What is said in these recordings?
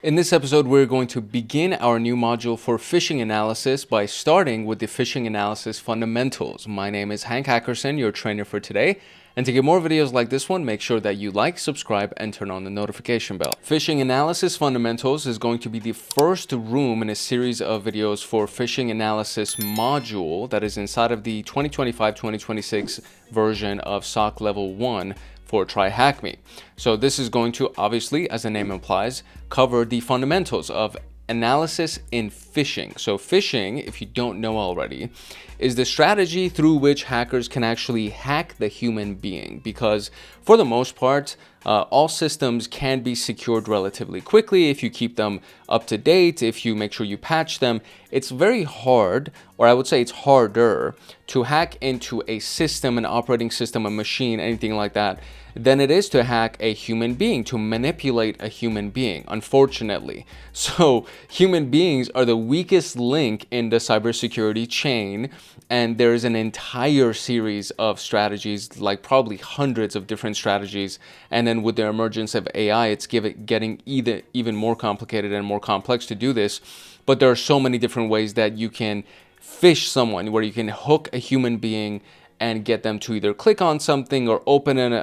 In this episode, we're going to begin our new module for phishing analysis by starting with the phishing analysis fundamentals. My name is Hank Hackerson, your trainer for today. And to get more videos like this one, make sure that you like, subscribe, and turn on the notification bell. Phishing analysis fundamentals is going to be the first room in a series of videos for phishing analysis module that is inside of the 2025-2026 version of SOC Level 1 for TryHackMe. So this is going to obviously, as the name implies, cover the fundamentals of analysis in phishing. So phishing, if you don't know already, is the strategy through which hackers can actually hack the human being, because for the most part, all systems can be secured relatively quickly if you keep them up to date, if you make sure you patch them. It's very hard, or I would say it's harder, to hack into a system, an operating system, a machine, anything like that, than it is to hack a human being, to manipulate a human being, unfortunately. So human beings are the weakest link in the cybersecurity chain, and there is an entire series of strategies, like probably hundreds of different strategies. And then with the emergence of AI, it's getting even more complicated and more complex to do this. But there are so many different ways that you can phish someone, where you can hook a human being and get them to either click on something or open an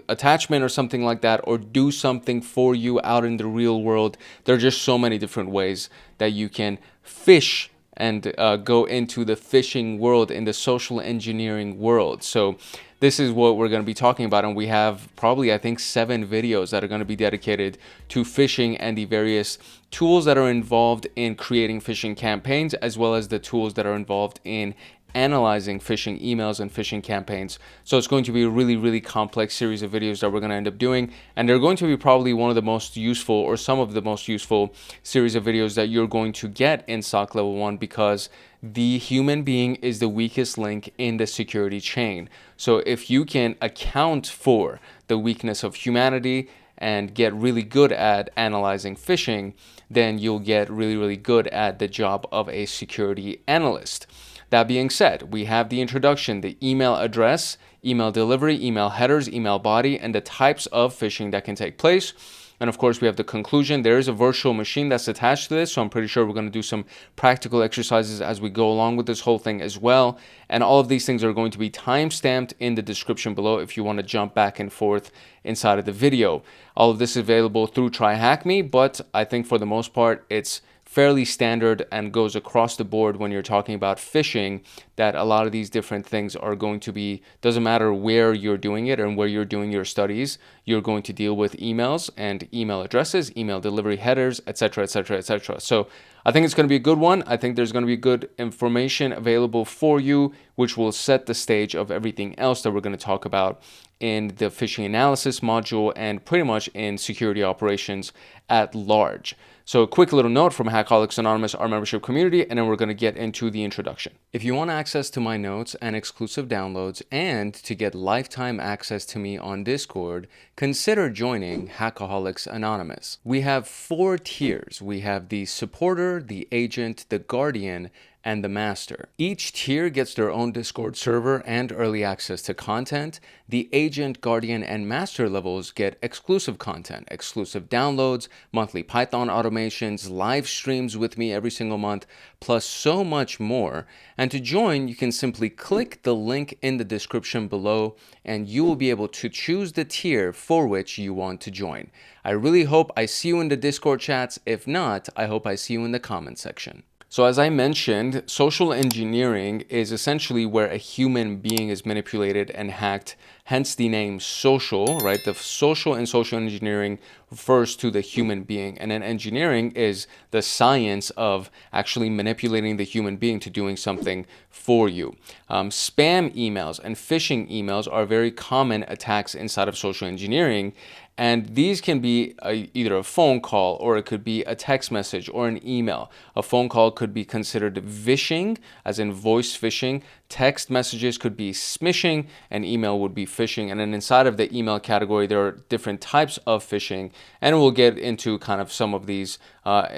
attachment or something like that, or do something for you out in the real world. There are just so many different ways that you can phish and go into the phishing world, in the social engineering world. So this is what we're going to be talking about, and we have probably, I think, 7 videos that are going to be dedicated to phishing and the various tools that are involved in creating phishing campaigns, as well as the tools that are involved in analyzing phishing emails and phishing campaigns. So it's going to be a really, really complex series of videos that we're going to end up doing, and they're going to be probably one of the most useful, or some of the most useful series of videos that you're going to get in SOC Level 1, because the human being is the weakest link in the security chain. So if you can account for the weakness of humanity and get really good at analyzing phishing, then you'll get really, really good at the job of a security analyst. That being said, we have the introduction, the email address, email delivery, email headers, email body, and the types of phishing that can take place. And of course, we have the conclusion. There is a virtual machine that's attached to this, so I'm pretty sure we're going to do some practical exercises as we go along with this whole thing as well. And all of these things are going to be time-stamped in the description below if you want to jump back and forth inside of the video. All of this is available through TryHackMe, but I think for the most part, it's fairly standard and goes across the board when you're talking about phishing, that a lot of these different things are going to be, doesn't matter where you're doing it and where you're doing your studies, you're going to deal with emails and email addresses, email delivery headers, etc., etc., etc. So I think it's going to be a good one. I think there's going to be good information available for you, which will set the stage of everything else that we're going to talk about in the phishing analysis module and pretty much in security operations at large. So a quick little note from Hackaholics Anonymous, our membership community, and then we're going to get into the introduction. If you want access to my notes and exclusive downloads, and to get lifetime access to me on Discord, consider joining Hackaholics Anonymous. We have 4 tiers. We have the supporter, the agent, the guardian, and the master. Each tier gets their own Discord server and early access to content. The agent, guardian, and master levels get exclusive content, exclusive downloads, monthly Python automations, live streams with me every single month, plus so much more. And to join, you can simply click the link in the description below, and you will be able to choose the tier for which you want to join. I really hope I see you in the Discord chats. If not, I hope I see you in the comment section. So as I mentioned, social engineering is essentially where a human being is manipulated and hacked, hence the name social, right? The social in social engineering refers to the human being, and then engineering is the science of actually manipulating the human being to doing something for you. Spam emails and phishing emails are very common attacks inside of social engineering. And these can be either a phone call, or it could be a text message or an email. A phone call could be considered vishing, as in voice phishing. Text messages could be smishing, and email would be phishing. And then inside of the email category, there are different types of phishing. And we'll get into kind of some of these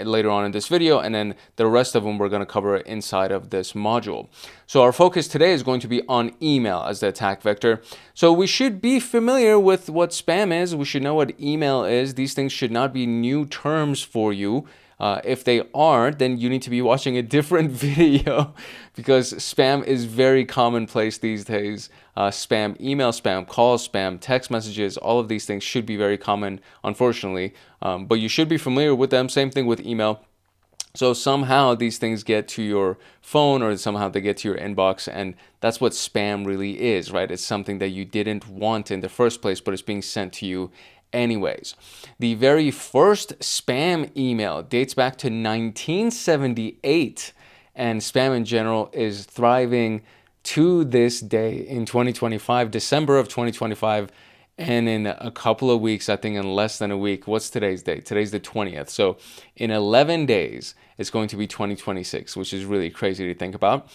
later on in this video, and then the rest of them we're going to cover inside of this module. So our focus today is going to be on email as the attack vector. So we should be familiar with what spam is. We should know what email is. These things should not be new terms for you. If they are, then you need to be watching a different video because spam is very commonplace these days. Spam, email spam, call spam, text messages, all of these things should be very common, unfortunately. But you should be familiar with them. Same thing with email. So somehow these things get to your phone or somehow they get to your inbox, and that's what spam really is, right? It's something that you didn't want in the first place, but it's being sent to you anyways. The very first spam email dates back to 1978, and spam in general is thriving to this day in 2025, December of 2025. And in a couple of weeks, I think in less than a week, what's today's date? Today's the 20th. So in 11 days, it's going to be 2026, which is really crazy to think about.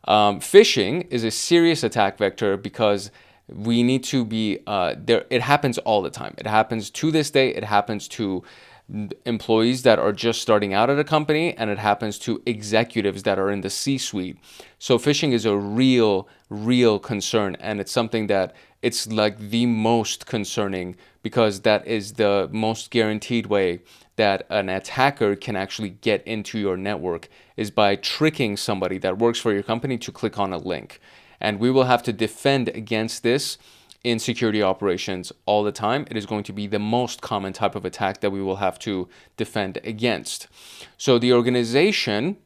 Phishing is a serious attack vector because we need to be there. It happens all the time. It happens to this day. It happens to employees that are just starting out at a company, and it happens to executives that are in the C-suite. So phishing is a real concern, and it's something that it's like the most concerning because that is the most guaranteed way that an attacker can actually get into your network is by tricking somebody that works for your company to click on a link. And we will have to defend against this in security operations all the time. It is going to be the most common type of attack that we will have to defend against. So the organization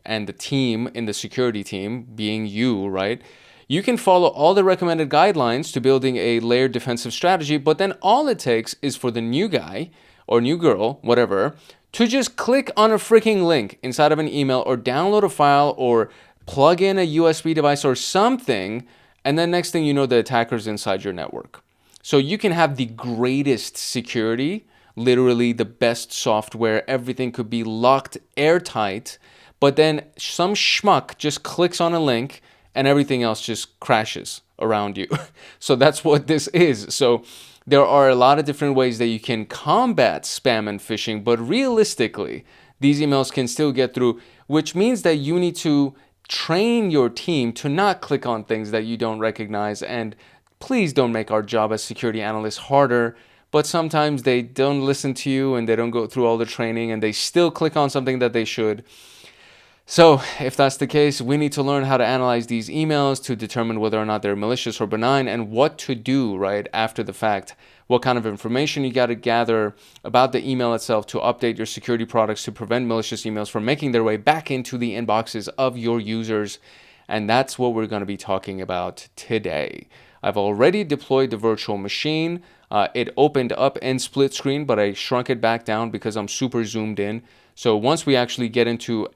and the team in the security team, being you, right? You can follow all the recommended guidelines to building a layered defensive strategy, but then all it takes is for the new guy or new girl, whatever, to just click on a freaking link inside of an email or download a file or plug in a USB device or something, and then next thing you know, the attacker's inside your network. So you can have the greatest security, literally the best software, everything could be locked airtight, but then some schmuck just clicks on a link and everything else just crashes around you. So that's what this is. So there are a lot of different ways that you can combat spam and phishing, but realistically, these emails can still get through, which means that you need to train your team to not click on things that you don't recognize. And please don't make our job as security analysts harder, but sometimes they don't listen to you and they don't go through all the training and they still click on something that they should. So if that's the case, we need to learn how to analyze these emails to determine whether or not they're malicious or benign and what to do right after the fact. What kind of information you got to gather about the email itself to update your security products to prevent malicious emails from making their way back into the inboxes of your users. And that's what we're going to be talking about today. I've already deployed the virtual machine. It opened up in split screen, but I shrunk it back down because I'm super zoomed in. So once we actually get into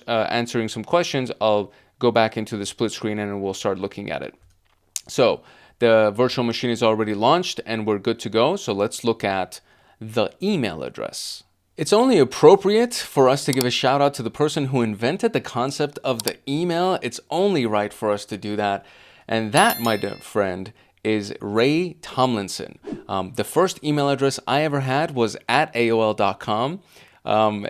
answering some questions, I'll go back into the split screen and we'll start looking at it. So the virtual machine is already launched and we're good to go. So let's look at the email address. It's only appropriate for us to give a shout out to the person who invented the concept of the email. It's only right for us to do that. And that, my dear friend, is Ray Tomlinson. The first email address I ever had was at AOL.com.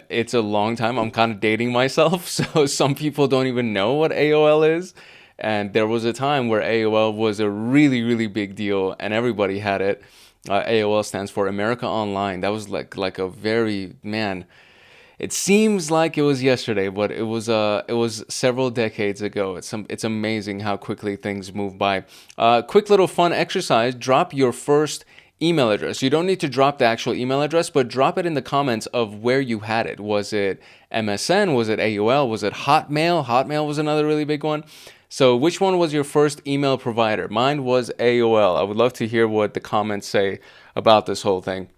It's a long time. I'm kind of dating myself. So some people don't even know what AOL is. And there was a time where AOL was a really big deal and everybody had it. AOL stands for America Online. That was like a very, man, it seems like it was yesterday, but it was several decades ago. It's amazing how quickly things move by. Quick little fun exercise, drop your first email address. You don't need to drop the actual email address, but drop it in the comments of where you had it. Was it MSN? Was it AOL? Was it Hotmail? Hotmail was another really big one. So which one was your first email provider? Mine was AOL. I would love to hear what the comments say about this whole thing.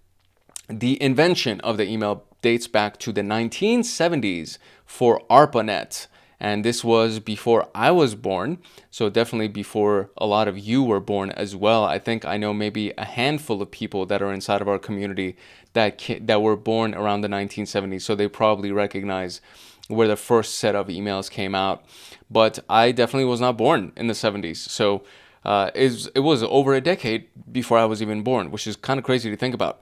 The invention of the email dates back to the 1970s for ARPANET. And this was before I was born, so definitely before a lot of you were born as well. I think I know maybe a handful of people that are inside of our community that were born around the 1970s, so they probably recognize where the first set of emails came out. But I definitely was not born in the 70s, so it was over a decade before I was even born, which is kind of crazy to think about.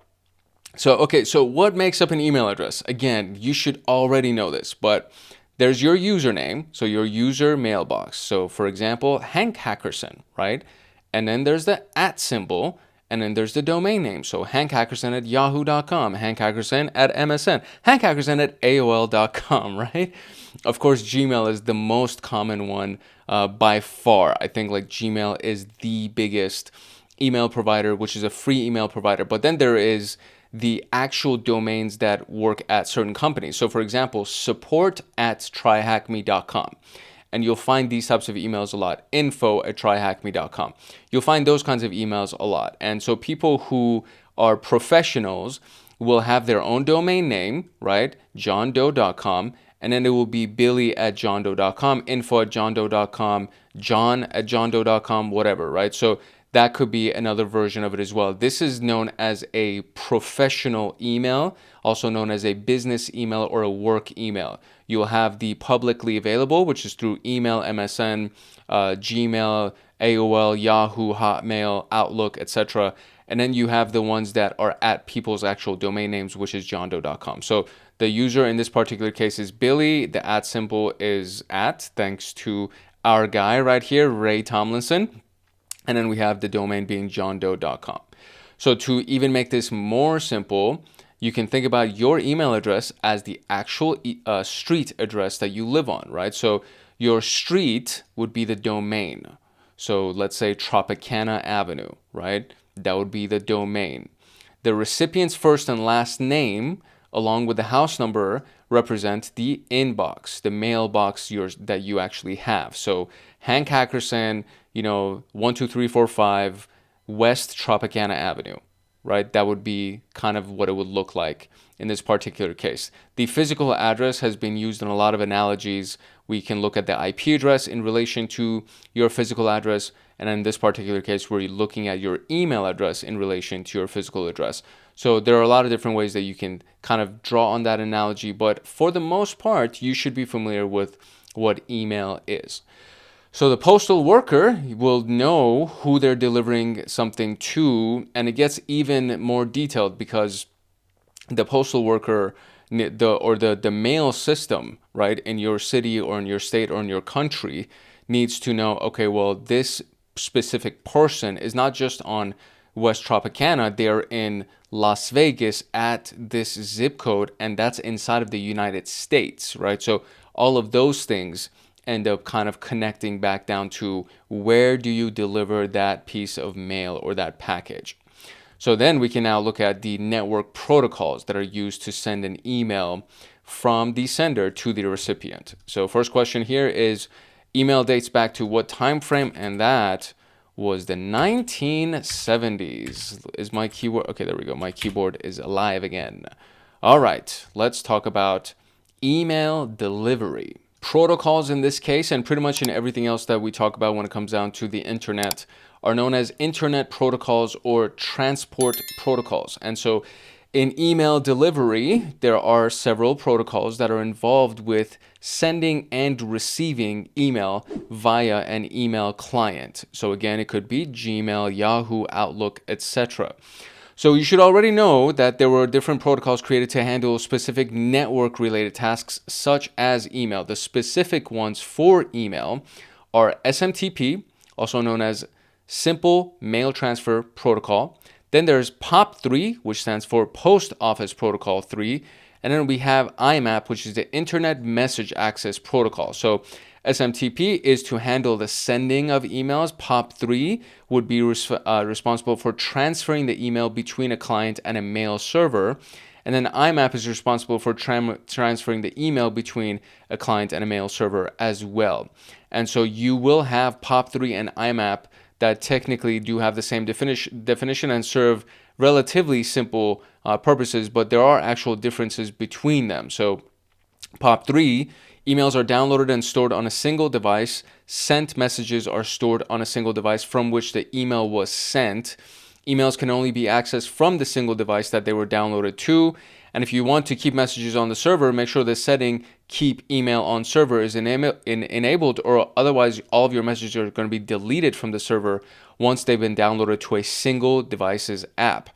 So what makes up an email address? Again, you should already know this, but there's your username, so your user mailbox. So for example, Hank Hackerson, right? And then there's the @ symbol, and then there's the domain name. So hankhackerson@yahoo.com, hankhackerson@msn, hankhackerson@aol.com, right? Of course, Gmail is the most common one by far. I think like Gmail is the biggest email provider, which is a free email provider. But then there is the actual domains that work at certain companies. So for example, support@tryhackme.com. And you'll find these types of emails a lot. info@tryhackme.com. You'll find those kinds of emails a lot. And so people who are professionals will have their own domain name, right? johndoe.com. And then it will be billy@johndoe.com, info@johndoe.com, john@johndoe.com, whatever, right? So that could be another version of it as well. This is known as a professional email, also known as a business email or a work email. You'll have the publicly available, which is through email, MSN, Gmail, AOL, Yahoo, Hotmail, Outlook, etc. And then you have the ones that are at people's actual domain names, which is johndoe.com. So the user in this particular case is Billy. The @ symbol is @ thanks to our guy right here, Ray Tomlinson. And then we have the domain being johndoe.com. So to even make this more simple, you can think about your email address as the actual street address that you live on, right? So your street would be the domain. So let's say Tropicana Avenue, right? That would be the domain. The recipient's first and last name, along with the house number, represent the inbox, the mailbox that you actually have. So Hank Hackerson, 12345 West Tropicana Avenue, right? That would be kind of what it would look like in this particular case. The physical address has been used in a lot of analogies. We can look at the IP address in relation to your physical address. And in this particular case, we're looking at your email address in relation to your physical address. So there are a lot of different ways that you can kind of draw on that analogy. But for the most part, you should be familiar with what email is. So the postal worker will know who they're delivering something to, and it gets even more detailed because the postal worker, the mail system, right, in your city or in your state or in your country needs to know, okay, well, this specific person is not just on West Tropicana, they're in Las Vegas at this zip code, and that's inside of the United States, right? So all of those things end up kind of connecting back down to where do you deliver that piece of mail or that package. So then we can now look at the network protocols that are used to send an email from the sender to the recipient. So first question here is, email dates back to what time frame? And that was the 1970s. Is my keyboard? Okay, there we go. My keyboard is alive again. All right, let's talk about email delivery. Protocols in this case, and pretty much in everything else that we talk about when it comes down to the internet, are known as internet protocols or transport protocols. And so in email delivery, there are several protocols that are involved with sending and receiving email via an email client. So again, it could be Gmail, Yahoo, Outlook, etc. So you should already know that there were different protocols created to handle specific network-related tasks such as email. The specific ones for email are SMTP, also known as Simple Mail Transfer Protocol. Then there's POP3, which stands for Post Office Protocol 3. And then we have IMAP, which is the Internet Message Access Protocol. So SMTP is to handle the sending of emails. POP3 would be responsible for transferring the email between a client and a mail server. And then IMAP is responsible for transferring the email between a client and a mail server as well. And so you will have POP3 and IMAP that technically do have the same definition and serve relatively simple purposes, but there are actual differences between them. So POP3, emails are downloaded and stored on a single device. Sent messages are stored on a single device from which the email was sent. Emails can only be accessed from the single device that they were downloaded to. And if you want to keep messages on the server, make sure the setting keep email on server is enabled, or otherwise all of your messages are going to be deleted from the server once they've been downloaded to a single device's app.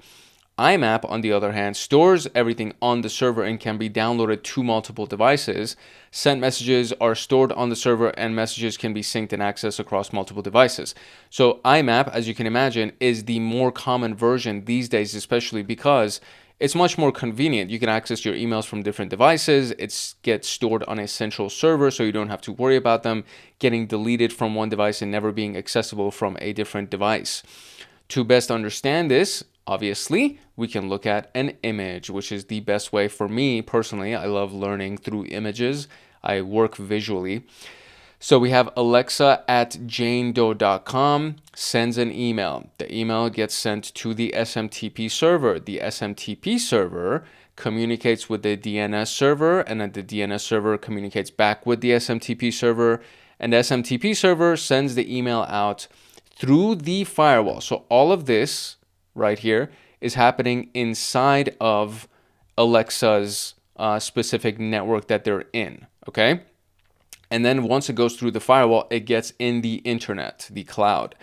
IMAP, on the other hand, stores everything on the server and can be downloaded to multiple devices. Sent messages are stored on the server and messages can be synced and accessed across multiple devices. So IMAP, as you can imagine, is the more common version these days, especially because it's much more convenient. You can access your emails from different devices. It gets stored on a central server, so you don't have to worry about them getting deleted from one device and never being accessible from a different device. To best understand this, obviously, we can look at an image, which is the best way for me personally. I love learning through images. I work visually. So we have Alexa at janedoe.com sends an email. The email gets sent to the SMTP server. The SMTP server communicates with the DNS server, and then the DNS server communicates back with the SMTP server, and the SMTP server sends the email out through the firewall. So all of this right here is happening inside of Alexa's specific network that they're in, okay? And then once it goes through the firewall, it gets in the internet, the cloud.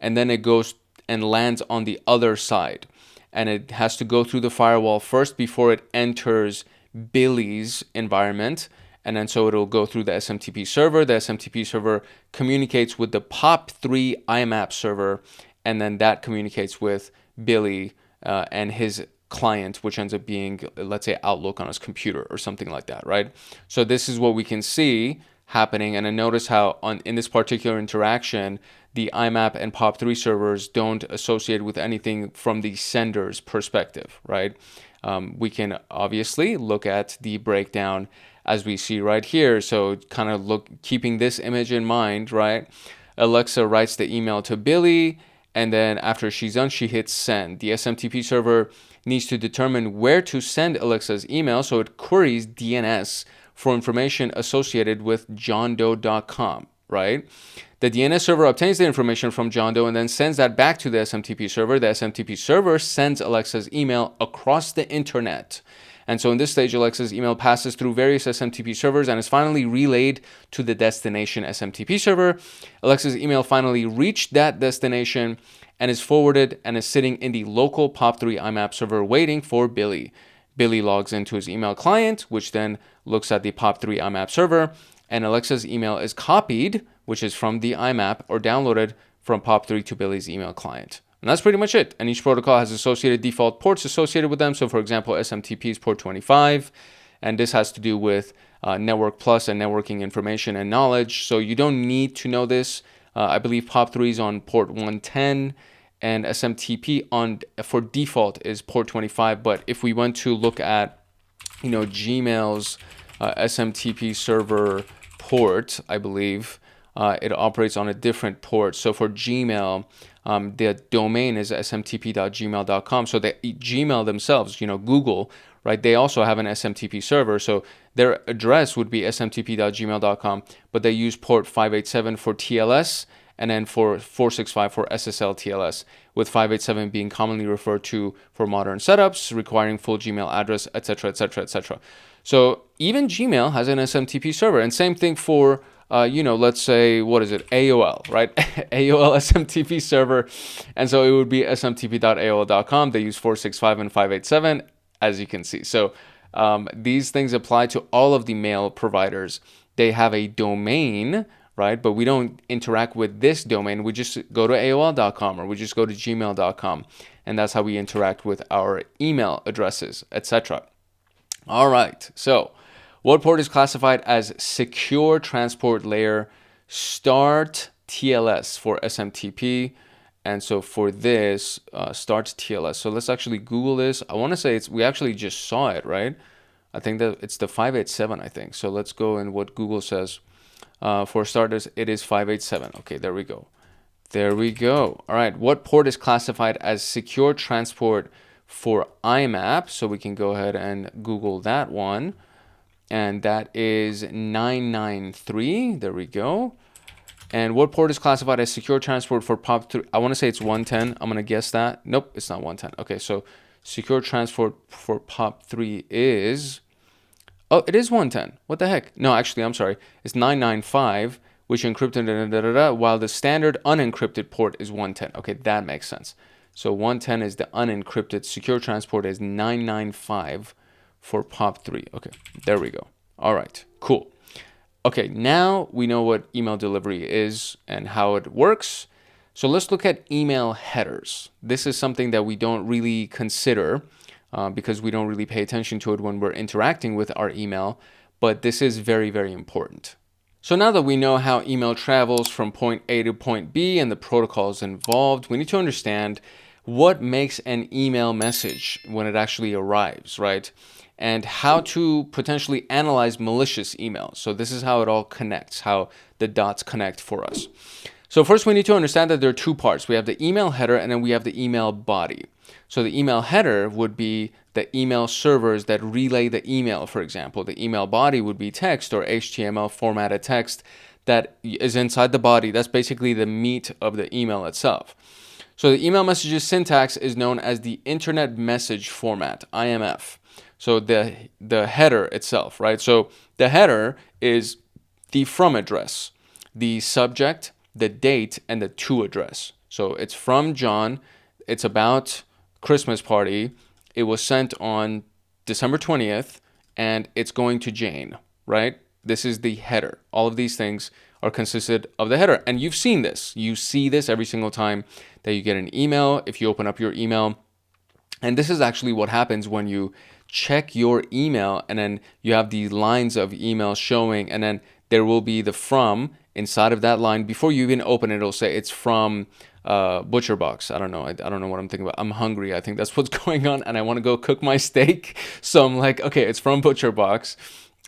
And then it goes and lands on the other side. And it has to go through the firewall first before it enters Billy's environment. And then so it'll go through the SMTP server. The SMTP server communicates with the POP3 IMAP server. And then that communicates with Billy and his client, which ends up being, let's say, Outlook on his computer or something like that, right? So this is what we can see happening. And I notice how in this particular interaction, the IMAP and POP3 servers don't associate with anything from the sender's perspective, right? We can obviously look at the breakdown as we see right here. So kind of keeping this image in mind, right? Alexa writes the email to Billy, and then after she's done, she hits send. The SMTP server needs to determine where to send Alexa's email, so it queries DNS for information associated with johndoe.com, right? The DNS server obtains the information from John Doe and then sends that back to the SMTP server. The SMTP server sends Alexa's email across the internet. And so in this stage, Alexa's email passes through various SMTP servers and is finally relayed to the destination SMTP server. Alexa's email finally reached that destination and is forwarded and is sitting in the local POP3 IMAP server waiting for Billy. Billy logs into his email client, which then looks at the POP3 IMAP server, and Alexa's email is copied, which is from the IMAP, or downloaded from POP3 to Billy's email client. And that's pretty much it. And each protocol has associated default ports associated with them. So for example, SMTP is port 25, and this has to do with Network Plus and networking information and knowledge. So you don't need to know this. I believe POP3 is on port 110, and SMTP for default is port 25. But if we went to look at, Gmail's SMTP server port, I believe it operates on a different port. So for Gmail, the domain is smtp.gmail.com. So Gmail themselves, Google, right? They also have an SMTP server. So their address would be smtp.gmail.com, but they use port 587 for TLS and then for 465 for SSL TLS, with 587 being commonly referred to for modern setups requiring full Gmail address, etc., etc., etc. So even Gmail has an SMTP server, and same thing for let's say, AOL, right? AOL SMTP server. And so it would be smtp.aol.com. They use 465 and 587, as you can see. So these things apply to all of the mail providers. They have a domain, right? But we don't interact with this domain. We just go to AOL.com or we just go to gmail.com. And that's how we interact with our email addresses, etc. All right. So what port is classified as Secure Transport Layer Start TLS for SMTP? And so for this, Start TLS. So let's actually Google this. I want to say we actually just saw it, right? I think that it's the 587, I think. So let's go and what Google says. For starters, it is 587. Okay, there we go. There we go. All right. What port is classified as Secure Transport for IMAP? So we can go ahead and Google that one. And that is 993. There we go. And what port is classified as Secure Transport for POP3? I want to say it's 110. I'm going to guess that. Nope, it's not 110. Okay, so Secure Transport for POP3 is... Oh, it is 110. What the heck? No, actually, I'm sorry. It's 995, which encrypted, while the standard unencrypted port is 110. Okay, that makes sense. So 110 is the unencrypted. Secure transport is 995 for POP3. Okay, there we go. All right, cool. Okay, now we know what email delivery is and how it works. So let's look at email headers. This is something that we don't really consider because we don't really pay attention to it when we're interacting with our email, but this is very, very important. So now that we know how email travels from point A to point B and the protocols involved, we need to understand what makes an email message when it actually arrives, right? And how to potentially analyze malicious emails. So this is how it all connects, how the dots connect for us. So first we need to understand that there are two parts. We have the email header and then we have the email body. So the email header would be the email servers that relay the email, for example. The email body would be text or HTML formatted text that is inside the body. That's basically the meat of the email itself. So the email messages syntax is known as the Internet Message Format, IMF. So the header itself, right? So the header is the from address, the subject, the date, and the to address. So it's from John. It's about Christmas party. It was sent on December 20th, and it's going to Jane, right? This is the header. All of these things are consisted of the header. And you've seen this. You see this every single time that you get an email, if you open up your email. And this is actually what happens when you check your email and then you have the lines of email showing, and then there will be the from inside of that line. Before you even open it, it'll say it's from Butcher Box. I don't know. I don't know what I'm thinking about. I'm hungry. I think that's what's going on, and I want to go cook my steak. So I'm like, okay, it's from Butcher Box,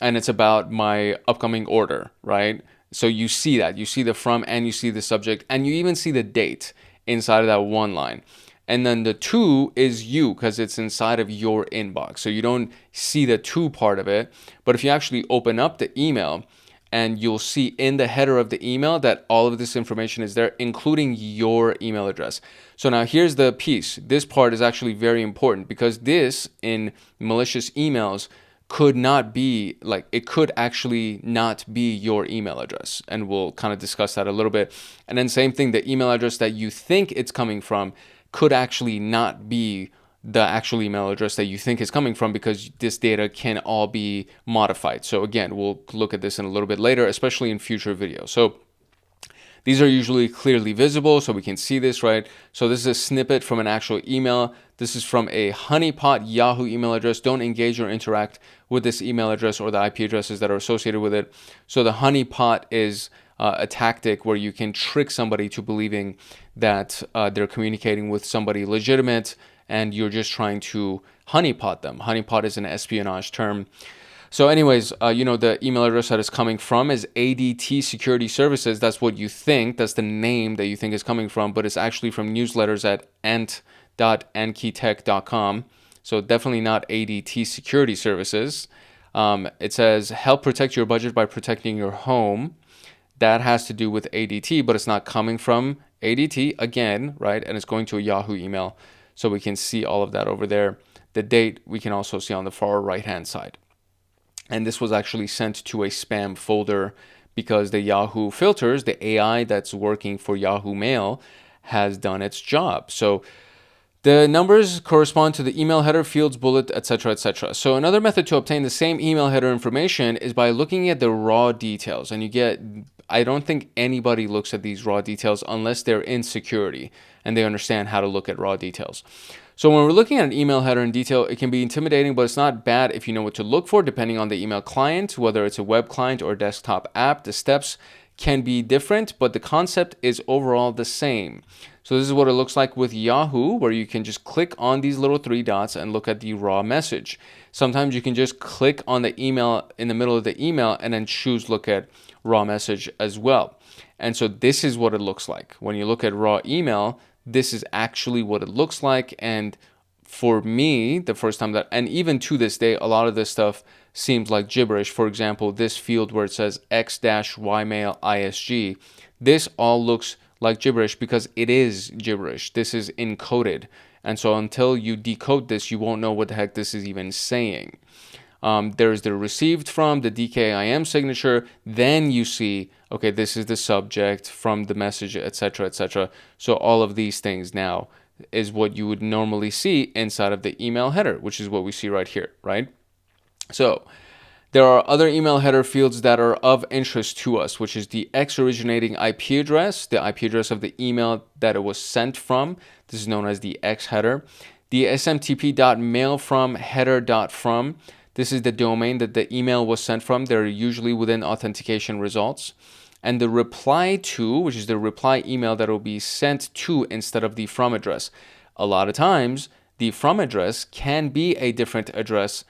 and it's about my upcoming order, right? So you see that. You see the from, and you see the subject, and you even see the date inside of that one line. And then the to is you, because it's inside of your inbox. So you don't see the to part of it. But if you actually open up the email, and you'll see in the header of the email that all of this information is there, including your email address. So now here's the piece. This part is actually very important because this in malicious emails could not be, like, it could actually not be your email address. And we'll kind of discuss that a little bit. And then same thing, the email address that you think it's coming from could actually not be the actual email address that you think is coming from, because this data can all be modified. So again, we'll look at this in a little bit later, especially in future videos. So these are usually clearly visible, so we can see this, right? So this is a snippet from an actual email. This is from a honeypot Yahoo email address. Don't engage or interact with this email address or the IP addresses that are associated with it. So the honeypot is a tactic where you can trick somebody to believing that they're communicating with somebody legitimate, and you're just trying to honeypot them. Honeypot is an espionage term. So anyways, the email address that is coming from is ADT Security Services. That's what you think. That's the name that you think is coming from, but it's actually from newsletters at ant.ankeytech.com. So definitely not ADT Security Services. It says, help protect your budget by protecting your home. That has to do with ADT, but it's not coming from ADT again, right? And it's going to a Yahoo email. So we can see all of that over there. The date we can also see on the far right-hand side. And this was actually sent to a spam folder because the Yahoo filters, the AI that's working for Yahoo Mail, has done its job. So the numbers correspond to the email header, fields, bullet, etc., etc. So another method to obtain the same email header information is by looking at the raw details. And I don't think anybody looks at these raw details unless they're in security and they understand how to look at raw details. So when we're looking at an email header in detail, it can be intimidating, but it's not bad if you know what to look for depending on the email client, whether it's a web client or a desktop app. The steps can be different, but the concept is overall the same. So this is what it looks like with Yahoo, where you can just click on these little three dots and look at the raw message. Sometimes you can just click on the email in the middle of the email and then choose look at raw message as well. And so this is what it looks like. When you look at raw email, this is actually what it looks like. And for me, the first time that, and even to this day, a lot of this stuff seems like gibberish. For example, this field where it says x-ymail isg, this all looks like gibberish because it is gibberish. This is encoded. And so until you decode this, you won't know what the heck this is even saying. There's the received from, the DKIM signature. Then you see, okay, this is the subject from the message, etc., etc. So all of these things now is what you would normally see inside of the email header, which is what we see right here, right? So there are other email header fields that are of interest to us, which is the X originating IP address, the IP address of the email that it was sent from. This is known as the X header. The SMTP.mailFrom header.from. This is the domain that the email was sent from. They're usually within authentication results. And the reply to, which is the reply email that will be sent to instead of the from address. A lot of times, the from address can be a different address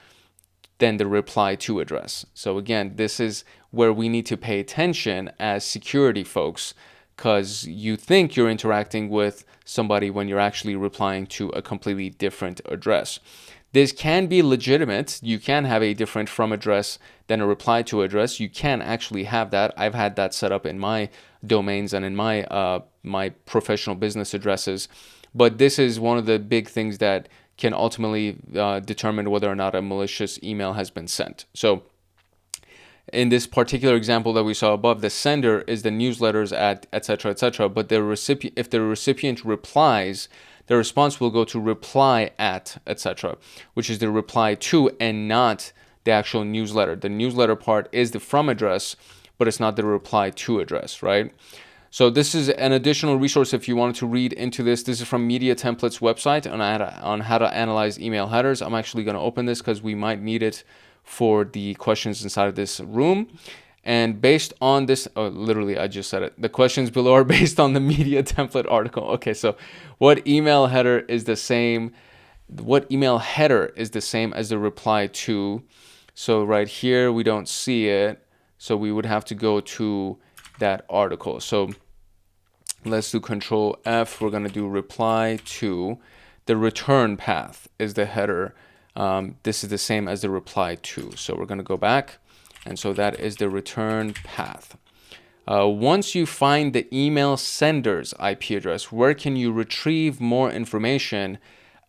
than the reply to address. So again, this is where we need to pay attention as security folks, because you think you're interacting with somebody when you're actually replying to a completely different address. This can be legitimate. You can have a different from address than a reply to address. You can actually have that. I've had that set up in my domains and in my my professional business addresses. But this is one of the big things that can ultimately determine whether or not a malicious email has been sent. So in this particular example that we saw above, the sender is the newsletters at etc. etc. But the recipient, if the recipient replies, the response will go to reply at etc., which is the reply to and not the actual newsletter. The newsletter part is the from address, but it's not the reply to address, right? So this is an additional resource if you wanted to read into this. This is from Media Template's website on how to analyze email headers. I'm actually going to open this because we might need it for the questions inside of this room. And based on this, literally I just said it. The questions below are based on the Media Template article. Okay, so what email header is the same? What email header is the same as the reply to? So right here we don't see it. So we would have to go to that article. So let's do Control F. We're going to do reply to. The return path is the header. This is the same as the reply to. So we're going to go back. And so that is the return path. Once you find the email sender's IP address, where can you retrieve more information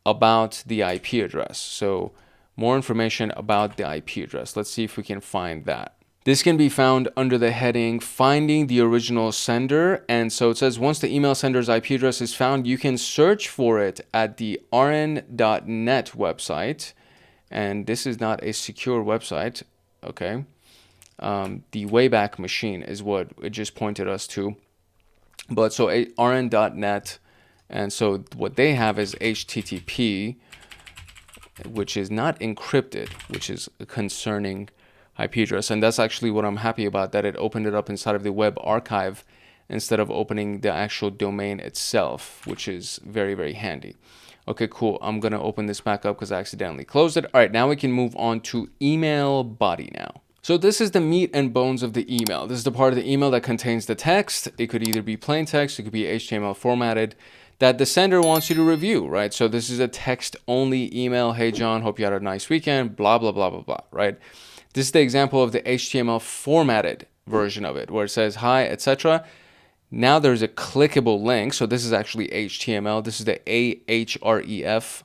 about the IP address? So more information about the IP address. Let's see if we can find that. This can be found under the heading Finding the Original Sender. And so it says once the email sender's IP address is found, you can search for it at the rn.net website. And this is not a secure website. Okay. The Wayback Machine is what it just pointed us to. But so rn.net, and so what they have is HTTP, which is not encrypted, which is a concerning IP address. And that's actually what I'm happy about, that it opened it up inside of the web archive instead of opening the actual domain itself, which is very, very handy. Okay, cool. I'm going to open this back up because I accidentally closed it. All right, now we can move on to email body now. So this is the meat and bones of the email. This is the part of the email that contains the text. It could either be plain text, it could be HTML formatted, that the sender wants you to review, right? So this is a text-only email. Hey, John, hope you had a nice weekend, blah, blah, blah, blah, blah, right? This is the example of the HTML formatted version of it, where it says, hi, etc. Now there's a clickable link. So this is actually HTML. This is the AHREF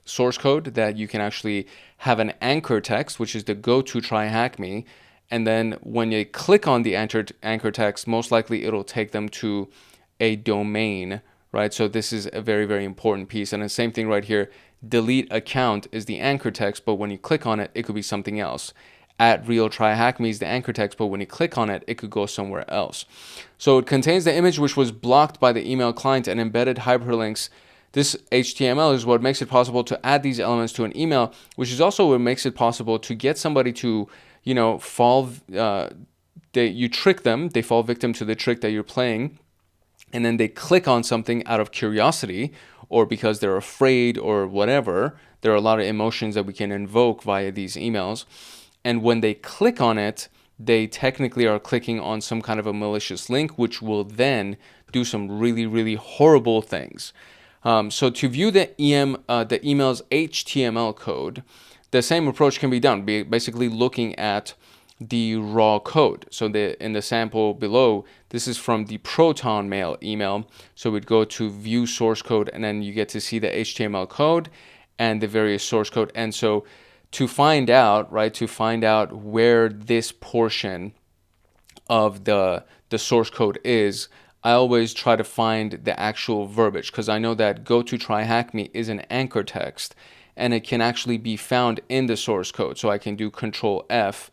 source code that you can actually have an anchor text, which is the go to TryHackMe. And then when you click on the anchor text, most likely it'll take them to a domain, right? So this is a very, very important piece. And the same thing right here, delete account is the anchor text, but when you click on it, it could be something else. At real TryHackMe is the anchor text, but when you click on it, it could go somewhere else. So it contains the image which was blocked by the email client and embedded hyperlinks. This HTML is what makes it possible to add these elements to an email, which is also what makes it possible to get somebody to, you know, you trick them, they fall victim to the trick that you're playing, and then they click on something out of curiosity or because they're afraid or whatever. There are a lot of emotions that we can invoke via these emails. And when they click on it, they technically are clicking on some kind of a malicious link, which will then do some really, really horrible things. So to view the email's HTML code, the same approach can be done, basically looking at the raw code. So in the sample below, this is from the Proton Mail email. So we'd go to view source code, and then you get to see the HTML code and the various source code. And so to find out, right, where this portion of the source code is, I always try to find the actual verbiage, because I know that go to TryHackMe is an anchor text and it can actually be found in the source code. So I can do Control F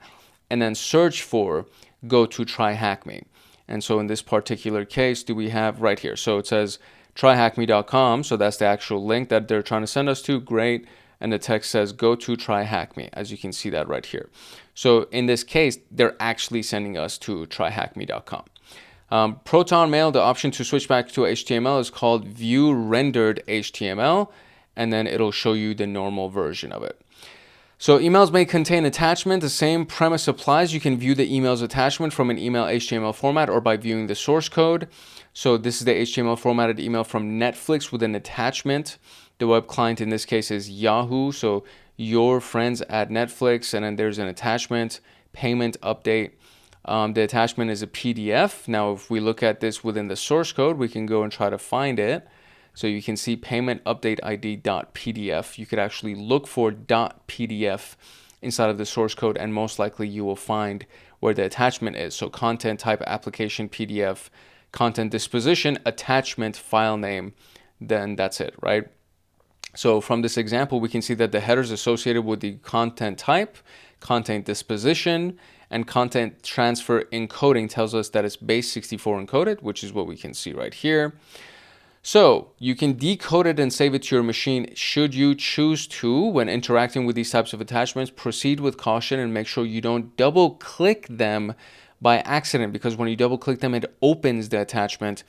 and then search for go to TryHackMe. And so in this particular case, do we have right here? So it says tryhackme.com. So that's the actual link that they're trying to send us to. Great. And the text says go to TryHackMe, as you can see that right here. So in this case, they're actually sending us to tryhackme.com. Proton Mail, the option to switch back to HTML is called View Rendered HTML, and then it'll show you the normal version of it. So emails may contain attachment. The same premise applies. You can view the email's attachment from an email HTML format or by viewing the source code. So this is the HTML formatted email from Netflix with an attachment. The web client in this case is Yahoo. So your friends at Netflix, and then there's an attachment, payment update. The attachment is a PDF. Now, if we look at this within the source code, we can go and try to find it. So you can see payment update ID.pdf. You could actually look for .pdf inside of the source code, and most likely you will find where the attachment is. So content type application PDF, content disposition, attachment, file name, then that's it, right? So from this example, we can see that the headers associated with the content type, content disposition, and content transfer encoding tells us that it's base 64 encoded, which is what we can see right here. So you can decode it and save it to your machine should you choose to. When interacting with these types of attachments, proceed with caution and make sure you don't double click them by accident, because when you double click them, it opens the attachment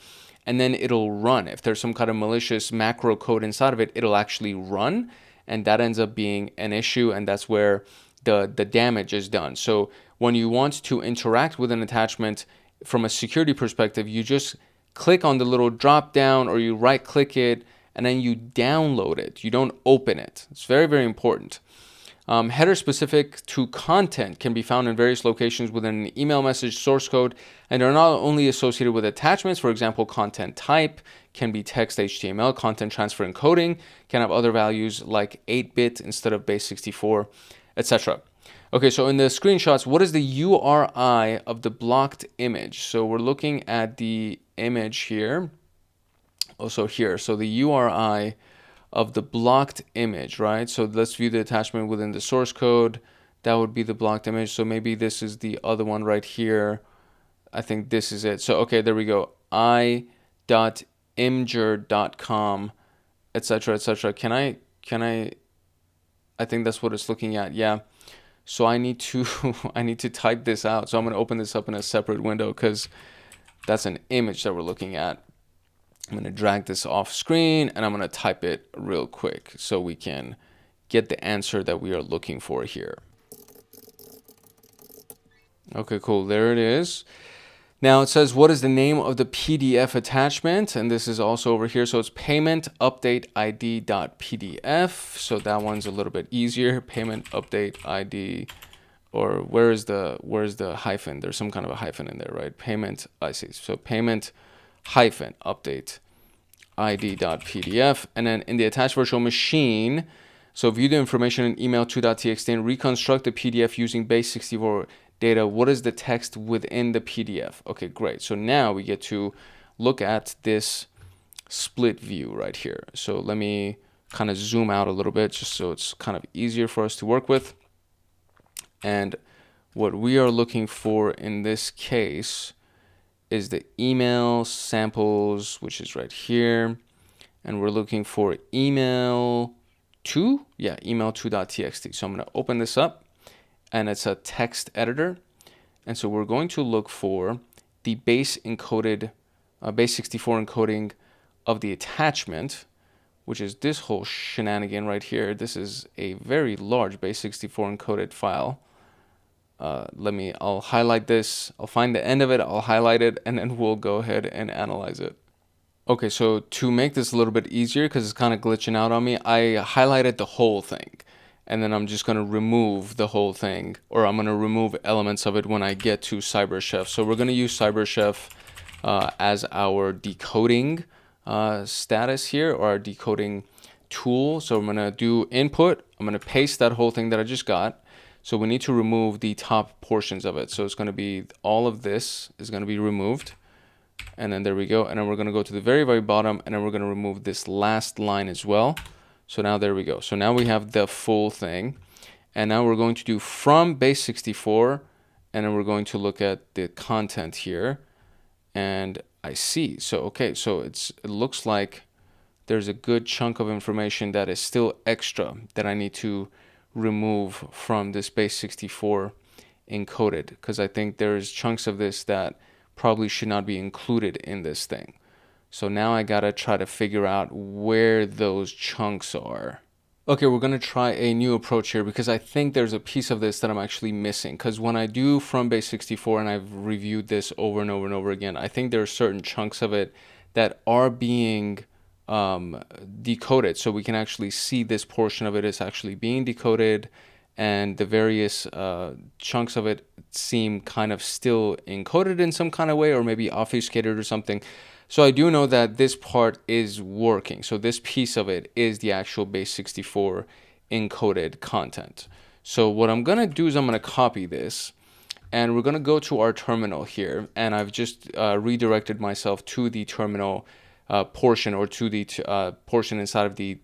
and then it'll run. If there's some kind of malicious macro code inside of it, it'll actually run, and that ends up being an issue, and that's where the damage is done. So when you want to interact with an attachment from a security perspective, you just click on the little drop down, or you right click it and then you download it. You don't open it. It's very, very important. Headers specific to content can be found in various locations within an email message source code, and are not only associated with attachments. For example, content type can be text HTML, content transfer encoding can have other values like 8-bit instead of base 64, etc. Okay, so in the screenshots, what is the URI of the blocked image? So we're looking at the image here. Also here, so the URI of the blocked image, right? So let's view the attachment within the source code. That would be the blocked image. So maybe this is the other one right here. I think this is it. So, okay, there we go. i.imgur.com, etc., etc. Can I think that's what it's looking at. Yeah. So I need to type this out. So I'm going to open this up in a separate window, because that's an image that we're looking at. I'm going to drag this off screen and I'm going to type it real quick so we can get the answer that we are looking for here. Okay, cool. There it is. Now it says, what is the name of the PDF attachment? And this is also over here. So it's payment update ID.pdf. So that one's a little bit easier. Payment update ID, or where's the hyphen? There's some kind of a hyphen in there, right? Payment, I see. So payment hyphen update ID.pdf. And then in the attached virtual machine, so view the information in email2.txt and reconstruct the PDF using base 64 data. What is the text within the PDF? Okay, great. So now we get to look at this split view right here. So let me kind of zoom out a little bit just so it's kind of easier for us to work with. And what we are looking for in this case is the email samples, which is right here. And we're looking for email2. Yeah, email2.txt. So I'm going to open this up, and it's a text editor. And so we're going to look for the base encoded, base 64 encoding of the attachment, which is this whole shenanigan right here. This is a very large base 64 encoded file. I'll highlight this. I'll find the end of it. I'll highlight it, and then we'll go ahead and analyze it. Okay, so to make this a little bit easier, because it's kind of glitching out on me, I highlighted the whole thing. And then I'm just going to remove the whole thing, or I'm going to remove elements of it when I get to CyberChef. So we're going to use CyberChef as our decoding status here, or our decoding tool. So I'm going to do input. I'm going to paste that whole thing that I just got. So we need to remove the top portions of it. So it's going to be all of this is going to be removed. And then there we go. And then we're going to go to the very, very bottom, and then we're going to remove this last line as well. So now there we go. So now we have the full thing. And now we're going to do from base64, and then we're going to look at the content here. And I see. So, okay, so it looks like there's a good chunk of information that is still extra that I need to remove from this base64 encoded, because I think there's chunks of this that probably should not be included in this thing. So now I gotta try to figure out where those chunks are. Okay, we're gonna try a new approach here, because I think there's a piece of this that I'm actually missing. Because when I do from base64, and I've reviewed this over and over and over again, I think there are certain chunks of it that are being decoded. So we can actually see this portion of it is actually being decoded, and the various chunks of it seem kind of still encoded in some kind of way, or maybe obfuscated or something. So I do know that this part is working. So this piece of it is the actual base64 encoded content. So what I'm going to do is I'm going to copy this, and we're going to go to our terminal here. And I've just redirected myself to the terminal portion, or to the portion inside of the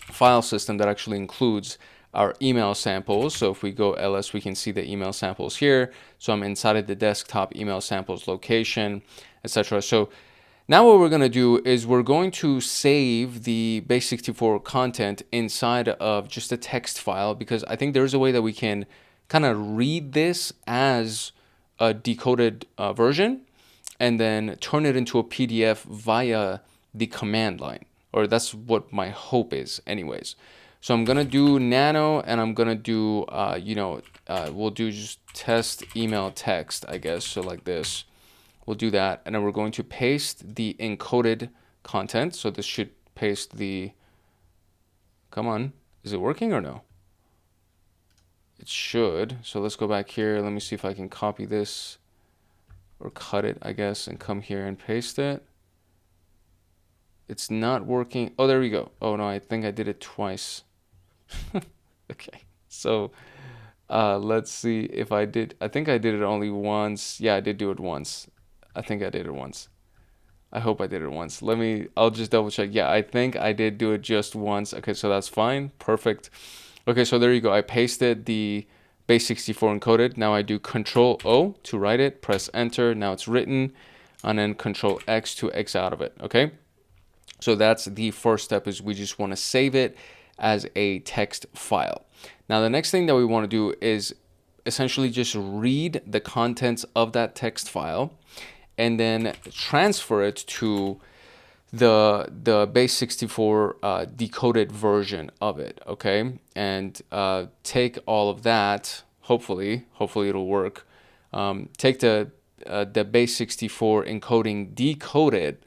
file system that actually includes our email samples. So if we go ls, we can see the email samples here. So I'm inside of the desktop email samples location, etc. So now what we're going to do is we're going to save the base64 content inside of just a text file, because I think there's a way that we can kind of read this as a decoded version and then turn it into a PDF via the command line, or that's what my hope is anyways. So I'm going to do nano, and I'm going to do, we'll do just test email text, I guess. So like this, we'll do that. And then we're going to paste the encoded content. So this should paste the, come on, is it working or no? It should. So let's go back here. Let me see if I can copy this or cut it, I guess, and come here and paste it. It's not working. Oh, there we go. Oh no, I think I did it twice. Okay, so let's see if I did. I think I did it only once. Yeah, I did do it once. I think I did it once. I hope I did it once. I'll just double check. Yeah, I think I did do it just once. Okay, so that's fine. Perfect. Okay, so there you go. I pasted the base64 encoded. Now I do Control O to write it, press enter. Now it's written, and then Control X to X out of it. Okay, so that's the first step, is we just want to save it as a text file. Now the next thing that we want to do is essentially just read the contents of that text file and then transfer it to the base64 decoded version of it. Okay, and take all of that, hopefully it'll work, take the base64 encoding decoded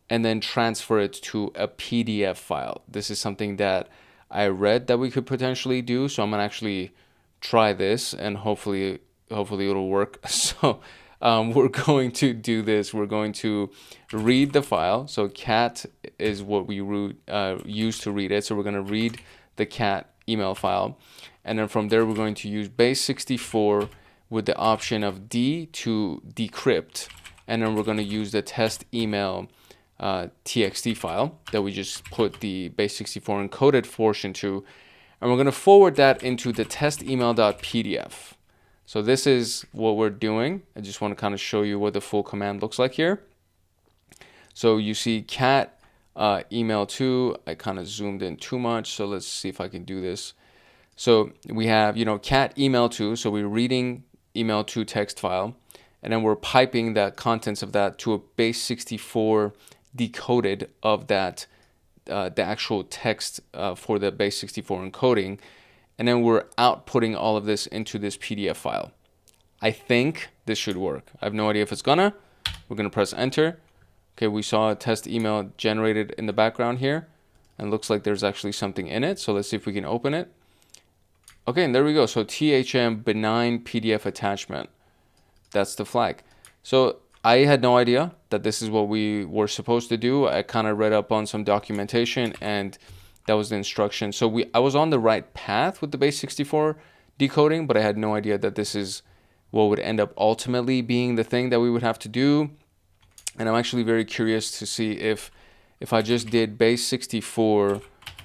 and then transfer it to a PDF file. This is something that I read that we could potentially do, so I'm gonna actually try this, and hopefully it'll work. So we're going to do this. We're going to read the file. So cat is what we use to read it. So we're gonna read the cat email file, and then from there we're going to use base64 with the option of D to decrypt, and then we're gonna use the test email txt file that we just put the base64 encoded portion to, and we're going to forward that into the test email.pdf. So this is what we're doing. I just want to kind of show you what the full command looks like here. So you see cat email2. I kind of zoomed in too much, so let's see if I can do this. So we have, cat email2, so we're reading email2 text file, and then we're piping the contents of that to a base64 decoded of that, the actual text for the base64 encoding, and then we're outputting all of this into this PDF file. I think this should work. I have no idea if it's gonna. We're gonna press enter. Okay, we saw a test email generated in the background here, and looks like there's actually something in it. So let's see if we can open it. Okay, and there we go. So THM benign PDF attachment. That's the flag. So I had no idea that this is what we were supposed to do. I kind of read up on some documentation, and that was the instruction. So I was on the right path with the base64 decoding, but I had no idea that this is what would end up ultimately being the thing that we would have to do. And I'm actually very curious to see if I just did base 64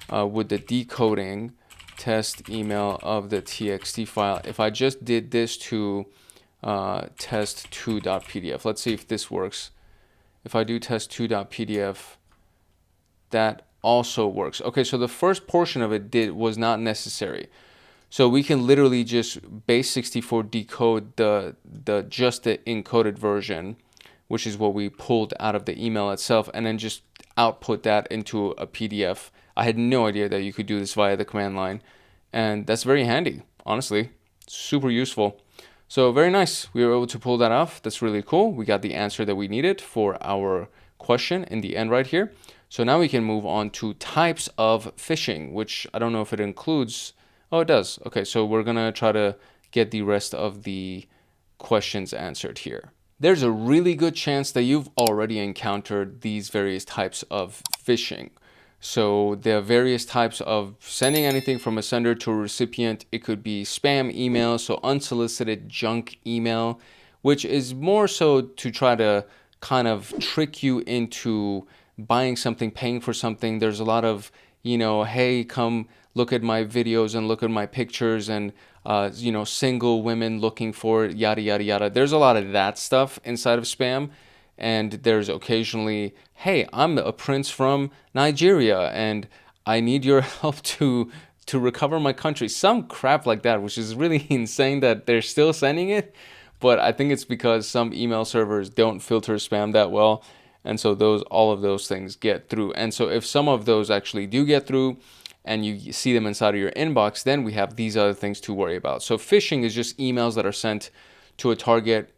with the decoding test email of the txt file, if I just did this to test2.pdf, let's see if this works. If I do test2.pdf, that also works. Okay, so the first portion of it was not necessary. So we can literally just base 64 decode just the encoded version, which is what we pulled out of the email itself, and then just output that into a PDF. I had no idea that you could do this via the command line, and that's very handy, honestly. Super useful. So very nice. We were able to pull that off. That's really cool. We got the answer that we needed for our question in the end right here. So now we can move on to types of phishing, which I don't know if it includes. Oh, it does. Okay, so we're going to try to get the rest of the questions answered here. There's a really good chance that you've already encountered these various types of phishing. So there are various types of sending anything from a sender to a recipient. It could be spam email, so unsolicited junk email, which is more so to try to kind of trick you into buying something, paying for something. There's a lot of, hey, come look at my videos and look at my pictures, and single women looking for yada yada yada. There's a lot of that stuff inside of spam. And there's occasionally, hey, I'm a prince from Nigeria and I need your help to recover my country. Some crap like that, which is really insane that they're still sending it. But I think it's because some email servers don't filter spam that well. And so all of those things get through. And so if some of those actually do get through and you see them inside of your inbox, then we have these other things to worry about. So phishing is just emails that are sent to a target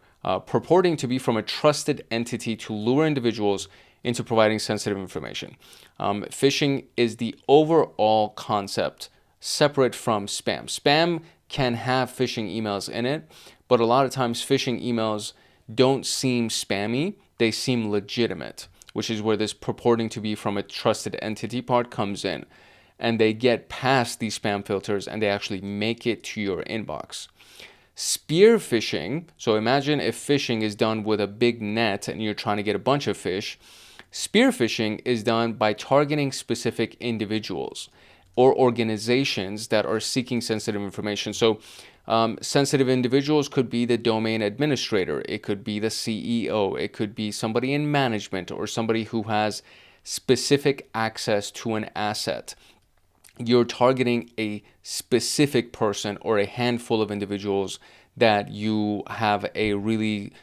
purporting to be from a trusted entity to lure individuals into providing sensitive information. Phishing is the overall concept separate from spam. Spam can have phishing emails in it, but a lot of times phishing emails don't seem spammy, they seem legitimate, which is where this purporting to be from a trusted entity part comes in. And they get past these spam filters and they actually make it to your inbox. Spear phishing, so imagine if phishing is done with a big net and you're trying to get a bunch of fish. Spear phishing is done by targeting specific individuals or organizations that are seeking sensitive information. So sensitive individuals could be the domain administrator, it could be the CEO, it could be somebody in management or somebody who has specific access to an asset. You're targeting a specific person or a handful of individuals that you have a really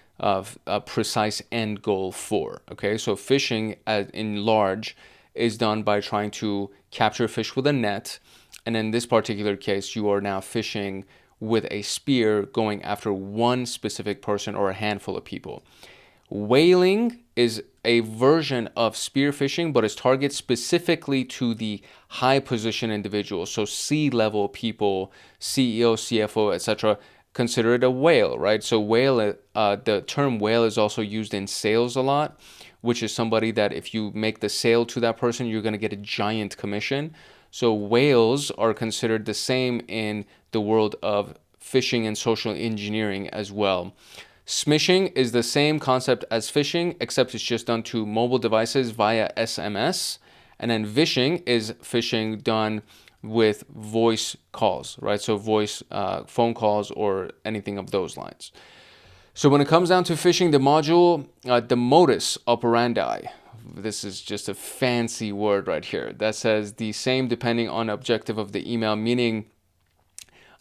precise end goal for. Okay, so phishing in large is done by trying to capture fish with a net, and in this particular case, you are now phishing with a spear going after one specific person or a handful of people. Whaling is a version of spear phishing, but it's targeted specifically to the high position individuals. So C-level people, CEO, CFO, etc. Consider it a whale, right? So whale, the term whale is also used in sales a lot, which is somebody that if you make the sale to that person, you're going to get a giant commission. So whales are considered the same in the world of phishing and social engineering as well. Smishing is the same concept as phishing, except it's just done to mobile devices via SMS. And then vishing is phishing done with voice calls, right? So voice phone calls or anything of those lines. So when it comes down to phishing, the module, the modus operandi, this is just a fancy word right here, that says the same depending on objective of the email, meaning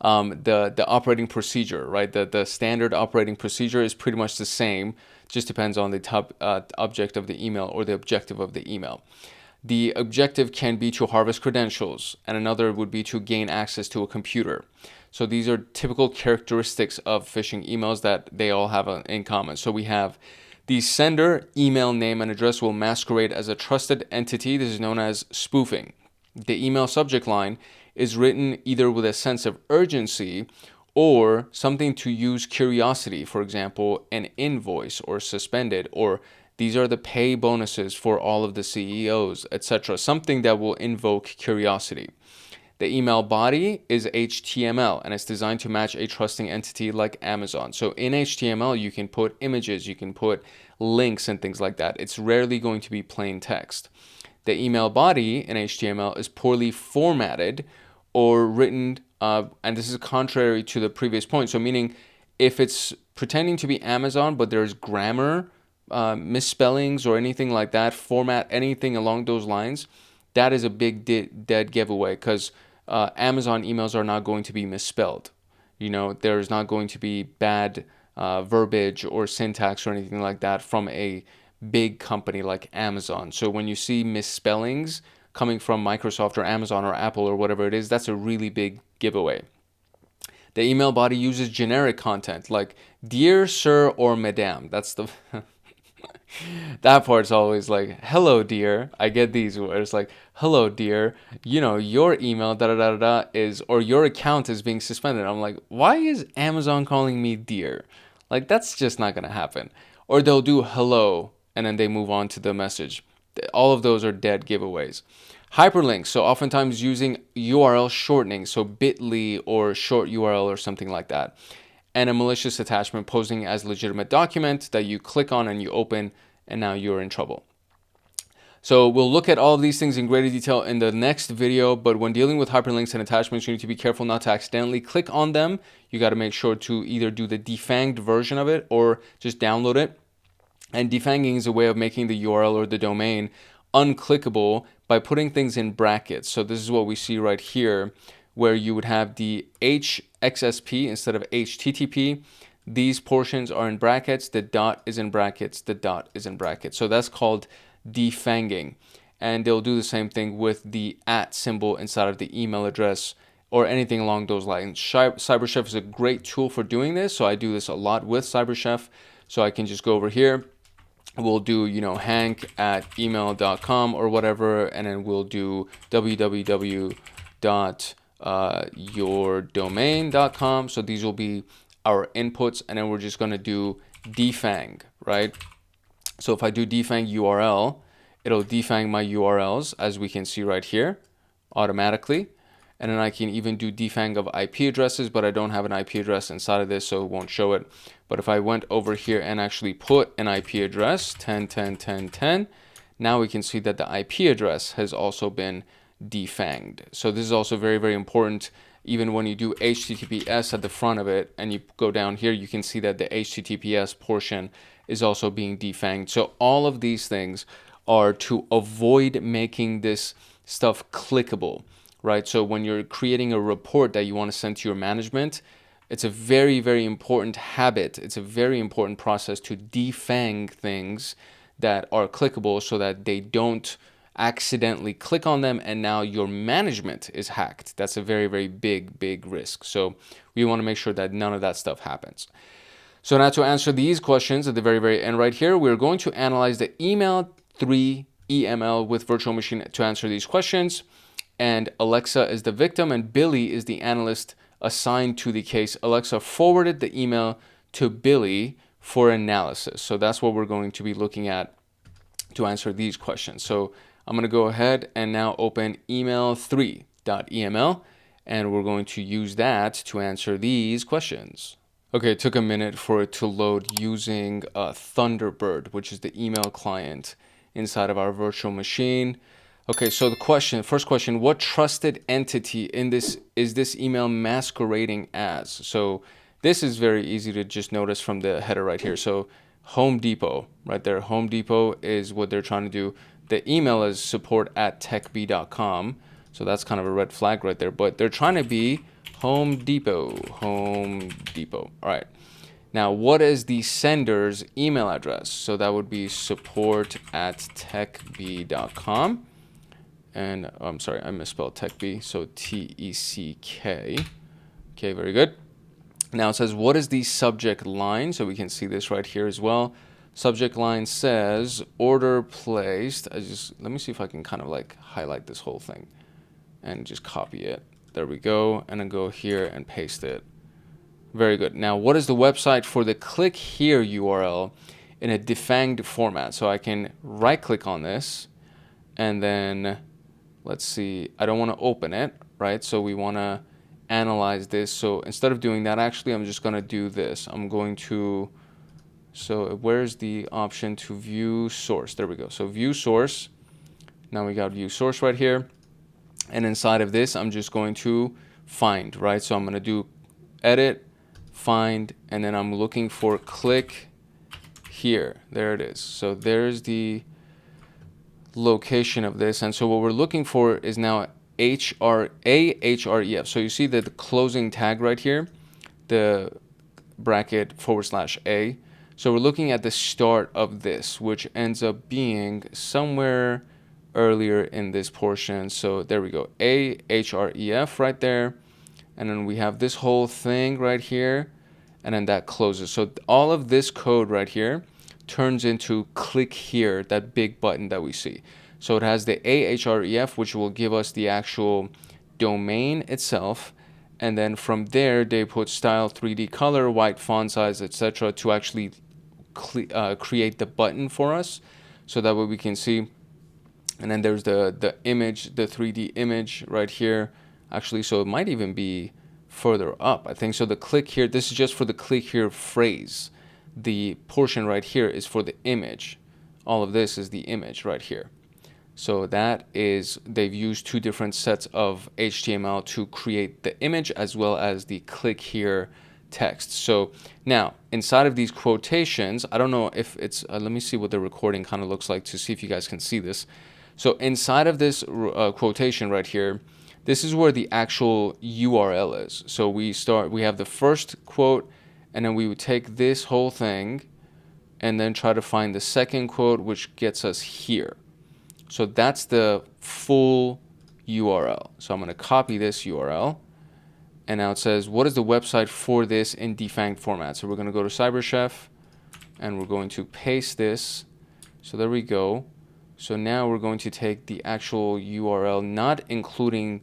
the operating procedure, right? The standard operating procedure is pretty much the same, just depends on the top object of the email or the objective of the email. The objective can be to harvest credentials, and another would be to gain access to a computer. So these are typical characteristics of phishing emails that they all have in common. So we have the sender email name and address will masquerade as a trusted entity. This is known as spoofing. The email subject line is written either with a sense of urgency or something to use curiosity. For example, an invoice or suspended, or these are the pay bonuses for all of the CEOs, etc. Something that will invoke curiosity. The email body is HTML, and it's designed to match a trusting entity like Amazon. So in HTML, you can put images, you can put links and things like that. It's rarely going to be plain text. The email body in HTML is poorly formatted or written, and this is contrary to the previous point. So meaning if it's pretending to be Amazon, but there's grammar misspellings or anything like that, format, anything along those lines, that is a big dead giveaway, because Amazon emails are not going to be misspelled. You know, there's not going to be bad verbiage or syntax or anything like that from a big company like Amazon. So when you see misspellings coming from Microsoft or Amazon or Apple or whatever it is, that's a really big giveaway. The email body uses generic content like dear sir or madam. That's the that part's always like, hello dear. I get these where it's like, hello dear, you know, your email is, or your account is being suspended. I'm like, why is Amazon calling me dear? Like, that's just not gonna happen. Or they'll do hello and then they move on to the message. All of those are dead giveaways. Hyperlinks, so oftentimes using URL shortening, so bit.ly or short URL or something like that. And a malicious attachment posing as legitimate document that you click on and you open, and now you're in trouble. So we'll look at all of these things in greater detail in the next video, but when dealing with hyperlinks and attachments, you need to be careful not to accidentally click on them. You got to make sure to either do the defanged version of it or just download it. And defanging is a way of making the URL or the domain unclickable by putting things in brackets. So this is what we see right here, where you would have the HXSP instead of HTTP. These portions are in brackets, the dot is in brackets, the dot is in brackets. So that's called defanging. And they'll do the same thing with the @ symbol inside of the email address or anything along those lines. CyberChef is a great tool for doing this. So I do this a lot with CyberChef. So I can just go over here. We'll do, you know, hank@email.com or whatever, and then we'll do www.yourdomain.com. So these will be our inputs, and then we're just going to do defang, right? So if I do defang URL, it'll defang my URLs, as we can see right here, automatically. And then I can even do defang of IP addresses, but I don't have an IP address inside of this, so it won't show it. But if I went over here and actually put an IP address, 10.10.10.10, now we can see that the IP address has also been defanged. So this is also very, very important. Even when you do HTTPS at the front of it and you go down here, you can see that the HTTPS portion is also being defanged. So all of these things are to avoid making this stuff clickable, right? So when you're creating a report that you want to send to your management, it's a very, very important habit. It's a very important process to defang things that are clickable so that they don't accidentally click on them and now your management is hacked. That's a very, very big risk. So we want to make sure that none of that stuff happens. So now to answer these questions at the very, very end right here, we're going to analyze the email 3 EML with virtual machine to answer these questions. And Alexa is the victim and Billy is the analyst assigned to the case. Alexa forwarded the email to Billy for analysis. So that's what we're going to be looking at to answer these questions. So I'm going to go ahead and now open email3.eml, and we're going to use that to answer these questions. Okay, it took a minute for it to load using Thunderbird, which is the email client inside of our virtual machine. Okay, so the first question, what trusted entity in this is this email masquerading as? So this is very easy to just notice from the header right here. So Home Depot, right there. Home Depot is what they're trying to do. The email is support@techb.com. So that's kind of a red flag right there. But they're trying to be Home Depot. Home Depot. All right. Now, what is the sender's email address? So that would be support@techb.com. And I'm sorry, I misspelled TechB. So TECK. Okay, very good. Now it says, what is the subject line? So we can see this right here as well. Subject line says order placed. Let me see if I can kind of like highlight this whole thing and just copy it. There we go. And then go here and paste it. Very good. Now, what is the website for the click here URL in a defanged format? So I can right click on this and then let's see, I don't want to open it, right? So we want to analyze this. So instead of doing that, actually, I'm just going to do this. I'm going to, so where's the option to view source? There we go. So view source. Now we got view source right here. And inside of this, I'm just going to find, right? So I'm going to do edit, find, and then I'm looking for click here. There it is. So there's the location of this. And so what we're looking for is now href. So you see that the closing tag right here, the bracket /A. So we're looking at the start of this, which ends up being somewhere earlier in this portion. So there we go, href right there. And then we have this whole thing right here, and then that closes. So all of this code right here turns into click here, that big button that we see. So it has the ahref, which will give us the actual domain itself. And then from there, they put style, 3D color, white font size, etc. to actually create the button for us. So that way we can see. And then there's the image, the 3D image right here. Actually, so it might even be further up, I think. So the click here, this is just for the click here phrase. The portion right here is for the image. All of this is the image right here. So that is, they've used two different sets of HTML to create the image as well as the click here text. So now inside of these quotations, I don't know if it's, let me see what the recording kind of looks like to see if you guys can see this. So inside of this quotation right here, this is where the actual URL is. So we have the first quote, and then we would take this whole thing and then try to find the second quote, which gets us here. So that's the full URL. So I'm going to copy this URL. And now it says, what is the website for this in defanged format? So we're going to go to CyberChef, and we're going to paste this. So there we go. So now we're going to take the actual URL, not including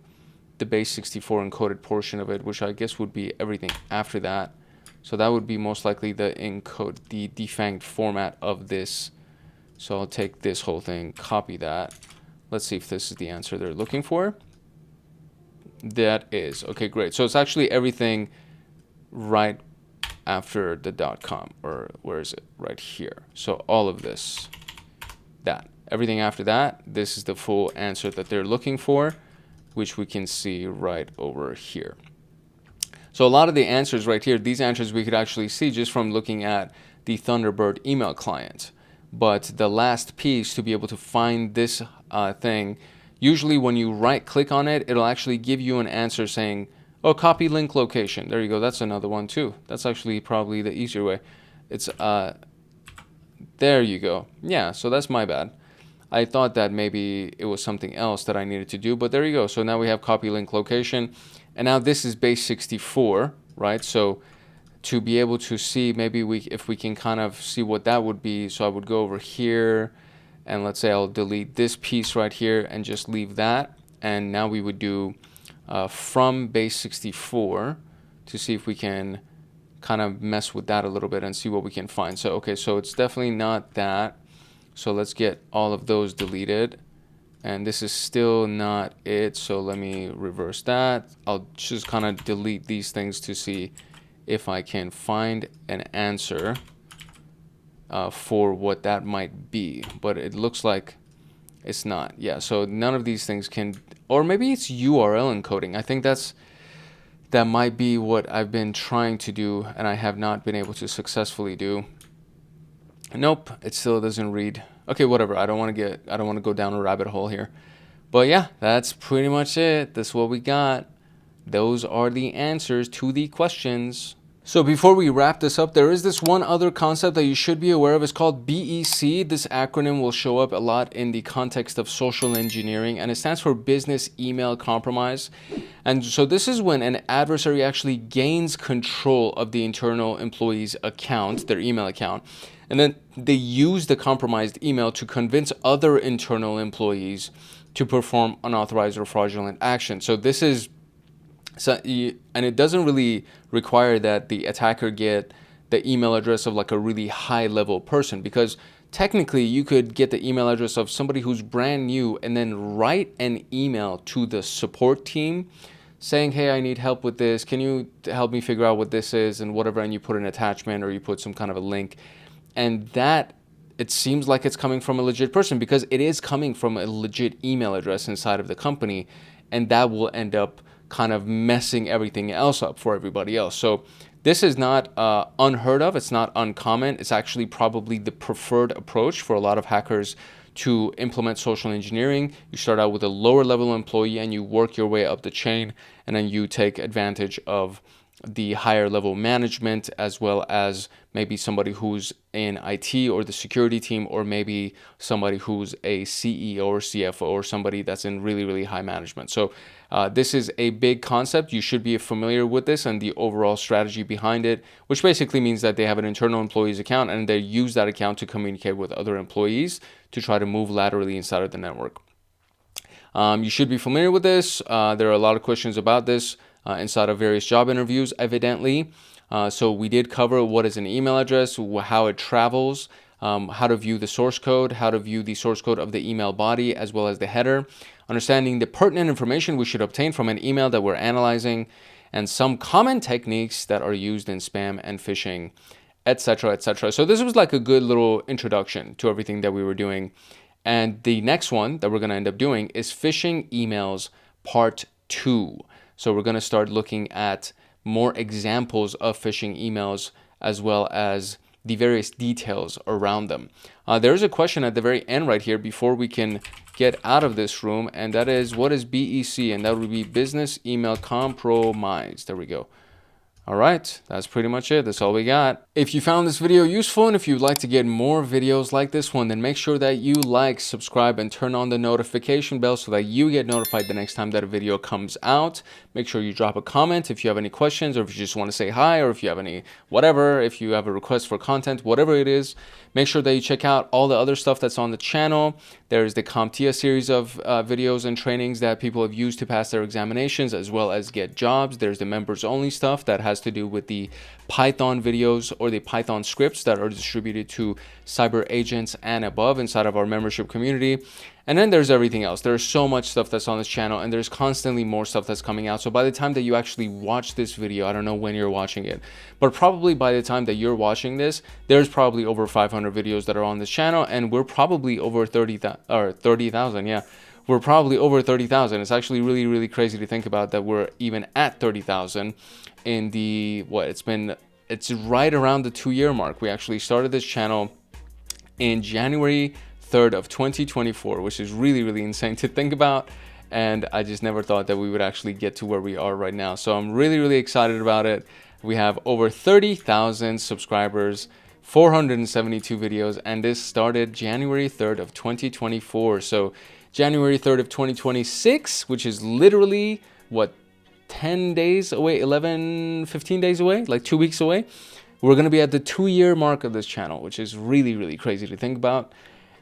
the base64 encoded portion of it, which I guess would be everything after that. So that would be most likely the defanged format of this. So I'll take this whole thing, copy that. Let's see if this is the answer they're looking for. That is. Okay, great. So it's actually everything right after the .com, or where is it? Right here. So all of this, everything after that, this is the full answer that they're looking for, which we can see right over here. So a lot of the answers right here, these answers we could actually see just from looking at the Thunderbird email client. But the last piece to be able to find this thing, usually when you right click on it, it'll actually give you an answer saying, oh, copy link location. There you go. That's another one too. That's actually probably the easier way. It's there you go. Yeah, so that's my bad. I thought that maybe it was something else that I needed to do, but there you go. So now we have copy link location, and now this is base 64, right? So to be able to see, maybe if we can kind of see what that would be. So I would go over here, and let's say I'll delete this piece right here and just leave that. And now we would do from base 64 to see if we can kind of mess with that a little bit and see what we can find. So, okay, so it's definitely not that. So let's get all of those deleted. And this is still not it. So let me reverse that. I'll just kind of delete these things to see if I can find an answer for what that might be. But it looks like it's not. Yeah, so none of these things can, or maybe it's URL encoding. I think that might be what I've been trying to do and I have not been able to successfully do. Nope, it still doesn't read. Okay, whatever. I don't want to go down a rabbit hole here. But yeah, that's pretty much it. That's what we got. Those are the answers to the questions. So before we wrap this up, there is this one other concept that you should be aware of. It's called BEC. This acronym will show up a lot in the context of social engineering, and it stands for Business Email Compromise. And so this is when an adversary actually gains control of the internal employee's account, their email account, and then they use the compromised email to convince other internal employees to perform unauthorized or fraudulent action. So this is, and it doesn't really require that the attacker get the email address of like a really high level person, because technically you could get the email address of somebody who's brand new and then write an email to the support team saying, hey, I need help with this. Can you help me figure out what this is and whatever? And you put an attachment or you put some kind of a link. And that, it seems like it's coming from a legit person, because it is coming from a legit email address inside of the company. And that will end up kind of messing everything else up for everybody else. So this is not unheard of. It's not uncommon. It's actually probably the preferred approach for a lot of hackers to implement social engineering. You start out with a lower level employee and you work your way up the chain, and then you take advantage of the higher level management, as well as maybe somebody who's in IT or the security team, or maybe somebody who's a CEO or CFO or somebody that's in really, really high management. So this is a big concept. You should be familiar with this and the overall strategy behind it, which basically means that they have an internal employees account and they use that account to communicate with other employees to try to move laterally inside of the network. You should be familiar with this. There are a lot of questions about this inside of various job interviews, evidently. So we did cover what is an email address, how it travels, how to view the source code, how to view the source code of the email body, as well as the header, understanding the pertinent information we should obtain from an email that we're analyzing, and some common techniques that are used in spam and phishing, etc., etc. So this was like a good little introduction to everything that we were doing. And the next one that we're going to end up doing is phishing emails part 2. So we're going to start looking at more examples of phishing emails, as well as the various details around them. There's a question at the very end right here before we can get out of this room, and that is, what is BEC? And that would be Business Email Compromise. There we go. All right, that's pretty much it. That's all we got. If you found this video useful, and if you'd like to get more videos like this one, then make sure that you like, subscribe, and turn on the notification bell so that you get notified the next time that a video comes out. Make sure you drop a comment if you have any questions, or if you just want to say hi, or if you have any whatever, if you have a request for content, whatever it is. Make sure that you check out all the other stuff that's on the channel. There's the CompTIA series of videos and trainings that people have used to pass their examinations, as well as get jobs. There's the members only stuff that has to do with the Python videos or the Python scripts that are distributed to cyber agents and above inside of our membership community. And then there's everything else. There's so much stuff that's on this channel, and there's constantly more stuff that's coming out. So by the time that you actually watch this video, I don't know when you're watching it, but probably by the time that you're watching this, there's probably over 500 videos that are on this channel, and we're probably over 30,000. Yeah, we're probably over 30,000. It's actually really, really crazy to think about that we're even at 30,000 in the, it's right around the 2-year mark. We actually started this channel in January 3rd of 2024, which is really, really insane to think about. And I just never thought that we would actually get to where we are right now. So I'm really, really excited about it. We have over 30,000 subscribers, 472 videos, and this started January 3rd of 2024. So January 3rd of 2026, which is literally, what, 10 days away, 15 days away, like 2 weeks away. We're going to be at the 2-year mark of this channel, which is really, really crazy to think about.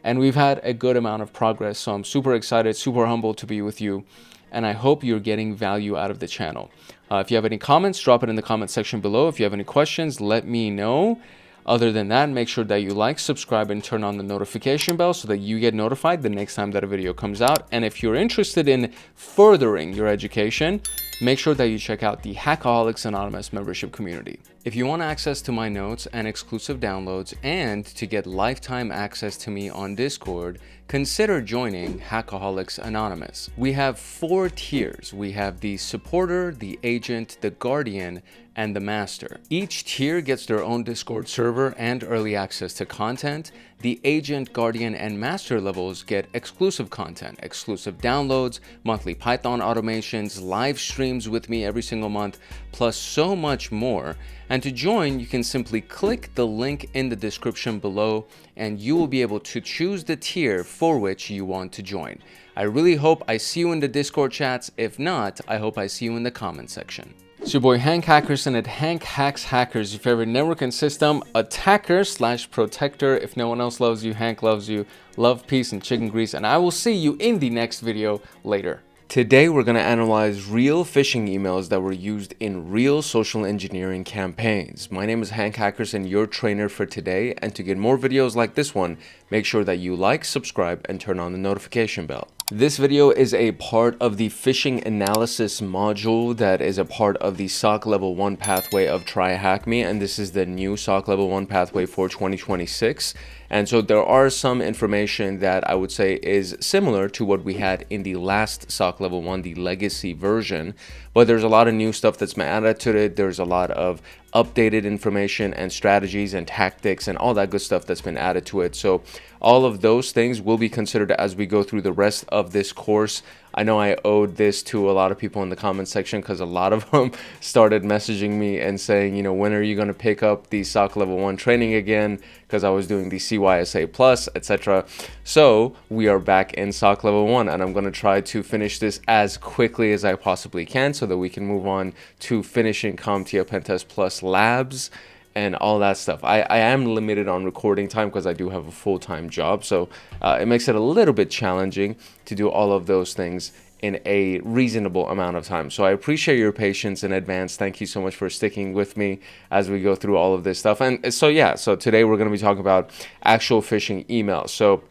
And we've had a good amount of progress. So I'm super excited, super humbled to be with you. And I hope you're getting value out of the channel. If you have any comments, drop it in the comment section below. If you have any questions, let me know. Other than that, make sure that you like, subscribe, and turn on the notification bell so that you get notified the next time that a video comes out. And if you're interested in furthering your education, make sure that you check out the Hackaholics Anonymous membership community. If you want access to my notes and exclusive downloads, and to get lifetime access to me on Discord, consider joining Hackaholics Anonymous. We have 4 tiers. We have the supporter, the agent, the guardian, and the master. Each tier gets their own Discord server and early access to content. The agent, guardian, and master levels get exclusive content, exclusive downloads, monthly Python automations, live streams with me every single month, plus so much more. And to join, you can simply click the link in the description below, and you will be able to choose the tier for which you want to join. I really hope I see you in the Discord chats. If not, I hope I see you in the comment section. It's your boy Hank Hackerson at Hank Hacks Hackers, your favorite network and system attacker / protector. If no one else loves you, Hank loves you. Love, peace, and chicken grease, and I will see you in the next video later. Today, we're going to analyze real phishing emails that were used in real social engineering campaigns. My name is Hank Hackerson, your trainer for today. And to get more videos like this one, make sure that you like, subscribe, and turn on the notification bell. This video is a part of the Phishing Analysis Module that is a part of the SOC Level 1 pathway of TryHackMe, and this is the new SOC Level 1 pathway for 2026. And so there are some information that I would say is similar to what we had in the last SOC Level 1, the legacy version, but there's a lot of new stuff that's been added to it. There's a lot of updated information and strategies and tactics and all that good stuff that's been added to it. So all of those things will be considered as we go through the rest of this course. I know I owed this to a lot of people in the comment section because a lot of them started messaging me and saying, you know, when are you going to pick up the SOC Level 1 training again? Because I was doing the CYSA Plus, etc. So we are back in SOC Level 1, and I'm going to try to finish this as quickly as I possibly can so that we can move on to finishing CompTIA Pentest Plus Labs and all that stuff. I am limited on recording time because I do have a full-time job, so it makes it a little bit challenging to do all of those things in a reasonable amount of time. So I appreciate your patience in advance. Thank you so much for sticking with me as we go through all of this stuff. And so yeah, so today we're going to be talking about actual phishing emails. So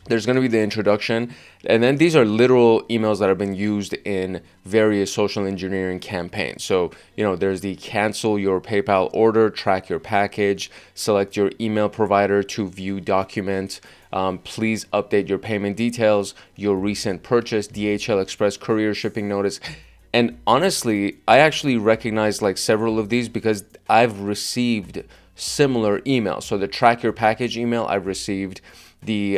there's going to be the introduction, and then these are literal emails that have been used in various social engineering campaigns. So, you know, there's the cancel your PayPal order, track your package, select your email provider to view document, please update your payment details, your recent purchase, DHL Express courier shipping notice. And honestly, I actually recognize like several of these because I've received similar emails. So the track your package email I've received, the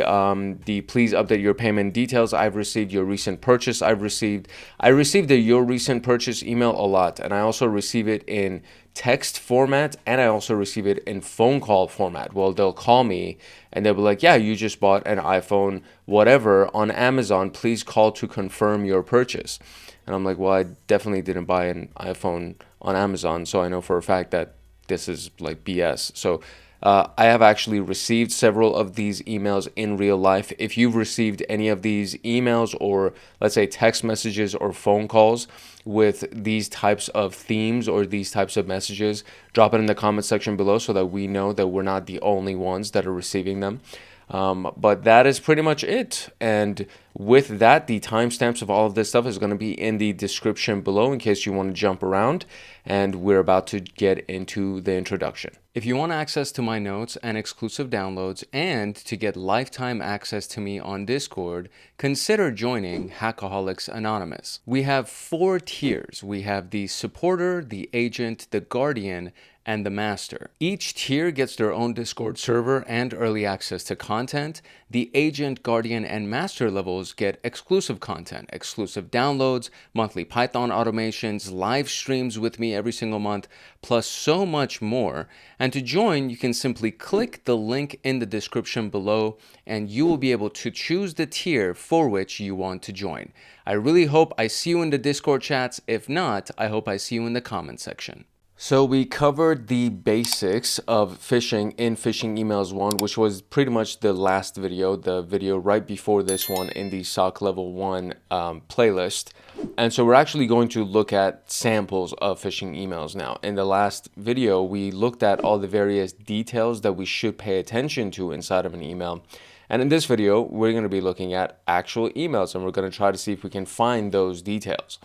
please update your payment details I've received, your recent purchase I received the your recent purchase email a lot, and I also receive it in text format, and I also receive it in phone call format. Well, they'll call me and they'll be like, yeah, you just bought an iPhone whatever on Amazon, please call to confirm your purchase. And I'm like, well, I definitely didn't buy an iPhone on Amazon, so I know for a fact that this is like BS. So I have actually received several of these emails in real life. If you've received any of these emails, or let's say text messages or phone calls with these types of themes or these types of messages, drop it in the comment section below so that we know that we're not the only ones that are receiving them. But that is pretty much it. And with that, the timestamps of all of this stuff is going to be in the description below in case you want to jump around. And we're about to get into the introduction. If you want access to my notes and exclusive downloads and to get lifetime access to me on Discord, consider joining Hackaholics Anonymous. We have 4 tiers. We have the supporter, the agent, the guardian, and the master. Each tier gets their own Discord server and early access to content. The agent, guardian, and master levels get exclusive content, exclusive downloads, monthly Python automations, live streams with me every single month, plus so much more. And to join, you can simply click the link in the description below and you will be able to choose the tier for which you want to join. I really hope I see you in the Discord chats. If not, I hope I see you in the comment section. So we covered the basics of phishing in Phishing Emails 1, which was pretty much the last video, the video right before this one in the SOC Level 1 playlist. And so we're actually going to look at samples of phishing emails now. In the last video, we looked at all the various details that we should pay attention to inside of an email. And in this video, we're going to be looking at actual emails, and we're going to try to see if we can find those details.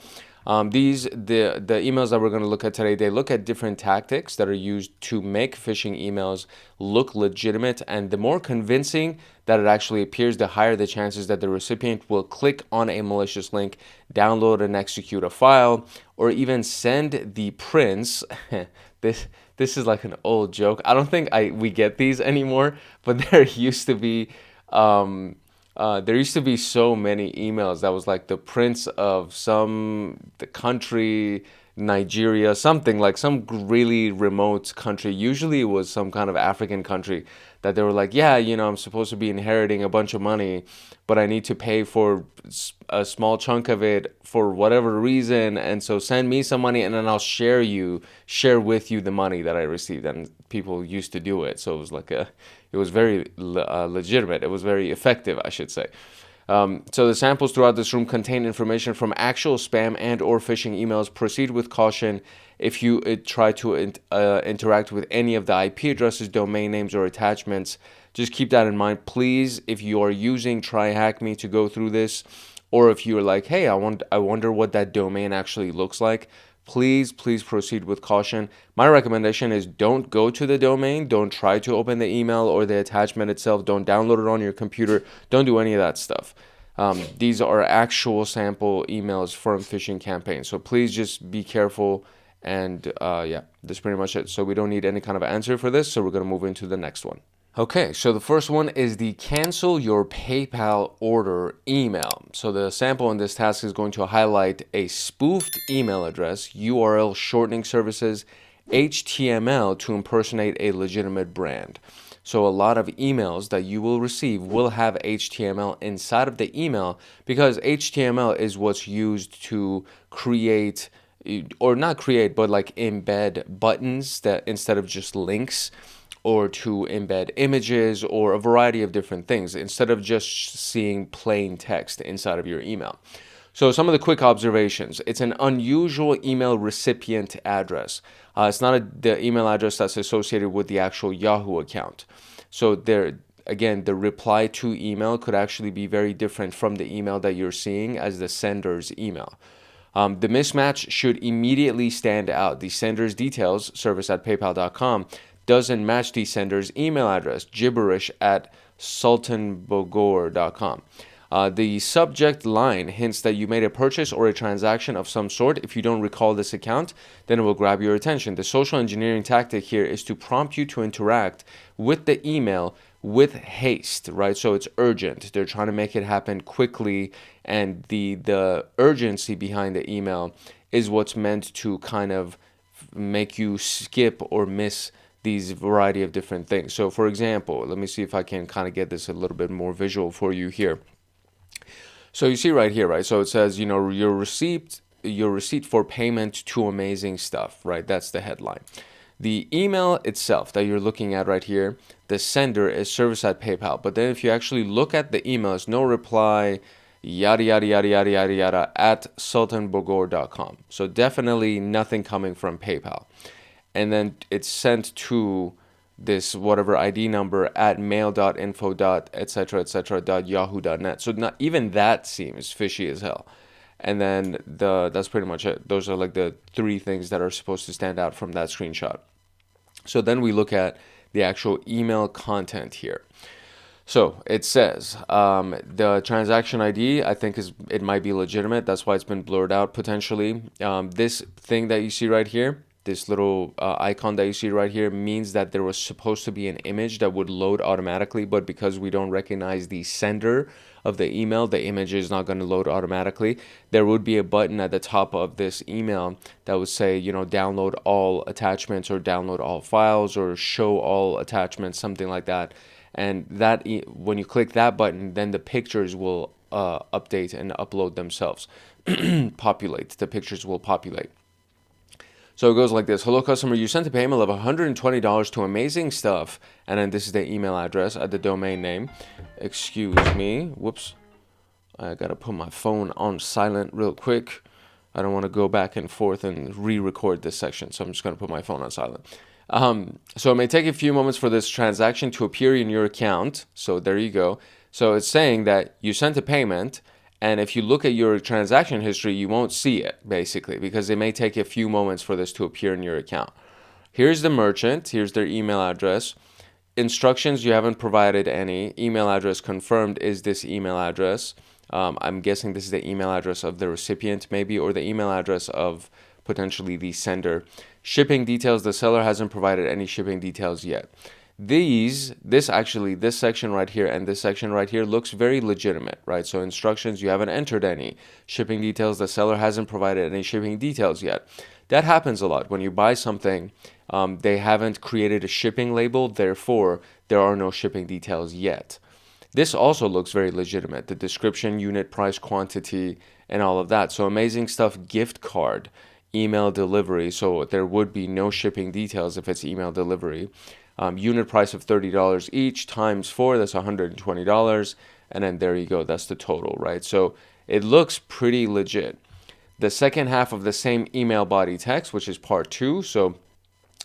The emails that we're going to look at today, they look at different tactics that are used to make phishing emails look legitimate, and the more convincing that it actually appears, the higher the chances that the recipient will click on a malicious link, download and execute a file, or even send the prints. This is like an old joke. I don't think we get these anymore, but there used to be so many emails that was like the prince of the country, Nigeria, something like some really remote country. Usually it was some kind of African country that they were like, yeah, you know, I'm supposed to be inheriting a bunch of money, but I need to pay for a small chunk of it for whatever reason. And so send me some money and then I'll share with you the money that I received. And people used to do it. So it was like it was very legitimate. It was very effective, I should say. So the samples throughout this room contain information from actual spam and or phishing emails. Proceed with caution if you try to interact with any of the IP addresses, domain names, or attachments. Just keep that in mind. Please, if you are using TryHackMe to go through this, or if you're like, hey, I wonder what that domain actually looks like, please proceed with caution. My recommendation is don't go to the domain. Don't try to open the email or the attachment itself. Don't download it on your computer. Don't do any of that stuff. These are actual sample emails from phishing campaigns. So please just be careful. And yeah, that's pretty much it. So we don't need any kind of answer for this. So we're going to move into the next one. Okay, so the first one is the cancel your PayPal order email. So the sample in this task is going to highlight a spoofed email address, URL shortening services, HTML to impersonate a legitimate brand. So a lot of emails that you will receive will have HTML inside of the email because HTML is what's used to create, or not create, but like embed buttons that instead of just links, or to embed images or a variety of different things instead of just seeing plain text inside of your email. So some of the quick observations: it's an unusual email recipient address. It's not the email address that's associated with the actual Yahoo account. So there, again, the reply to email could actually be very different from the email that you're seeing as the sender's email. The mismatch should immediately stand out. The sender's details, service@paypal.com, doesn't match the sender's email address, gibberish at sultanbogor.com. The subject line hints that you made a purchase or a transaction of some sort. If you don't recall this account, then it will grab your attention. The social engineering tactic here is to prompt you to interact with the email with haste, right? So it's urgent. They're trying to make it happen quickly, and the urgency behind the email is what's meant to kind of make you skip or miss these variety of different things. So for example, let me see if I can kind of get this a little bit more visual for you here. So you see right here, right? So it says, you know, your receipt for payment to amazing stuff, right? That's the headline. The email itself that you're looking at right here, the sender is service@PayPal. But then if you actually look at the emails, no reply, yada, yada, yada, yada, yada, yada, at sultanbogor.com. So definitely nothing coming from PayPal. And then it's sent to this whatever ID number at mail.info, etc.yahoo.net. So not even that seems fishy as hell. And then that's pretty much it. Those are like the three things that are supposed to stand out from that screenshot. So then we look at the actual email content here. So it says the transaction ID, I think it might be legitimate. That's why it's been blurred out potentially. This thing that you see right here, this little icon that you see right here, means that there was supposed to be an image that would load automatically, but because we don't recognize the sender of the email, the image is not going to load automatically. There would be a button at the top of this email that would say, you know, download all attachments or download all files or show all attachments, something like that. And that when you click that button, then the pictures will update and upload themselves. Populate. The pictures will populate. So it goes like this. Hello, customer. You sent a payment of $120 to Amazing Stuff. And then this is the email address at the domain name. Excuse me. Whoops. I got to put my phone on silent real quick. I don't want to go back and forth and re-record this section. So I'm just going to put my phone on silent. So it may take a few moments for this transaction to appear in your account. So there you go. So it's saying that you sent a payment. And if you look at your transaction history, you won't see it, basically, because it may take a few moments for this to appear in your account. Here's the merchant. Here's their email address. Instructions, you haven't provided any. Email address confirmed is this email address. I'm guessing this is the email address of the recipient, maybe, or the email address of potentially the sender. Shipping details, the seller hasn't provided any shipping details yet. This section right here and this section right here looks very legitimate, right? So instructions, you haven't entered any. Shipping details, the seller hasn't provided any shipping details yet. That happens a lot. When you buy something, they haven't created a shipping label, therefore there are no shipping details yet. This also looks very legitimate. The description, unit price, quantity, and all of that. So Amazing Stuff gift card, email delivery. So there would be no shipping details if it's email delivery. Unit price of $30 each times 4, that's $120. and then there you go, that's the total, right? So it looks pretty legit. The second half of the same email body text, which is part 2, so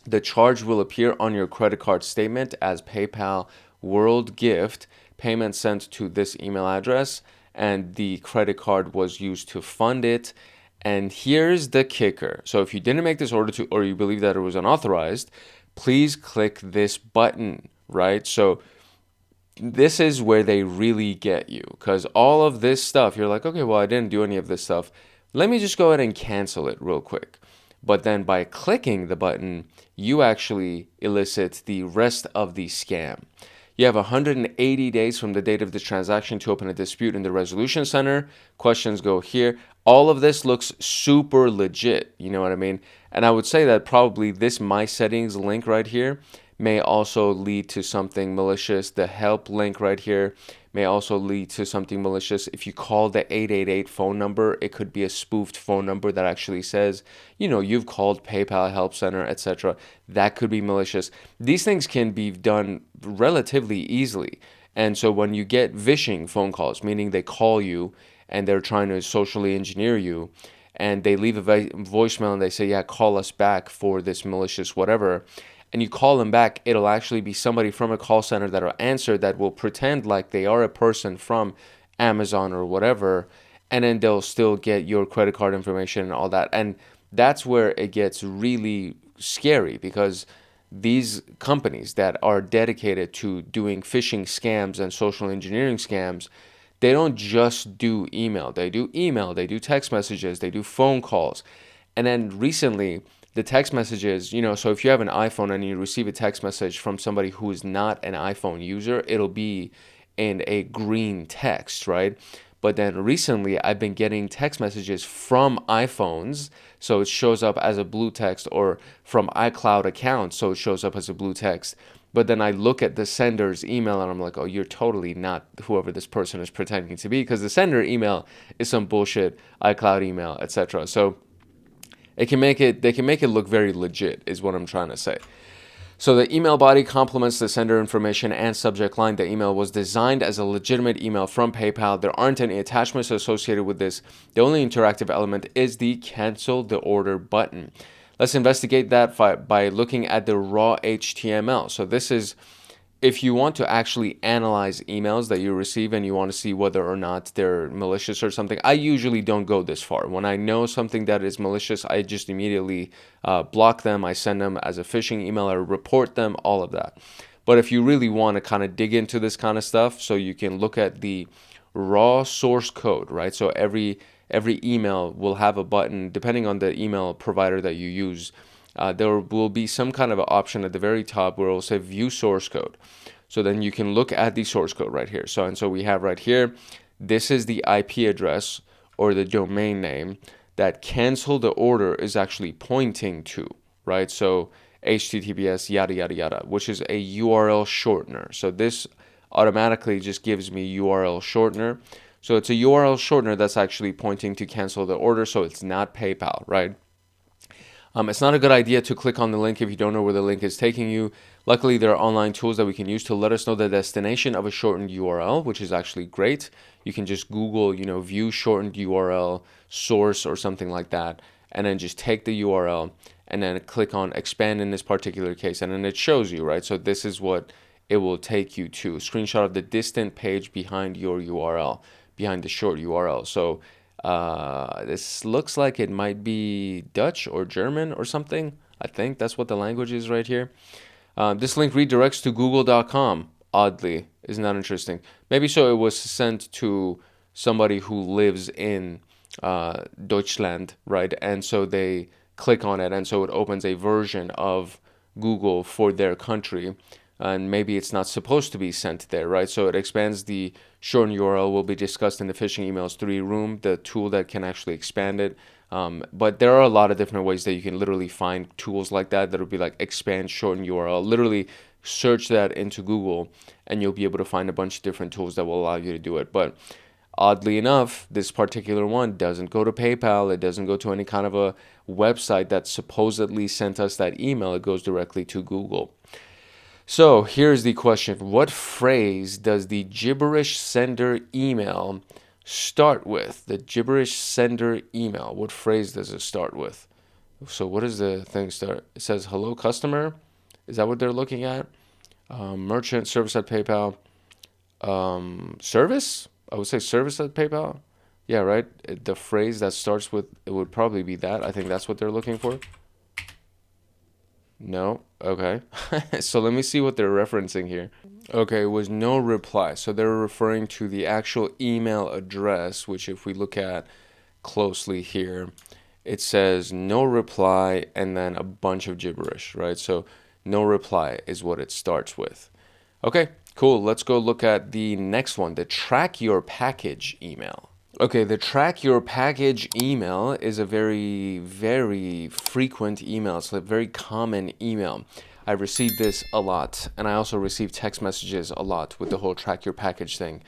the charge will appear on your credit card statement as PayPal World Gift, payment sent to this email address, and the credit card was used to fund it. And here's the kicker. So if you didn't make this order or you believe that it was unauthorized, please click this button, right? So this is where they really get you, because all of this stuff, you're like, okay, well, I didn't do any of this stuff. Let me just go ahead and cancel it real quick. But then by clicking the button, you actually elicit the rest of the scam. You have 180 days from the date of this transaction to open a dispute in the resolution center. Questions go here. All of this looks super legit, you know what I mean? And I would say that probably this My Settings link right here may also lead to something malicious. The help link right here may also lead to something malicious. If you call the 888 phone number, it could be a spoofed phone number that actually says, you know, you've called PayPal Help Center, etc. That could be malicious. These things can be done relatively easily. And so when you get phishing phone calls, meaning they call you and they're trying to socially engineer you, and they leave a voicemail and they say, yeah, call us back for this malicious whatever, and you call them back, it'll actually be somebody from a call center that'll answer, that will pretend like they are a person from Amazon or whatever, and then they'll still get your credit card information and all that. And that's where it gets really scary, because these companies that are dedicated to doing phishing scams and social engineering scams, they don't just do email. They do text messages, they do phone calls. And then recently, the text messages, you know, so if you have an iPhone and you receive a text message from somebody who is not an iPhone user, it'll be in a green text, right? But then recently, I've been getting text messages from iPhones, so it shows up as a blue text, or from iCloud accounts, so it shows up as a blue text. But then I look at the sender's email and I'm like, oh, you're totally not whoever this person is pretending to be, because the sender email is some bullshit iCloud email, etc. So they can make it look very legit, is what I'm trying to say. So the email body complements the sender information and subject line. The email was designed as a legitimate email from PayPal. There aren't any attachments associated with this. The only interactive element is the cancel the order button. Let's investigate that by looking at the raw HTML. So this is if you want to actually analyze emails that you receive and you want to see whether or not they're malicious or something. I usually don't go this far. When I know something that is malicious, I just immediately block them. I send them as a phishing email, or report them, all of that. But if you really want to kind of dig into this kind of stuff, so you can look at the raw source code, right? So every email will have a button, depending on the email provider that you use. There will be some kind of an option at the very top where it will say view source code. So then you can look at the source code right here. So we have right here, this is the IP address or the domain name that cancel the order is actually pointing to, right? So HTTPS yada yada yada, which is a URL shortener. So this automatically just gives me URL shortener. So it's a URL shortener that's actually pointing to cancel the order. So it's not PayPal, right? It's not a good idea to click on the link if you don't know where the link is taking you. Luckily, there are online tools that we can use to let us know the destination of a shortened URL, which is actually great. You can just Google, view shortened URL source or something like that, and then just take the URL and then click on expand in this particular case, and then it shows you, right? So this is what it will take you to. A screenshot of the distant page behind your URL, behind the short URL. So this looks like it might be Dutch or German or something. I think that's what the language is right here. This link redirects to google.com. Oddly, isn't that interesting? Maybe so it was sent to somebody who lives in Deutschland, right? And so they click on it, and so it opens a version of Google for their country. And maybe it's not supposed to be sent there, right? So it expands the shortened URL will be discussed in the Phishing Emails 3 room, the tool that can actually expand it. But there are a lot of different ways that you can literally find tools like that will be like expand shortened URL. Literally search that into Google and you'll be able to find a bunch of different tools that will allow you to do it. But oddly enough, this particular one doesn't go to PayPal. It doesn't go to any kind of a website that supposedly sent us that email. It goes directly to Google. So here's the question. What phrase does the gibberish sender email start with? The gibberish sender email. What phrase does it start with? So what does the thing start? It says, hello, customer. Is that what they're looking at? Merchant, service at PayPal. Service? I would say service at PayPal. Yeah, right? The phrase that starts with, it would probably be that. I think that's what they're looking for. No? Okay. So let me see what they're referencing here. Okay, it was no reply. So they're referring to the actual email address, which if we look at closely here, it says no reply and then a bunch of gibberish, right? So no reply is what it starts with. Okay, cool. Let's go look at the next one, the track your package email. Okay, the track your package email is a very, very frequent email. It's a very common email. I received this a lot, and I also receive text messages a lot with the whole track your package thing.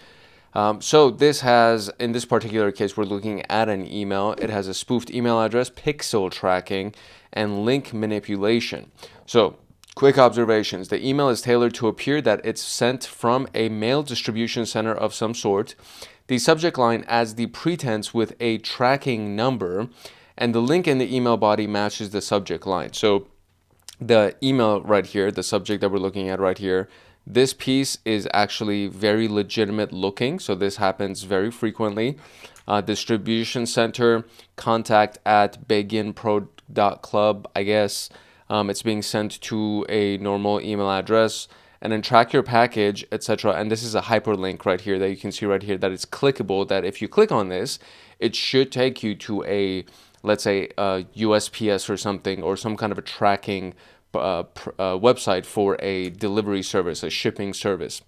So this has, in this particular case, we're looking at an email. It has a spoofed email address, pixel tracking, and link manipulation. So quick observations. The email is tailored to appear that it's sent from a mail distribution center of some sort. The subject line adds the pretense with a tracking number, and the link in the email body matches the subject line. So the email right here, the subject that we're looking at right here, this piece is actually very legitimate looking. So this happens very frequently. Distribution center, contact at beginpro.club, I guess. It's being sent to a normal email address. And then track your package, etc. And this is a hyperlink right here that you can see right here that it's clickable, that if you click on this, it should take you to a, let's say, a USPS or something, or some kind of a tracking website for a delivery service, a shipping service.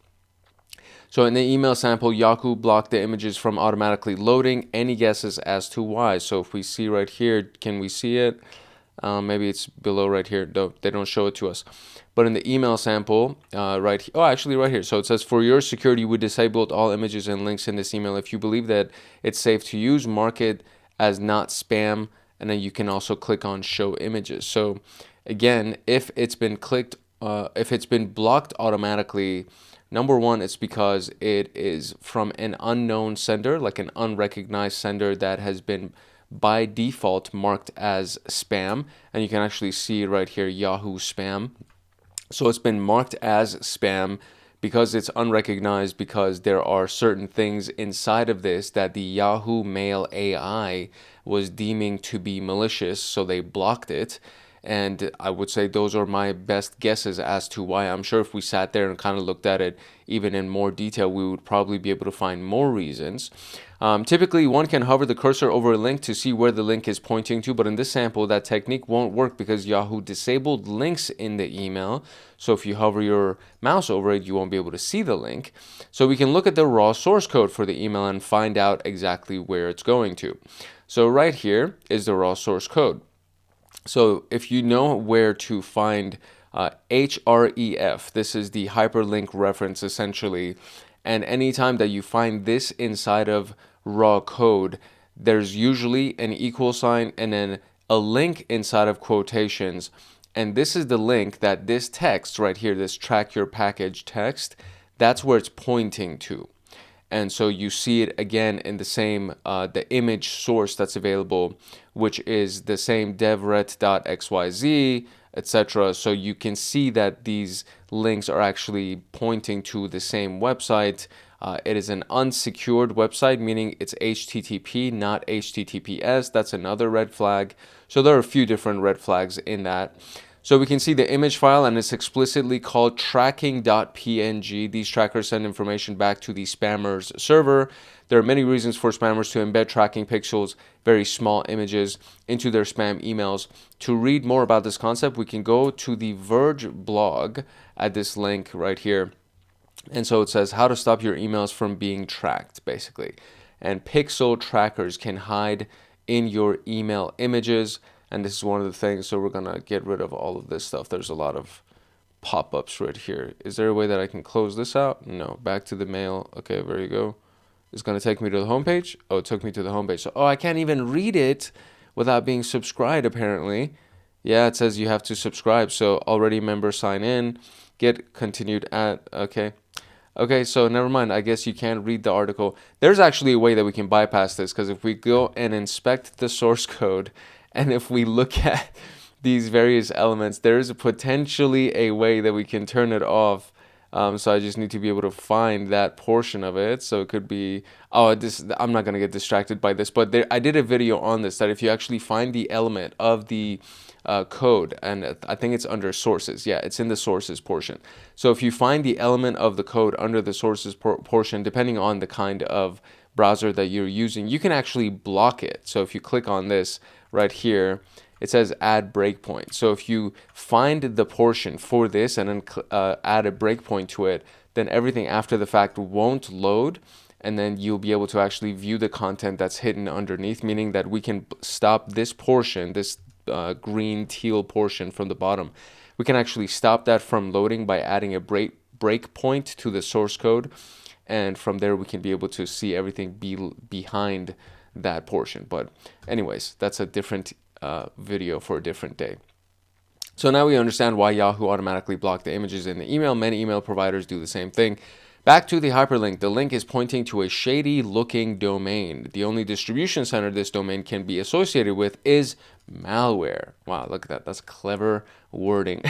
So in the email sample, Yahoo blocked the images from automatically loading. Any guesses as to why? So if we see right here, can we see it? Maybe it's below right here. No, they don't show it to us. But in the email sample, right here. So it says, for your security, we disabled all images and links in this email. If you believe that it's safe to use, mark it as not spam. And then you can also click on show images. So again, if it's been blocked automatically, number one, it's because it is from an unknown sender, like an unrecognized sender that has been by default marked as spam. And you can actually see right here, Yahoo spam. So it's been marked as spam because it's unrecognized, because there are certain things inside of this that the Yahoo Mail AI was deeming to be malicious, so they blocked it. And I would say those are my best guesses as to why. I'm sure if we sat there and kind of looked at it even in more detail, we would probably be able to find more reasons. Typically, one can hover the cursor over a link to see where the link is pointing to, but in this sample, that technique won't work because Yahoo disabled links in the email. So if you hover your mouse over it, you won't be able to see the link. So we can look at the raw source code for the email and find out exactly where it's going to. So right here is the raw source code. So if you know where to find href, this is the hyperlink reference essentially, and anytime that you find this inside of raw code, there's usually an equal sign and then a link inside of quotations, and this is the link that this text right here, this track your package text, that's where it's pointing to. And so you see it again in the same, the image source that's available, which is the same devret.xyz, etc. So you can see that these links are actually pointing to the same website. It is an unsecured website, meaning it's HTTP, not HTTPS. That's another red flag. So there are a few different red flags in that. So we can see the image file, and it's explicitly called tracking.png. These trackers send information back to the spammer's server. There are many reasons for spammers to embed tracking pixels, very small images, into their spam emails. To read more about this concept, we can go to the Verge blog at this link right here. And so it says how to stop your emails from being tracked, basically. And pixel trackers can hide in your email images. And this is one of the things, so we're going to get rid of all of this stuff. There's a lot of pop-ups right here. Is there a way that I can close this out? No. Back to the mail. Okay, there you go. It's going to take me to the homepage. Oh, it took me to the homepage. So, I can't even read it without being subscribed, apparently. Yeah, it says you have to subscribe. So already member sign in, get continued ad. Okay. Okay, so never mind. I guess you can't read the article. There's actually a way that we can bypass this, because if we go and inspect the source code, and if we look at these various elements, there is potentially a way that we can turn it off. So I just need to be able to find that portion of it. So it could be, oh, this, I'm not going to get distracted by this, but I did a video on this, that if you actually find the element of the code, and I think it's under sources. Yeah, it's in the sources portion. So if you find the element of the code under the sources portion, depending on the kind of browser that you're using, you can actually block it. So if you click on this right here, it says add breakpoint. So if you find the portion for this and then add a breakpoint to it, then everything after the fact won't load, and then you'll be able to actually view the content that's hidden underneath, meaning that we can stop this portion, this green teal portion from the bottom. We can actually stop that from loading by adding a breakpoint to the source code, and from there we can be able to see everything behind that portion. But anyways, that's a different video for a different day. So now we understand why Yahoo automatically blocked the images in the email. Many email providers do the same thing. Back to the hyperlink. The link is pointing to a shady looking domain. The only distribution center this domain can be associated with is malware. Wow, look at that. That's clever wording.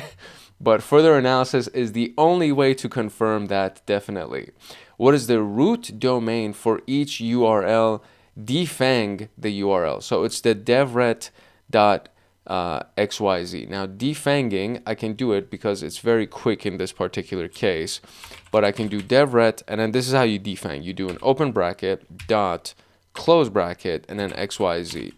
But further analysis is the only way to confirm that definitely. What is the root domain for each URL? Defang the URL. So it's the devret.xyz. Now defanging, I can do it because it's very quick in this particular case, but I can do devret, and then this is how you defang. You do an open bracket, dot, close bracket, and then xyz.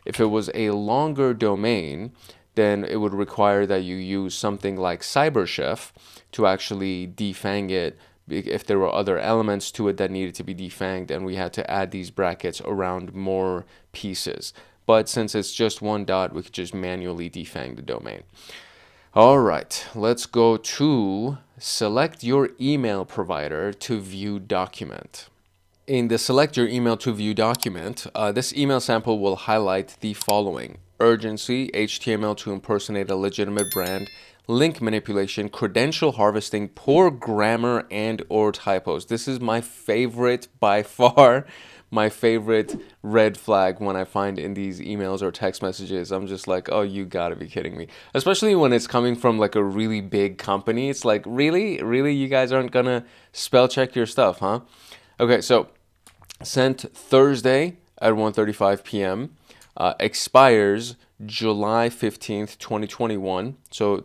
If it was a longer domain, then it would require that you use something like CyberChef to actually defang it, if there were other elements to it that needed to be defanged, and we had to add these brackets around more pieces. But since it's just one dot, we could just manually defang the domain. All right, let's go to select your email provider to view document. In the select your email to view document, this email sample will highlight the following: urgency, HTML to impersonate a legitimate brand, link manipulation, credential harvesting, poor grammar, and or typos. This is my favorite, by far, my favorite red flag when I find in these emails or text messages. I'm just like, oh, you gotta be kidding me. Especially when it's coming from like a really big company. It's like, really? Really? You guys aren't gonna spell check your stuff, huh? Okay, so sent Thursday at 1:35 p.m. Expires July 15th, 2021. So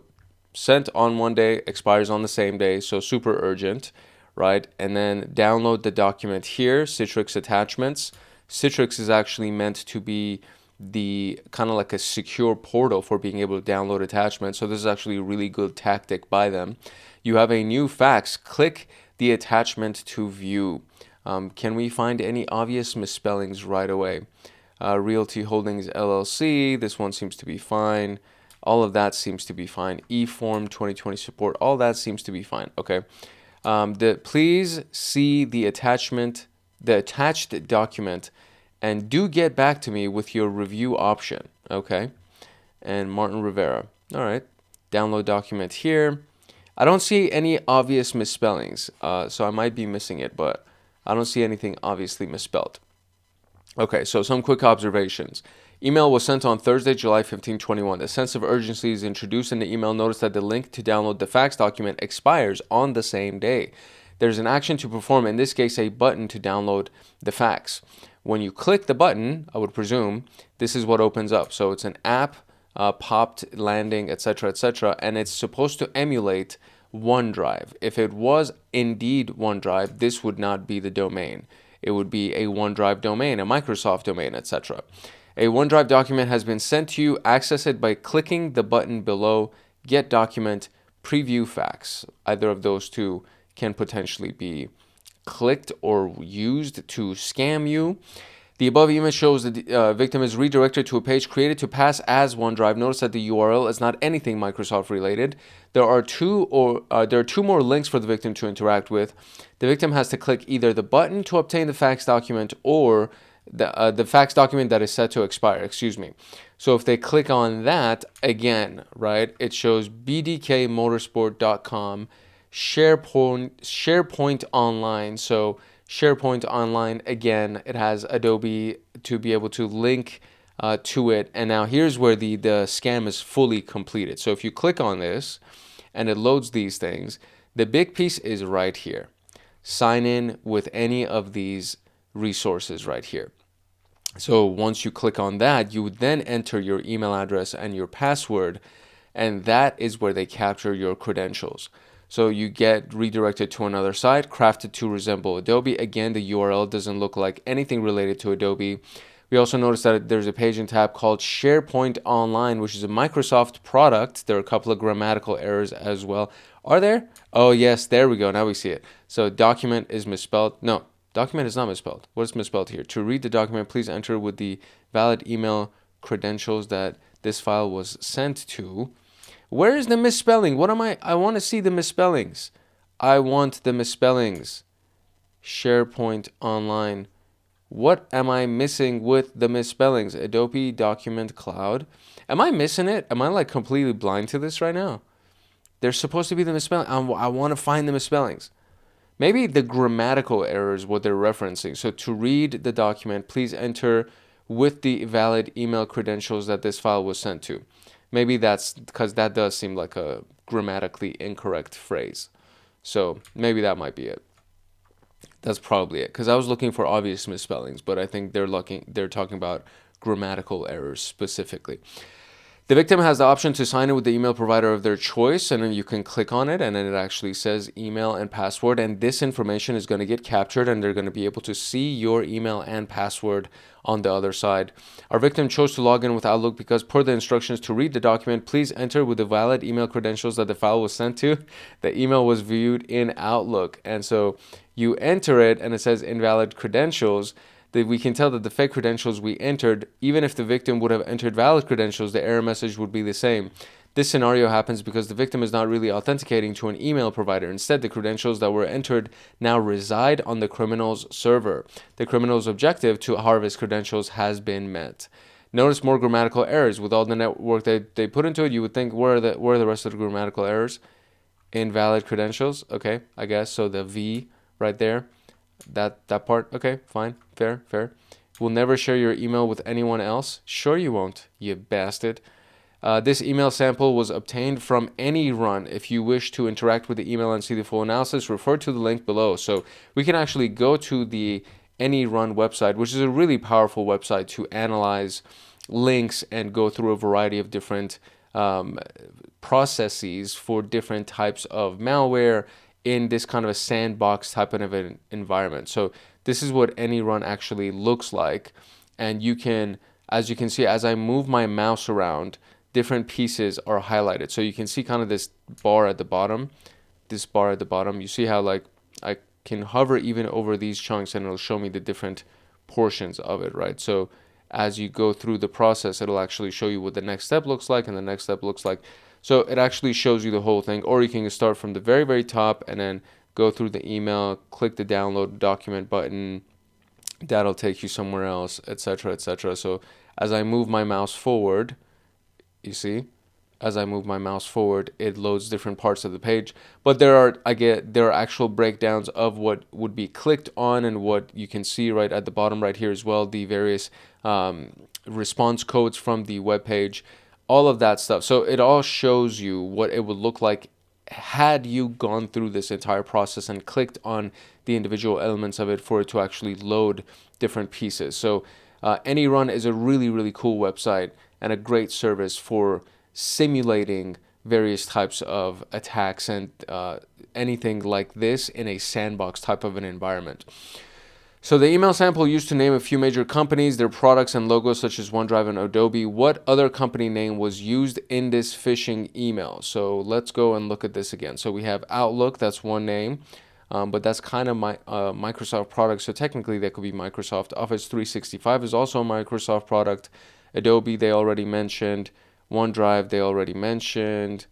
sent on one day, expires on the same day, so super urgent, right? And then download the document here, Citrix attachments. Citrix is actually meant to be the kind of like a secure portal for being able to download attachments. So this is actually a really good tactic by them. You have a new fax. Click the attachment to view. Can we find any obvious misspellings right away? Realty Holdings LLC, this one seems to be fine. All of that seems to be fine. eForm 2020 support, all that seems to be fine. Okay. Please see the attachment, the attached document, and do get back to me with your review option. Okay. And Martin Rivera. All right. Download document here. I don't see any obvious misspellings, so I might be missing it, but I don't see anything obviously misspelled. Okay, so some quick observations. Email was sent on Thursday, July 15, 21. The sense of urgency is introduced in the email. Notice that the link to download the fax document expires on the same day. There's an action to perform, in this case, a button to download the fax. When you click the button, I would presume, this is what opens up. So it's an app, popped, landing, etc., etc., and it's supposed to emulate OneDrive. If it was indeed OneDrive, this would not be the domain. It would be a OneDrive domain, a Microsoft domain, etc. A OneDrive document has been sent to you. Access it by clicking the button below, Get Document, Preview Fax. Either of those two can potentially be clicked or used to scam you. The above image shows the victim is redirected to a page created to pass as OneDrive. Notice that the URL is not anything Microsoft related. There are two more links for the victim to interact with. The victim has to click either the button to obtain the fax document or the fax document that is set to expire. So if they click on that again, right, it shows bdkmotorsport.com, SharePoint Online. So SharePoint Online, again, it has Adobe to be able to link to it. And now here's where the scam is fully completed. So if you click on this and it loads these things, the big piece is right here. Sign in with any of these resources right here. So once you click on that, you would then enter your email address and your password, and that is where they capture your credentials. So you get redirected to another site crafted to resemble Adobe. Again, the URL doesn't look like anything related to Adobe. We also noticed that there's a page and tab called SharePoint Online, which is a Microsoft product. There are a couple of grammatical errors as well. Are there? Oh, yes, there we go. Now we see it. So document is misspelled. No, document is not misspelled. What is misspelled here? To read the document, please enter with the valid email credentials that this file was sent to. Where is the misspelling? What am I want to see the misspellings. I want the misspellings. SharePoint Online. What am I missing with the misspellings? Adobe Document Cloud. Am I missing it? Am I like completely blind to this right now? There's supposed to be the misspelling. I want to find the misspellings. Maybe the grammatical error is what they're referencing. So to read the document, please enter with the valid email credentials that this file was sent to. Maybe that's because that does seem like a grammatically incorrect phrase. So maybe that might be it. That's probably it, because I was looking for obvious misspellings, but I think they're talking about grammatical errors specifically. The victim has the option to sign in with the email provider of their choice, and then you can click on it, and then it actually says email and password, and this information is going to get captured, and they're going to be able to see your email and password on the other side. Our victim chose to log in with Outlook because per the instructions to read the document, please enter with the valid email credentials that the file was sent to. The email was viewed in Outlook, and so you enter it, and it says invalid credentials. That we can tell that the fake credentials we entered, even if the victim would have entered valid credentials, the error message would be the same. This scenario happens because the victim is not really authenticating to an email provider. Instead, the credentials that were entered now reside on the criminal's server. The criminal's objective to harvest credentials has been met. Notice more grammatical errors. With all the network they put into it, you would think, where are the rest of the grammatical errors? Invalid credentials, okay, I guess. So the V right there. That part, okay, fine, fair. Will never share your email with anyone else. Sure you won't, you bastard. This email sample was obtained from any run. If you wish to interact with the email and see the full analysis, refer to the link below. So we can actually go to the any run website, which is a really powerful website to analyze links and go through a variety of different processes for different types of malware in this kind of a sandbox type of an environment. So this is what any run actually looks like. And you can, as you can see, as I move my mouse around, different pieces are highlighted. So you can see kind of this bar at the bottom, you see how like I can hover even over these chunks and it'll show me the different portions of it, right? So as you go through the process, it'll actually show you what the next step looks like and the next step looks like. So it actually shows you the whole thing, or you can start from the very, very top and then go through the email, click the download document button, that'll take you somewhere else, etc., etc. So as I move my mouse forward, you see, as I move my mouse forward, it loads different parts of the page. But there are actual breakdowns of what would be clicked on and what you can see right at the bottom right here as well, the various response codes from the web page. All of that stuff. So it all shows you what it would look like had you gone through this entire process and clicked on the individual elements of it for it to actually load different pieces. So AnyRun is a really, really cool website and a great service for simulating various types of attacks and anything like this in a sandbox type of an environment. So the email sample used to name a few major companies, their products and logos such as OneDrive and Adobe. What other company name was used in this phishing email? So let's go and look at this again. So we have Outlook, that's one name, but that's kind of my Microsoft product. So technically that could be Microsoft. Office 365 is also a Microsoft product. Adobe, they already mentioned. OneDrive, they already mentioned.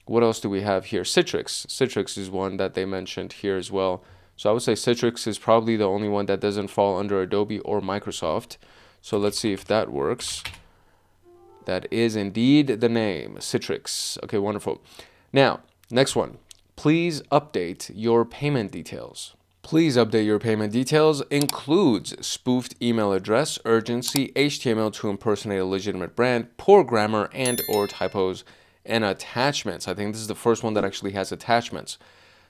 What else do we have here? Citrix. Citrix is one that they mentioned here as well. So I would say Citrix is probably the only one that doesn't fall under Adobe or Microsoft. So let's see if that works. That is indeed the name, Citrix. Okay, wonderful. Now, next one. Please update your payment details. Please update your payment details includes spoofed email address, urgency, HTML to impersonate a legitimate brand, poor grammar and or typos, and attachments. I think this is the first one that actually has attachments.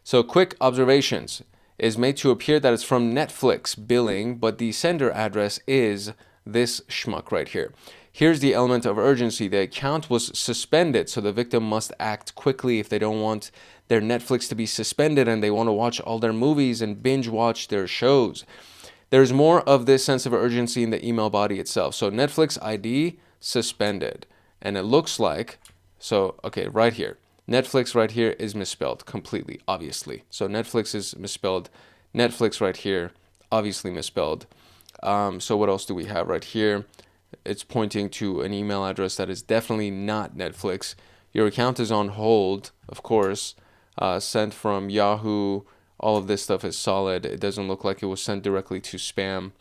So quick observations is made to appear that it's from Netflix billing, but the sender address is this schmuck right here. Here's the element of urgency. The account was suspended, so the victim must act quickly if they don't want their Netflix to be suspended and they want to watch all their movies and binge watch their shows. There's more of this sense of urgency in the email body itself. So Netflix ID suspended. And it looks like, so, okay, right here. Netflix right here is misspelled completely, obviously. So Netflix is misspelled. Netflix right here, obviously misspelled. So what else do we have right here? It's pointing to an email address that is definitely not Netflix. Your account is on hold, of course. Sent from Yahoo. All of this stuff is solid. It doesn't look like it was sent directly to spam.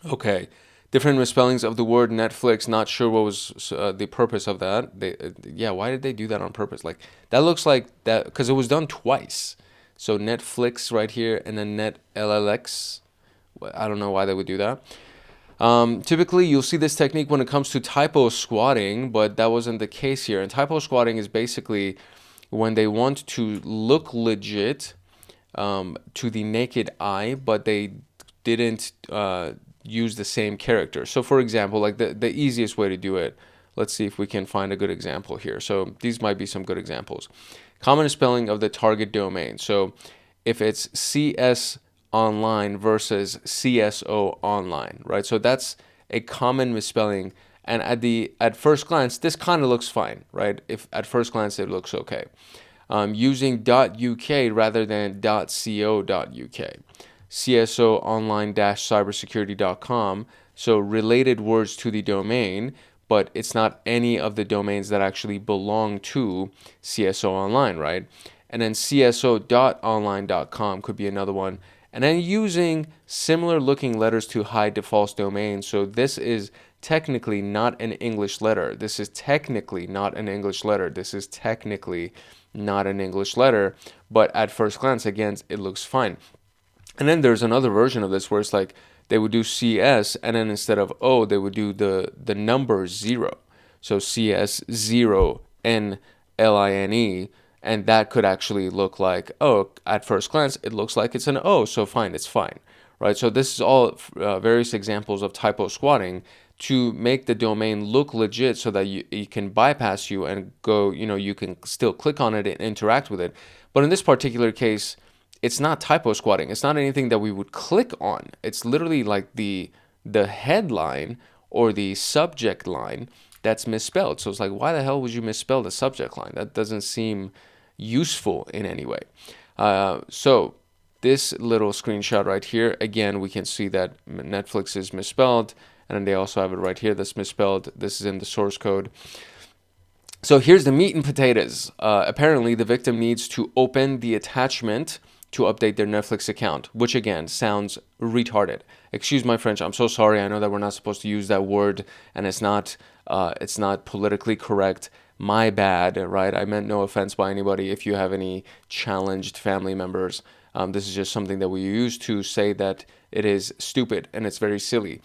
Okay. Different misspellings of the word Netflix. Not sure what was the purpose of that. Yeah, why did they do that on purpose? Like, that looks like that because it was done twice. So Netflix right here and then NetLLX. I don't know why they would do that. Typically, you'll see this technique when it comes to typo squatting, but that wasn't the case here. And typo squatting is basically when they want to look legit to the naked eye, but they didn't use the same character. So for example, like the easiest way to do it, let's see if we can find a good example here. So these might be some good examples. Common spelling of the target domain. So if it's CS online versus CSO online, right? So that's a common misspelling. And at first glance, this kind of looks fine, right? If at first glance it looks okay. Using .uk rather than .co.uk. CSO online-cybersecurity.com. So related words to the domain, but it's not any of the domains that actually belong to CSO Online, right? And then CSO.online.com could be another one. And then using similar looking letters to hide the false domain. So this is technically not an English letter. This is technically not an English letter. This is technically not an English letter. But at first glance, again, it looks fine. And then there's another version of this where it's like they would do CS and then instead of O, they would do the number 0. So CS0NLINE. And that could actually look like, oh, at first glance, it looks like it's an O, so fine, it's fine, right? So this is all various examples of typo squatting to make the domain look legit so that it can bypass you and go, you can still click on it and interact with it. But in this particular case, it's not typo squatting. It's not anything that we would click on. It's literally like the headline or the subject line that's misspelled. So it's like, why the hell would you misspell the subject line? That doesn't seem useful in any way. So this little screenshot right here, again, we can see that Netflix is misspelled, and then they also have it right here that's misspelled. This is in the source code. So here's the meat and potatoes. Apparently, the victim needs to open the attachment to update their Netflix account, which again sounds retarded. Excuse my French. I'm so sorry. I know that we're not supposed to use that word, and it's not politically correct. My bad, right? I meant no offense by anybody. If you have any challenged family members, this is just something that we use to say that it is stupid and it's very silly.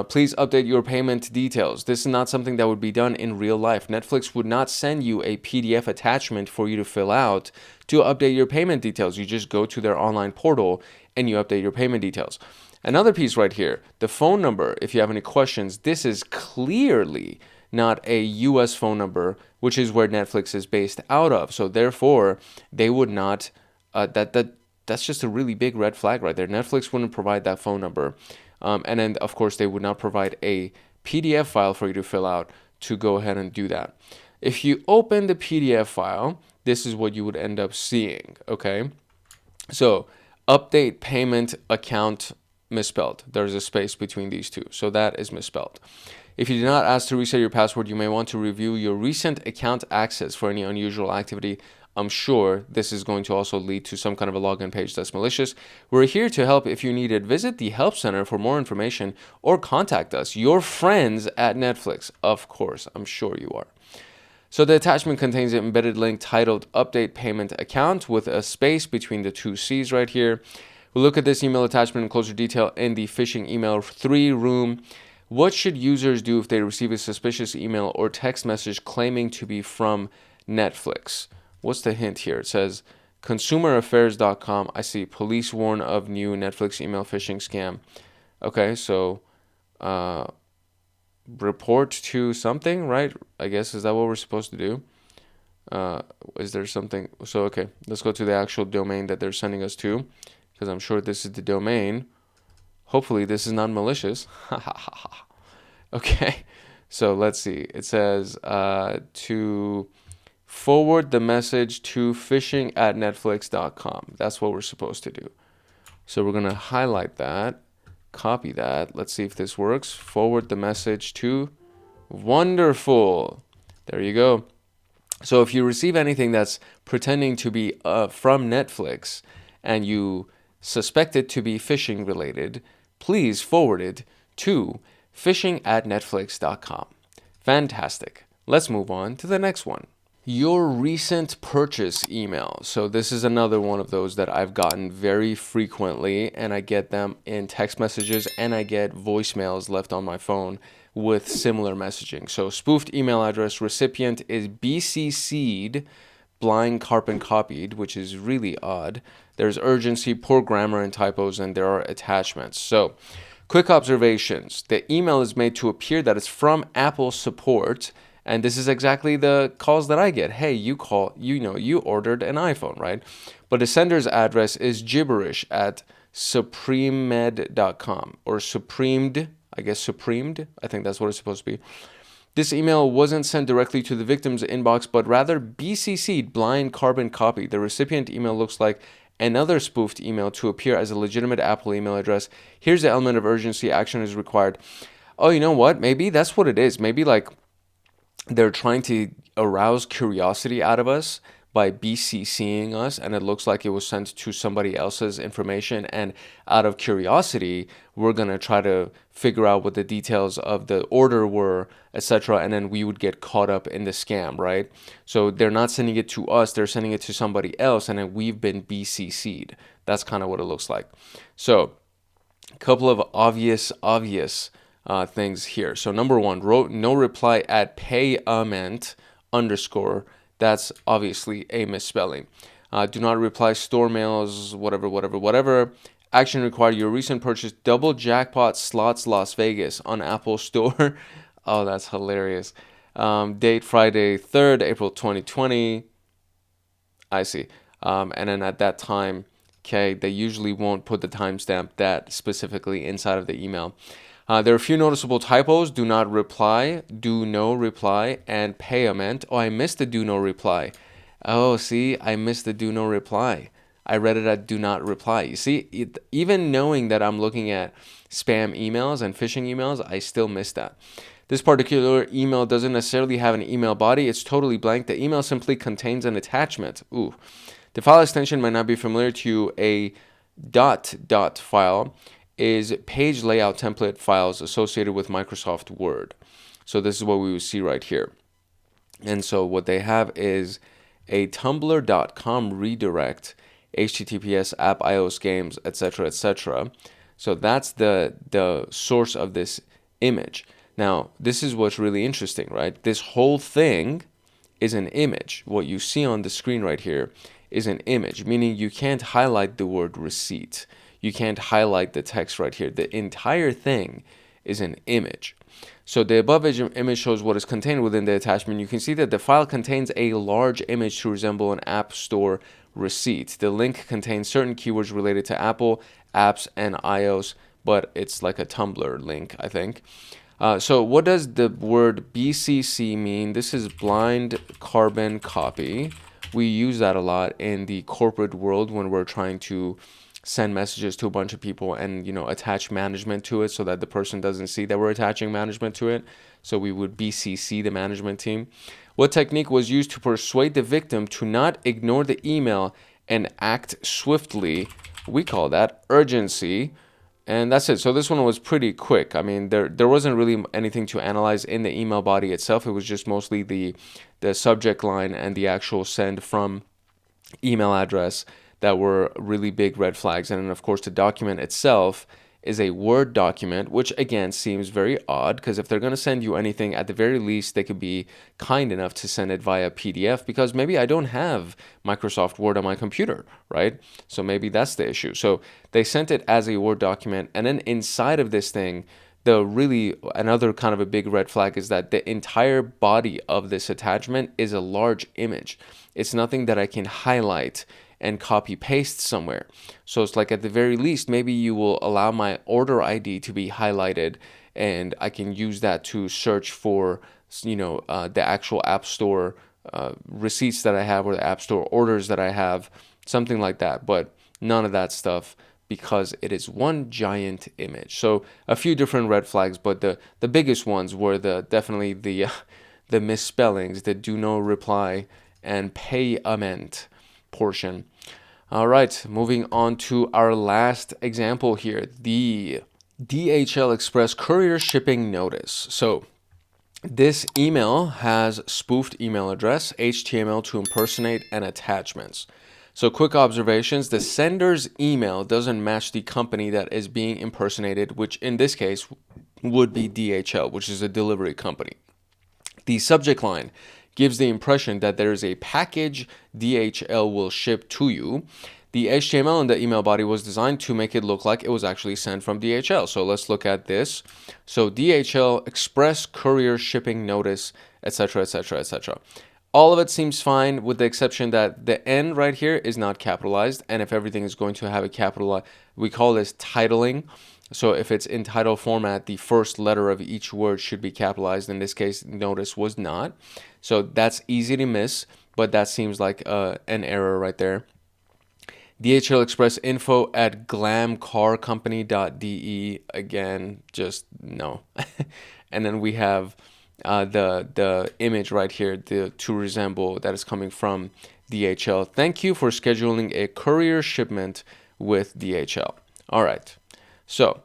Please update your payment details. This is not something that would be done in real life. Netflix would not send you a PDF attachment for you to fill out to update your payment details. You just go to their online portal and you update your payment details. Another piece right here, the phone number, if you have any questions, this is clearly not a US phone number, which is where Netflix is based out of. So therefore, they would not, that's just a really big red flag right there. Netflix wouldn't provide that phone number. And then, of course, they would not provide a PDF file for you to fill out to go ahead and do that. If you open the PDF file, this is what you would end up seeing, okay? So update payment account misspelled. There's a space between these two. So that is misspelled. If you did not ask to reset your password, you may want to review your recent account access for any unusual activity. I'm sure this is going to also lead to some kind of a login page that's malicious. We're here to help if you need it. Visit the Help Center for more information or contact us, your friends at Netflix. Of course, I'm sure you are. So the attachment contains an embedded link titled Update Payment Account with a space between the two C's right here. We'll look at this email attachment in closer detail in the phishing email 3 room. What should users do if they receive a suspicious email or text message claiming to be from Netflix? What's the hint here? It says consumeraffairs.com. I see police warn of new Netflix email phishing scam. Okay, so report to something, right? I guess, is that what we're supposed to do? Is there something? So, okay, let's go to the actual domain that they're sending us to, because I'm sure this is the domain. Hopefully this is not malicious. Okay, so let's see. It says to forward the message to phishing@netflix.com. That's what we're supposed to do. So we're going to highlight that, copy that. Let's see if this works. Forward the message to. Wonderful. There you go. So if you receive anything that's pretending to be from Netflix and you suspect it to be phishing related, please forward it to phishing@netflix.com. Fantastic. Let's move on to the next one. Your recent purchase email. So this is another one of those that I've gotten very frequently, and I get them in text messages and I get voicemails left on my phone with similar messaging. So spoofed email address, recipient is BCC'd, blind carbon copied, which is really odd. There's urgency, poor grammar and typos, and there are attachments. So quick observations. The email is made to appear that it's from Apple support. And this is exactly the calls that I get. Hey, you ordered an iPhone, right? But the sender's address is gibberish at supremed.com or supremed, I guess supremed. I think that's what it's supposed to be. This email wasn't sent directly to the victim's inbox, but rather BCC'd, blind carbon copy. The recipient email looks like another spoofed email to appear as a legitimate Apple email address. Here's the element of urgency. Action is required. Oh, you know what? Maybe that's what it is. Maybe like they're trying to arouse curiosity out of us by BCCing us, and it looks like it was sent to somebody else's information, and out of curiosity we're going to try to figure out what the details of the order were, etc., and then we would get caught up in the scam, right? So they're not sending it to us, they're sending it to somebody else, and then we've been BCC'd. That's kind of what it looks like. So a couple of obvious things here. So number one, wrote no reply at payment _ That's obviously a misspelling. Do not reply store mails, whatever. Action required. Your recent purchase, double jackpot slots Las Vegas on Apple Store. Oh, that's hilarious. Date Friday 3rd, April 2020. I see. And then at that time, okay, they usually won't put the timestamp that specifically inside of the email. There are a few noticeable typos. Do not reply, do no reply, and payment. Oh, I missed the do no reply. Oh, see, I missed the do no reply. I read it at do not reply. You see, even knowing that I'm looking at spam emails and phishing emails, I still missed that. This particular email doesn't necessarily have an email body. It's totally blank. The email simply contains an attachment. Ooh. The file extension might not be familiar to you. A dot file is page layout template files associated with Microsoft Word. So this is what we will see right here. And so what they have is a tumblr.com redirect, HTTPS app, iOS games, etc. So that's the source of this image. Now, this is what's really interesting, right? This whole thing is an image. What you see on the screen right here is an image, meaning you can't highlight the word receipt. You can't highlight the text right here. The entire thing is an image. So the above image shows what is contained within the attachment. You can see that the file contains a large image to resemble an App Store receipt. The link contains certain keywords related to Apple, apps, and iOS, but it's like a Tumblr link, I think. So what does the word BCC mean? This is blind carbon copy. We use that a lot in the corporate world when we're trying to send messages to a bunch of people and, attach management to it so that the person doesn't see that we're attaching management to it. So we would BCC the management team. What technique was used to persuade the victim to not ignore the email and act swiftly? We call that urgency. And that's it. So this one was pretty quick. I mean, there wasn't really anything to analyze in the email body itself. It was just mostly the subject line and the actual send from email address that were really big red flags. And then, of course, the document itself is a Word document, which again seems very odd, because if they're going to send you anything, at the very least they could be kind enough to send it via PDF, because maybe I don't have Microsoft Word on my computer, right? So maybe that's the issue. So they sent it as a Word document, and then inside of this thing, another kind of a big red flag is that the entire body of this attachment is a large image. It's nothing that I can highlight and copy paste somewhere. So it's like, at the very least, maybe you will allow my order ID to be highlighted, and I can use that to search for, the actual App Store receipts that I have, or the App Store orders that I have, something like that. But none of that stuff, because it is one giant image. So a few different red flags, but the biggest ones were definitely the misspellings, the do no reply and payment portion. All right, moving on to our last example here, the DHL Express Courier Shipping Notice. So this email has spoofed email address, HTML to impersonate, and attachments. So quick observations: the sender's email doesn't match the company that is being impersonated, which in this case would be DHL, which is a delivery company. The subject line gives the impression that there is a package DHL will ship to you. The HTML in the email body was designed to make it look like it was actually sent from DHL. So let's look at this. So DHL Express Courier Shipping Notice, etc., etc., etc. All of it seems fine, with the exception that the N right here is not capitalized. And if everything is going to have a capital, we call this titling. So if it's in title format, the first letter of each word should be capitalized. In this case, notice was not. So that's easy to miss, but that seems like an error right there. DHL Express info at glamcarcompany.de. Again, just no. And then we have the image right here, to resemble, that is coming from DHL. Thank you for scheduling a courier shipment with DHL. All right. So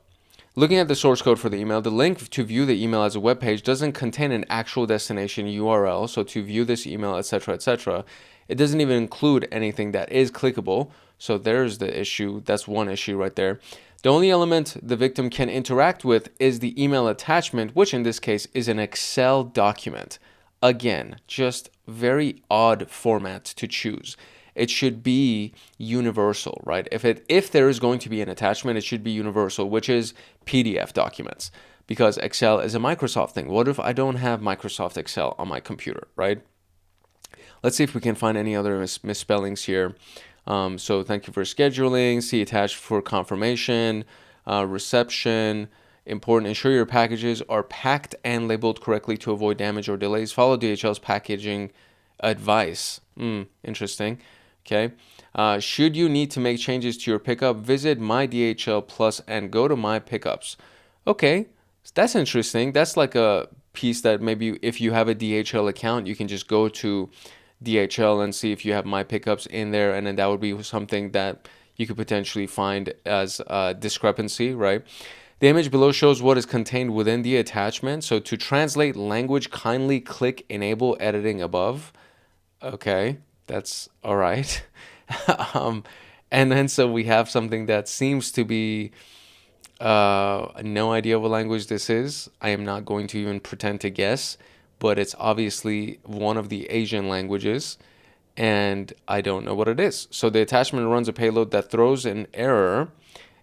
looking at the source code for the email, the link to view the email as a web page doesn't contain an actual destination URL. So to view this email, etc., etc., it doesn't even include anything that is clickable. So there's the issue. That's one issue right there. The only element the victim can interact with is the email attachment, which in this case is an Excel document. Again, just very odd format to choose. It should be universal, right? If there is going to be an attachment, it should be universal, which is PDF documents, because Excel is a Microsoft thing. What if I don't have Microsoft Excel on my computer, right? Let's see if we can find any other misspellings here. So thank you for scheduling. See attached for confirmation. Reception. Important. Ensure your packages are packed and labeled correctly to avoid damage or delays. Follow DHL's packaging advice. Interesting. Okay. Should you need to make changes to your pickup, visit My DHL Plus and go to My Pickups. Okay. That's interesting. That's like a piece that maybe if you have a DHL account, you can just go to DHL and see if you have My Pickups in there, and then that would be something that you could potentially find as a discrepancy, right? The image below shows what is contained within the attachment. So to translate language, kindly click Enable Editing above. Okay, that's all right. And then so we have something that seems to be no idea what language this is. I am not going to even pretend to guess, but it's obviously one of the Asian languages, and I don't know what it is. So the attachment runs a payload that throws an error,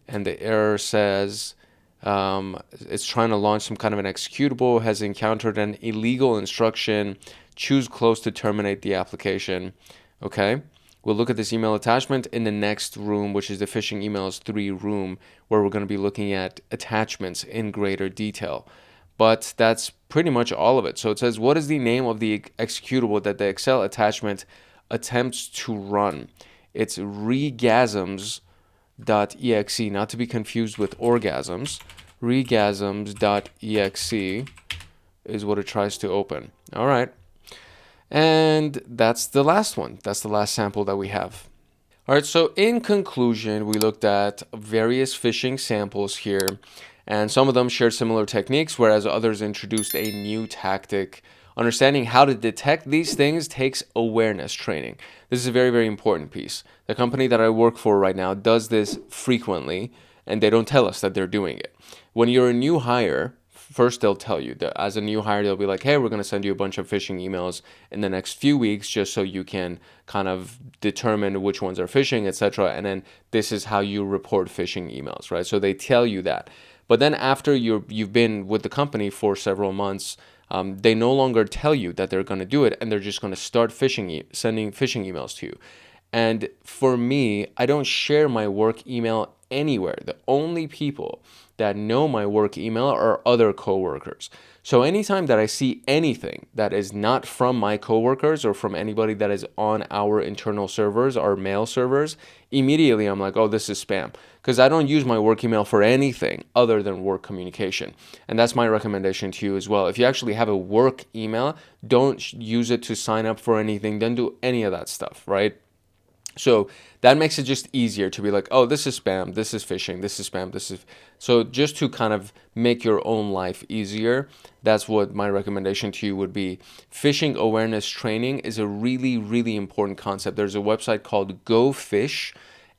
and the error says it's trying to launch some kind of an executable, has encountered an illegal instruction, choose close to terminate the application. Okay, we'll look at this email attachment in the next room, which is the Phishing Emails 3 room, where we're going to be looking at attachments in greater detail. But that's pretty much all of it. So it says, what is the name of the executable that the Excel attachment attempts to run? It's regasms.exe, not to be confused with orgasms. Regasms.exe is what it tries to open. All right. And that's the last one. That's the last sample that we have. All right, so in conclusion, we looked at various phishing samples here, and some of them shared similar techniques, whereas others introduced a new tactic. Understanding how to detect these things takes awareness training. This is a very, very important piece. The company that I work for right now does this frequently, and they don't tell us that they're doing it. When you're a new hire, first they'll tell you that as a new hire, they'll be like, hey, we're going to send you a bunch of phishing emails in the next few weeks just so you can kind of determine which ones are phishing, etc. And then this is how you report phishing emails, right? So they tell you that. But then after you've been with the company for several months, they no longer tell you that they're going to do it, and they're just going to start sending phishing emails to you. And for me, I don't share my work email anywhere. The only people that know my work email are other coworkers. So anytime that I see anything that is not from my coworkers or from anybody that is on our internal servers, our mail servers, immediately I'm like, oh, this is spam. Because I don't use my work email for anything other than work communication. And that's my recommendation to you as well. If you actually have a work email, don't use it to sign up for anything. Don't do any of that stuff, right? So that makes it just easier to be like, oh, this is spam, this is phishing, this is spam, this is... So just to kind of make your own life easier, that's what my recommendation to you would be. Phishing awareness training is a really, really important concept. There's a website called GoPhish,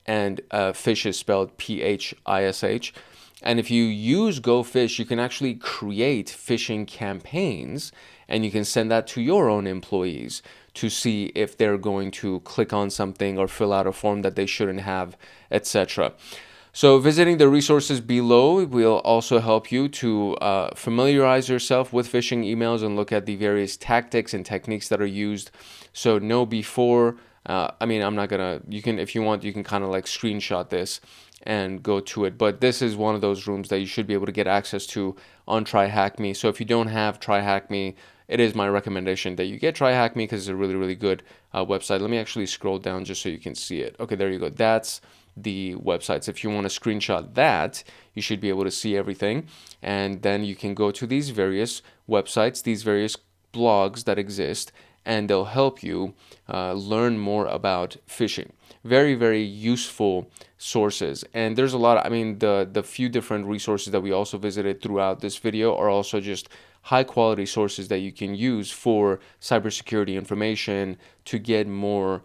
and Phish is spelled P-H-I-S-H. And if you use GoPhish, you can actually create phishing campaigns, and you can send that to your own employees to see if they're going to click on something or fill out a form that they shouldn't have, etc. So visiting the resources below will also help you to familiarize yourself with phishing emails and look at the various tactics and techniques that are used. So know before, I mean, I'm not gonna, you can, if you want, you can kind of like screenshot this and go to it. But this is one of those rooms that you should be able to get access to on TryHackMe. So if you don't have TryHackMe, it is my recommendation that you get TryHackMe because it's a really, really good website. Let me actually scroll down just so you can see it. Okay, there you go. That's the websites. If you want to screenshot that, you should be able to see everything. And then you can go to these various websites, these various blogs that exist, and they'll help you learn more about phishing. Very, very useful sources. And there's a lot, I mean, the few different resources that we also visited throughout this video are also just high quality sources that you can use for cybersecurity information to get more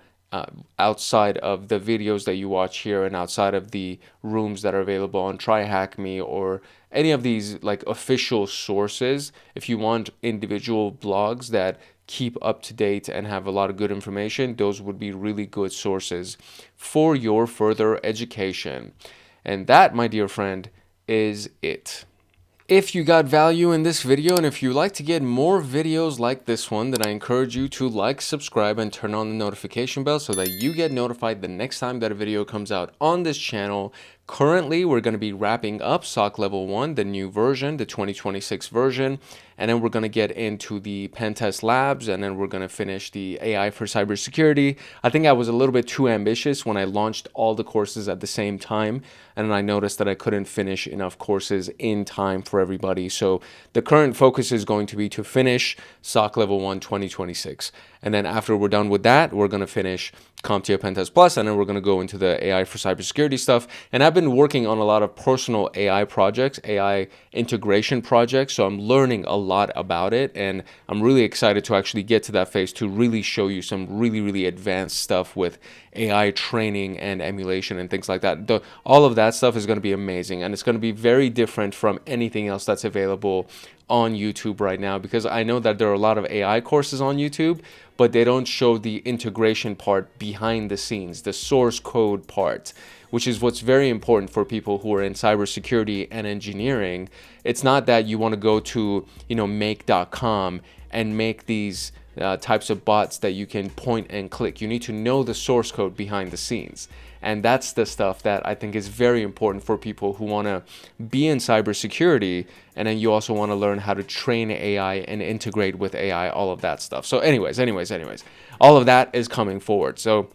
outside of the videos that you watch here and outside of the rooms that are available on TryHackMe or any of these like official sources. If you want individual blogs that keep up to date and have a lot of good information, those would be really good sources for your further education. And that, my dear friend, is it. If you got value in this video, and if you like to get more videos like this one, then I encourage you to like, subscribe, and turn on the notification bell so that you get notified the next time that a video comes out on this channel. Currently, we're going to be wrapping up SOC Level 1, the new version, the 2026 version, and then we're going to get into the pen test labs, and then we're going to finish the AI for cybersecurity. I think I was a little bit too ambitious when I launched all the courses at the same time, and I noticed that I couldn't finish enough courses in time for everybody. So the current focus is going to be to finish SOC Level 1 2026. And then after we're done with that, we're going to finish CompTIA Pentest Plus, and then we're going to go into the AI for cybersecurity stuff. And I've been working on a lot of personal AI projects, AI integration projects, so I'm learning a lot about it, and I'm really excited to actually get to that phase to really show you some really, really advanced stuff with AI training and emulation and things like that. All of that stuff is going to be amazing, and it's going to be very different from anything else that's available on YouTube right now, because I know that there are a lot of AI courses on YouTube, but they don't show the integration part behind the scenes, the source code part, which is what's very important for people who are in cybersecurity and engineering. It's not that you want to go to, make.com and make these types of bots that you can point and click. You need to know the source code behind the scenes. And that's the stuff that I think is very important for people who want to be in cybersecurity. And then you also want to learn how to train AI and integrate with AI, all of that stuff. So anyways, all of that is coming forward. So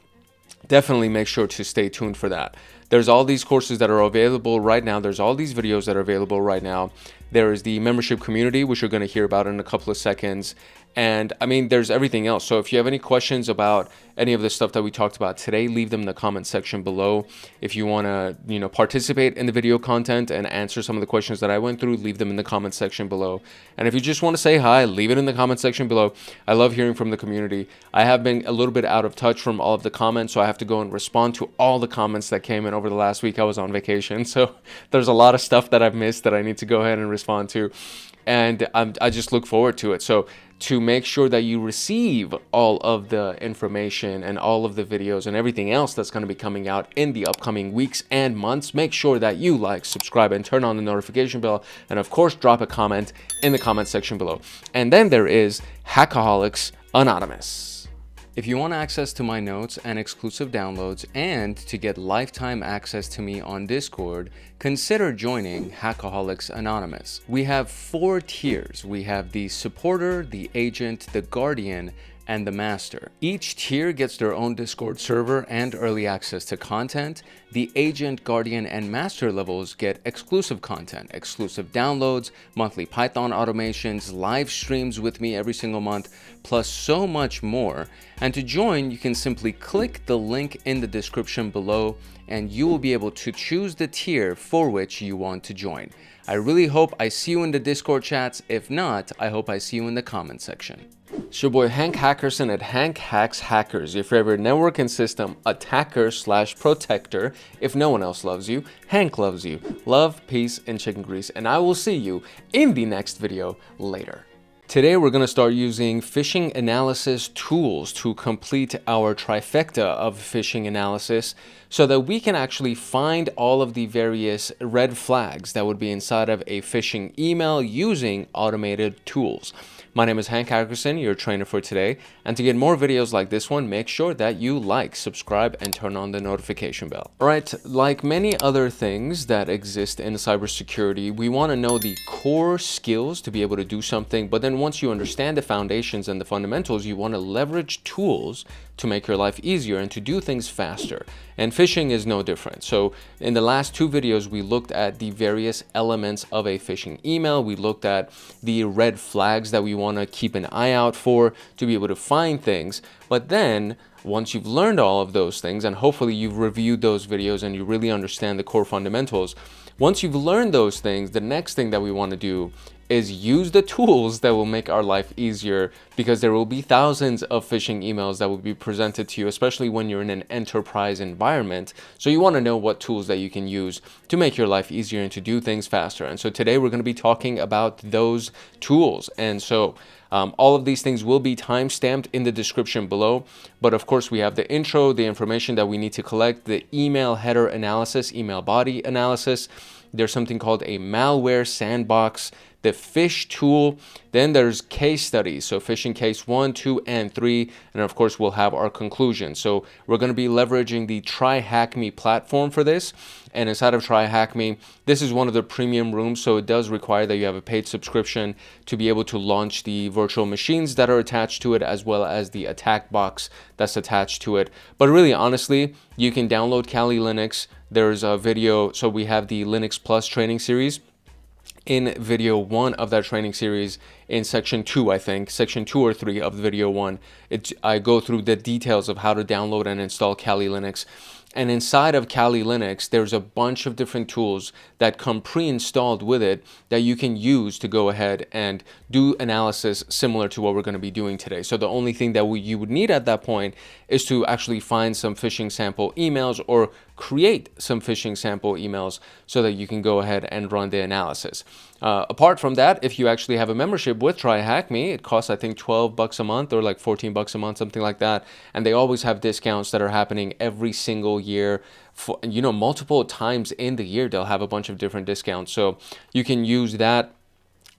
definitely make sure to stay tuned for that. There's all these courses that are available right now. There's all these videos that are available right now. There is the membership community, which you're going to hear about in a couple of seconds. And I mean, there's everything else. So if you have any questions about any of the stuff that we talked about today, leave them in the comment section below. If you want to, participate in the video content and answer some of the questions that I went through, leave them in the comment section below. And if you just want to say hi, leave it in the comment section below. I love hearing from the community. I have been a little bit out of touch from all of the comments, so I have to go and respond to all the comments that came in over the last week. I was on vacation, so there's a lot of stuff that I've missed that I need to go ahead and respond to. And I just look forward to it. So to make sure that you receive all of the information and all of the videos and everything else that's going to be coming out in the upcoming weeks and months, make sure that you like, subscribe, and turn on the notification bell. And of course, drop a comment in the comment section below. And then there is Hackaholics Anonymous. If you want access to my notes and exclusive downloads and to get lifetime access to me on Discord, consider joining Hackaholics Anonymous. We have 4 tiers. We have the supporter, the agent, the guardian, and the master. Each tier gets their own Discord server and early access to content. The agent, guardian, and master levels get exclusive content, exclusive downloads, monthly Python automations, live streams with me every single month, plus so much more. And to join, you can simply click the link in the description below and you will be able to choose the tier for which you want to join. I really hope I see you in the Discord chats. If not, I hope I see you in the comment section. It's your boy Hank Hackerson at Hank Hacks Hackers, your favorite network and system attacker/protector. If no one else loves you, Hank loves you. Love, peace, and chicken grease. And I will see you in the next video later. Today we're going to start using phishing analysis tools to complete our trifecta of phishing analysis so that we can actually find all of the various red flags that would be inside of a phishing email using automated tools. My name is Hank Hackerson, your trainer for today, and to get more videos like this one, make sure that you like, subscribe, and turn on the notification bell. Alright, like many other things that exist in cybersecurity, we want to know the core skills to be able to do something, but then once you understand the foundations and the fundamentals, you want to leverage tools to make your life easier and to do things faster. And phishing is no different. So in the last 2 videos, we looked at the various elements of a phishing email. We looked at the red flags that we want to keep an eye out for to be able to find things. But then once you've learned all of those things, and hopefully you've reviewed those videos and you really understand the core fundamentals, once you've learned those things, the next thing that we want to do is use the tools that will make our life easier, because there will be thousands of phishing emails that will be presented to you, especially when you're in an enterprise environment. So you want to know what tools that you can use to make your life easier and to do things faster. And so today we're going to be talking about those tools. And so all of these things will be time-stamped in the description below. But of course, we have the intro, the information that we need to collect, the email header analysis, email body analysis. There's something called a Malware Sandbox, the PhishTool, then there's case studies, so phishing case 1, 2, and 3, and of course we'll have our conclusion. So we're going to be leveraging the TryHackMe platform for this, and inside of TryHackMe, this is one of the premium rooms, so it does require that you have a paid subscription to be able to launch the virtual machines that are attached to it, as well as the attack box that's attached to it. But really, honestly, you can download Kali Linux. There's a video, so we have the Linux Plus training series. In video 1 of that training series, in section 2, I think, section 2 or 3 of video 1, I go through the details of how to download and install Kali Linux. And inside of Kali Linux, there's a bunch of different tools that come pre-installed with it that you can use to go ahead and do analysis similar to what we're going to be doing today. So the only thing that you would need at that point is to actually find some phishing sample emails or create some phishing sample emails so that you can go ahead and run the analysis. Apart from that, if you actually have a membership with TryHackMe, it costs I think $12 a month or like $14 a month, something like that. And they always have discounts that are happening every single year. For, multiple times in the year, they'll have a bunch of different discounts. So you can use that.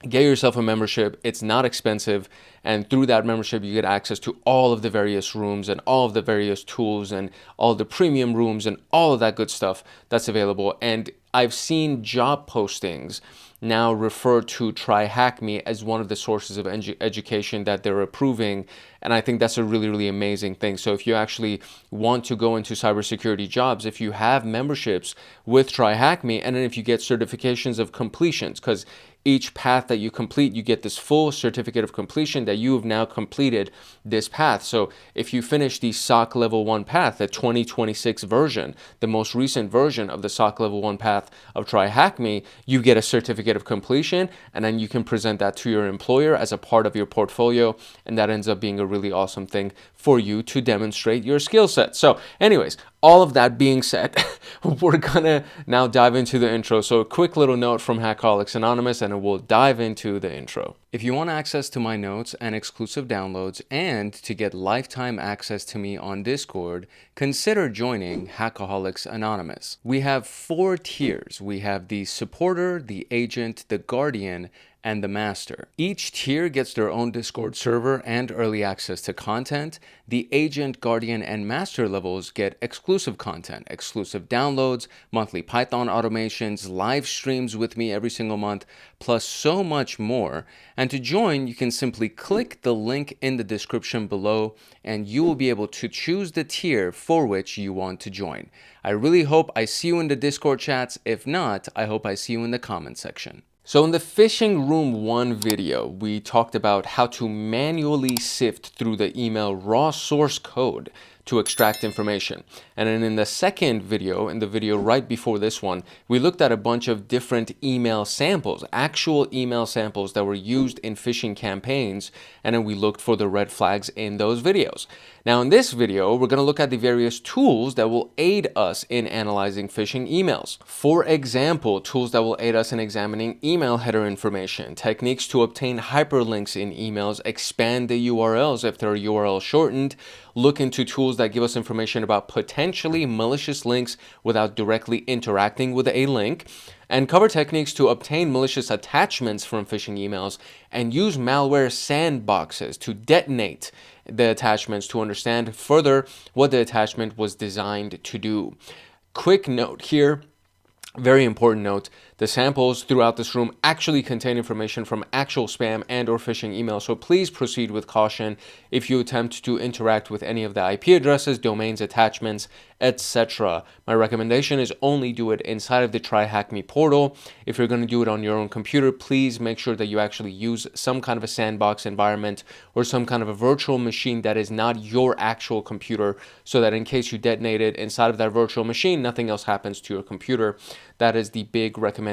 Get yourself a membership. It's not expensive, and through that membership you get access to all of the various rooms and all of the various tools and all the premium rooms and all of that good stuff that's available. And I've seen job postings now refer to TryHackMe as one of the sources of education that they're approving And I think that's a really, really amazing thing. So if you actually want to go into cybersecurity jobs, if you have memberships with TryHackMe, and then if you get certifications of completions, because each path that you complete, you get this full certificate of completion that you have now completed this path. So if you finish the SOC Level 1 path, the 2026 version, the most recent version of the SOC Level 1 path of TryHackMe, you get a certificate of completion, and then you can present that to your employer as a part of your portfolio, and that ends up being a really awesome thing for you to demonstrate your skill set. So anyways, all of that being said, we're gonna now dive into the intro. So a quick little note from Hackaholics Anonymous, and we'll dive into the intro. If you want access to my notes and exclusive downloads, and to get lifetime access to me on Discord, consider joining Hackaholics Anonymous. We have 4 tiers. We have the supporter, the agent, the guardian, and the master. Each tier gets their own Discord server and early access to content. The agent, guardian, and master levels get exclusive content, exclusive downloads, monthly Python automations, live streams with me every single month, plus so much more. And to join, you can simply click the link in the description below, and you will be able to choose the tier for which you want to join. I really hope I see you in the Discord chats. If not, I hope I see you in the comment section. So in the Phishing Room 1 video, we talked about how to manually sift through the email raw source code to extract information. And then in the second video, in the video right before this one, we looked at a bunch of different email samples, actual email samples that were used in phishing campaigns, and then we looked for the red flags in those videos. Now in this video, we're going to look at the various tools that will aid us in analyzing phishing emails. For example, tools that will aid us in examining email header information, techniques to obtain hyperlinks in emails, expand the URLs if they're URL shortened, look into tools that give us information about potentially malicious links without directly interacting with a link, and cover techniques to obtain malicious attachments from phishing emails, and use malware sandboxes to detonate the attachments to understand further what the attachment was designed to do. Quick note here, very important note, the samples throughout this room actually contain information from actual spam and or phishing emails, so please proceed with caution if you attempt to interact with any of the IP addresses, domains, attachments, etc. My recommendation is only do it inside of the TryHackMe portal. If you're going to do it on your own computer, please make sure that you actually use some kind of a sandbox environment or some kind of a virtual machine that is not your actual computer, so that in case you detonate it inside of that virtual machine, nothing else happens to your computer. That is the big recommendation.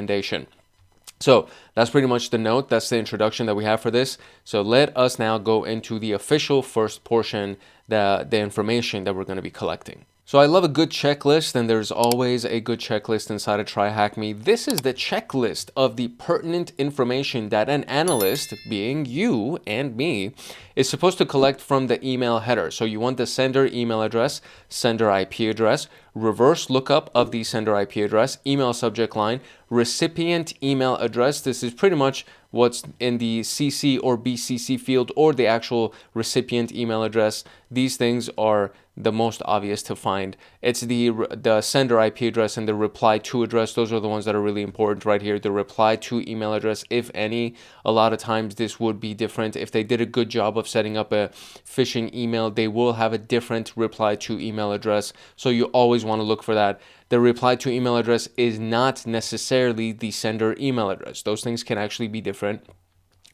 So that's pretty much the note. That's the introduction that we have for this. So let us now go into the official first portion, the information that we're going to be collecting. So I love a good checklist, and there's always a good checklist inside of TryHackMe. This is the checklist of the pertinent information that an analyst, being you and me, is supposed to collect from the email header. So you want the sender email address, sender IP address, reverse lookup of the sender IP address, email subject line, recipient email address. This is pretty much what's in the CC or BCC field, or the actual recipient email address. These things are the most obvious to find. It's the sender IP address and the reply to address. Those are the ones that are really important right here. The reply to email address, if any. A lot of times this would be different. If they did a good job of setting up a phishing email, they will have a different reply to email address. So you always want to look for that. The reply to email address is not necessarily the sender email address. Those things can actually be different.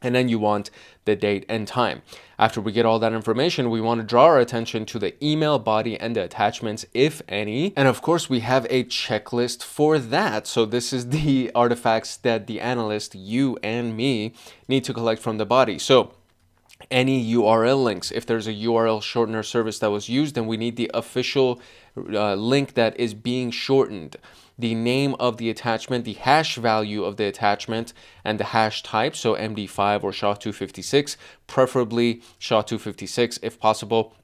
And then you want the date and time. After we get all that information, we want to draw our attention to the email body and the attachments, if any. And of course, we have a checklist for that. So this is the artifacts that the analyst, you and me, need to collect from the body. So any URL links, if there's a URL shortener service that was used, then we need the official link that is being shortened, the name of the attachment, the hash value of the attachment, and the hash type, so MD5 or SHA-256, preferably SHA-256 if possible.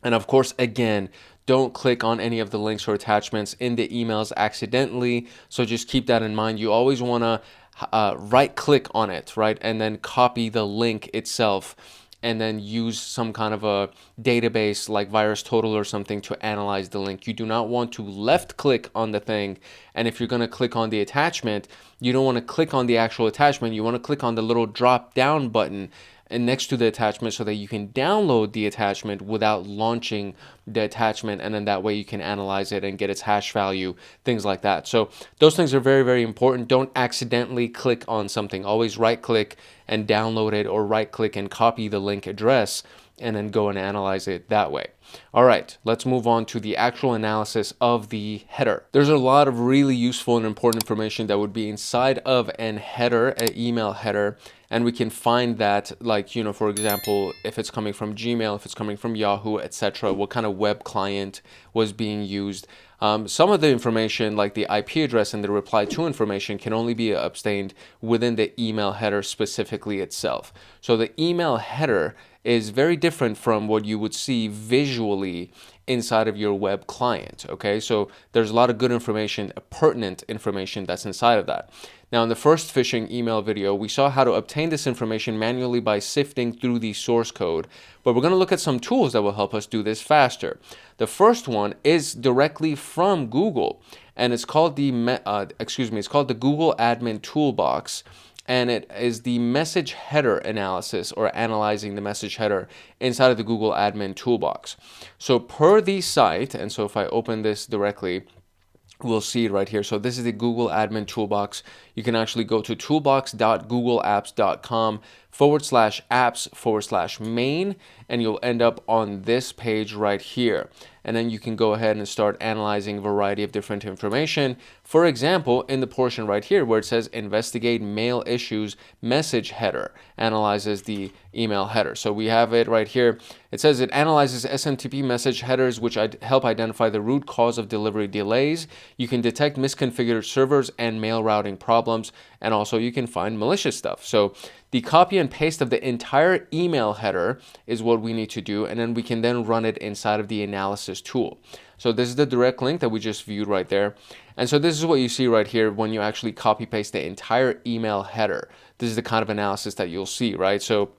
And of course, again, don't click on any of the links or attachments in the emails accidentally, so just keep that in mind. You always want to right click on it, right, and then copy the link itself, and then use some kind of a database like VirusTotal or something to analyze the link. You do not want to left click on the thing, and if you're going to click on the attachment, you don't want to click on the actual attachment. You want to click on the little drop down button and next to the attachment so that you can download the attachment without launching the attachment, and then that way you can analyze it and get its hash value, things like that. So those things are very, very important. Don't accidentally click on something. Always right click and download it, or right click and copy the link address and then go and analyze it that way. All right, let's move on to the actual analysis of the header. There's a lot of really useful and important information that would be inside of an header, an email header, and we can find that, like, you know, for example, if it's coming from Gmail, if it's coming from Yahoo, etc., what kind of web client was being used. Some of the information, like the IP address and the reply to information, can only be obtained within the email header specifically itself. So the email header is very different from what you would see visually inside of your web client. Okay, so there's a lot of good information, pertinent information that's inside of that. Now, in the first phishing email video, we saw how to obtain this information manually by sifting through the source code, but we're going to look at some tools that will help us do this faster. The first one is directly from Google, and it's called the Google Admin Toolbox. And it is the message header analysis, or analyzing the message header inside of the Google Admin Toolbox. So per the site, and so if I open this directly, we'll see it right here. So this is the Google Admin Toolbox. You can actually go to toolbox.googleapps.com/apps/main, and you'll end up on this page right here. And then you can go ahead and start analyzing a variety of different information. For example, in the portion right here where it says investigate mail issues message header, analyzes the email header. So we have it right here. It says it analyzes SMTP message headers, which help identify the root cause of delivery delays. You can detect misconfigured servers and mail routing problems, and also you can find malicious stuff. So the copy and paste of the entire email header is what we need to do, and then we can then run it inside of the analysis tool. So this is the direct link that we just viewed right there. And so this is what you see right here when you actually copy paste the entire email header. This is the kind of analysis that you'll see, right? So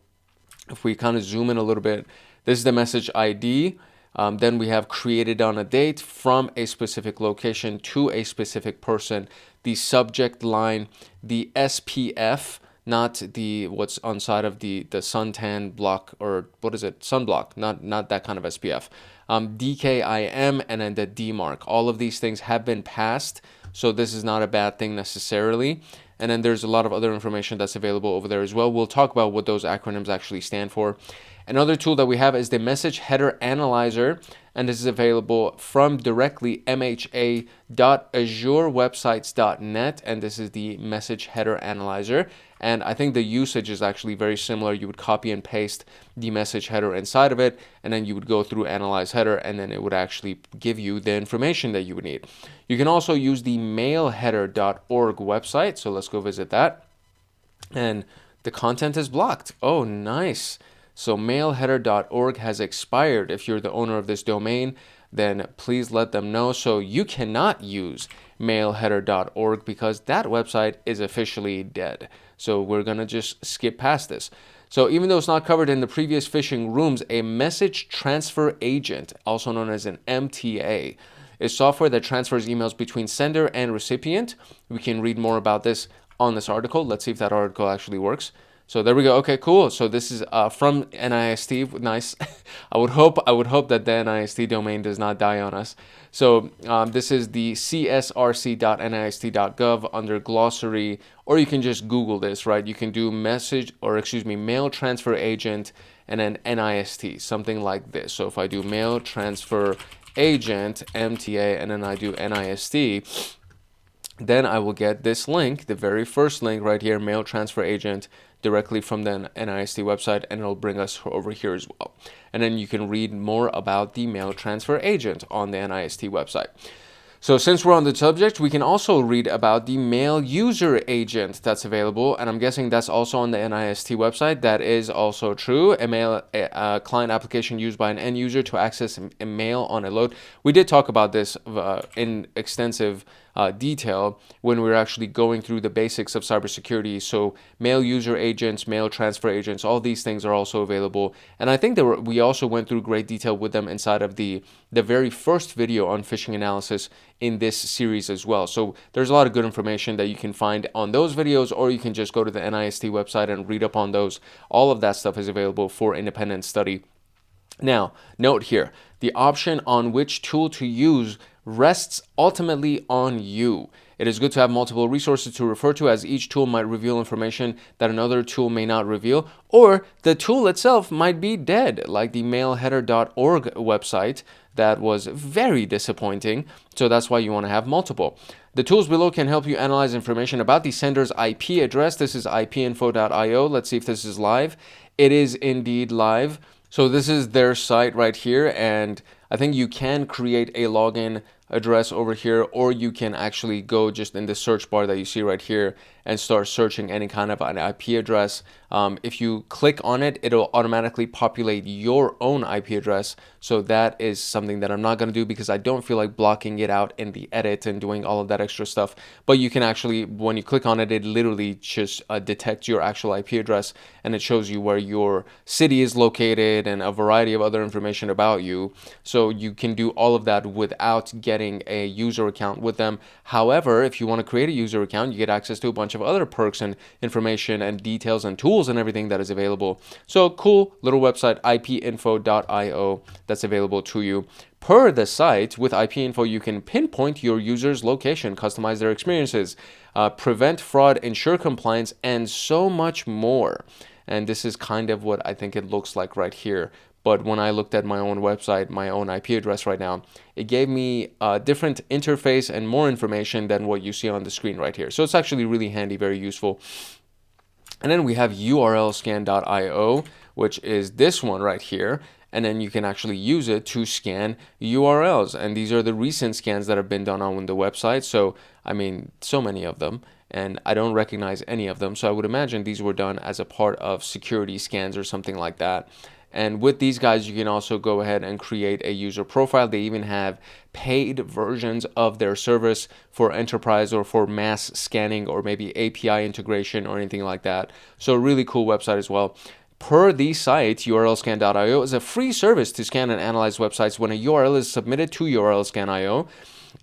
if we kind of zoom in a little bit, this is the message ID. Then we have created on a date, from a specific location to a specific person, the subject line, the SPF, not the what's on side of the suntan block, or what is it, sunblock, not that kind of SPF, DKIM, and then the DMARC. All of these things have been passed, so this is not a bad thing necessarily. And then there's a lot of other information that's available over there as well. We'll talk about what those acronyms actually stand for. Another tool that we have is the Message Header Analyzer, and this is available from directly mha.azurewebsites.net, and this is the Message Header Analyzer. And I think the usage is actually very similar. You would copy and paste the message header inside of it, and then you would go through Analyze Header, and then it would actually give you the information that you would need. You can also use the mailheader.org website, so let's go visit that. And the content is blocked. Oh, nice. So mailheader.org has expired. If you're the owner of this domain, then please let them know. So you cannot use mailheader.org because that website is officially dead. So we're going to just skip past this. So even though it's not covered in the previous phishing rooms, a message transfer agent, also known as an MTA, is software that transfers emails between sender and recipient. We can read more about this on this article. Let's see if that article actually works. So there we go. Okay, cool. So this is from NIST. Nice. I would hope that the NIST domain does not die on us. So this is the csrc.nist.gov under glossary, or you can just Google this, right? You can do mail transfer agent and then NIST, something like this. So if I do mail transfer agent MTA and then I do NIST, then I will get this link, the very first link right here, mail transfer agent, directly from the NIST website, and it'll bring us over here as well. And then you can read more about the mail transfer agent on the NIST website. So since we're on the subject, we can also read about the mail user agent that's available, and I'm guessing that's also on the NIST website. That is also true. A client application used by an end user to access a mail on a load. We did talk about this in extensive detail when we're actually going through the basics of cybersecurity. So mail user agents, mail transfer agents, all these things are also available. And I think we also went through great detail with them inside of the very first video on phishing analysis in this series as well. So there's a lot of good information that you can find on those videos, or you can just go to the NIST website and read up on those. All of that stuff is available for independent study. Now, note here, the option on which tool to use rests ultimately on you. It is good to have multiple resources to refer to, as each tool might reveal information that another tool may not reveal, or the tool itself might be dead, like the mailheader.org website that was very disappointing. So that's why you want to have multiple. The tools below can help you analyze information about the sender's IP address. This is ipinfo.io. Let's see if this is live. It is indeed live. So this is their site right here, and I think you can create a login address over here, or you can actually go just in the search bar that you see right here and start searching any kind of an IP address. If you click on it, it'll automatically populate your own IP address. So that is something that I'm not going to do because I don't feel like blocking it out in the edit and doing all of that extra stuff. But you can actually, when you click on it, it literally just detects your actual IP address, and it shows you where your city is located and a variety of other information about you. So you can do all of that without getting a user account with them. However, if you want to create a user account, you get access to a bunch of other perks and information and details and tools and everything that is available. So cool little website, ipinfo.io, that's available to you. Per the site, with ipinfo, you can pinpoint your user's location, customize their experiences, prevent fraud, ensure compliance, and so much more. And this is kind of what I think it looks like right here. But when I looked at my own website, my own IP address right now, it gave me a different interface and more information than what you see on the screen right here. So it's actually really handy, very useful. And then we have urlscan.io, which is this one right here. And then you can actually use it to scan URLs. And these are the recent scans that have been done on the website. So, I mean, so many of them. And I don't recognize any of them. So I would imagine these were done as a part of security scans or something like that. And with these guys, you can also go ahead and create a user profile. They even have paid versions of their service for enterprise or for mass scanning or maybe API integration or anything like that. So a really cool website as well. Per the site, urlscan.io is a free service to scan and analyze websites. When a URL is submitted to urlscan.io,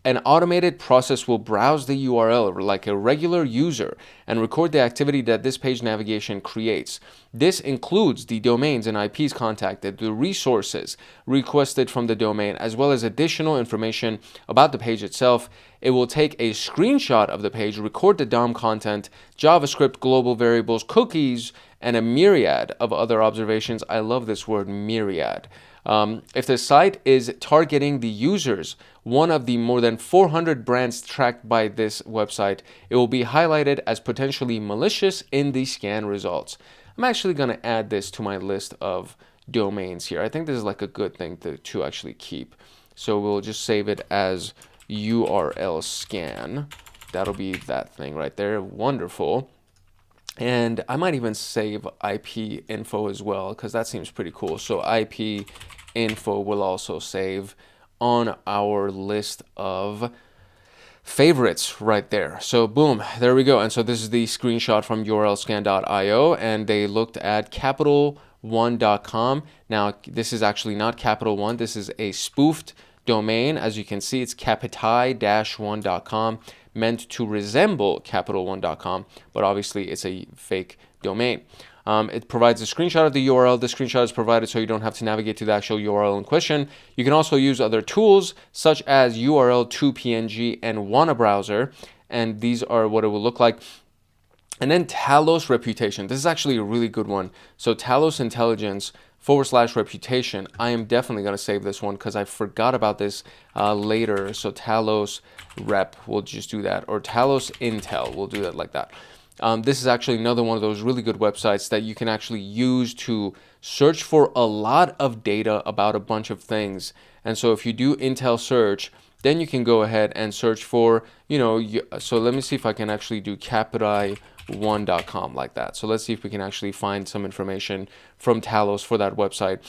an automated process will browse the URL like a regular user and record the activity that this page navigation creates. This includes the domains and IPs contacted, the resources requested from the domain, as well as additional information about the page itself. It will take a screenshot of the page, record the DOM content, JavaScript, global variables, cookies, and a myriad of other observations. I love this word, myriad. If the site is targeting the users, one of the more than 400 brands tracked by this website, it will be highlighted as potentially malicious in the scan results. I'm actually going to add this to my list of domains here. I think this is like a good thing to actually keep. So we'll just save it as URL scan. That'll be that thing right there. Wonderful. And I might even save IP info as well, because that seems pretty cool. So IP info will also save on our list of favorites right there. So boom, there we go. And so this is the screenshot from urlscan.io, and they looked at capital1.com. Now, this is actually not Capital One. This is a spoofed domain. As you can see, it's capitai-1.com, meant to resemble capital1.com, but obviously it's a fake domain. It provides a screenshot of the URL. The screenshot is provided so you don't have to navigate to the actual URL in question. You can also use other tools such as URL2PNG and WannaBrowser, and these are what it will look like. And then Talos Reputation. This is actually a really good one. So Talos Intelligence /reputation. I am definitely going to save this one because I forgot about this later. So Talos Rep, we'll just do that. Or Talos Intel, we'll do that like that. This is actually another one of those really good websites that you can actually use to search for a lot of data about a bunch of things. And so if you do Intel search, then you can go ahead and search for, so let me see if I can actually do capitai1.com like that. So let's see if we can actually find some information from Talos for that website.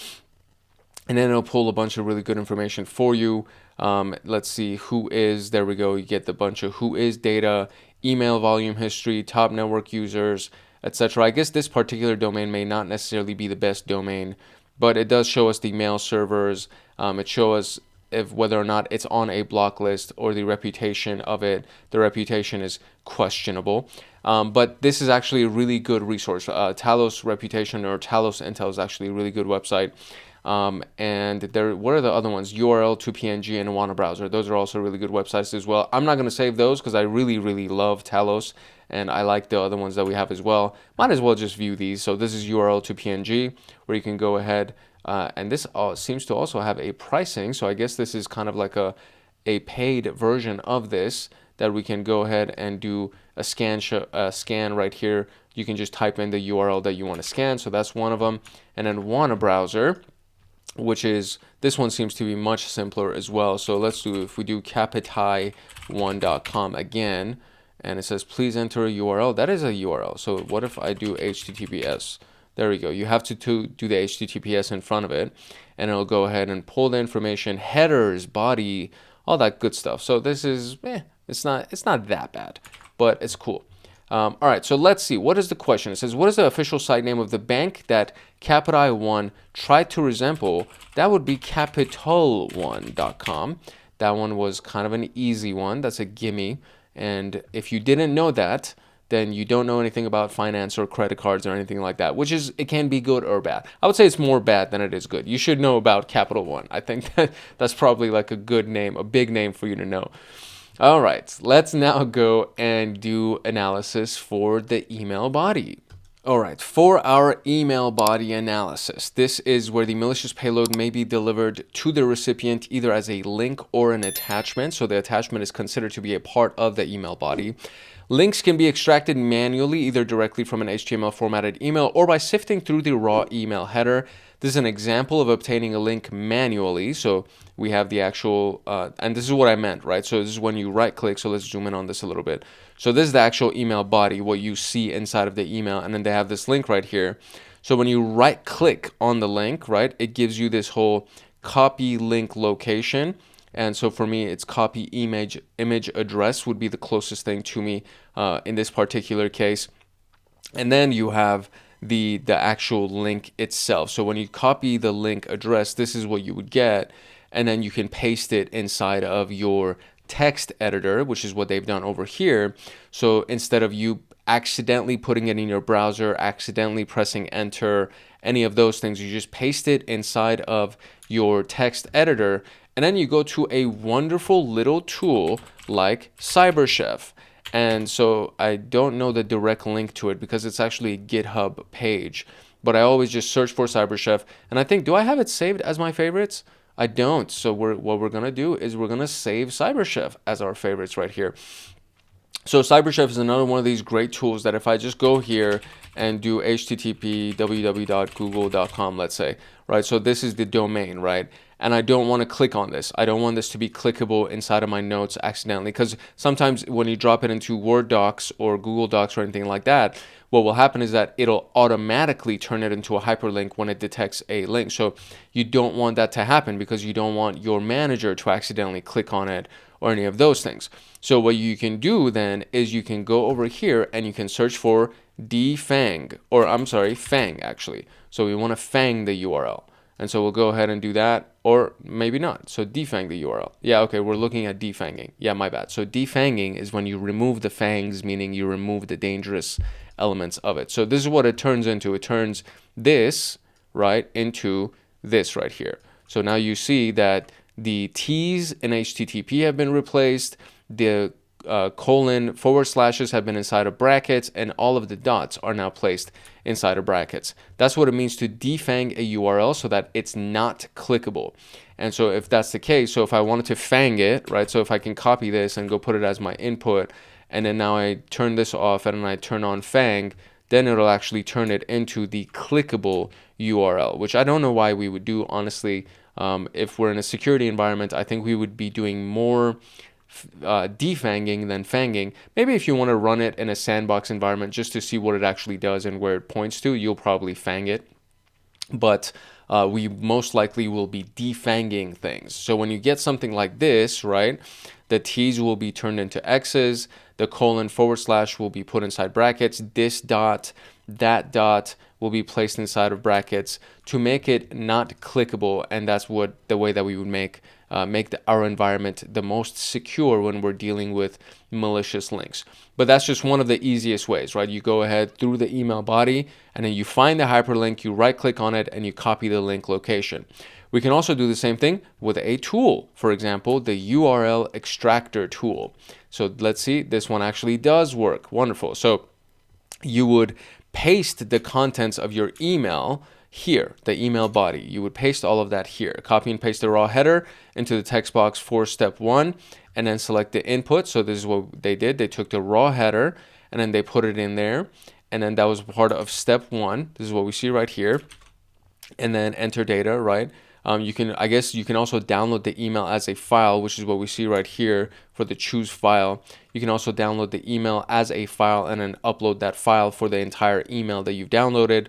And then it'll pull a bunch of really good information for you. Let's see, who is, there we go. You get the bunch of who is data, email volume history, top network users, etc. I guess this particular domain may not necessarily be the best domain, but it does show us the mail servers. It shows us if whether or not it's on a block list or the reputation of it. The reputation is questionable. But this is actually a really good resource. Talos Reputation or Talos Intel is actually a really good website. And there, what are the other ones? URL to PNG and Awana Browser. Those are also really good websites as well. I'm not going to save those because I really love Talos and I like the other ones that we have as well. Might as well just view these. So this is URL to PNG where you can go ahead and this seems to also have a pricing. So I guess this is kind of like a paid version of this that we can go ahead and do a scan right here. You can just type in the URL that you want to scan. So that's one of them. And then Awana Browser, which is, this one seems to be much simpler as well. So let's do, if we do capitai1.com again, and it says please enter a URL, that is a URL. So what if I do HTTPS? There we go. You have to do the HTTPS in front of it, and it'll go ahead and pull the information, headers, body, all that good stuff. So this is, it's not that bad, but it's cool. All right, so let's see. What is the question? It says, what is the official site name of the bank that Capitai1 tried to resemble? That would be capital1.com. That one was kind of an easy one. That's a gimme. And if you didn't know that, then you don't know anything about finance or credit cards or anything like that, which is, it can be good or bad. I would say it's more bad than it is good. You should know about Capital One. I think that's probably like a good name, a big name for you to know. All right, let's now go and do analysis for the email body. All right, for our email body analysis, this is where the malicious payload may be delivered to the recipient either as a link or an attachment. So the attachment is considered to be a part of the email body. Links can be extracted manually, either directly from an HTML formatted email or by sifting through the raw email header. This is an example of obtaining a link manually. So we have the actual, and this is what I meant, right? So this is when you right click. So let's zoom in on this a little bit. So this is the actual email body, what you see inside of the email. And then they have this link right here. So when you right click on the link, right, it gives you this whole copy link location. And so for me, it's copy image address would be the closest thing to me in this particular case. And then you have the actual link itself. So when you copy the link address, this is what you would get. And then you can paste it inside of your text editor, which is what they've done over here. So instead of you accidentally putting it in your browser, accidentally pressing enter, any of those things, you just paste it inside of your text editor. And then you go to a wonderful little tool like CyberChef. And so I don't know the direct link to it because it's actually a GitHub page. But I always just search for CyberChef. And I think, do I have it saved as my favorites? I don't. So what we're going to do is we're going to save CyberChef as our favorites right here. So CyberChef is another one of these great tools that if I just go here and do http www.google.com, let's say, right? So this is the domain, right? And I don't want to click on this. I don't want this to be clickable inside of my notes accidentally, because sometimes when you drop it into Word docs or Google Docs or anything like that, what will happen is that it'll automatically turn it into a hyperlink when it detects a link. So you don't want that to happen because you don't want your manager to accidentally click on it or any of those things. So what you can do then is you can go over here and you can search for defang, or I'm sorry, fang actually. So we want to fang the URL. And so we'll go ahead and do that, or maybe not. So defang the URL. Yeah, okay, we're looking at defanging. Yeah, my bad. So defanging is when you remove the fangs, meaning you remove the dangerous elements of it. So this is what it turns into. It turns this, right, into this right here. So now you see that the T's in HTTP have been replaced, the colon / slashes have been inside of brackets, and all of the dots are now placed inside of brackets. That's what it means to defang a URL so that it's not clickable. And so if that's the case, so if I wanted to fang it, right, so if I can copy this and go put it as my input, and then now I turn this off and I turn on fang, then it'll actually turn it into the clickable URL, which I don't know why we would do, honestly. If we're in a security environment, I think we would be doing more defanging than fanging. Maybe if you want to run it in a sandbox environment just to see what it actually does and where it points to, you'll probably fang it. But we most likely will be defanging things. So when you get something like this, right, the T's will be turned into X's, the colon / will be put inside brackets, this dot, that dot will be placed inside of brackets to make it not clickable, and that's what the way that we would make our environment the most secure when we're dealing with malicious links. But that's just one of the easiest ways, right? You go ahead through the email body, and then you find the hyperlink, you right click on it, and you copy the link location. We can also do the same thing with a tool, for example, the URL extractor tool. So let's see, this one actually does work. Wonderful. So you would paste the contents of your email here, the email body. You would paste all of that here. Copy and paste the raw header into the text box for step 1, and then select the input. So this is what they did. They took the raw header and then they put it in there. And then that was part of step 1. This is what we see right here. And then enter data, right? I guess you can also download the email as a file, which is what we see right here for the choose file. You can also download the email as a file and then upload that file for the entire email that you've downloaded.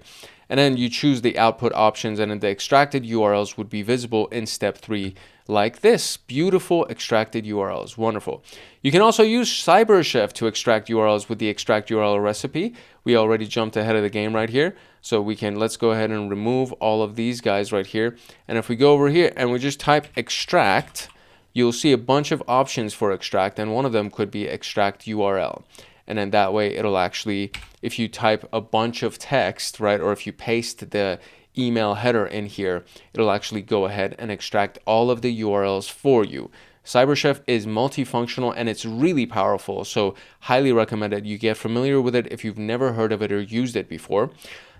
And then you choose the output options, and then the extracted URLs would be visible in step 3 like this. Beautiful extracted URLs. Wonderful. You can also use CyberChef to extract URLs with the extract URL recipe. We already jumped ahead of the game right here. So let's go ahead and remove all of these guys right here. And if we go over here and we just type extract, you'll see a bunch of options for extract, and one of them could be extract URL. And then that way it'll actually, if you type a bunch of text, right, or if you paste the email header in here, it'll actually go ahead and extract all of the URLs for you. CyberChef is multifunctional and it's really powerful, so highly recommended you get familiar with it if you've never heard of it or used it before.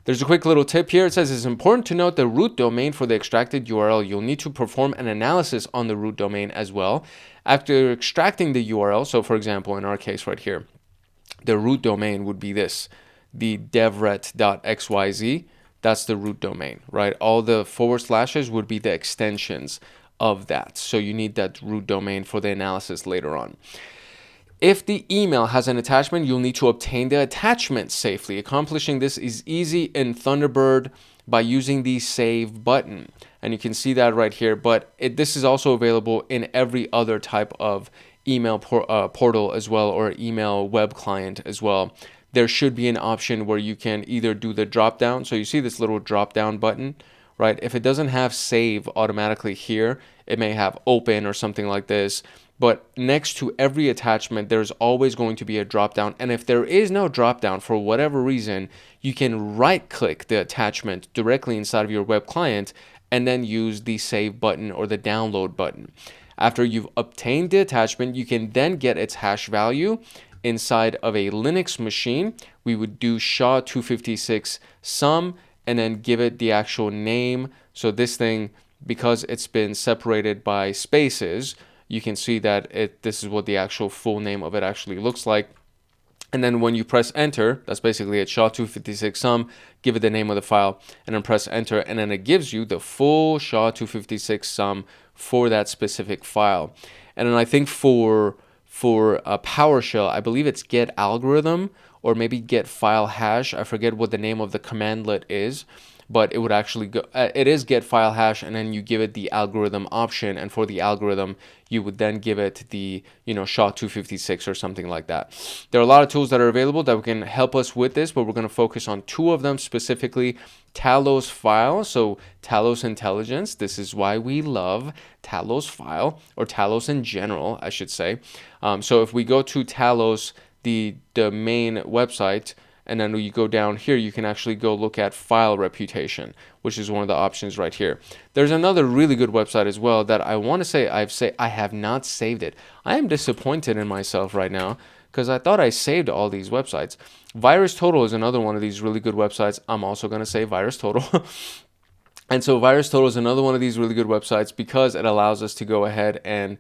There's a quick little tip here. It says it's important to note the root domain for the extracted URL. You'll need to perform an analysis on the root domain as well. After extracting the URL, so for example, in our case right here, the root domain would be this, the devret.xyz. That's the root domain, right? All the / would be the extensions of that. So you need that root domain for the analysis later on. If the email has an attachment, you'll need to obtain the attachment safely. Accomplishing this is easy in Thunderbird by using the save button. And you can see that right here, but this is also available in every other type of email portal as well, or email web client as well. There should be an option where you can either do the drop down. So you see this little drop down button, right? If it doesn't have save automatically here, it may have open or something like this. But next to every attachment, there's always going to be a drop down. And if there is no drop down for whatever reason, you can right click the attachment directly inside of your web client and then use the save button or the download button. After you've obtained the attachment, you can then get its hash value inside of a Linux machine. We would do SHA-256 sum and then give it the actual name. So this thing, because it's been separated by spaces, you can see that this is what the actual full name of it actually looks like. And then when you press enter, that's basically it, SHA-256 sum, give it the name of the file, and then press enter, and then it gives you the full SHA-256 sum for that specific file. And then I think for PowerShell, I believe it's get algorithm or maybe get file hash. I forget what the name of the commandlet is, but it would actually go, it is get file hash, and then you give it the algorithm option, and for the algorithm you would then give it the SHA-256 or something like that. There are a lot of tools that are available that can help us with this, but we're going to focus on 2 of them specifically. Talos File, so Talos Intelligence. This is why we love Talos File, or Talos in general, I should say. So if we go to Talos, the main website, and then you go down here, you can actually go look at file reputation, which is one of the options right here. There's another really good website as well that I want to say I have not saved it. I am disappointed in myself right now because I thought I saved all these websites. VirusTotal is another one of these really good websites. I'm also going to say VirusTotal. And so VirusTotal is another one of these really good websites because it allows us to go ahead and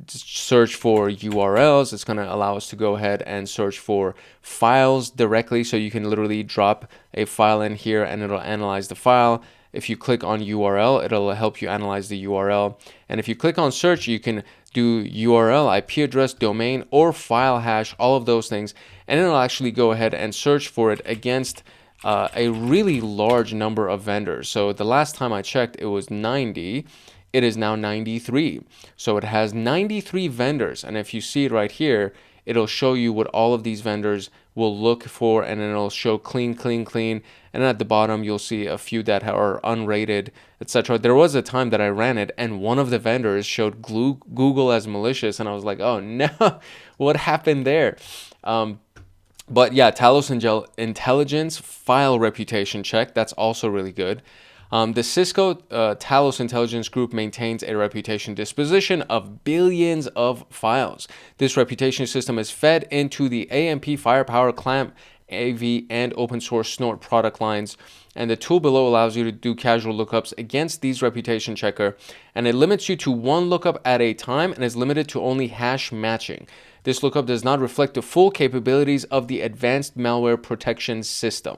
search for URLs. It's going to allow us to go ahead and search for files directly. So you can literally drop a file in here and it'll analyze the file. If you click on URL, it'll help you analyze the URL. And if you click on search, you can do URL, IP address, domain, or file hash, all of those things. And it'll actually go ahead and search for it against a really large number of vendors. So the last time I checked, it was 90. It is now 93. So it has 93 vendors. And if you see it right here, it'll show you what all of these vendors will look for, and then it'll show clean, clean, clean. And at the bottom, you'll see a few that are unrated, etc. There was a time that I ran it, and one of the vendors showed Google as malicious, and I was like, oh no, what happened there? But yeah, Talos Intelligence file reputation check. That's also really good. The Cisco Talos Intelligence Group maintains a reputation disposition of billions of files. This reputation system is fed into the AMP Firepower, Clamp, AV, and open source Snort product lines. And the tool below allows you to do casual lookups against these reputation checker. And it limits you to one lookup at a time and is limited to only hash matching. This lookup does not reflect the full capabilities of the advanced malware protection system.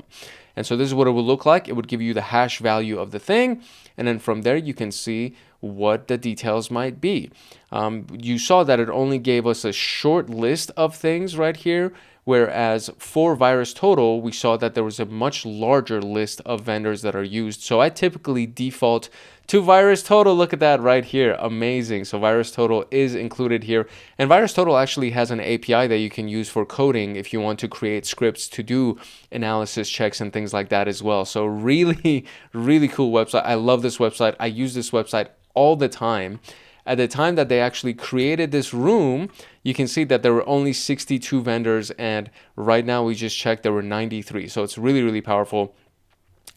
And so this is what it would look like. It would give you the hash value of the thing. And then from there, you can see what the details might be. You saw that it only gave us a short list of things right here. Whereas for VirusTotal, we saw that there was a much larger list of vendors that are used. So I typically default to VirusTotal. Look at that right here. Amazing. So VirusTotal is included here. And VirusTotal actually has an API that you can use for coding if you want to create scripts to do analysis checks and things like that as well. So really, really cool website. I love this website. I use this website all the time. At the time that they actually created this room, you can see that there were only 62 vendors, and right now we just checked there were 93. So it's really, really powerful.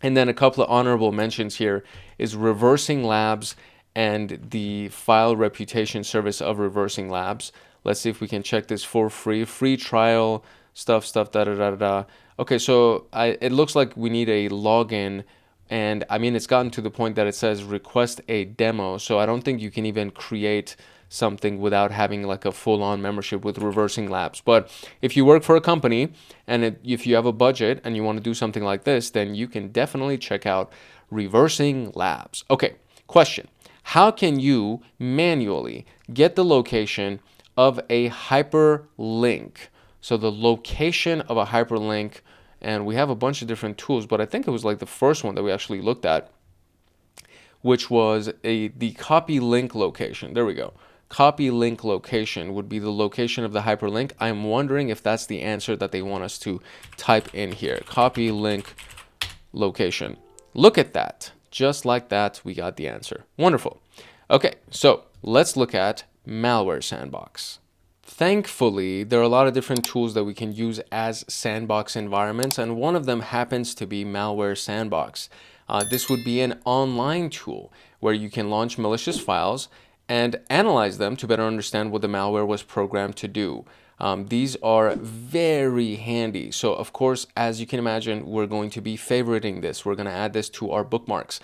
And then a couple of honorable mentions here is Reversing Labs and the file reputation service of Reversing Labs. Let's see if we can check this for free trial stuff, da. Okay, so it looks like we need a login. And I mean, it's gotten to the point that it says request a demo. So I don't think you can even create something without having like a full-on membership with Reversing Labs. But if you work for a company and if you have a budget and you want to do something like this, then you can definitely check out Reversing Labs. Okay, question. How can you manually get the location of a hyperlink? So the location of a hyperlink. And we have a bunch of different tools, but I think it was like the first one that we actually looked at, which was the copy link location. There we go. Copy link location would be the location of the hyperlink. I'm wondering if that's the answer that they want us to type in here. Copy link location. Look at that. Just like that, we got the answer. Wonderful. Okay, so let's look at Malware Sandbox. Thankfully, there are a lot of different tools that we can use as sandbox environments, and one of them happens to be Malware Sandbox. This would be an online tool where you can launch malicious files and analyze them to better understand what the malware was programmed to do. These are very handy. So of course, as you can imagine, we're going to be favoriting this. We're going to add this to our bookmarks.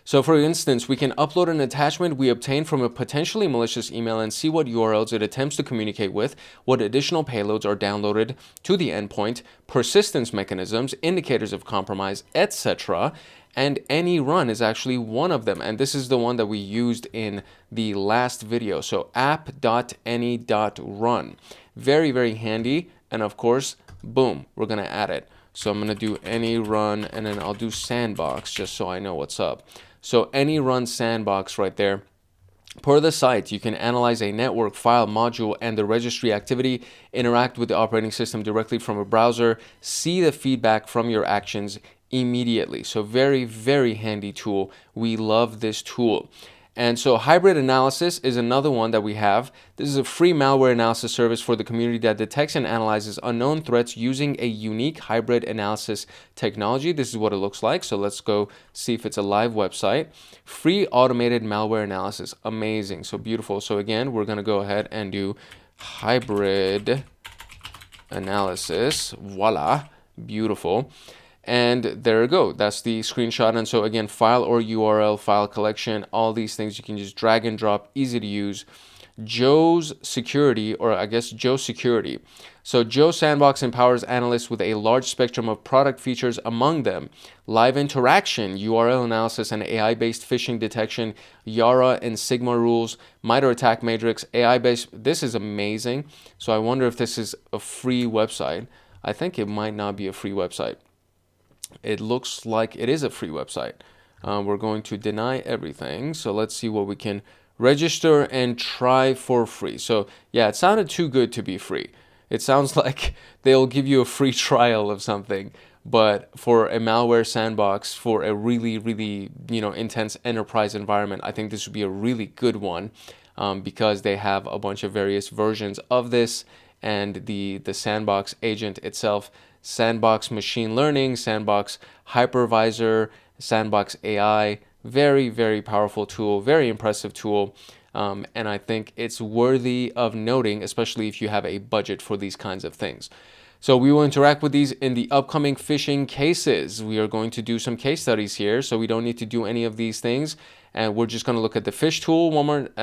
So for instance, we can upload an attachment we obtained from a potentially malicious email and see what URLs it attempts to communicate with, what additional payloads are downloaded to the endpoint, persistence mechanisms, indicators of compromise, etc. And any run is actually one of them. And this is the one that we used in the last video. So app.any.run. Very, very handy. And of course, boom, we're going to add it. So I'm going to do any run, and then I'll do sandbox just so I know what's up. So any run sandbox right there. Per the site, you can analyze a network, file, module, and the registry activity, interact with the operating system directly from a browser, see the feedback from your actions immediately. So very, very handy tool. We love this tool. And so hybrid analysis is another one that we have. This is a free malware analysis service for the community that detects and analyzes unknown threats using a unique hybrid analysis technology. This is what it looks like. So let's go see if it's a live website. Free automated malware analysis. Amazing. So beautiful. So again, we're going to go ahead and do hybrid analysis. Voila. Beautiful. And there we go. That's the screenshot. And so again, file or URL, file collection, all these things you can just drag and drop, easy to use. Joe's Security, or I guess Joe Security. So Joe Sandbox empowers analysts with a large spectrum of product features, among them live interaction, URL analysis, and AI-based phishing detection, Yara and Sigma rules, MITRE attack matrix, AI-based. This is amazing. So I wonder if this is a free website. I think it might not be a free website. it looks like it is a free website. We're going to deny everything. So let's see what we can register and try for free. So yeah, it sounded too good to be free. It sounds like they'll give you a free trial of something, but for a malware sandbox, for a really, really, intense enterprise environment, I think this would be a really good one, because they have a bunch of various versions of this, and the sandbox agent itself, sandbox machine learning, sandbox hypervisor, sandbox AI, very, very powerful tool, very impressive tool. And I think it's worthy of noting, especially if you have a budget for these kinds of things. So we will interact with these in the upcoming phishing cases. We are going to do some case studies here, so we don't need to do any of these things. And we're just going to look at the PhishTool,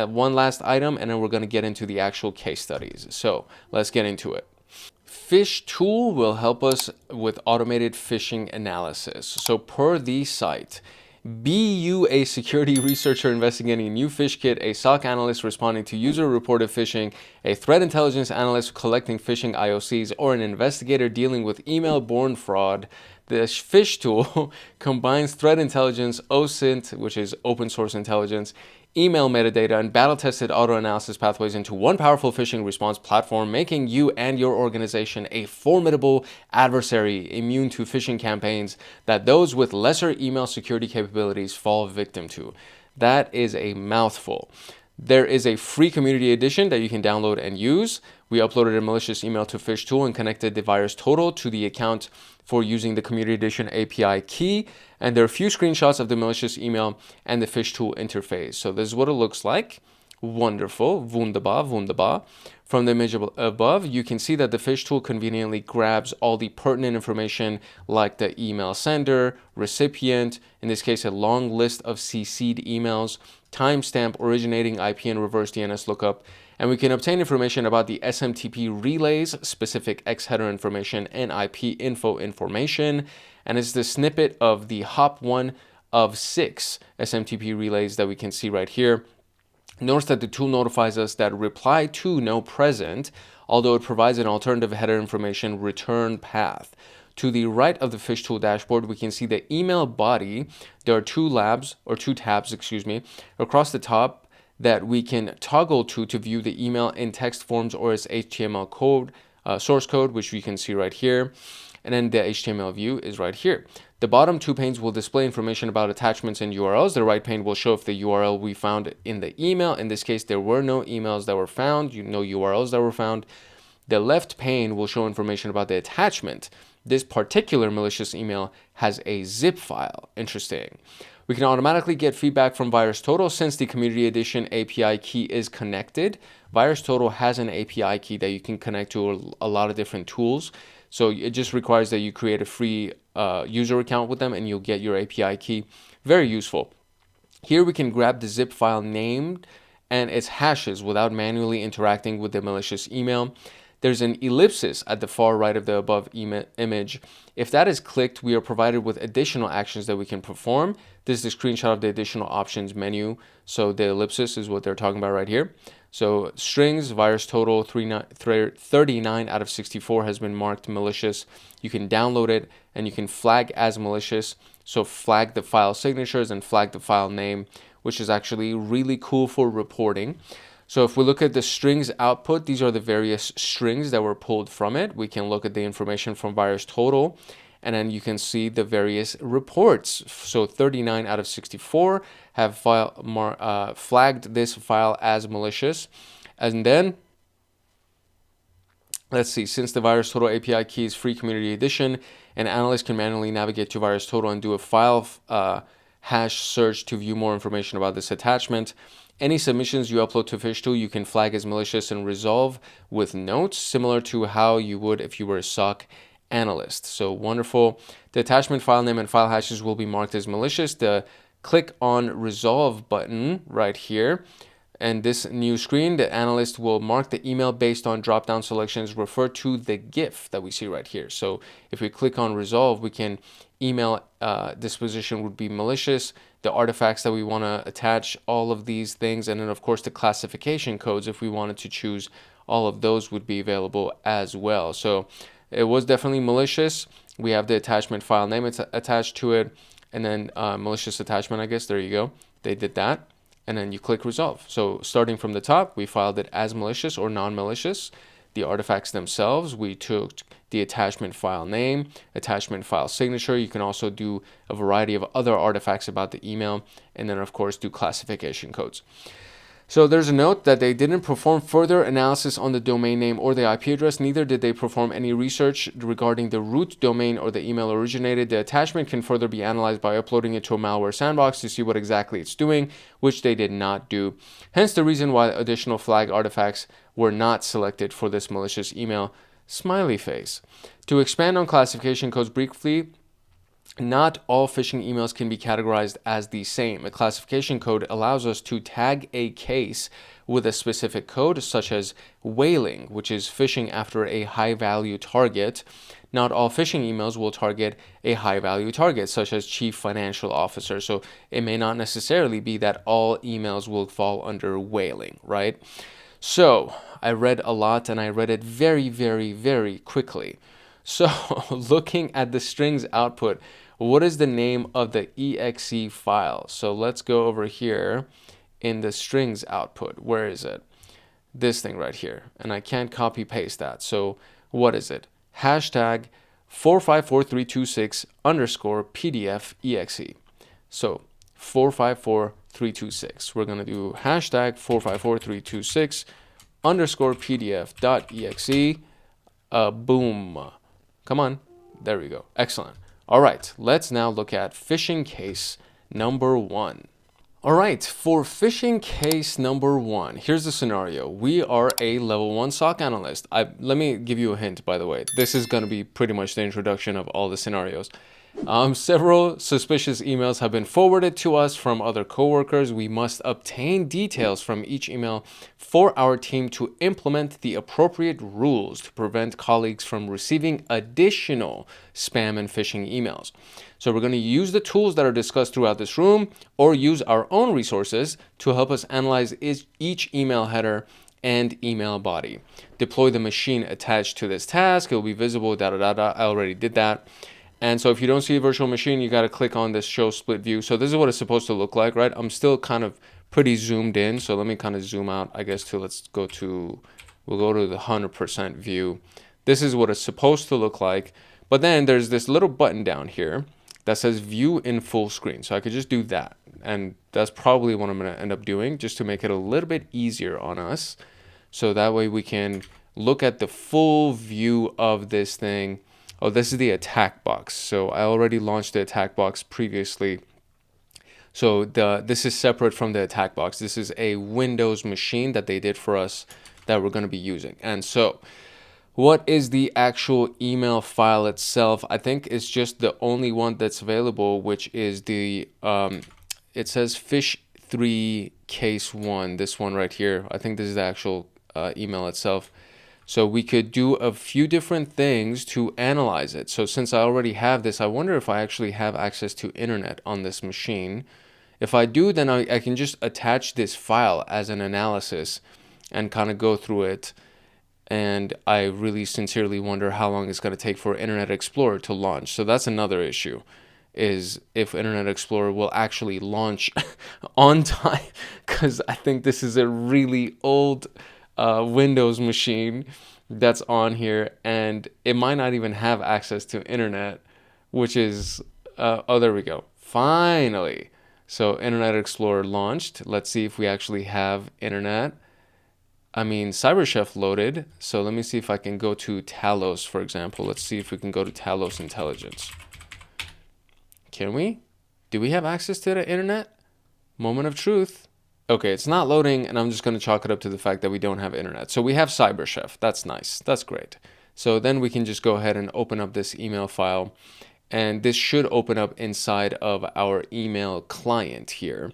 one last item, and then we're going to get into the actual case studies. So let's get into it. PhishTool will help us with automated phishing analysis. So per the site, be you a security researcher investigating a new phish kit, a SOC analyst responding to user-reported phishing, a threat intelligence analyst collecting phishing IOCs, or an investigator dealing with email-borne fraud, the PhishTool combines threat intelligence, OSINT, which is open source intelligence, email metadata, and battle-tested auto-analysis pathways into one powerful phishing response platform, making you and your organization a formidable adversary immune to phishing campaigns that those with lesser email security capabilities fall victim to. That is a mouthful. There is a free community edition that you can download and use. We uploaded a malicious email to PhishTool and connected the VirusTotal to the account for using the community edition API key. And there are a few screenshots of the malicious email and the PhishTool interface. So this is what it looks like. Wonderful. Wunderbar, wunderbar. From the image above, you can see that the PhishTool conveniently grabs all the pertinent information like the email sender, recipient, in this case, a long list of CC'd emails, timestamp, originating IP and reverse DNS lookup, and we can obtain information about the SMTP relays, specific X header information, and IP info information. And it's the snippet of the hop 1 of 6 SMTP relays that we can see right here. Notice that the tool notifies us that reply to no present, although it provides an alternative header information return path. To the right of the PhishTool dashboard, we can see the email body. There are two tabs, across the top that we can toggle to view the email in text forms or as HTML code, source code, which we can see right here. And then the HTML view is right here. The bottom two panes will display information about attachments and URLs. The right pane will show if the URL we found in the email. In this case, there were no emails that were found, no URLs that were found. The left pane will show information about the attachment. This particular malicious email has a zip file. Interesting. We can automatically get feedback from VirusTotal since the Community Edition API key is connected. VirusTotal has an API key that you can connect to a lot of different tools. So it just requires that you create a free user account with them and you'll get your API key. Very useful. Here we can grab the zip file named and its hashes without manually interacting with the malicious email. There's an ellipsis at the far right of the above image. If that is clicked, we are provided with additional actions that we can perform. This is the screenshot of the additional options menu. So the ellipsis is what they're talking about right here. So strings, VirusTotal 39 out of 64 has been marked malicious. You can download it and you can flag as malicious. So flag the file signatures and flag the file name, which is actually really cool for reporting. So if we look at the strings output, these are the various strings that were pulled from it. We can look at the information from VirusTotal, and then you can see the various reports. So 39 out of 64 have flagged this file as malicious. And then, let's see, since the VirusTotal API key is free community edition, an analyst can manually navigate to VirusTotal and do a file hash search to view more information about this attachment. Any submissions you upload to PhishTool, you can flag as malicious and resolve with notes, similar to how you would if you were a SOC analyst. So wonderful. The attachment file name and file hashes will be marked as malicious. The click on resolve button right here. And this new screen, the analyst will mark the email based on drop-down selections refer to the GIF that we see right here. So if we click on resolve, we can email disposition would be malicious, the artifacts that we want to attach, all of these things, and then of course the classification codes, if we wanted to choose all of those, would be available as well. So it was definitely malicious. We have the attachment file name attached to it, and then malicious attachment, I guess. There you go. They did that. And then you click resolve. So starting from the top, we filed it as malicious or non-malicious. The artifacts themselves, we took the attachment file name, attachment file signature. You can also do a variety of other artifacts about the email, and then of course do classification codes. So there's a note that they didn't perform further analysis on the domain name or the IP address. Neither did they perform any research regarding the root domain or the email originated. The attachment can further be analyzed by uploading it to a Malware Sandbox to see what exactly it's doing, which they did not do. Hence the reason why additional flag artifacts were not selected for this malicious email. Smiley face. To expand on classification codes briefly, not all phishing emails can be categorized as the same. A classification code allows us to tag a case with a specific code, such as whaling, which is phishing after a high-value target. Not all phishing emails will target a high-value target, such as chief financial officer. So it may not necessarily be that all emails will fall under whaling, right? So I read a lot, and I read it very, very, very quickly. So looking at the strings output, what is the name of the exe file? So let's go over here in the strings output. Where is it? This thing right here. And I can't copy paste that. So what is it? Hashtag 454326 underscore PDF exe. So 454326. We're going to do hashtag 454326 underscore PDF dot exe. Boom. Come on. There we go. Excellent. All right. Let's now look at phishing case number 1. All right. For phishing case number 1, here's the scenario. We are a level 1 SOC analyst. Let me give you a hint, by the way. This is going to be pretty much the introduction of all the scenarios. Several suspicious emails have been forwarded to us from other coworkers. We must obtain details from each email for our team to implement the appropriate rules to prevent colleagues from receiving additional spam and phishing emails. So we're going to use the tools that are discussed throughout this room, or use our own resources to help us analyze each email header and email body. Deploy the machine attached to this task. It will be visible, I already did that. And so if you don't see a virtual machine, you got to click on this show split view. So this is what it's supposed to look like, right? I'm still kind of pretty zoomed in. So let me kind of zoom out, I guess, we'll go to the 100% view. This is what it's supposed to look like. But then there's this little button down here that says view in full screen. So I could just do that. And that's probably what I'm going to end up doing, just to make it a little bit easier on us. So that way we can look at the full view of this thing. Oh, this is the attack box. So I already launched the attack box previously. So this is separate from the attack box. This is a Windows machine that they did for us that we're going to be using. And so what is the actual email file itself? I think it's just the only one that's available, which is the, it says Phish3 case 1, this one right here. I think this is the actual email itself. So we could do a few different things to analyze it. So since I already have this, I wonder if I actually have access to internet on this machine. If I do, then I can just attach this file as an analysis and kind of go through it. And I really sincerely wonder how long it's going to take for Internet Explorer to launch. So that's another issue, is if Internet Explorer will actually launch on time, because I think this is a really old Windows machine that's on here, and it might not even have access to internet, which is oh, there we go, finally. So Internet Explorer launched. Let's see if we actually have internet. I mean, CyberChef loaded. So let me see if I can go to Talos, for example. Let's see if we can go to Talos Intelligence. Can we? Do we have access to the internet? Moment of truth. Okay, it's not loading, and I'm just going to chalk it up to the fact that we don't have internet. So we have CyberChef. That's nice. That's great. So then we can just go ahead and open up this email file, and this should open up inside of our email client here.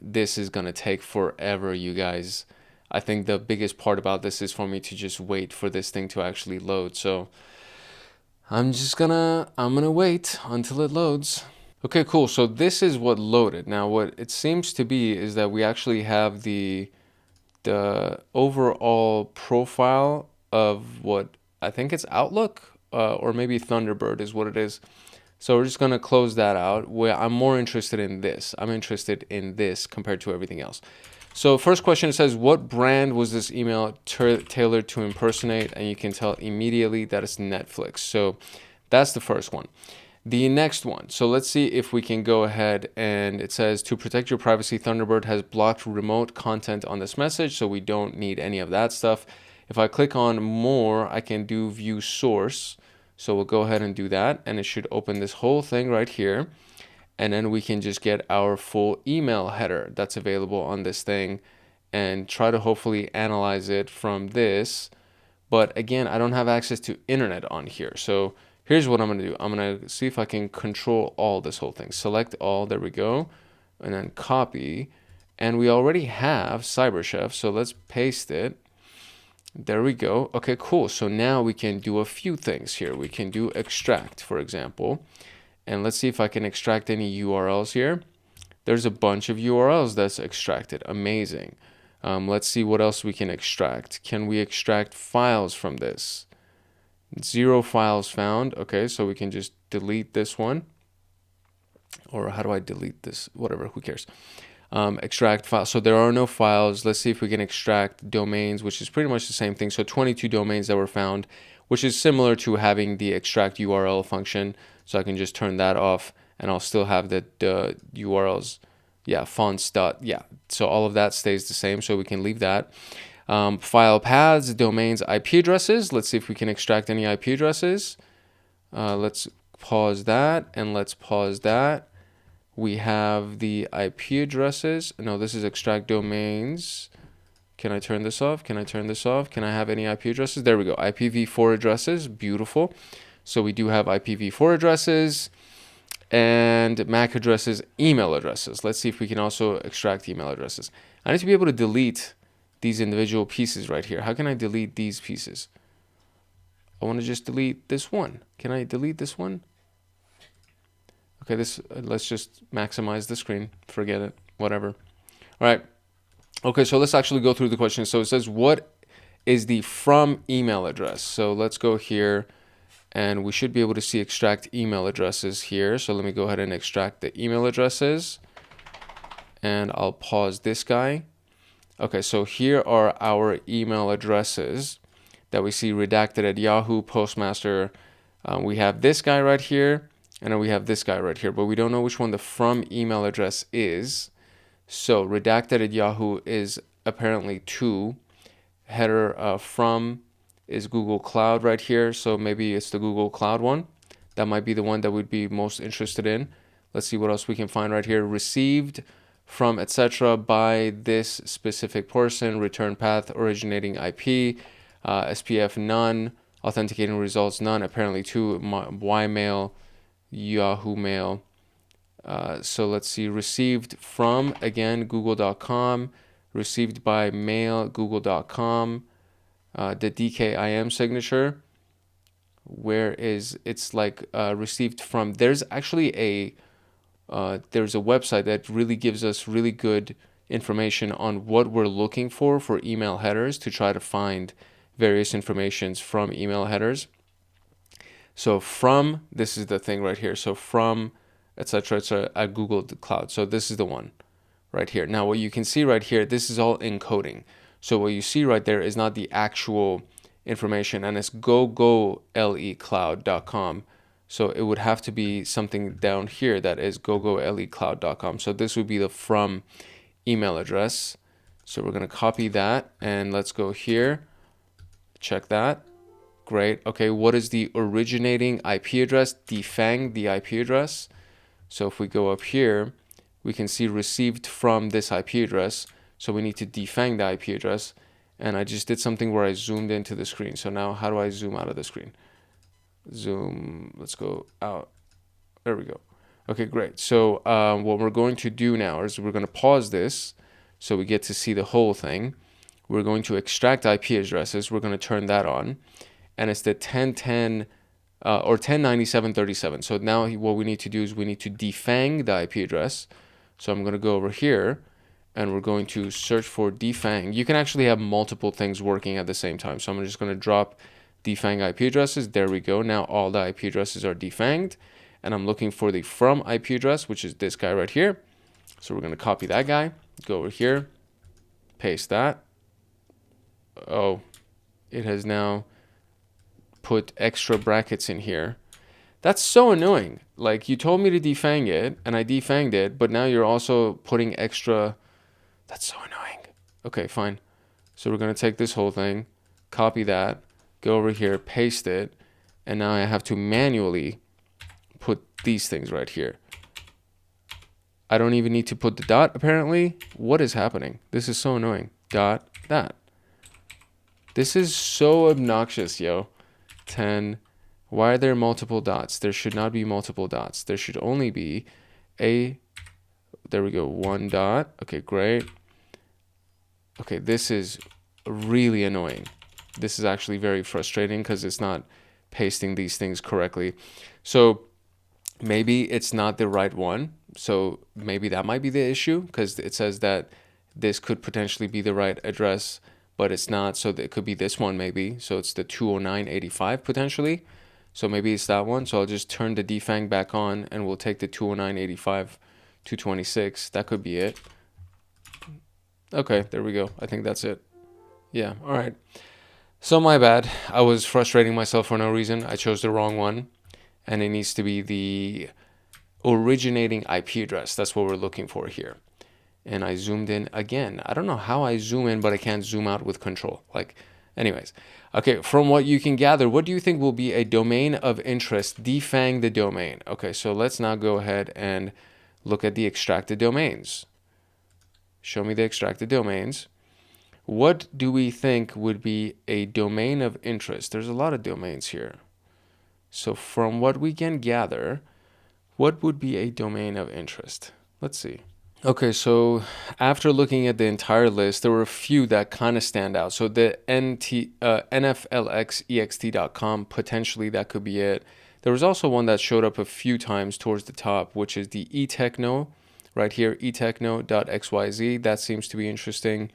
This is going to take forever, you guys. I think the biggest part about this is for me to just wait for this thing to actually load. So I'm gonna wait until it loads. Okay, cool. So this is what loaded. Now what it seems to be is that we actually have the overall profile of what I think it's Outlook, or maybe Thunderbird is what it is. So we're just going to close that out. Where I'm more interested in this. I'm interested in this compared to everything else. So first question says, what brand was this email tailored to impersonate? And you can tell immediately that it's Netflix. So that's the first one. The next one. So let's see if we can go ahead, and it says, to protect your privacy, Thunderbird has blocked remote content on this message. So we don't need any of that stuff. If I click on more, I can do view source. So we'll go ahead and do that. And it should open this whole thing right here. And then we can just get our full email header that's available on this thing and try to hopefully analyze it from this. But again, I don't have access to internet on here. So here's what I'm going to do. I'm going to see if I can control all this whole thing. Select all. There we go. And then copy. And we already have CyberChef. So let's paste it. There we go. Okay, cool. So now we can do a few things here. We can do extract, for example. And let's see if I can extract any URLs here. There's a bunch of URLs that's extracted. Amazing. Let's see what else we can extract. Can we extract files from this? 0 files found. Okay, so we can just delete this one. Or how do I delete this? Whatever, who cares? Extract files. So there are no files. Let's see if we can extract domains, which is pretty much the same thing. So 22 domains that were found, which is similar to having the extract URL function. So I can just turn that off and I'll still have the URLs. Yeah, fonts dot. Yeah, so all of that stays the same. So we can leave that. File paths, domains, IP addresses. Let's see if we can extract any IP addresses. Let's pause that and let's pause that. We have the IP addresses. No, this is extract domains. Can I turn this off? Can I turn this off? Can I have any IP addresses? There we go. IPv4 addresses. Beautiful. So we do have IPv4 addresses and MAC addresses, email addresses. Let's see if we can also extract email addresses. I need to be able to delete these individual pieces right here. How can I delete these pieces? I want to just delete this one. Can I delete this one? Okay, let's just maximize the screen. Forget it. Whatever. All right. Okay, so let's actually go through the question. So it says, what is the from email address? So let's go here and we should be able to see extract email addresses here. So let me go ahead and extract the email addresses and I'll pause this guy. Okay, so here are our email addresses that we see redacted at Yahoo, Postmaster. We have this guy right here and then we have this guy right here, but we don't know which one the from email address is. So redacted at Yahoo is apparently 2. Header from is Google Cloud right here. So maybe it's the Google Cloud one. That might be the one that we'd be most interested in. Let's see what else we can find right here. Received from etc. by this specific person. Return path originating IP. SPF none. Authenticating results none. Apparently 2. Ymail. Yahoo Mail. So let's see, received from, again, google.com, received by mail, google.com, the DKIM signature, where is, it's like received from, there's actually there's a website that really gives us really good information on what we're looking for email headers to try to find various informations from email headers. So from, this is the thing right here. So from, etc. at Google Cloud. So this is the one right here. Now what you can see right here, this is all encoding. So what you see right there is not the actual information, and it's gogolecloud.com. So it would have to be something down here that is gogolecloud.com. So this would be the from email address. So we're going to copy that and let's go here. Check that. Great. Okay, what is the originating IP address? Defang the IP address. So if we go up here, we can see received from this IP address. So we need to defang the IP address. And I just did something where I zoomed into the screen. So now how do I zoom out of the screen? Zoom, let's go out. There we go. Okay, great. So what we're going to do now is we're going to pause this so we get to see the whole thing. We're going to extract IP addresses. We're going to turn that on. And it's the 1010 or 1097.37. So now what we need to do is we need to defang the IP address. So I'm going to go over here and we're going to search for defang. You can actually have multiple things working at the same time. So I'm just going to drop defang IP addresses. There we go. Now all the IP addresses are defanged, and I'm looking for the from IP address, which is this guy right here. So we're going to copy that guy, go over here, paste that. Oh, it has now put extra brackets in here. That's so annoying. Like, you told me to defang it, and I defanged it, but now you're also putting extra. That's so annoying. Okay, fine. So we're going to take this whole thing, copy that, go over here, paste it, and now I have to manually put these things right here. I don't even need to put the dot, apparently. What is happening? This is so annoying. Dot, that. This is so obnoxious, yo. 10. Why are there multiple dots? There should not be multiple dots. There should only be a, there we go, 1 dot. Okay, great. Okay, this is really annoying. This is actually very frustrating because it's not pasting these things correctly. So maybe it's not the right one. So maybe that might be the issue, because it says that this could potentially be the right address, but it's not. So it could be this one maybe. So it's the 209.85 potentially. So maybe it's that one. So I'll just turn the defang back on, and we'll take the 209.85 226. That could be it. Okay, there we go. I think that's it. Yeah, all right. So my bad. I was frustrating myself for no reason. I chose the wrong one, and it needs to be the originating IP address. That's what we're looking for here. And I zoomed in again. I don't know how I zoom in, but I can't zoom out with control. Like, anyways. Okay, from what you can gather, what do you think will be a domain of interest? Defang the domain. Okay, so let's now go ahead and look at the extracted domains. Show me the extracted domains. What do we think would be a domain of interest? There's a lot of domains here. So from what we can gather, what would be a domain of interest? Let's see. Okay, so after looking at the entire list, there were a few that kind of stand out. So the nflxext.com, potentially that could be it. There was also one that showed up a few times towards the top, which is the etechno, right here, etechno.xyz. That seems to be interesting.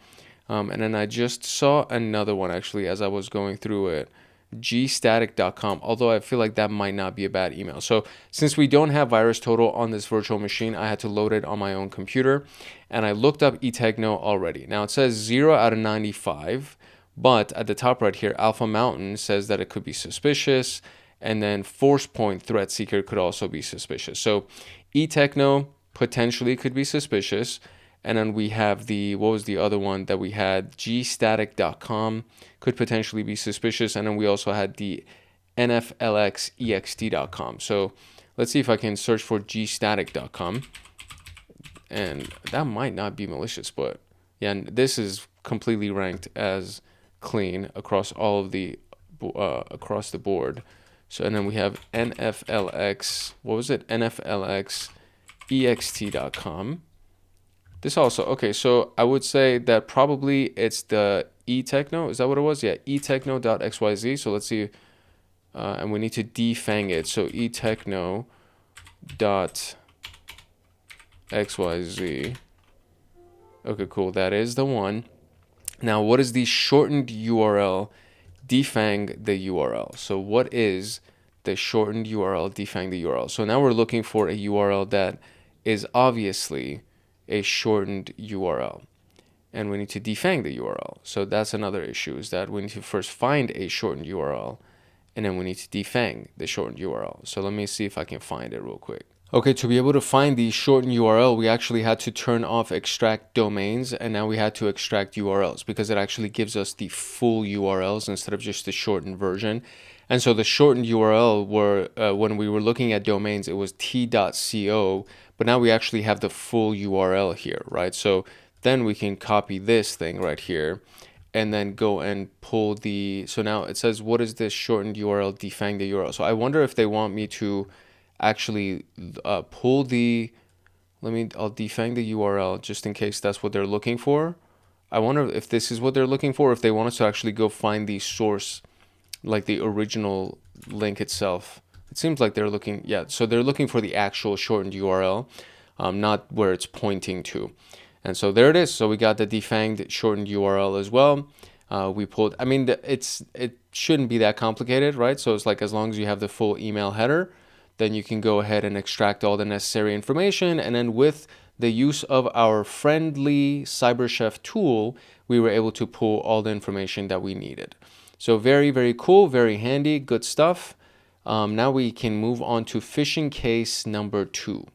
And then I just saw another one actually as I was going through it, gstatic.com, although I feel like that might not be a bad email. So since we don't have VirusTotal on this virtual machine, I had to load it on my own computer, and I looked up etechno already. Now it says 0 out of 95, but at the top right here, Alpha Mountain says that it could be suspicious, and then Force Point Threat Seeker could also be suspicious. So etechno potentially could be suspicious. And then we have the, what was the other one that we had? gstatic.com could potentially be suspicious. And then we also had the nflxext.com. So let's see if I can search for gstatic.com. And that might not be malicious, but yeah, and this is completely ranked as clean across all of the, across the board. So, and then we have nflx, what was it? nflxext.com. This also, okay, so I would say that probably it's the etechno. Is that what it was? Yeah, etechno.xyz. So let's see. And we need to defang it. So etechno.xyz. Okay, cool. That is the one. Now, what is the shortened URL? Defang the URL. So what is the shortened URL? Defang the URL. So now we're looking for a URL that is obviously a shortened URL, and we need to defang the URL. So that's another issue, is that we need to first find a shortened URL, and then we need to defang the shortened URL. So let me see if I can find it real quick. Okay, to be able to find the shortened URL, we actually had to turn off extract domains, and now we had to extract URLs, because it actually gives us the full URLs instead of just the shortened version. And so the shortened URL were, when we were looking at domains, it was t.co, but now we actually have the full URL here, right? So then we can copy this thing right here and then go and pull the, so now it says, what is this shortened URL? Defang the URL. So I wonder if they want me to actually pull the, I'll defang the URL just in case that's what they're looking for. I wonder if this is what they're looking for, if they want us to actually go find the source, like the original link itself. It seems like they're looking, yeah, so they're looking for the actual shortened URL, not where it's pointing to. And so there it is. So we got the defanged shortened URL as well. we pulled. I mean, it shouldn't be that complicated, right? So it's like as long as you have the full email header, then you can go ahead and extract all the necessary information. And then with the use of our friendly CyberChef tool, we were able to pull all the information that we needed. So very, very cool, very handy, good stuff. Now we can move on to phishing case number 2.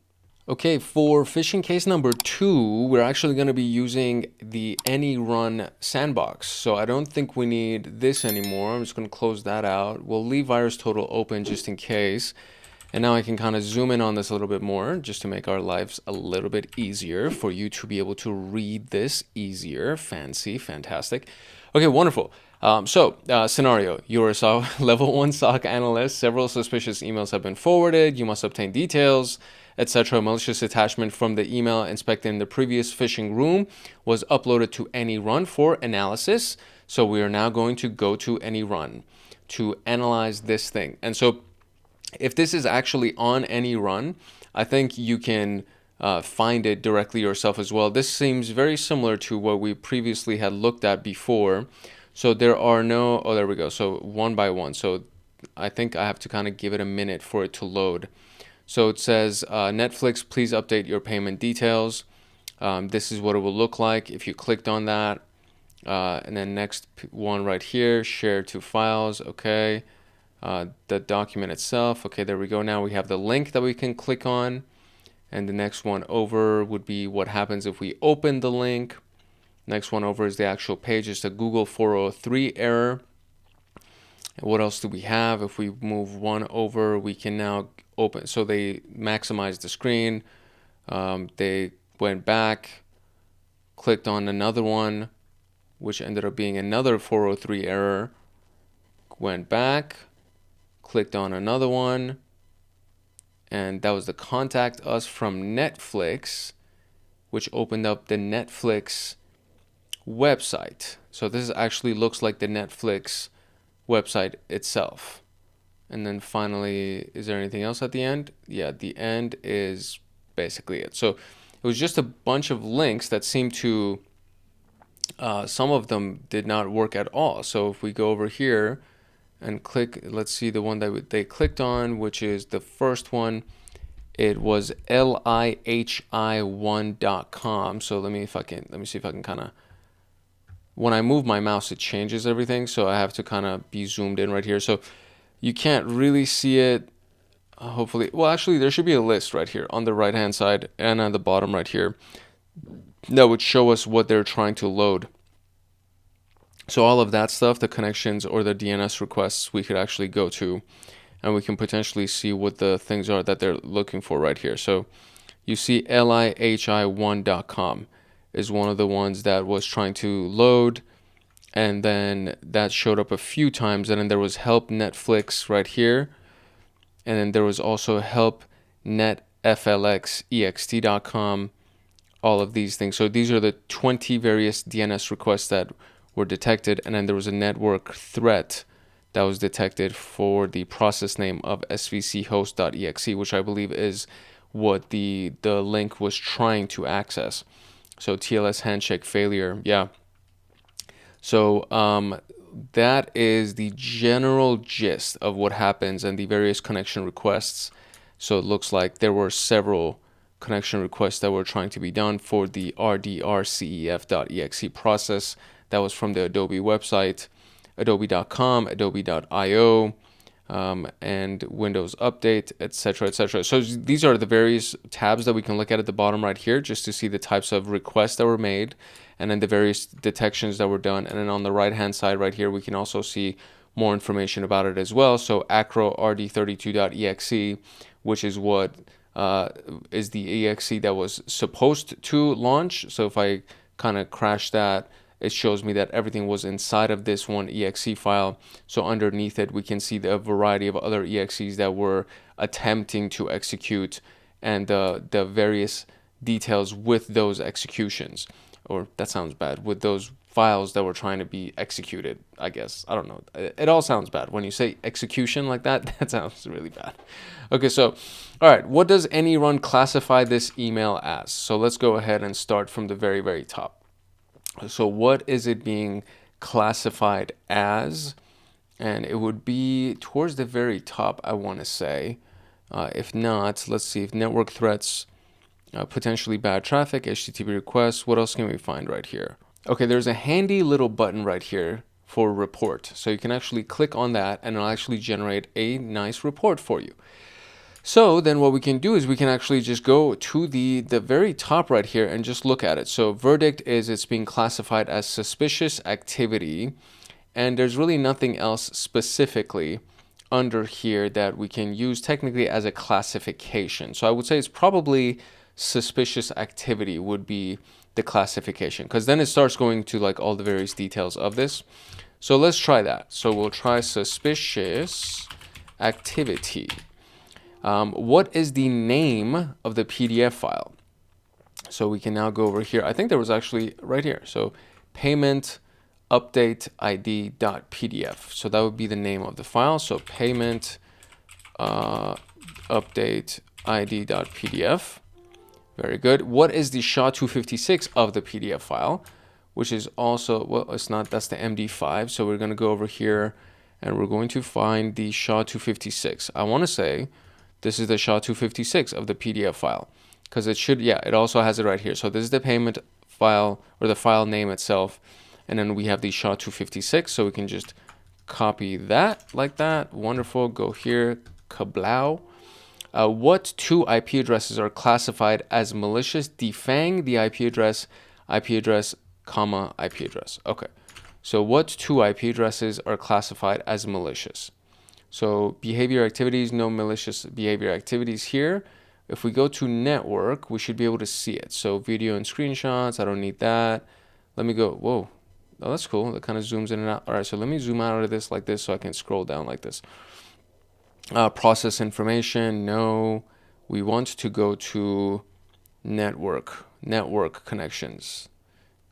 Okay, for phishing case number 2, we're actually going to be using the AnyRun sandbox. So I don't think we need this anymore. I'm just going to close that out. We'll leave VirusTotal open just in case. And now I can kind of zoom in on this a little bit more just to make our lives a little bit easier for you to be able to read this easier. Fancy, fantastic. Okay, wonderful. Scenario, you're a level 1 SOC analyst. Several suspicious emails have been forwarded. You must obtain details, etc. Malicious attachment from the email inspected in the previous phishing room was uploaded to AnyRun for analysis. So we are now going to go to AnyRun to analyze this thing. And so if this is actually on AnyRun, I think you can find it directly yourself as well. This seems very similar to what we previously had looked at before. So there are no, oh, there we go. So one by one. So I think I have to kind of give it a minute for it to load. So it says, Netflix, please update your payment details. This is what it will look like if you clicked on that. And then next one right here, share to files. Okay. The document itself. Okay, there we go. Now we have the link that we can click on. And the next one over would be what happens if we open the link. Next one over is the actual page. It's the Google 403 error. And what else do we have? If we move one over, we can now open. So they maximized the screen. They went back, clicked on another one, which ended up being another 403 error. Went back, clicked on another one, and that was the contact us from Netflix, which opened up the Netflix website. So this actually looks like the Netflix website itself. And then finally, is there anything else at the end? Yeah, the end is basically it. So it was just a bunch of links that seemed to, some of them did not work at all. So if we go over here and click, let's see the one that they clicked on, which is the first one. It was lihi1.com. So let me see if I can kind of, when I move my mouse, it changes everything. So I have to kind of be zoomed in right here. So you can't really see it. Hopefully, well, actually there should be a list right here on the right hand side and on the bottom right here that would show us what they're trying to load. So all of that stuff, the connections or the DNS requests, we could actually go to, and we can potentially see what the things are that they're looking for right here. So you see lihi1.com is one of the ones that was trying to load, and then that showed up a few times, and then there was help Netflix right here, and then there was also help netflxext.com, all of these things. So these are the 20 various DNS requests that were detected, and then there was a network threat that was detected for the process name of svchost.exe, which I believe is what the link was trying to access. So TLS handshake failure, yeah. So that is the general gist of what happens and the various connection requests. So it looks like there were several connection requests that were trying to be done for the rdrcef.exe process. That was from the Adobe website, adobe.com, adobe.io, and Windows Update, etc., etc. So these are the various tabs that we can look at the bottom right here just to see the types of requests that were made, and then the various detections that were done. And then on the right-hand side right here, we can also see more information about it as well. So acro rd32.exe, which is what is the exe that was supposed to launch. So if I kind of crash that, it shows me that everything was inside of this one exe file. So underneath it, we can see the variety of other exes that were attempting to execute and the various details with those executions. Or that sounds bad, with those files that were trying to be executed, I guess. I don't know. It all sounds bad. When you say execution like that, that sounds really bad. Okay, so, all right, what does AnyRun classify this email as? So let's go ahead and start from the very, very top. So what is it being classified as, and it would be towards the very top, I want to say. If not, let's see if network threats, potentially bad traffic, HTTP requests. What else can we find right here? Okay, there's a handy little button right here for report. So you can actually click on that and it'll actually generate a nice report for you. So then what we can do is we can actually just go to the very top right here and just look at it. So verdict is it's being classified as suspicious activity, and there's really nothing else specifically under here that we can use technically as a classification. So I would say it's probably suspicious activity would be the classification, because then it starts going to like all the various details of this. So let's try that. So we'll try suspicious activity. What is the name of the PDF file? So we can now go over here. I think there was actually right here. So payment update id.pdf. So that would be the name of the file. So payment update id.pdf. Very good. What is the SHA-256 of the PDF file? Which is also, well, it's not, that's the MD5. So we're going to go over here and we're going to find the SHA-256. I want to say this is the SHA-256 of the PDF file, because it should, yeah, it also has it right here. So this is the payment file, or the file name itself. And then we have the SHA-256. So we can just copy that like that. Wonderful. Go here. Kablow. What two IP addresses are classified as malicious? Defang the IP address, comma, IP address. Okay. So what two IP addresses are classified as malicious? So behavior activities, no malicious behavior activities here. If we go to network, we should be able to see it. So video and screenshots, I don't need that. Let me go, whoa, oh, that's cool. That kind of zooms in and out. All right, so let me zoom out of this like this so I can scroll down like this. Process information, no. We want to go to network connections.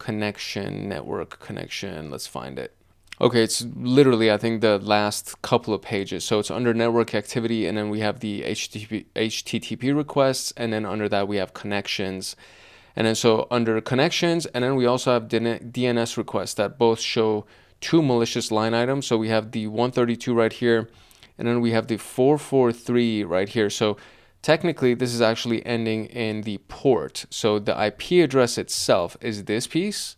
Network connection, let's find it. Okay, it's literally, I think, the last couple of pages. So it's under network activity, and then we have the HTTP requests, and then under that we have connections. And then so under connections, and then we also have DNS requests that both show two malicious line items. So we have the 132 right here, and then we have the 443 right here. So technically this is actually ending in the port. So the IP address itself is this piece.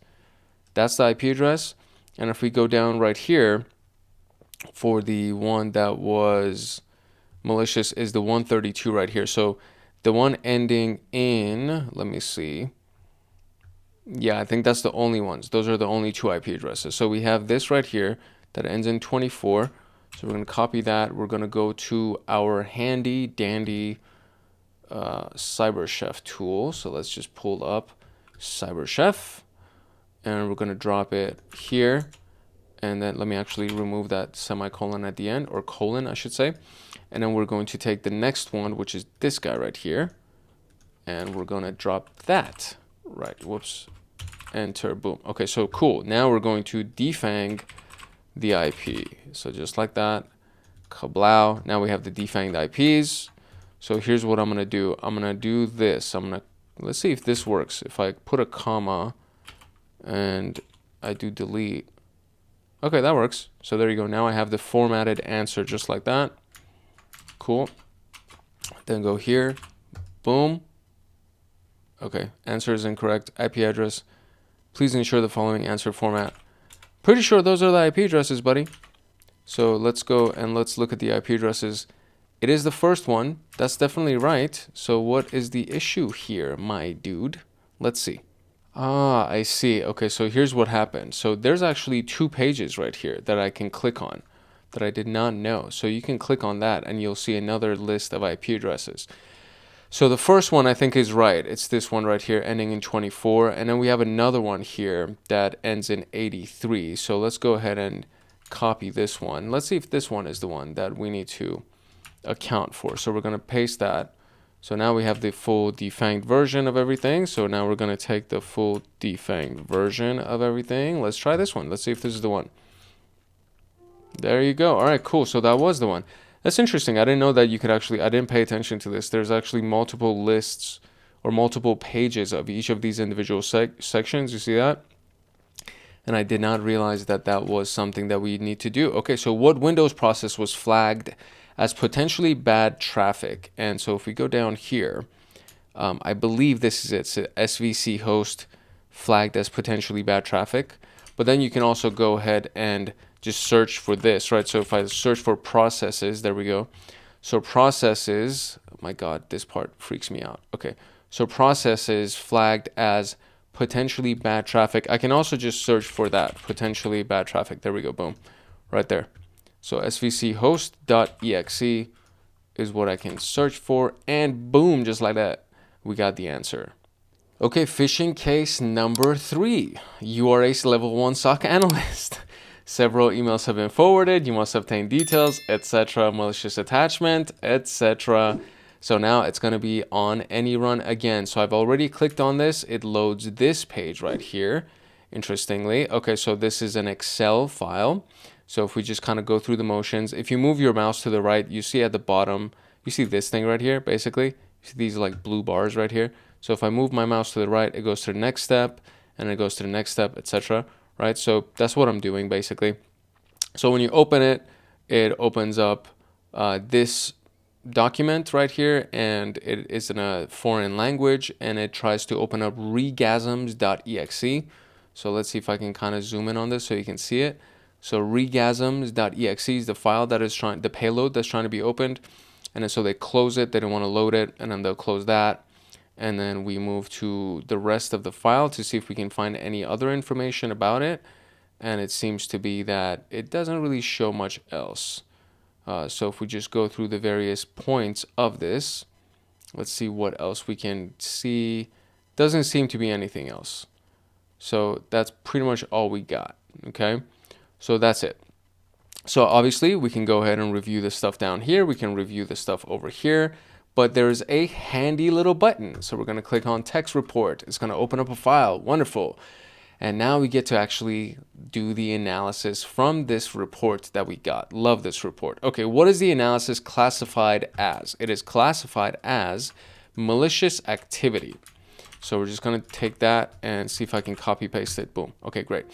That's the IP address. And if we go down right here, for the one that was malicious is the 132 right here. So the one ending in, let me see. Yeah, I think that's the only ones. Those are the only two IP addresses. So we have this right here that ends in 24. So we're going to copy that. We're going to go to our handy dandy CyberChef tool. So let's just pull up CyberChef. And we're going to drop it here. And then let me actually remove that semicolon at the end, or colon, I should say. And then we're going to take the next one, which is this guy right here. And we're going to drop that. Right. Whoops. Enter. Boom. Okay, so cool. Now we're going to defang the IP. So just like that. Kablow. Now we have the defanged IPs. So here's what I'm going to do. I'm going to do this. Let's see if this works. If I put a comma and I do delete. Okay, that works. So there you go. Now I have the formatted answer just like that. Cool. Then go here. Boom. Okay, answer is incorrect. IP address. Please ensure the following answer format. Pretty sure those are the IP addresses, buddy. So let's go and let's look at the IP addresses. It is the first one. That's definitely right. So what is the issue here, my dude? Let's see. Ah, I see. Okay, so here's what happened. So there's actually two pages right here that I can click on that I did not know. So you can click on that and you'll see another list of IP addresses. So the first one I think is right. It's this one right here ending in 24. And then we have another one here that ends in 83. So let's go ahead and copy this one. Let's see if this one is the one that we need to account for. So we're going to paste that. So now we have the full defanged version of everything. So now we're going to take the full defanged version of everything. Let's try this one. Let's see if this is the one. There you go. All right, cool. So that was the one. That's interesting. I didn't know that you could actually, I didn't pay attention to this. There's actually multiple lists or multiple pages of each of these individual sections. You see that? and I did not realize that that was something that we need to do. Okay, so what Windows process was flagged as potentially bad traffic? And so if we go down here, I believe this is it. So SVC host flagged as potentially bad traffic. But then you can also go ahead and just search for this, right? So if I search for processes, there we go. So processes, oh my God, this part freaks me out. Okay, so processes flagged as potentially bad traffic. I can also just search for that, potentially bad traffic. There we go, boom, right there. So svc host.exe is what I can search for, and boom, just like that, we got the answer. Okay, phishing case number 3, URA's level 1 SOC analyst. Several emails have been forwarded, you must obtain details, etc., malicious attachment, etc. So now it's going to be on any run again. So I've already clicked on this. It loads this page right here, interestingly. Okay, so this is an Excel file. So if we just kind of go through the motions, if you move your mouse to the right, you see at the bottom, you see this thing right here, basically. You see these like blue bars right here. So if I move my mouse to the right, it goes to the next step, and it goes to the next step, etc. Right? So that's what I'm doing basically. So when you open it, it opens up this document right here, and it is in a foreign language, and it tries to open up regasms.exe. So let's see if I can kind of zoom in on this so you can see it. So regasms.exe is the file that is the payload that's trying to be opened. And then so they close it, they don't want to load it, and then they'll close that. And then we move to the rest of the file to see if we can find any other information about it. And it seems to be that it doesn't really show much else. So if we just go through the various points of this, let's see what else we can see. Doesn't seem to be anything else. So that's pretty much all we got. Okay, so that's it. So obviously we can go ahead and review the stuff down here. We can review the stuff over here. But there's a handy little button. So we're going to click on text report. It's going to open up a file. Wonderful. And now we get to actually do the analysis from this report that we got. Love this report. Okay, what is the analysis classified as? It is classified as malicious activity. So we're just going to take that and see if I can copy paste it. Boom. Okay, great.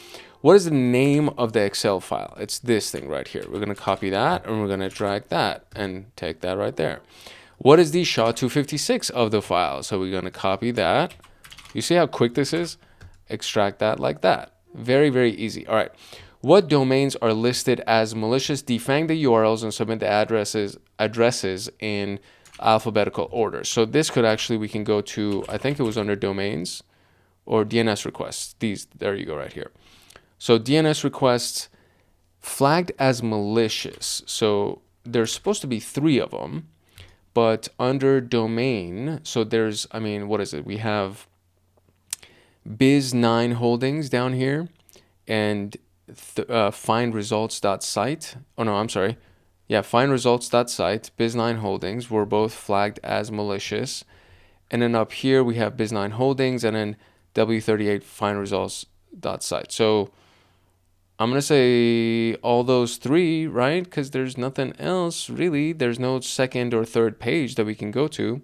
What is the name of the Excel file? It's this thing right here. We're going to copy that, and we're going to drag that and take that right there. What is the SHA-256 of the file? So we're going to copy that. You see how quick this is? Extract that like that. Very, very easy. All right. What domains are listed as malicious? Defang the URLs and submit the addresses in alphabetical order. So this could actually, we can go to, I think it was under domains or DNS requests. There you go right here. So DNS requests flagged as malicious. So there's supposed to be 3 of them. But under domain, so there's, I mean, what is it? We have biz9 holdings down here, and findresults.site. Oh no, I'm sorry. Yeah, findresults.site, biz9 holdings were both flagged as malicious. And then up here we have biz9 holdings, and then w38 findresults.site. So I'm going to say all those 3, right? Because there's nothing else, really. There's no second or third page that we can go to.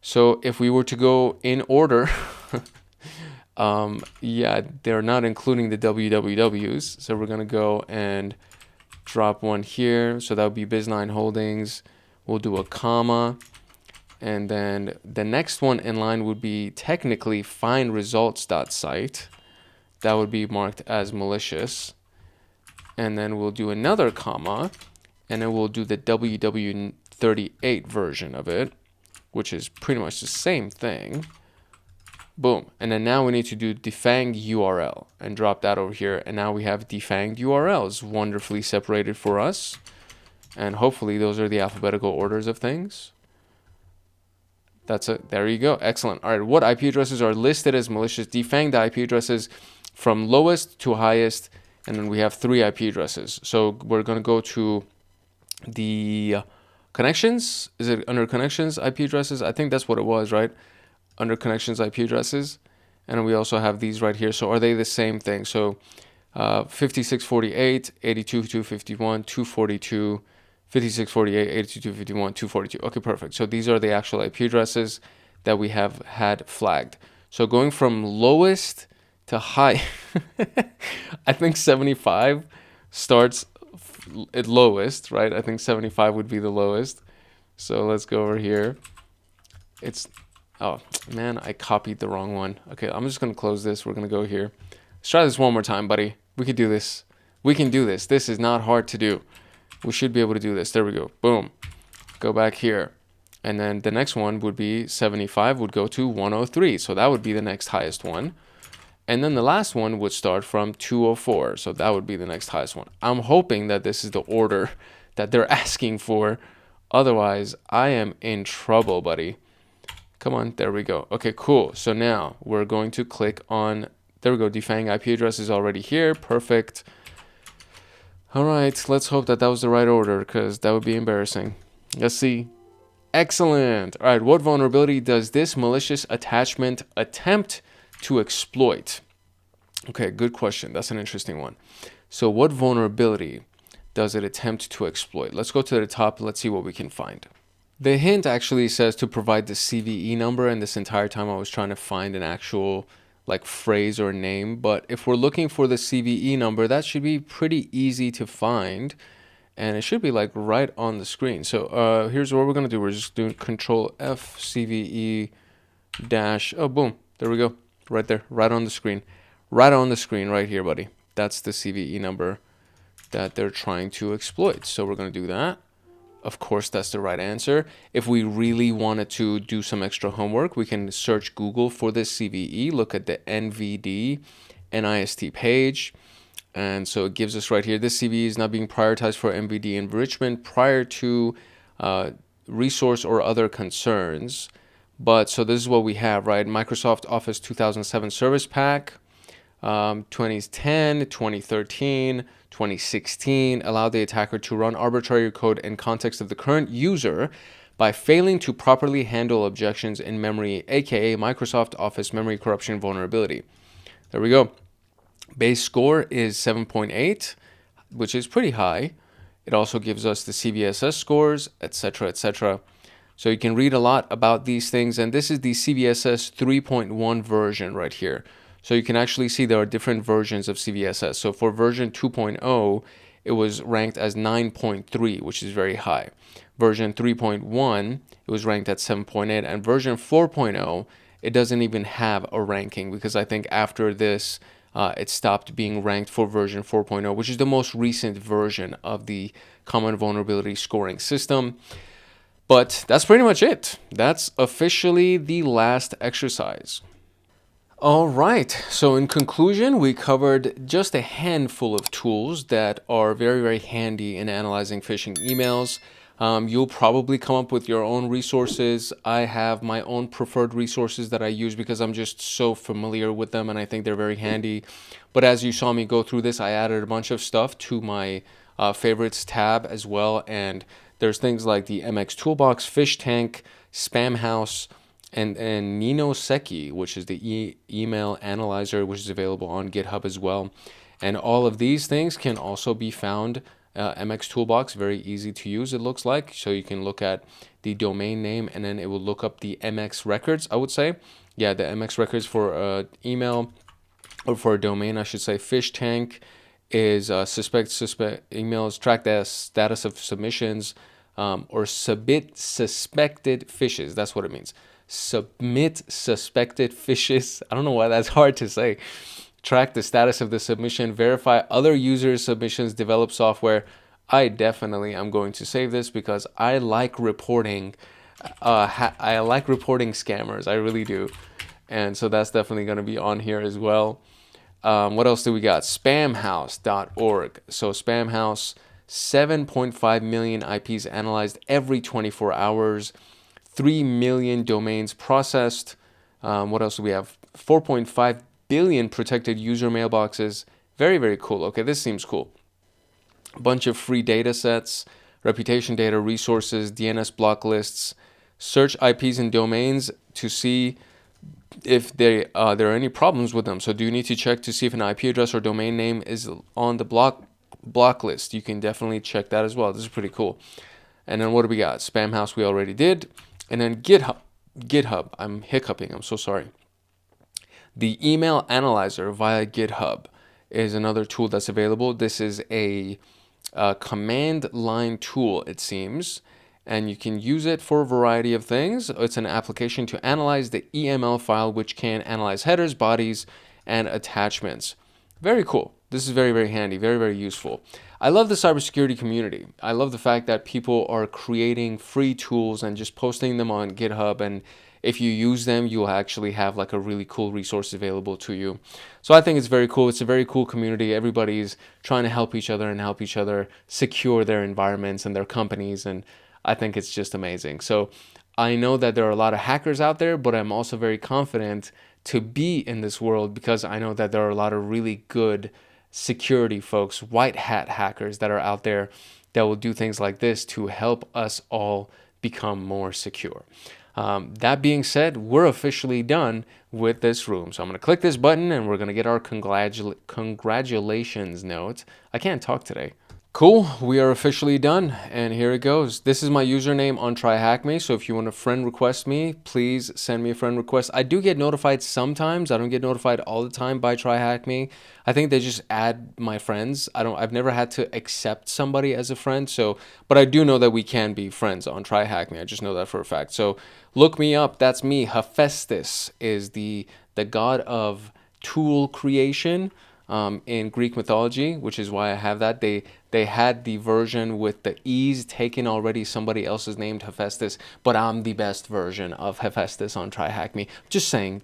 So if we were to go in order, yeah, they're not including the wwws. So we're going to go and drop one here. So that would be biz9 holdings. We'll do a comma. And then the next one in line would be technically findresults.site. That would be marked as malicious. And then we'll do another comma, and then we'll do the ww38 version of it, which is pretty much the same thing. Boom. And then now we need to do defanged URL and drop that over here. And now we have defanged URLs wonderfully separated for us. And hopefully those are the alphabetical orders of things. That's it. There you go. Excellent. All right. What IP addresses are listed as malicious? Defanged IP addresses from lowest to highest, and then we have 3 IP addresses. So we're going to go to the connections. Is it under connections IP addresses? I think that's what it was, right? Under connections IP addresses. And then we also have these right here. So are they the same thing? So 5648, 82251, 242, 5648, 82251, 242. Okay, perfect. So these are the actual IP addresses that we have had flagged. So going from lowest to to high. I think 75 starts at lowest, right? I think 75 would be the lowest. So let's go over here. It's, oh man, I copied the wrong one. Okay, I'm just gonna close this. We're gonna go here. Let's try this one more time, buddy. We could do this. We can do this. This is not hard to do. We should be able to do this. There we go. Boom. Go back here. And then the next one would be 75 would go to 103. So that would be the next highest one. And then the last one would start from 204. So that would be the next highest one. I'm hoping that this is the order that they're asking for. Otherwise, I am in trouble, buddy. Come on. There we go. Okay, cool. So now we're going to click on, there we go. Defang IP address is already here. Perfect. All right. Let's hope that that was the right order, because that would be embarrassing. Let's see. Excellent. All right. What vulnerability does this malicious attachment attempt to exploit? Okay, good question. That's an interesting one. So what vulnerability does it attempt to exploit? Let's go to the top. Let's see what we can find. The hint actually says to provide the CVE number, and this entire time I was trying to find an actual like phrase or name. But if we're looking for the CVE number, that should be pretty easy to find. And it should be like right on the screen. So here's what we're going to do. We're just doing Control F CVE dash. Oh, boom. There we go. Right there. Right on the screen. Right on the screen right here, buddy. That's the CVE number that they're trying to exploit. So we're going to do that. Of course, that's the right answer. If we really wanted to do some extra homework, we can search Google for this CVE. Look at the NVD NIST page. And so it gives us right here, this CVE is not being prioritized for MVD enrichment prior to resource or other concerns. But so this is what we have, right? Microsoft Office 2007 Service Pack, 2010, 2013, 2016, allow the attacker to run arbitrary code in context of the current user by failing to properly handle objections in memory, aka Microsoft Office memory corruption vulnerability. There we go. Base score is 7.8, which is pretty high. It also gives us the CVSS scores, etc., etc. So you can read a lot about these things, and this is the CVSS 3.1 version right here. So you can actually see there are different versions of CVSS. So for version 2.0, it was ranked as 9.3, which is very high. Version 3.1, it was ranked at 7.8, and version 4.0, it doesn't even have a ranking, because I think after this, it stopped being ranked for version 4.0, which is the most recent version of the common vulnerability scoring system. But that's pretty much it. That's officially the last exercise. All right. So in conclusion, we covered just a handful of tools that are very, very handy in analyzing phishing emails. You'll probably come up with your own resources. I have my own preferred resources that I use because I'm just so familiar with them and I think they're very handy. But as you saw me go through this, I added a bunch of stuff to my favorites tab as well. And there's things like the MX Toolbox, Fish Tank, Spam House, and Ninoseki, which is the email analyzer, which is available on GitHub as well. And all of these things can also be found MX Toolbox, very easy to use, it looks like. So you can look at the domain name and then it will look up the MX records, I would say. Yeah, the MX records for email, or for a domain, I should say. Fish Tank is suspect emails, track the status of submissions, or submit suspected phishes. That's what it means. Submit suspected phishes. I don't know why that's hard to say. Track the status of the submission, verify other users' submissions, develop software. I definitely am going to save this because I like reporting. I like reporting scammers. I really do. And so that's definitely going to be on here as well. What else do we got? Spamhouse.org. So Spamhouse, 7.5 million IPs analyzed every 24 hours, 3 million domains processed. What else do we have? 4.5 billion protected user mailboxes. Very, very cool. Okay, this seems cool. A bunch of free data sets, reputation data, resources, DNS block lists, search IPs and domains to see if there are any problems with them. So do you need to check to see if an IP address or domain name is on the block list? You can definitely check that as well. This is pretty cool. And then what do we got? Spamhouse we already did. And then GitHub. I'm hiccuping. I'm so sorry. The email analyzer via GitHub is another tool that's available. This is a command line tool, it seems, and you can use it for a variety of things. It's an application to analyze the EML file, which can analyze headers, bodies, and attachments. Very cool. This is very, very handy, very, very useful. I love the cybersecurity community. I love the fact that people are creating free tools and just posting them on GitHub, and if you use them, you'll actually have like a really cool resource available to you. So I think it's very cool. It's a very cool community. Everybody's trying to help each other and help each other secure their environments and their companies, and I think it's just amazing. So I know that there are a lot of hackers out there, but I'm also very confident to be in this world because I know that there are a lot of really good security folks, white hat hackers that are out there that will do things like this to help us all become more secure. That being said, we're officially done with this room. So I'm going to click this button and we're going to get our congratulations note. I can't talk today. Cool, we are officially done, and here it goes. This is my username on TryHackMe, so if you want to friend request me, please send me a friend request. I do get notified sometimes. I don't get notified all the time by TryHackMe. I think they just add my friends. I've never had to accept somebody as a friend, but I do know that we can be friends on TryHackMe. I just know that for a fact. So look me up. That's me. Hephaestus is the god of tool creation in Greek mythology, which is why I have that. They had the version with the E's taken already. Somebody else is named Hephaestus, but I'm the best version of Hephaestus on TryHackMe. Just saying.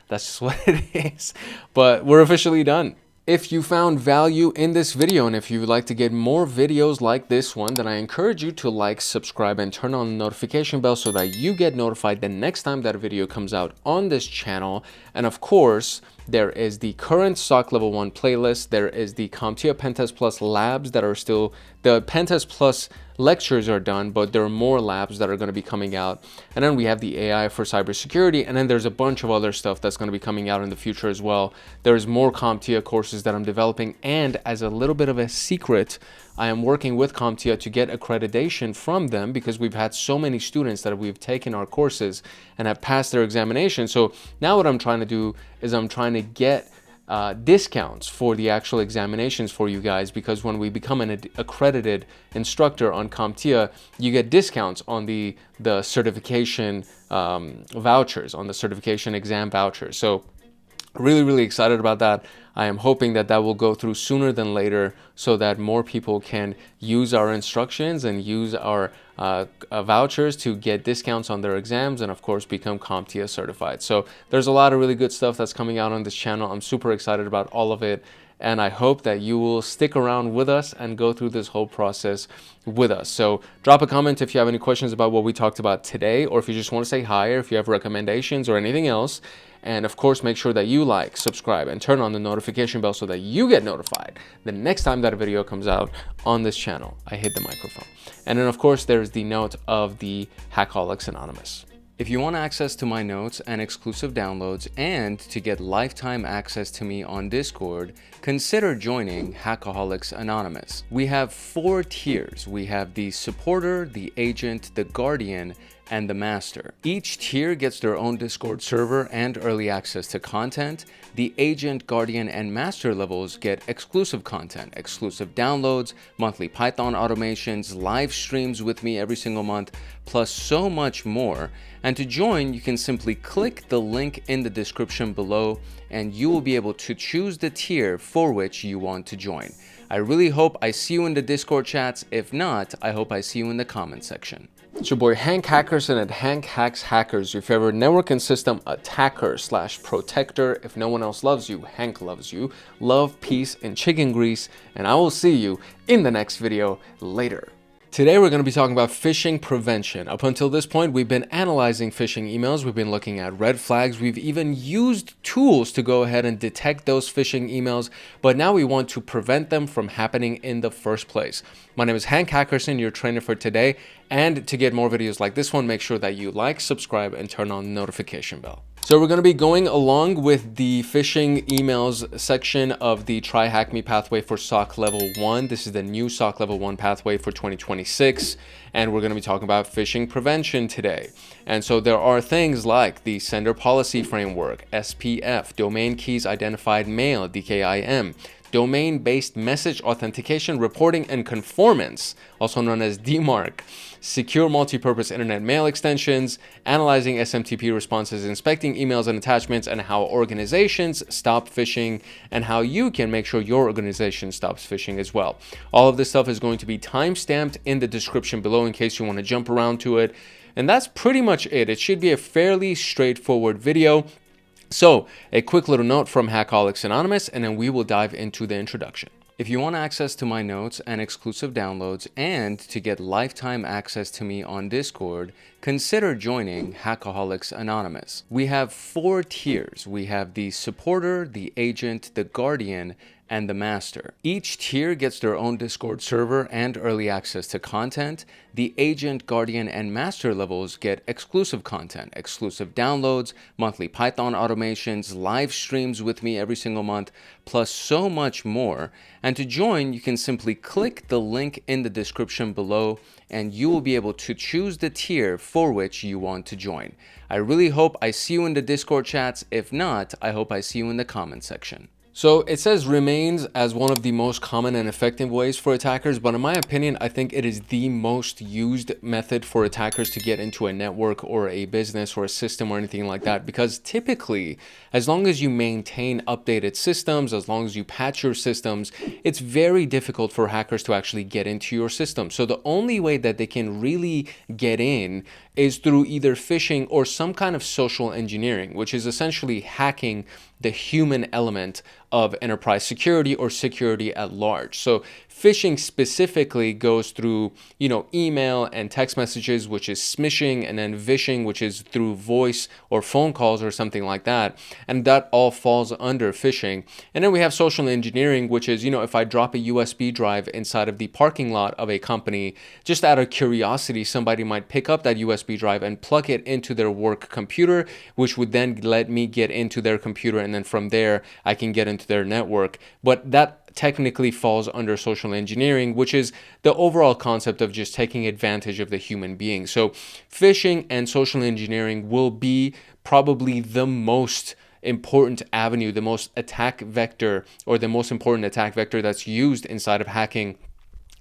That's just what it is. But we're officially done. If you found value in this video and if you would like to get more videos like this one, then I encourage you to like, subscribe, and turn on the notification bell so that you get notified the next time that a video comes out on this channel. And of course, there is the current SOC Level 1 playlist. There is the CompTIA Pentest Plus labs that are still, the Pentest Plus lectures are done, but there are more labs that are going to be coming out. And then we have the AI for cybersecurity, and then there's a bunch of other stuff that's going to be coming out in the future as well. There's more CompTIA courses that I'm developing, and as a little bit of a secret, I am working with CompTIA to get accreditation from them because we've had so many students that we've taken our courses and have passed their examination. So now what I'm trying to do is I'm trying to get discounts for the actual examinations for you guys, because when we become an accredited instructor on CompTIA, you get discounts on the certification vouchers, on the certification exam vouchers. So really excited about that. I am hoping that will go through sooner than later so that more people can use our instructions and use our vouchers to get discounts on their exams and of course become CompTIA certified. So there's a lot of really good stuff that's coming out on this channel. I'm super excited about all of it, and I hope that you will stick around with us and go through this whole process with us. So drop a comment if you have any questions about what we talked about today, or if you just want to say hi, or if you have recommendations or anything else. And of course, make sure that you like, subscribe, and turn on the notification bell so that you get notified the next time that a video comes out on this channel. I hit the microphone. And then of course, there's the note of the Hackaholics Anonymous. If you want access to my notes and exclusive downloads and to get lifetime access to me on Discord, consider joining Hackaholics Anonymous. We have 4 tiers. We have the supporter, the agent, the guardian, and the master. Each tier gets their own Discord server and early access to content. The agent, guardian, and master levels get exclusive content, exclusive downloads, monthly Python automations, live streams with me every single month, plus so much more. And to join, you can simply click the link in the description below and you will be able to choose the tier for which you want to join. I really hope I see you in the Discord chats. If not, I hope I see you in the comment section. It's your boy Hank Hackerson at Hank Hacks Hackers, your favorite network and system attacker / protector. If no one else loves you, Hank loves you. Love, peace, and chicken grease, and I will see you in the next video later. Today we're going to be talking about phishing prevention. Up until this point, we've been analyzing phishing emails, we've been looking at red flags, we've even used tools to go ahead and detect those phishing emails, but now we want to prevent them from happening in the first place. My name is Hank Hackerson, your trainer for today, and to get more videos like this one, make sure that you like, subscribe, and turn on the notification bell. So we're going to be going along with the phishing emails section of the TryHackMe pathway for SOC Level 1. This is the new SOC Level 1 pathway for 2026. And we're going to be talking about phishing prevention today. And so there are things like the Sender Policy Framework, SPF, Domain Keys Identified Mail, DKIM, Domain-Based Message Authentication, Reporting, and Conformance, also known as DMARC, Secure Multipurpose Internet Mail Extensions, Analyzing SMTP Responses, Inspecting Emails and Attachments, and how organizations stop phishing, and how you can make sure your organization stops phishing as well. All of this stuff is going to be time-stamped in the description below in case you want to jump around to it. And that's pretty much it. It should be a fairly straightforward video. So, a quick little note from Hackaholics Anonymous, and then we will dive into the introduction. If you want access to my notes and exclusive downloads and to get lifetime access to me on Discord, consider joining Hackaholics Anonymous. We have 4 tiers. We have the supporter, the agent, the guardian, and the master. Each tier gets their own Discord server and early access to content. The agent, guardian, and master levels get exclusive content, exclusive downloads, monthly Python automations, live streams with me every single month, plus so much more. And to join, you can simply click the link in the description below and you will be able to choose the tier for which you want to join. I really hope I see you in the Discord chats. If not, I hope I see you in the comment section. So it says remains as one of the most common and effective ways for attackers, but in my opinion, I think it is the most used method for attackers to get into a network or a business or a system or anything like that, because typically, as long as you maintain updated systems, as long as you patch your systems, it's very difficult for hackers to actually get into your system. So the only way that they can really get in is through either phishing or some kind of social engineering, which is essentially hacking the human element of enterprise security or security at large. So phishing specifically goes through, email and text messages, which is smishing, and then vishing, which is through voice or phone calls or something like that. And that all falls under phishing. And then we have social engineering, which is, if I drop a USB drive inside of the parking lot of a company, just out of curiosity, somebody might pick up that USB drive and plug it into their work computer, which would then let me get into their computer. And then from there, I can get into their network. But that technically falls under social engineering, which is the overall concept of just taking advantage of the human being. So phishing and social engineering will be probably the most important avenue, the most attack vector, or the most important attack vector that's used inside of hacking.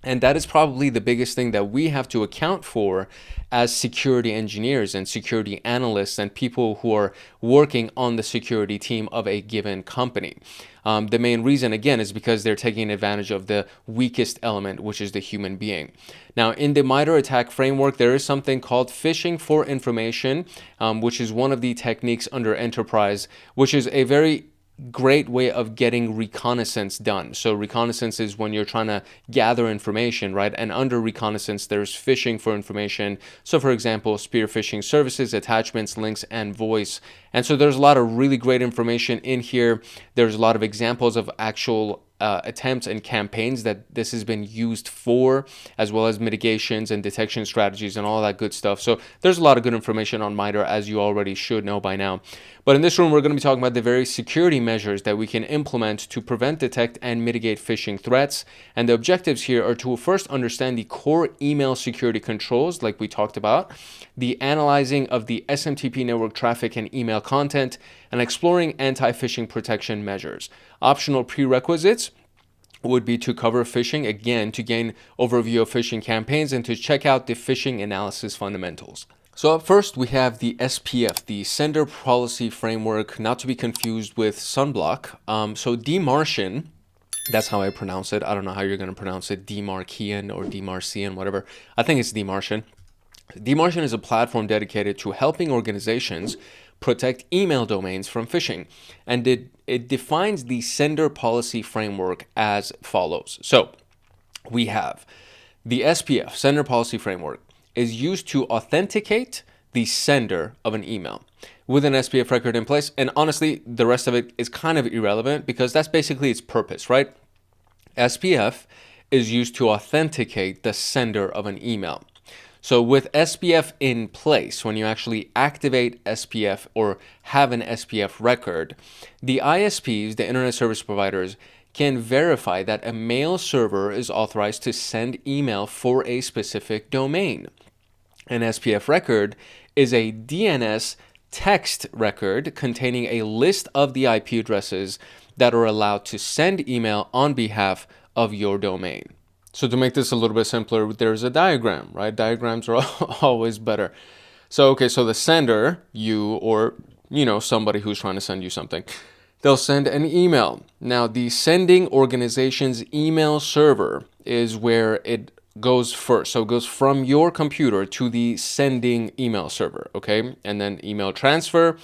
And that is probably the biggest thing that we have to account for as security engineers and security analysts and people who are working on the security team of a given company. The main reason, again, is because they're taking advantage of the weakest element, which is the human being. Now, in the MITRE ATT&CK framework, there is something called phishing for information, which is one of the techniques under enterprise, which is a very great way of getting reconnaissance done. So reconnaissance is when you're trying to gather information, right? And under reconnaissance, there's phishing for information. So for example, spear phishing services, attachments, links, and voice. And so there's a lot of really great information in here. There's a lot of examples of actual attempts and campaigns that this has been used for, as well as mitigations and detection strategies and all that good stuff. So there's a lot of good information on MITRE, as you already should know by now. But in this room, we're going to be talking about the various security measures that we can implement to prevent, detect, and mitigate phishing threats. And the objectives here are to first understand the core email security controls, like we talked about, the analyzing of the SMTP network traffic and email content, and exploring anti-phishing protection measures. Optional prerequisites would be to cover phishing, again, to gain overview of phishing campaigns and to check out the phishing analysis fundamentals. So up first, we have the SPF, the Sender Policy Framework, not to be confused with Sunblock. So DMARCian, that's how I pronounce it. I don't know how you're going to pronounce it, DMARCian or DMARCian, whatever. I think it's DMARCian. DMARCian is a platform dedicated to helping organizations protect email domains from phishing. And it defines the Sender Policy Framework as follows. So we have the SPF, Sender Policy Framework, is used to authenticate the sender of an email with an SPF record in place. And honestly, the rest of it is kind of irrelevant because that's basically its purpose, right? SPF is used to authenticate the sender of an email. So with SPF in place, when you actually activate SPF or have an SPF record, the ISPs, the internet service providers, can verify that a mail server is authorized to send email for a specific domain. An SPF record is a DNS text record containing a list of the IP addresses that are allowed to send email on behalf of your domain. So to make this a little bit simpler, there's a diagram, right? Diagrams are always better. So, okay, so the sender, you or, somebody who's trying to send you something, they'll send an email. Now, the sending organization's email server is where it goes first. So it goes from your computer to the sending email server, okay? And then email transfer,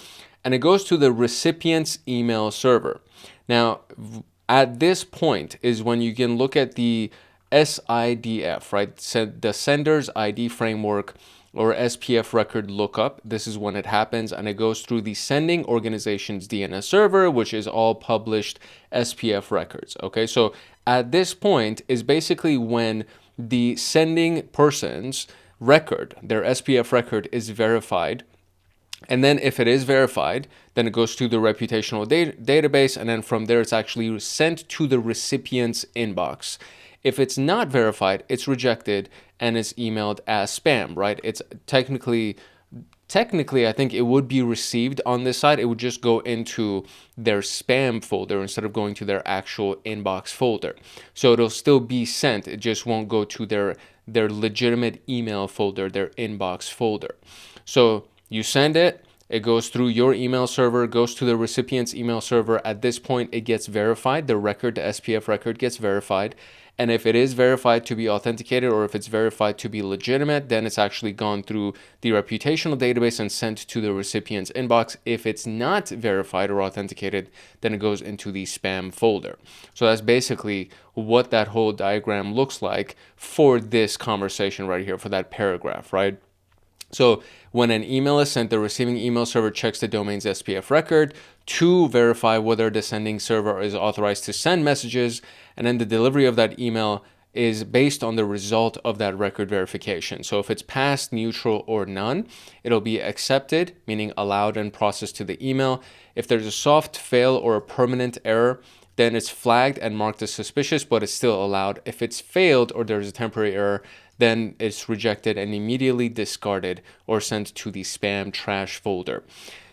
and it goes to the recipient's email server. Now, at this point is when you can look at the SIDF, right? The sender's ID framework or SPF record lookup. This is when it happens, and it goes through the sending organization's DNS server, which is all published SPF records. Okay, so at this point is basically when the sending person's record, their SPF record, is verified. And then if it is verified, then it goes to the reputational database, and then from there it's actually sent to the recipient's inbox. If it's not verified, it's rejected and it's emailed as spam, right? It's technically, I think it would be received on this side. It would just go into their spam folder instead of going to their actual inbox folder. So it'll still be sent. It just won't go to their legitimate email folder, their inbox folder. So you send it. It goes through your email server, goes to the recipient's email server. At this point, it gets verified. The record, the SPF record, gets verified. And if it is verified to be authenticated, or if it's verified to be legitimate, then it's actually gone through the reputational database and sent to the recipient's inbox. If it's not verified or authenticated, then it goes into the spam folder. So that's basically what that whole diagram looks like for this conversation right here, for that paragraph, right? So when an email is sent, the receiving email server checks the domain's SPF record to verify whether the sending server is authorized to send messages, and then the delivery of that email is based on the result of that record verification. So if it's passed, neutral, or none, it'll be accepted, meaning allowed and processed to the email. If there's a soft fail or a permanent error, then it's flagged and marked as suspicious, but it's still allowed. If it's failed or there's a temporary error, then it's rejected and immediately discarded or sent to the spam trash folder.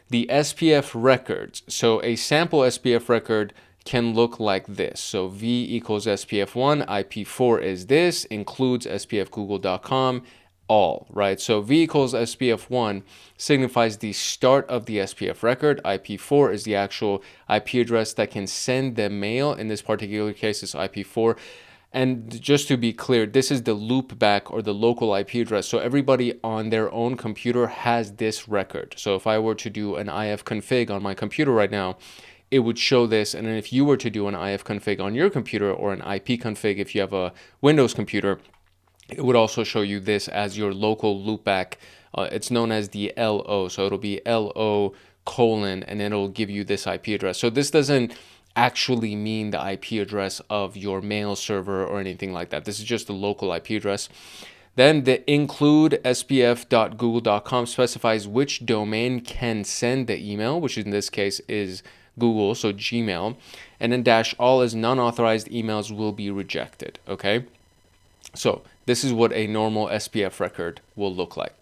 The SPF records. So a sample SPF record can look like this. So V equals SPF1, IP4 is this, includes spfgoogle.com, all, right? So V equals SPF1 signifies the start of the SPF record. IP4 is the actual IP address that can send the mail. In this particular case, it's IP4. And just to be clear, this is the loopback or the local IP address. So everybody on their own computer has this record. So if I were to do an ifconfig on my computer right now, it would show this. And then if you were to do an ifconfig on your computer, or an ipconfig if you have a Windows computer, it would also show you this as your local loopback. It's known as the LO. So it'll be LO:, and then it'll give you this IP address. So this doesn't actually mean the IP address of your mail server or anything like that. This is just the local IP address. Then the include spf.google.com specifies which domain can send the email, which in this case is Google, so Gmail. And then -all is non-authorized emails will be rejected, okay? So this is what a normal SPF record will look like.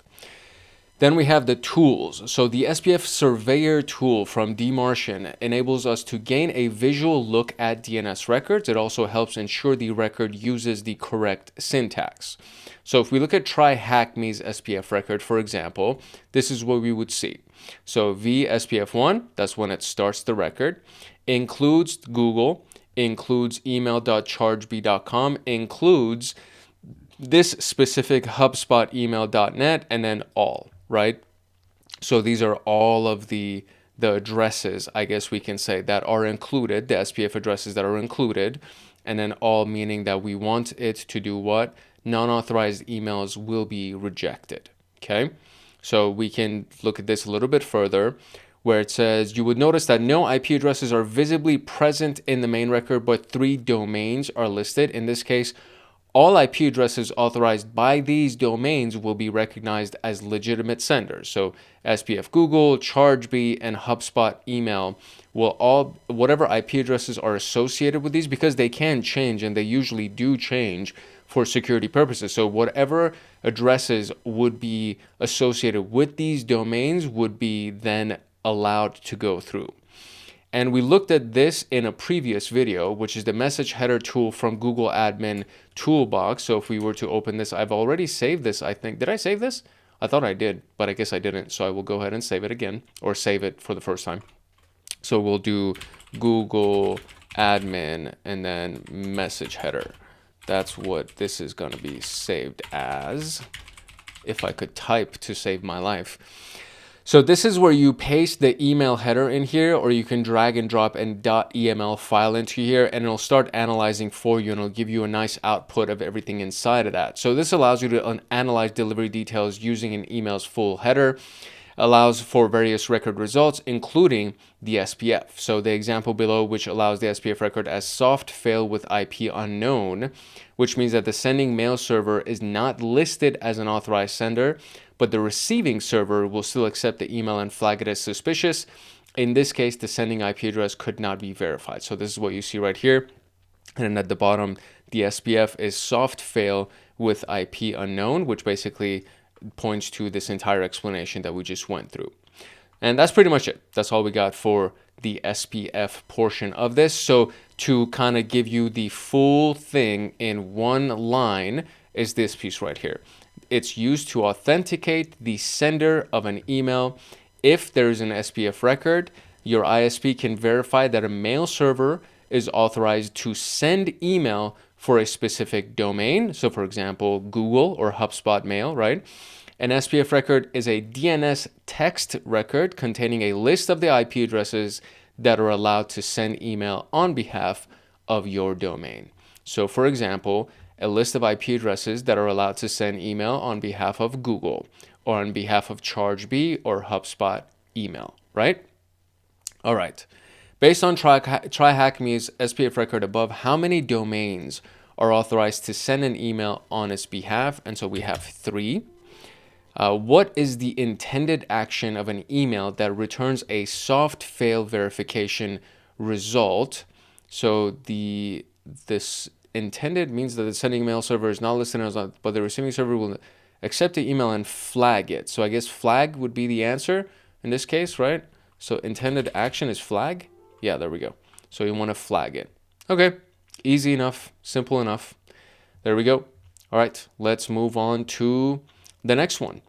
Then we have the tools. So the SPF Surveyor tool from DMARC enables us to gain a visual look at DNS records. It also helps ensure the record uses the correct syntax. So if we look at TryHackMe's SPF record, for example, this is what we would see. So V SPF1, that's when it starts the record, includes Google, includes email.chargebee.com, includes this specific HubSpot email.net, and then all. Right? So these are all of the addresses, I guess we can say, that are included, the SPF addresses that are included, and then all meaning that we want it to do what? Non-authorized emails will be rejected. Okay? So we can look at this a little bit further, where it says, you would notice that no IP addresses are visibly present in the main record, but 3 domains are listed. In this case, all IP addresses authorized by these domains will be recognized as legitimate senders. So SPF Google, ChargeBee, and HubSpot email will all, whatever IP addresses are associated with these, because they can change and they usually do change for security purposes. So whatever addresses would be associated with these domains would be then allowed to go through. And we looked at this in a previous video, which is the message header tool from Google Admin Toolbox. So if we were to open this, I've already saved this, I think. Did I save this? I thought I did, but I guess I didn't. So I will go ahead and save it again, or save it for the first time. So we'll do Google Admin and then message header. That's what this is going to be saved as, if I could type to save my life. So this is where you paste the email header in here, or you can drag and drop an .eml file into here, and it'll start analyzing for you, and it'll give you a nice output of everything inside of that. So this allows you to analyze delivery details using an email's full header, allows for various record results, including the SPF. So the example below, which allows the SPF record as soft fail with IP unknown, which means that the sending mail server is not listed as an authorized sender, but the receiving server will still accept the email and flag it as suspicious. In this case, the sending IP address could not be verified. So this is what you see right here. And then at the bottom, the SPF is soft fail with IP unknown, which basically points to this entire explanation that we just went through. And that's pretty much it. That's all we got for the SPF portion of this. So to kind of give you the full thing in one line is this piece right here. It's used to authenticate the sender of an email. If there is an SPF record, your ISP can verify that a mail server is authorized to send email for a specific domain. So for example, Google or HubSpot mail, right? An SPF record is a DNS text record containing a list of the IP addresses that are allowed to send email on behalf of your domain. So for example, a list of IP addresses that are allowed to send email on behalf of Google or on behalf of ChargeBee or HubSpot email, right? All right. Based on TryHackMe's SPF record above, how many domains are authorized to send an email on its behalf? And so we have 3. What is the intended action of an email that returns a soft fail verification result? So this intended means that the sending mail server is not listed as, but the receiving server will accept the email and flag it. So I guess flag would be the answer in this case, right? So intended action is flag. Yeah, there we go. So you want to flag it. Okay, easy enough, simple enough. There we go. All right, let's move on to the next one.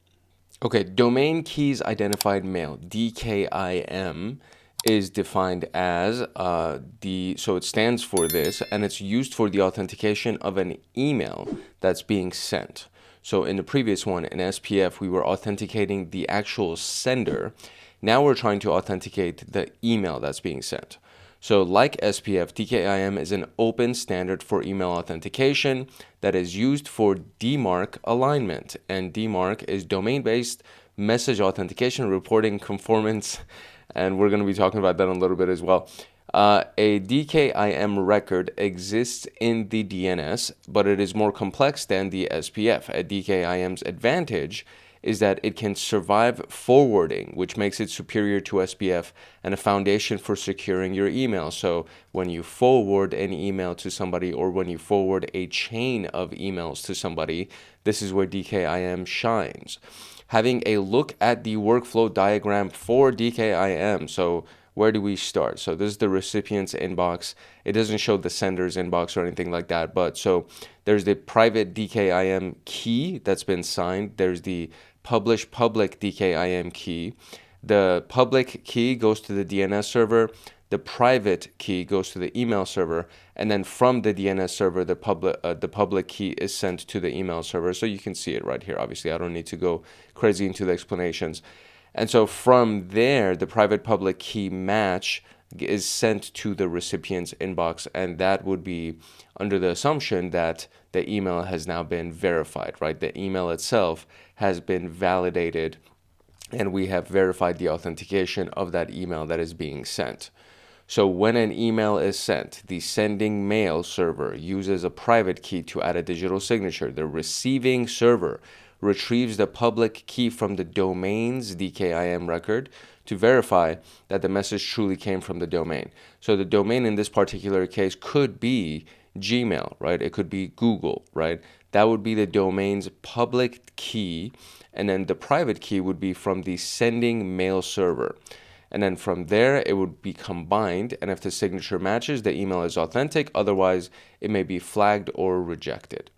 Okay, domain keys identified mail, DKIM, is defined as so it stands for this, and it's used for the authentication of an email that's being sent. So in the previous one, in SPF, we were authenticating the actual sender. Now we're trying to authenticate the email that's being sent. So like SPF, DKIM is an open standard for email authentication that is used for DMARC alignment. And DMARC is domain-based message authentication reporting conformance. And we're going to be talking about that in a little bit as well. A DKIM record exists in the DNS, but it is more complex than the SPF. A DKIM's advantage is that it can survive forwarding, which makes it superior to SPF and a foundation for securing your email. So when you forward an email to somebody, or when you forward a chain of emails to somebody, this is where DKIM shines. Having a look at the workflow diagram for DKIM. So where do we start? So this is the recipient's inbox. It doesn't show the sender's inbox or anything like that. But so there's the private DKIM key that's been signed. There's the public DKIM key. The public key goes to the DNS server. The private key goes to the email server, and then from the DNS server, the public key is sent to the email server. So you can see it right here. Obviously, I don't need to go crazy into the explanations. And so from there, the private public key match is sent to the recipient's inbox, and that would be under the assumption that the email has now been verified, right? The email itself has been validated, and we have verified the authentication of that email that is being sent. So when an email is sent, the sending mail server uses a private key to add a digital signature. The receiving server retrieves the public key from the domain's DKIM record to verify that the message truly came from the domain. So the domain in this particular case could be Gmail, right? It could be Google, right? That would be the domain's public key, and then the private key would be from the sending mail server. And then from there, it would be combined, and if the signature matches, the email is authentic. Otherwise, it may be flagged or rejected.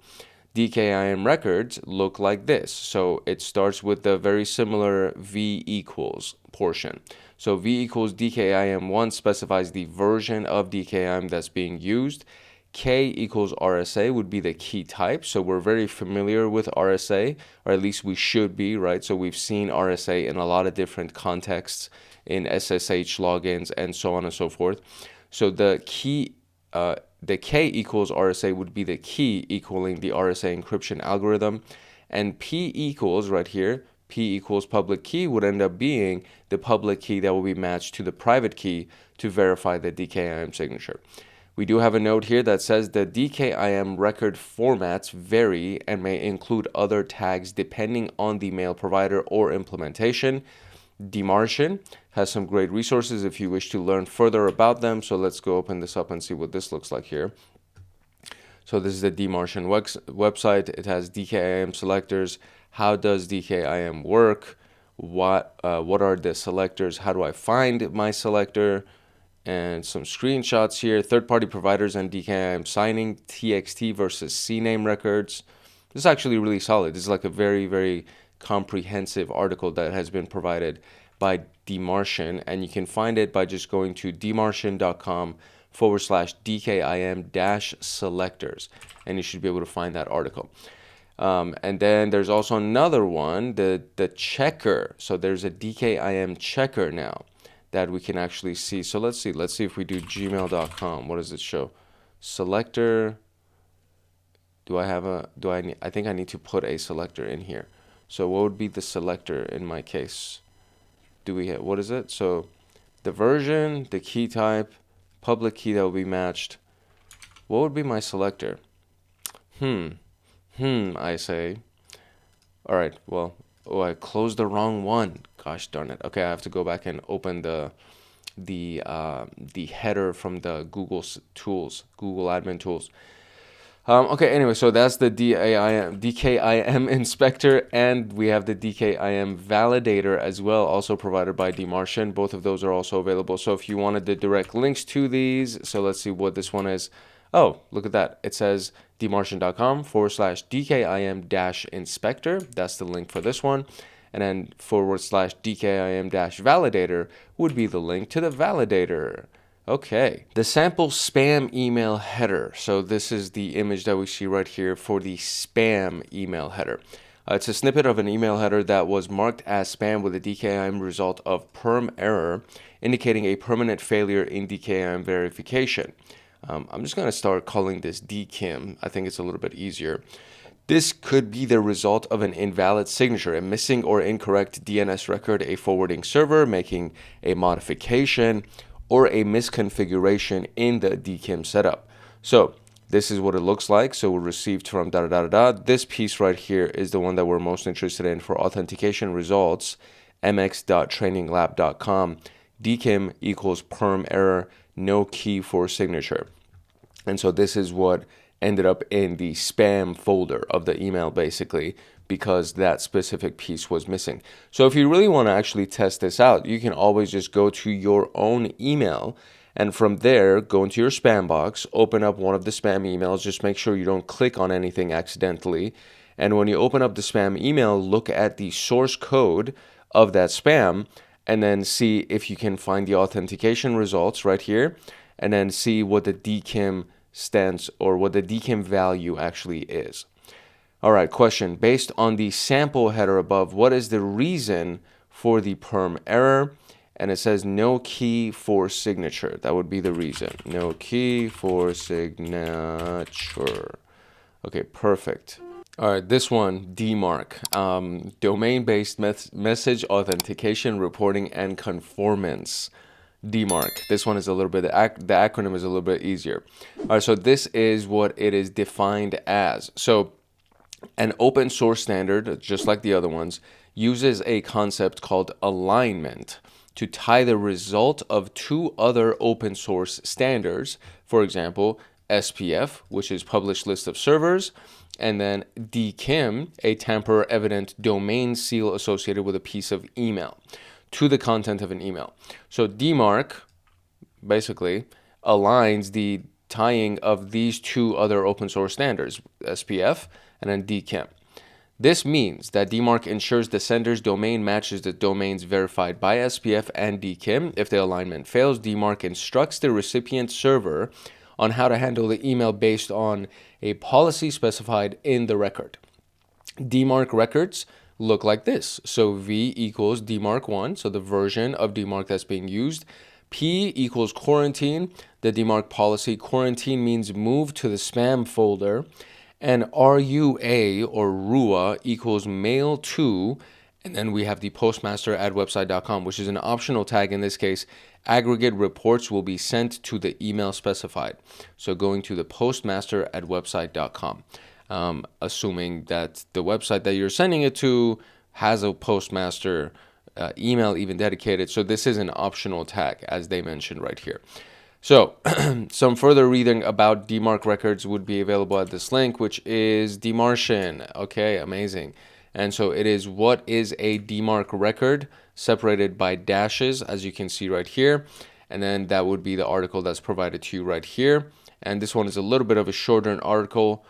DKIM records look like this. So it starts with the very similar V equals portion. So V equals DKIM1 specifies the version of DKIM that's being used. K equals RSA would be the key type. So we're very familiar with RSA, or at least we should be, right? So we've seen RSA in a lot of different contexts, in SSH logins and so on and so forth. So the key, the K equals RSA would be the key equaling the RSA encryption algorithm. And P equals right here, P equals public key would end up being the public key that will be matched to the private key to verify the DKIM signature. We do have a note here that says the DKIM record formats vary and may include other tags depending on the mail provider or implementation. DMARC has some great resources if you wish to learn further about them. So let's go open this up and see what this looks like here. So this is the DMARC website. It has DKIM selectors. How does DKIM work? What are the selectors? How do I find my selector? And some screenshots here. Third-party providers and DKIM signing, TXT versus CNAME records. This is actually really solid. This is like a very, very comprehensive article that has been provided by DMARC, and you can find it by just going to dmarcian.com/DKIM-selectors, and you should be able to find that article. And then there's also another one, the checker. So there's a DKIM checker now that we can actually see. So let's see if we do gmail.com. What does it show? Selector. I think I need to put a selector in here. So what would be the selector in my case? What is it? So the version, the key type, public key that will be matched. What would be my selector? I say. All right, well, I closed the wrong one. Gosh darn it. Okay, I have to go back and open the header from the Google admin tools. Okay, anyway, so that's the DKIM inspector, and we have the DKIM validator as well, also provided by DMARC. Both of those are also available. So if you wanted the direct links to these, so let's see what this one is. Oh, look at that. It says dmarcian.com/DKIM-inspector. That's the link for this one. And then /DKIM-validator would be the link to the validator. Okay, the sample spam email header. So this is the image that we see right here for the spam email header. It's a snippet of an email header that was marked as spam with a DKIM result of perm error, indicating a permanent failure in DKIM verification. I'm just going to start calling this DKIM. I think it's a little bit easier. This could be the result of an invalid signature, a missing or incorrect DNS record, a forwarding server making a modification, or a misconfiguration in the DKIM setup. So this is what it looks like. So we received from This piece right here is the one that we're most interested in for authentication results, mx.traininglab.com. DKIM equals perm error, no key for signature. And so this is what ended up in the spam folder of the email, basically, because that specific piece was missing. So if you really want to actually test this out, you can always just go to your own email, and from there, go into your spam box, open up one of the spam emails, just make sure you don't click on anything accidentally. And when you open up the spam email, look at the source code of that spam, and then see if you can find the authentication results right here, and then see what the DKIM stands, or what the DKIM value actually is. All right, question. Based on the sample header above, what is the reason for the perm error? And it says no key for signature. That would be the reason. No key for signature. Okay, perfect. All right, this one, DMARC, domain-based message authentication, reporting, and conformance. DMARC. This one is a little bit, the acronym is a little bit easier. All right, so this is what it is defined as. So an open source standard, just like the other ones, uses a concept called alignment to tie the result of two other open source standards. For example, SPF, which is published list of servers, and then DKIM, a tamper-evident domain seal associated with a piece of email, to the content of an email. So DMARC basically aligns the tying of these two other open source standards, SPF and then DKIM. This means that DMARC ensures the sender's domain matches the domains verified by SPF and DKIM. If the alignment fails, DMARC instructs the recipient server on how to handle the email based on a policy specified in the record. DMARC records look like this. So V equals DMARC1, so the version of DMARC that's being used. P equals quarantine, the DMARC policy. Quarantine means move to the spam folder. And RUA or RUA equals mail to, and then we have the postmaster@website.com, which is an optional tag in this case. Aggregate reports will be sent to the email specified. So going to the postmaster@website.com, assuming that the website that you're sending it to has a postmaster email even dedicated. So this is an optional tag, as they mentioned right here. So some further reading about DMARC records would be available at this link, which is DMARCian. Okay, amazing. And so it is what is a DMARC record separated by dashes, as you can see right here. And then that would be the article that's provided to you right here. And this one is a little bit of a shorter article,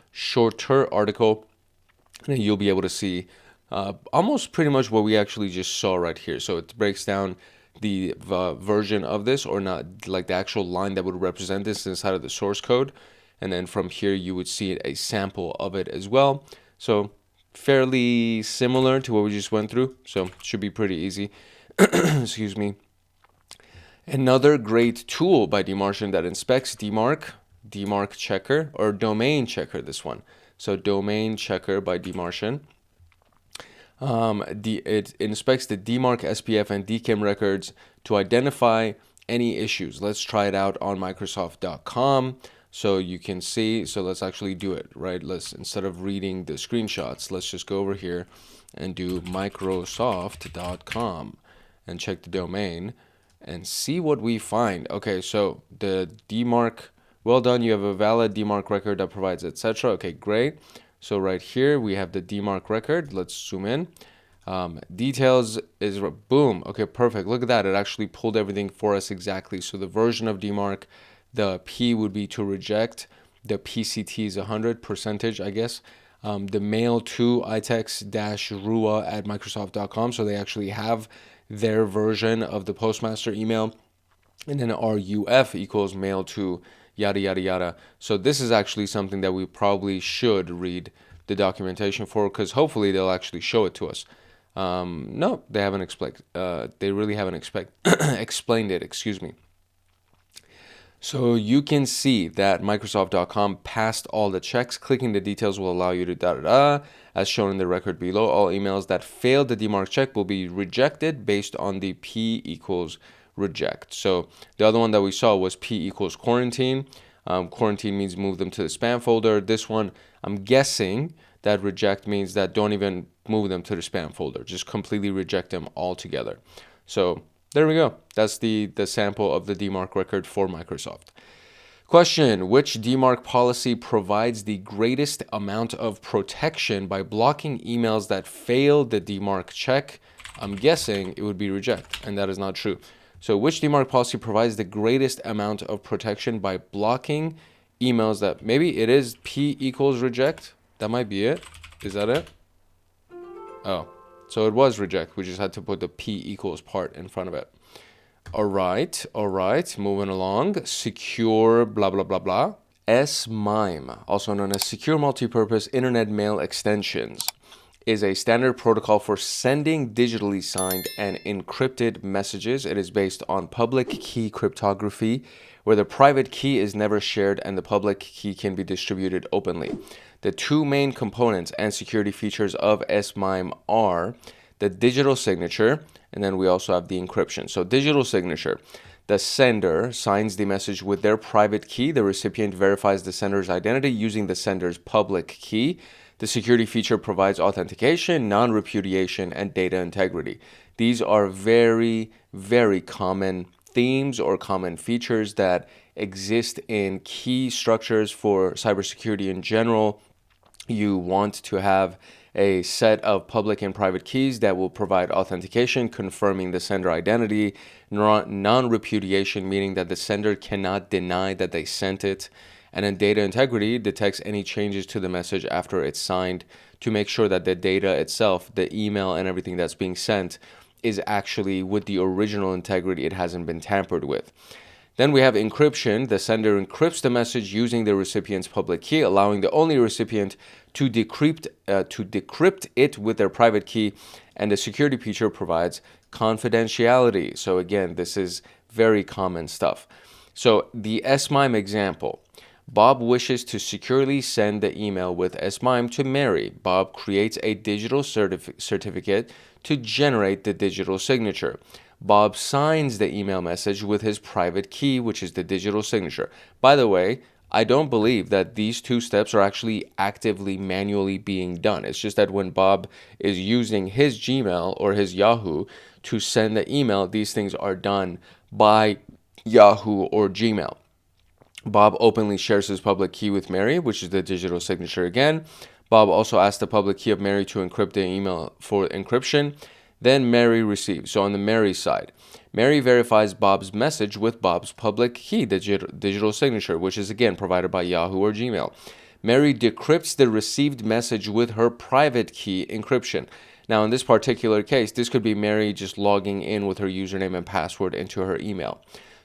and you'll be able to see almost pretty much what we actually just saw right here. So it breaks down the version of this, or not, like the actual line that would represent this inside of the source code. And then from here, you would see a sample of it as well. So fairly similar to what we just went through. So should be pretty easy. Excuse me. Another great tool by DMARCian that inspects DMARC checker, or domain checker, this one. So domain checker by DMARCian. It inspects the DMARC, SPF, and DKIM records to identify any issues. Let's try it out on Microsoft.com so you can see. So let's actually do it, right? Instead of reading the screenshots, let's just go over here and do Microsoft.com and check the domain and see what we find. Okay, so the DMARC, well done. You have a valid DMARC record that provides, etc. Okay, great. So right here, we have the DMARC record. Let's zoom in. Details is, boom. Okay, perfect. Look at that. It actually pulled everything for us exactly. So the version of DMARC, the P would be to reject. The PCT is 100%, I guess. The mail to itex-rua@microsoft.com. So they actually have their version of the postmaster email. And then RUF equals mail to yada, yada, yada. So this is actually something that we probably should read the documentation for, because hopefully they'll actually show it to us. No, they haven't they really haven't explained it, excuse me. So you can see that Microsoft.com passed all the checks. Clicking the details will allow you to as shown in the record below. All emails that failed the DMARC check will be rejected based on the P equals reject. So the other one that we saw was P equals quarantine. Quarantine means move them to the spam folder. This one, I'm guessing that reject means that don't even move them to the spam folder. Just completely reject them altogether. So there we go. That's the sample of the DMARC record for Microsoft. Question: which DMARC policy provides the greatest amount of protection by blocking emails that fail the DMARC check? I'm guessing it would be reject, and that is not true. So which DMARC policy provides the greatest amount of protection by blocking emails that, maybe it is P equals reject? That might be it. Is that it? Oh, so it was reject. We just had to put the P equals part in front of it. All right, moving along. Secure blah, blah, blah, blah. SMIME, also known as Secure Multipurpose Internet Mail Extensions, is a standard protocol for sending digitally signed and encrypted messages. It is based on public key cryptography, where the private key is never shared and the public key can be distributed openly. The two main components and security features of SMIME are the digital signature, and then we also have the encryption. So digital signature. The sender signs the message with their private key. The recipient verifies the sender's identity using the sender's public key. The security feature provides authentication, non-repudiation, and data integrity. These are very, very common themes or common features that exist in key structures for cybersecurity in general. You want to have a set of public and private keys that will provide authentication, confirming the sender identity, non-repudiation, meaning that the sender cannot deny that they sent it, and then data integrity detects any changes to the message after it's signed to make sure that the data itself, the email and everything that's being sent, is actually with the original integrity. It hasn't been tampered with. Then we have encryption. The sender encrypts the message using the recipient's public key, allowing the only recipient to decrypt it with their private key, and the security feature provides confidentiality. So again, this is very common stuff. So the SMIME example. Bob wishes to securely send the email with SMIME to Mary. Bob creates a digital certificate to generate the digital signature. Bob signs the email message with his private key, which is the digital signature. By the way, I don't believe that these two steps are actually actively manually being done. It's just that when Bob is using his Gmail or his Yahoo to send the email, these things are done by Yahoo or Gmail. Bob openly shares his public key with Mary, which is the digital signature again. Bob also asks the public key of Mary to encrypt the email for encryption. Then Mary receives. So on the Mary side, Mary verifies Bob's message with Bob's public key, the digital signature, which is again provided by Yahoo or Gmail. Mary decrypts the received message with her private key encryption. Now in this particular case, this could be Mary just logging in with her username and password into her email.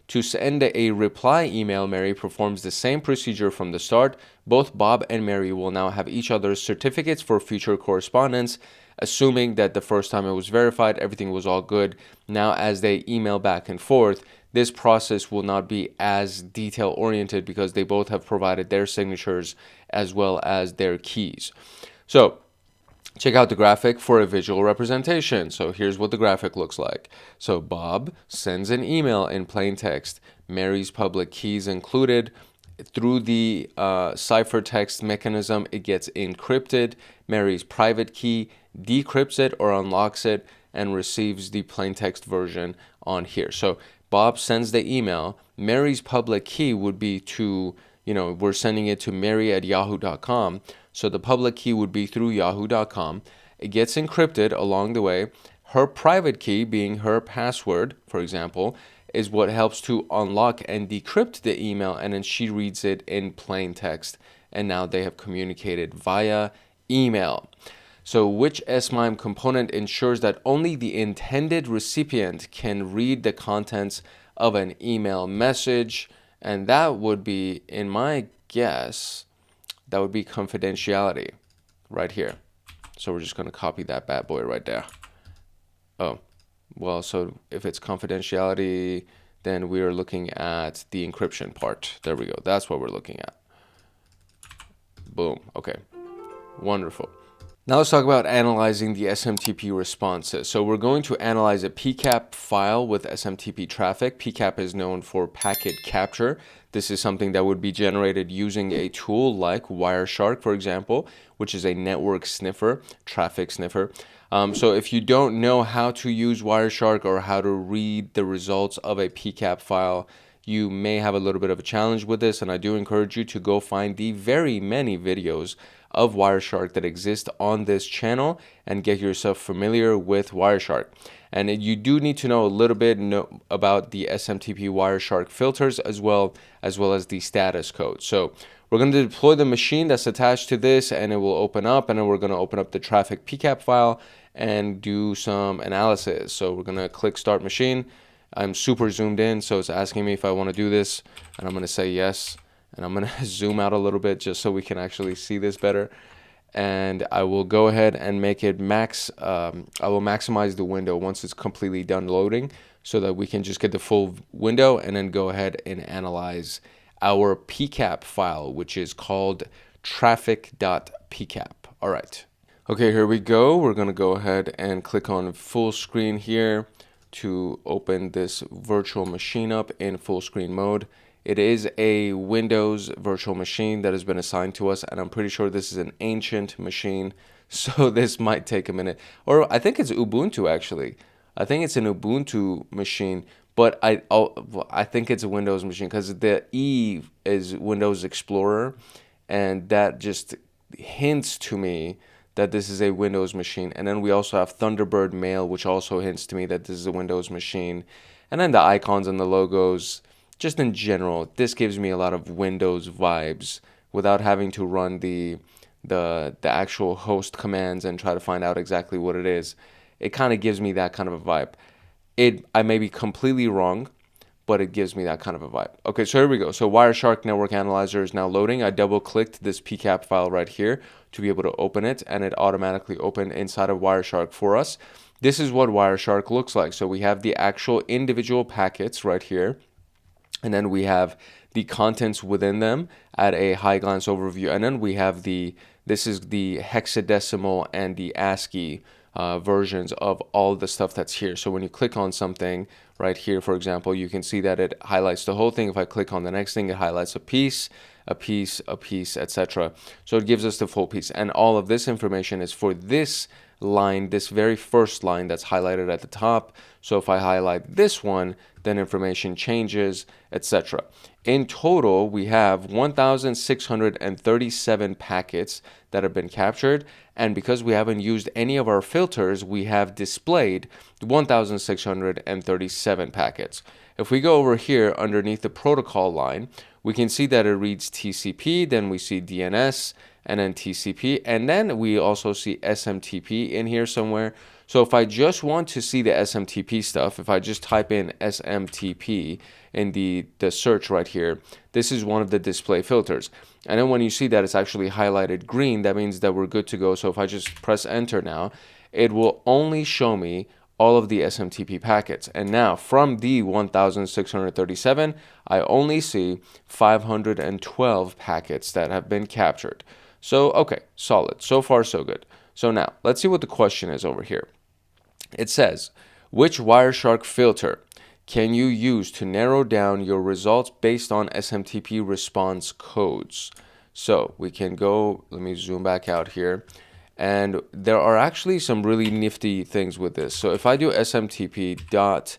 To send a reply email, Mary performs the same procedure from the start. Both Bob and Mary will now have each other's certificates for future correspondence, assuming that the first time it was verified, everything was all good. Now, as they email back and forth, this process will not be as detail-oriented because they both have provided their signatures as well as their keys. So, check out the graphic for a visual representation. So here's what the graphic looks like. So Bob sends an email in plain text. Mary's public keys included. Through the ciphertext mechanism, it gets encrypted. Mary's private key decrypts it or unlocks it and receives the plain text version on here. So Bob sends the email. Mary's public key would be to, we're sending it to mary@yahoo.com. So the public key would be through yahoo.com. It gets encrypted along the way. Her private key, being her password, for example, is what helps to unlock and decrypt the email, and then she reads it in plain text. And now they have communicated via email. So which SMIME component ensures that only the intended recipient can read the contents of an email message? And that would be, in my guess, that would be confidentiality right here. So we're just going to copy that bad boy right there. Oh, well, so if it's confidentiality, then we are looking at the encryption part. There we go. That's what we're looking at. Boom. Okay. Wonderful. Now let's talk about analyzing the SMTP responses. So we're going to analyze a PCAP file with SMTP traffic. PCAP is known for packet capture. This is something that would be generated using a tool like Wireshark, for example, which is a network sniffer, traffic sniffer. So if you don't know how to use Wireshark or how to read the results of a PCAP file, you may have a little bit of a challenge with this, and I do encourage you to go find the very many videos of Wireshark that exist on this channel and get yourself familiar with Wireshark. And you do need to know a little bit about the SMTP Wireshark filters as well as the status code. So we're going to deploy the machine that's attached to this, and it will open up, and then we're going to open up the traffic PCAP file and do some analysis. So we're going to click Start Machine. I'm super zoomed in, so it's asking me if I want to do this, and I'm going to say yes. And I'm going to zoom out a little bit just so we can actually see this better. And I will go ahead and make it max. I will maximize the window once it's completely done loading so that we can just get the full window and then go ahead and analyze our PCAP file, which is called traffic.pcap. All right. Okay, here we go. We're going to go ahead and click on full screen here to open this virtual machine up in full screen mode. It is a Windows virtual machine that has been assigned to us, and I'm pretty sure this is an ancient machine, so this might take a minute. Or I think it's Ubuntu actually. I think it's an Ubuntu machine, but I think it's a Windows machine because the E is Windows Explorer, and that just hints to me that this is a Windows machine. And then we also have Thunderbird Mail, which also hints to me that this is a Windows machine. And then the icons and the logos, just in general, this gives me a lot of Windows vibes without having to run the actual host commands and try to find out exactly what it is. It kind of gives me that kind of a vibe. I may be completely wrong, but it gives me that kind of a vibe. Okay, so here we go. So Wireshark Network Analyzer is now loading. I double-clicked this PCAP file right here to be able to open it, and it automatically opened inside of Wireshark for us. This is what Wireshark looks like. So we have the actual individual packets right here, and then we have the contents within them at a high glance overview. And then we have this is the hexadecimal and the ASCII versions of all the stuff that's here. So when you click on something right here, for example, you can see that it highlights the whole thing. If I click on the next thing, it highlights a piece, etc. So it gives us the full piece. And all of this information is for this line, this very first line that's highlighted at the top. So if I highlight this one, then information changes, etc. In total, we have 1,637 packets that have been captured, and because we haven't used any of our filters, we have displayed 1,637 packets. If we go over here underneath the protocol line, we can see that it reads TCP, then we see DNS, and then TCP, and then we also see SMTP in here somewhere. So if I just want to see the SMTP stuff, if I just type in SMTP in the search right here, this is one of the display filters. And then when you see that it's actually highlighted green, that means that we're good to go. So if I just press enter now, it will only show me all of the SMTP packets. And now from the 1,637, I only see 512 packets that have been captured. So, okay, solid. So far, so good. So now, let's see what the question is over here. It says, which Wireshark filter can you use to narrow down your results based on SMTP response codes? So we can go, let me zoom back out here. And there are actually some really nifty things with this. So if I do SMTP dot,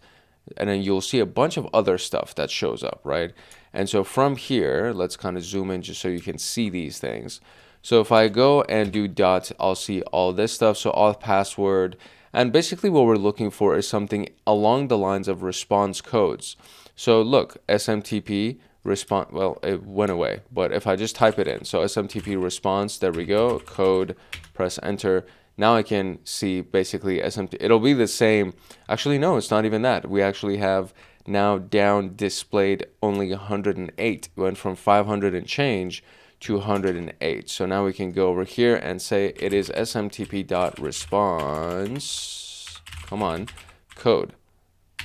and then you'll see a bunch of other stuff that shows up, right? And so from here, let's kind of zoom in just so you can see these things. So if I go and do dot, I'll see all this stuff. So auth password, and basically what we're looking for is something along the lines of response codes. So look, SMTP response, well, it went away, but if I just type it in, so SMTP response, there we go, code, press enter. Now I can see basically SMTP, it'll be the same. Actually, no, it's not even that. We actually have now down displayed only 108. It went from 500 and change to 108. So now we can go over here and say it is SMTP.response, come on, code.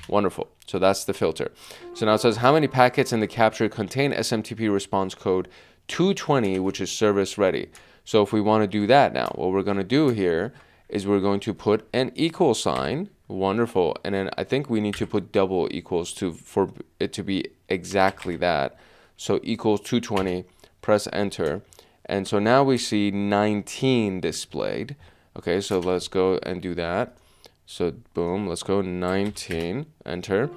Wonderful. So that's the filter. So now it says how many packets in the capture contain SMTP response code 220, which is service ready. So if we want to do that now, what we're going to do here is we're going to put an equal sign. Wonderful. And then I think we need to put double equals to for it to be exactly that. So equals 220, press enter. And so now we see 19 displayed. Okay, so let's go and do that. So boom, let's go 19, enter.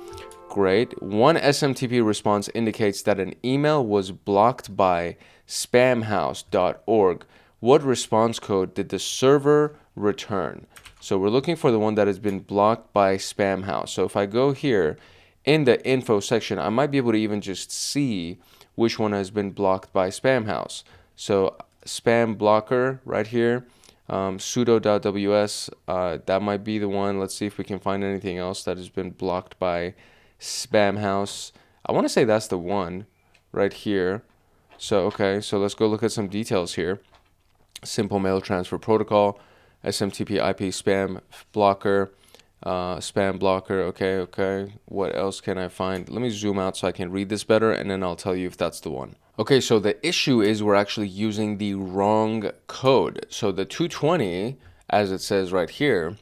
Great. One SMTP response indicates that an email was blocked by spamhouse.org. What response code did the server return? So we're looking for the one that has been blocked by Spamhouse. So if I go here in the info section, I might be able to even just see which one has been blocked by Spamhouse. So spam blocker right here. Sudo.ws, that might be the one. Let's see if we can find anything else that has been blocked by Spamhouse. I want to say that's the one right here. So, okay, so let's go look at some details here. Simple mail transfer protocol, SMTP IP spam blocker, okay. What else can I find? Let me zoom out so I can read this better, and then I'll tell you if that's the one. Okay, so the issue is we're actually using the wrong code. So the 220, as it says right here,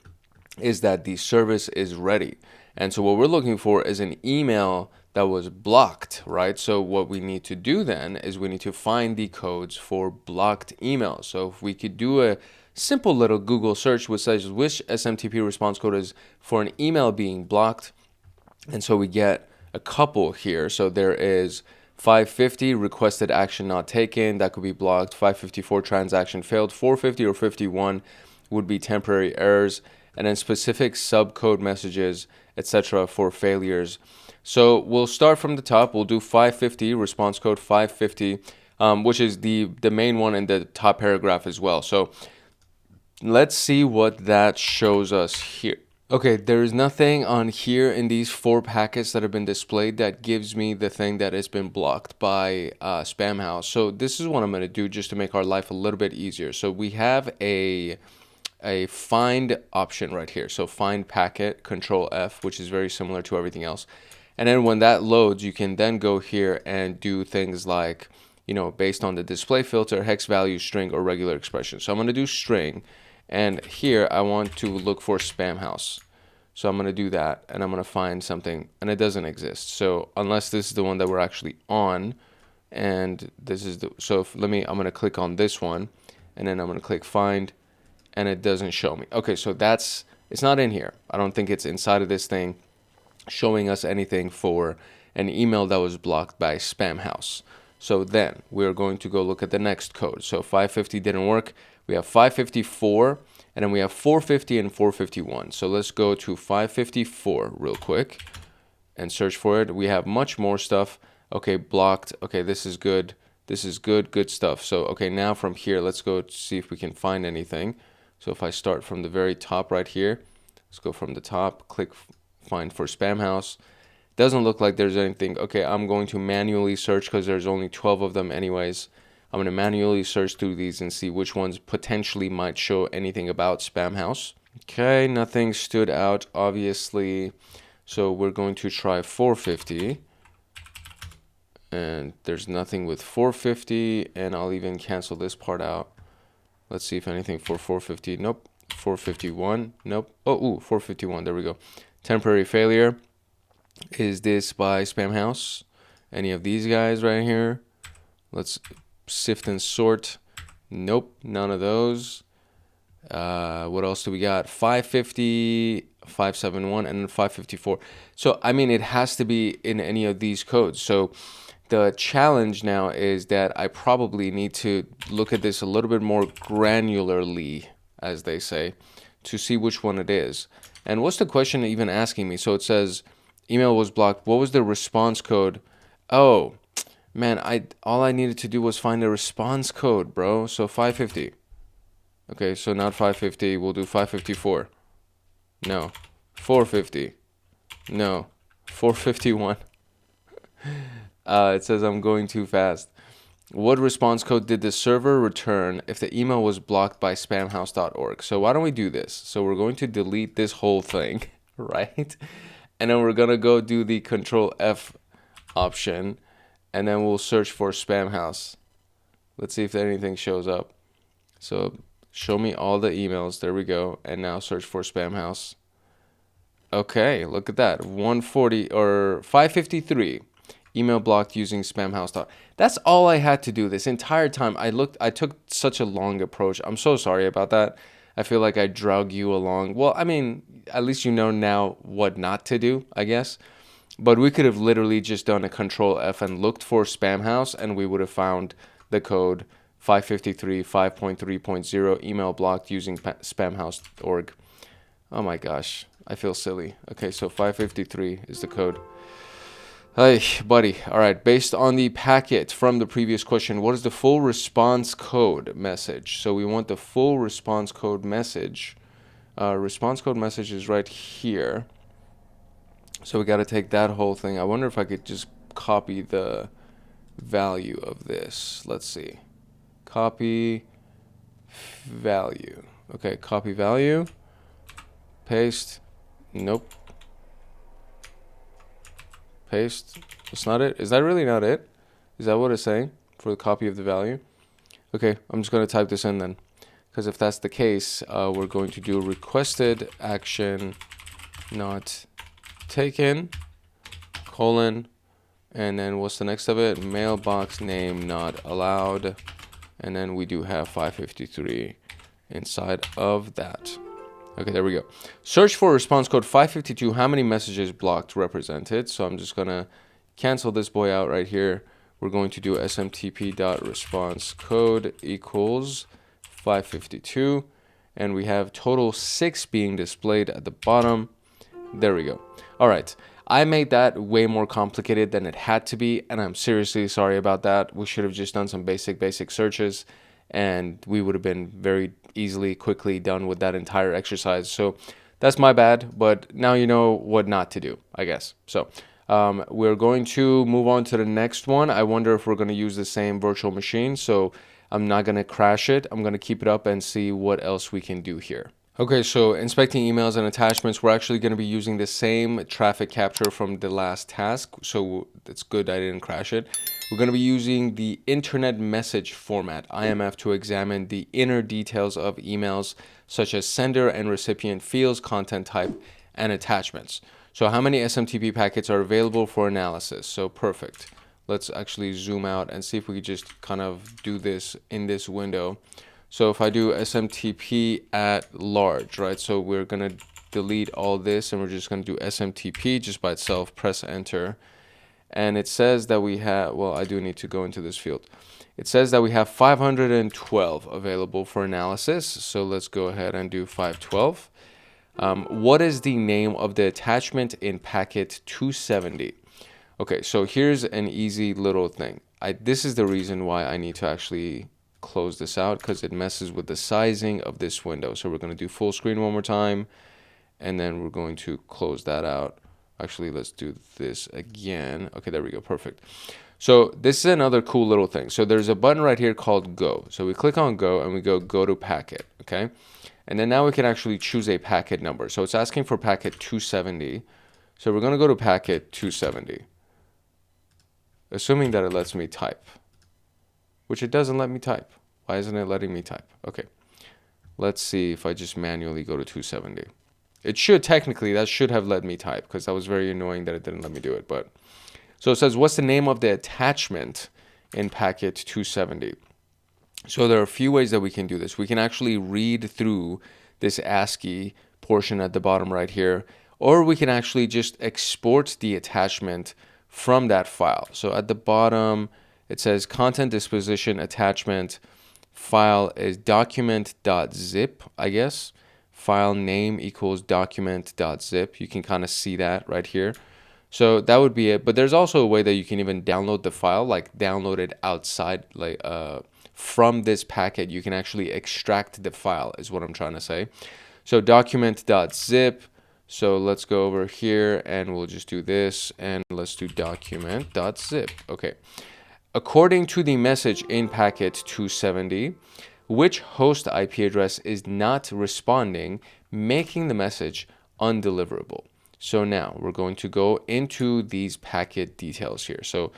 is that the service is ready. And so what we're looking for is an email that was blocked, right? So what we need to do then is we need to find the codes for blocked emails. So if we could do a simple little Google search which says which SMTP response code is for an email being blocked, and so we get a couple here. So there is 550 requested action not taken, that could be blocked. 554 transaction failed. 450 or 51 would be temporary errors, and then specific subcode messages, etc. for failures. So we'll start from the top. We'll do 550, response code 550, which is the main one in the top paragraph as well. So let's see what that shows us here. Okay, there is nothing on here in these 4 packets that have been displayed that gives me the thing that has been blocked by Spamhaus. So this is what I'm going to do just to make our life a little bit easier. So we have a find option right here. So find packet, Control F, which is very similar to everything else. And then when that loads, you can then go here and do things like, you know, based on the display filter, hex value, string, or regular expression. So I'm going to do string. And here I want to look for Spamhaus. So I'm going to do that, and I'm going to find something, and it doesn't exist. So unless this is the one that we're actually on, and this is the, so if, I'm going to click on this one, and then I'm going to click find, and it doesn't show me. Okay, so it's not in here. I don't think it's inside of this thing showing us anything for an email that was blocked by Spamhaus. So then we're going to go look at the next code. So 550 didn't work. We have 554, and then we have 450 and 451. So let's go to 554 real quick and search for it. We have much more stuff. Okay, blocked. Okay, this is good. This is good stuff. So, okay, now from here, let's go see if we can find anything. So if I start from the very top right here, let's go from the top, click find for Spamhaus. Doesn't look like there's anything. Okay, I'm going to manually search because there's only 12 of them anyways. I'm going to manually search through these and see which ones potentially might show anything about Spamhaus. Okay, nothing stood out, obviously. So we're going to try 450. And there's nothing with 450. And I'll even cancel this part out. Let's see if anything for 450. Nope. 451. Nope. Oh, 451. There we go. Temporary failure. Is this by Spamhaus? Any of these guys right here? Let's sift and sort. Nope, none of those. What else do we got? 550, 571, and then 554. So, I mean, it has to be in any of these codes. So the challenge now is that I probably need to look at this a little bit more granularly, as they say, to see which one it is. And what's the question even asking me? So it says email was blocked. What was the response code? Oh, man, all I needed to do was find the response code, bro. So 550. Okay, so not 550. We'll do 554. No. 450. No. 451. It says I'm going too fast. What response code did the server return if the email was blocked by spamhaus.org? So why don't we do this? So we're going to delete this whole thing, right? And then we're going to go do the Control F option, and then we'll search for Spamhaus. Let's see if anything shows up. So show me all the emails. There we go. And now search for Spamhaus. Okay, look at that. 140 or 553. Email blocked using Spamhaus. That's all I had to do this entire time. I took such a long approach. I'm so sorry about that. I feel like I drug you along. Well, I mean, at least you know now what not to do, I guess. But we could have literally just done a Control F and looked for Spamhaus, and we would have found the code 553 5.3.0 email blocked using spamhaus.org. Oh my gosh, I feel silly. Okay, so 553 is the code. Hey, buddy. All right. Based on the packet from the previous question, what is the full response code message? So we want the full response code message. Response code message is right here. So we got to take that whole thing. I wonder if I could just copy the value of this. Let's see. Copy value. Okay, copy value. Paste. Nope. Paste. That's not it. Is that really not it? Is that what it's saying for the copy of the value? Okay, I'm just going to type this in then. Because if that's the case, we're going to do requested action not taken, colon, and then what's the next of it? Mailbox name not allowed. And then we do have 553 inside of that. Okay, there we go. Search for response code 552. How many messages blocked represented? So I'm just going to cancel this boy out right here. We're going to do smtp.response code equals 552. And we have total 6 being displayed at the bottom. There we go. All right. I made that way more complicated than it had to be, and I'm seriously sorry about that. We should have just done some basic searches, and we would have been very easily, quickly done with that entire exercise. So that's my bad, but now you know what not to do, I guess. So we're going to move on to the next one. I wonder if we're going to use the same virtual machine, so I'm not going to crash it. I'm going to keep it up and see what else we can do here. Okay, so inspecting emails and attachments, we're actually going to be using the same traffic capture from the last task, so it's good I didn't crash it. We're going to be using the internet message format, IMF, to examine the inner details of emails, such as sender and recipient fields, content type, and attachments. So how many SMTP packets are available for analysis? So perfect. Let's actually zoom out and see if we could just kind of do this in this window. So if I do SMTP at large, right? So we're going to delete all this and we're just going to do SMTP just by itself, press enter. And it says that we have, well, I do need to go into this field. It says that we have 512 available for analysis. So let's go ahead and do 512. What is the name of the attachment in packet 270? Okay, so here's an easy little thing. This is the reason why I need to actually close this out, because it messes with the sizing of this window. So we're going to do full screen one more time, and then we're going to close that out. Actually, let's do this again. Okay, there we go. Perfect. So this is another cool little thing. So there's a button right here called Go. So we click on Go and we go to packet. Okay. And then now we can actually choose a packet number. So it's asking for packet 270. So we're going to go to packet 270, assuming that it lets me type, which it doesn't let me type. Why isn't it letting me type? Okay. Let's see if I just manually go to 270. It should technically, that should have let me type, because that was very annoying that it didn't let me do it. But so it says, what's the name of the attachment in packet 270? So there are a few ways that we can do this. We can actually read through this ASCII portion at the bottom right here, or we can actually just export the attachment from that file. So at the bottom, it says content disposition attachment file is document.zip, I guess. File name equals document.zip. You can kind of see that right here. So that would be it. But there's also a way that you can even download the file, like download it outside, like from this packet. You can actually extract the file is what I'm trying to say. So document.zip. So let's go over here and we'll just do this, and let's do document.zip. Okay. According to the message in packet 270, which host IP address is not responding, making the message undeliverable? So now we're going to go into these packet details here. So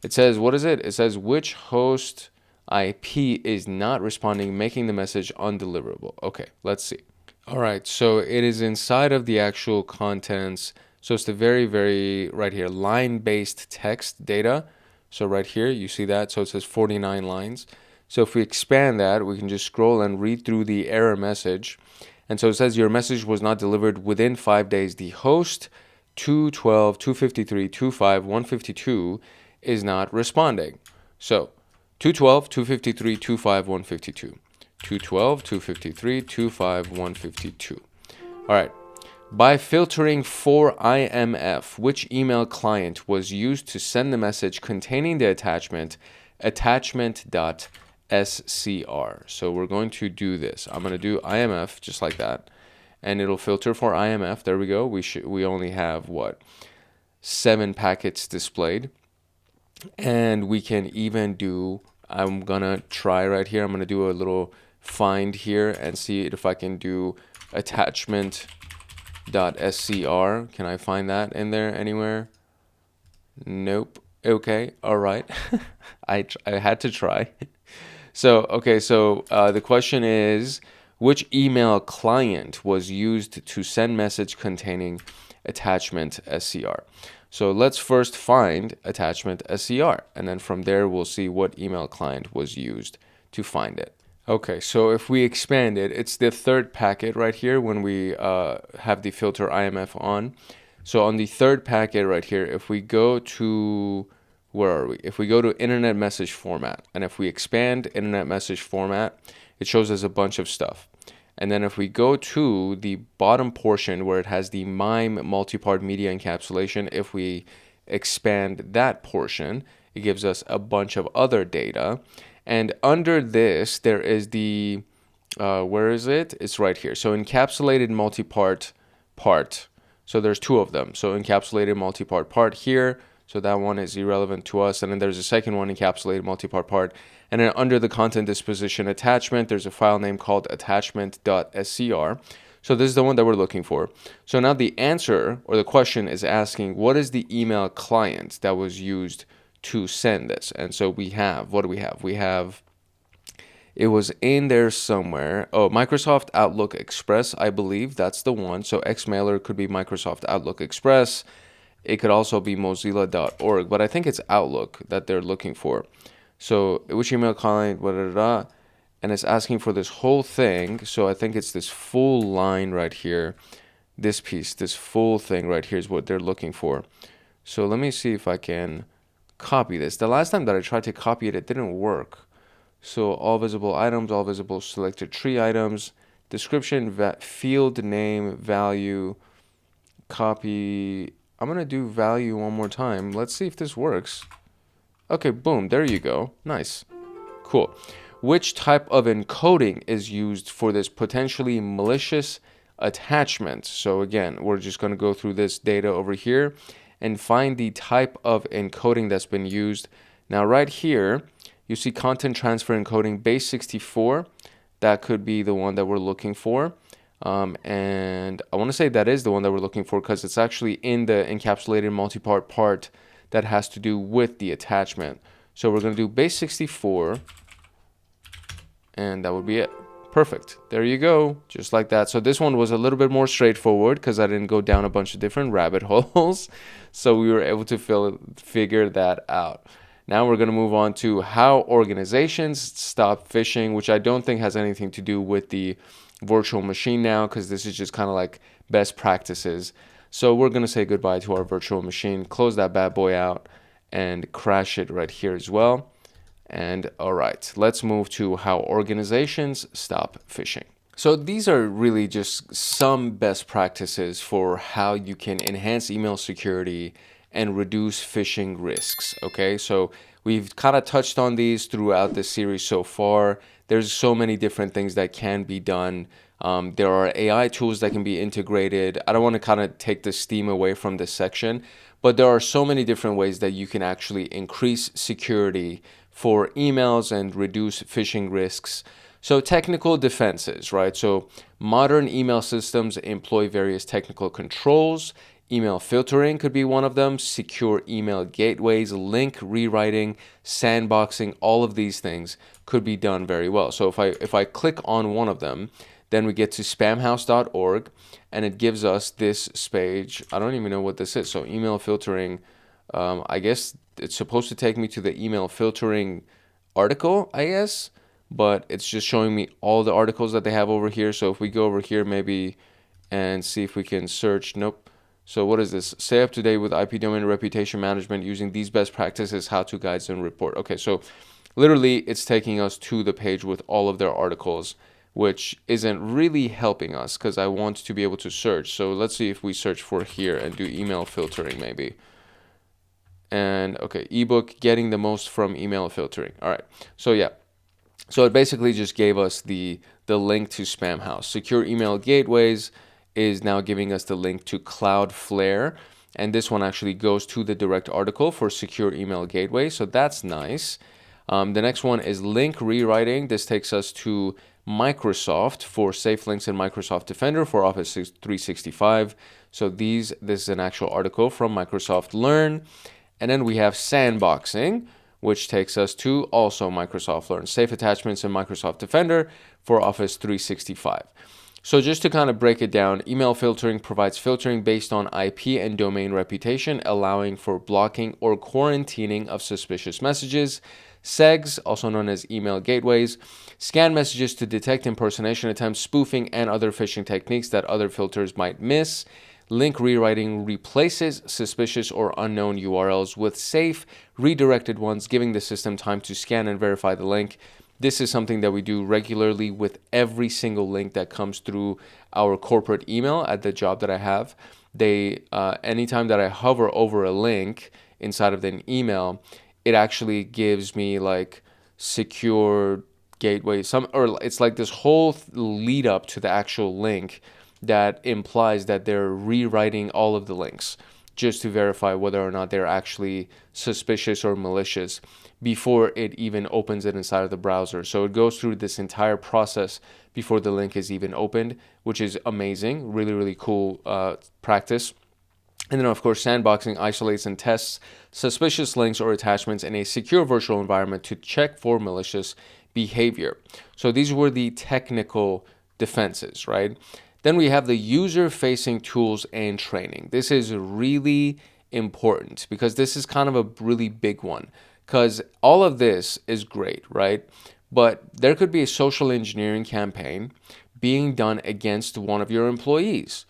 it says, what is it? It says which host IP is not responding, making the message undeliverable. Okay, let's see. All right, so it is inside of the actual contents. So it's the very right here, line-based text data. So right here, you see that. So it says 49 lines. So if we expand that, we can just scroll and read through the error message. And so it says your message was not delivered within 5 days. The host 212, 253, 25, 152 is not responding. So 212, 253, 25, 152. 212, 253, 25, 152. All right. By filtering for IMF, which email client was used to send the message containing the attachment, attachment.scr. So we're going to do this. I'm going to do IMF just like that, and it'll filter for IMF. There we go. We only have what? 7 packets displayed, and we can even do, I'm going to try right here. I'm going to do a little find here and see if I can do attachment.scr. Can I find that in there anywhere? Nope. Okay. All right. I had to try. So, okay. So the question is, which email client was used to send message containing attachment SCR. So let's first find attachment SCR, and then from there we'll see what email client was used to find it. Okay, so if we expand it, it's the third packet right here when we have the filter IMF on. So on the third packet right here, if we go to, where are we? If we go to internet message format, and if we expand internet message format, it shows us a bunch of stuff. And then if we go to the bottom portion where it has the MIME multi-part media encapsulation, if we expand that portion, it gives us a bunch of other data. And under this, there is the, where is it? It's right here. So encapsulated multi-part part. So there's two of them. So encapsulated multi-part part here. So that one is irrelevant to us. And then there's a second one, encapsulated multi-part part. And then under the content disposition attachment, there's a file name called attachment.scr. So this is the one that we're looking for. So now the answer or the question is asking, what is the email client that was used to send this? And so we have, what do we have? We have, it was in there somewhere. Oh, Microsoft Outlook Express, I believe that's the one. So Xmailer could be Microsoft Outlook Express. It could also be mozilla.org, but I think it's Outlook that they're looking for. So which email client, blah, blah, blah, and it's asking for this whole thing. So I think it's this full line right here. This piece, this full thing right here is what they're looking for. So let me see if I can copy this. The last time that I tried to copy it, it didn't work. So all visible items, all visible selected tree items, description, field name, value, copy. I'm going to do value one more time. Let's see if this works. Okay, boom, there you go. Nice. Cool. Which type of encoding is used for this potentially malicious attachment? So again, we're just going to go through this data over here and find the type of encoding that's been used. Now right here, you see content transfer encoding base 64. That could be the one that we're looking for. And I want to say that is the one that we're looking for because it's actually in the encapsulated multi-part part that has to do with the attachment. So we're going to do base 64, and that would be it. Perfect. There you go. Just like that. So this one was a little bit more straightforward because I didn't go down a bunch of different rabbit holes. So we were able to figure that out. Now we're going to move on to how organizations stop phishing, which I don't think has anything to do with the virtual machine now, because this is just kind of like best practices. So we're going to say goodbye to our virtual machine, close that bad boy out, and crash it right here as well. And all right, let's move to how organizations stop phishing. So these are really just some best practices for how you can enhance email security and reduce phishing risks. Okay, so we've kind of touched on these throughout the series so far. There's so many different things that can be done. There are AI tools that can be integrated. I don't want to kind of take the steam away from this section, but there are so many different ways that you can actually increase security for emails and reduce phishing risks. So technical defenses, right? So modern email systems employ various technical controls. Email filtering could be one of them, secure email gateways, link rewriting, sandboxing, all of these things could be done very well. So if I click on one of them, then we get to spamhouse.org, and it gives us this page. I don't even know what this is. So email filtering, I guess it's supposed to take me to the email filtering article, I guess, but it's just showing me all the articles that they have over here. So if we go over here maybe and see if we can search, nope. So what is this? Stay up to date with IP domain reputation management using these best practices, how-to guides, and report. Okay, so literally it's taking us to the page with all of their articles, which isn't really helping us because I want to be able to search. So let's see if we search for here and do email filtering maybe. And okay, ebook, getting the most from email filtering. All right, so yeah. So it basically just gave us the link to Spamhaus. Secure email gateways is now giving us the link to Cloudflare. And this one actually goes to the direct article for secure email gateway. So that's nice. The next one is link rewriting. This takes us to Microsoft for safe links in Microsoft Defender for Office 365. So this is an actual article from Microsoft Learn. And then we have sandboxing, which takes us to also Microsoft Learn. Safe attachments in Microsoft Defender for Office 365. So just to kind of break it down, email filtering provides filtering based on IP and domain reputation, allowing for blocking or quarantining of suspicious messages. SEGs, also known as email gateways, scan messages to detect impersonation attempts, spoofing, and other phishing techniques that other filters might miss. Link rewriting replaces suspicious or unknown URLs with safe, redirected ones, giving the system time to scan and verify the link. This is something that we do regularly with every single link that comes through our corporate email at the job that I have. Anytime that I hover over a link inside of an email, it actually gives me like secure gateway, or it's like this whole lead up to the actual link that implies that they're rewriting all of the links just to verify whether or not they're actually suspicious or malicious before it even opens it inside of the browser. So it goes through this entire process before the link is even opened, which is amazing. Really, really cool practice. And then, of course, sandboxing isolates and tests suspicious links or attachments in a secure virtual environment to check for malicious behavior. So these were the technical defenses, right? Then we have the user-facing tools and training. This is really important because this is kind of a really big one, because all of this is great, right? But there could be a social engineering campaign being done against one of your employees.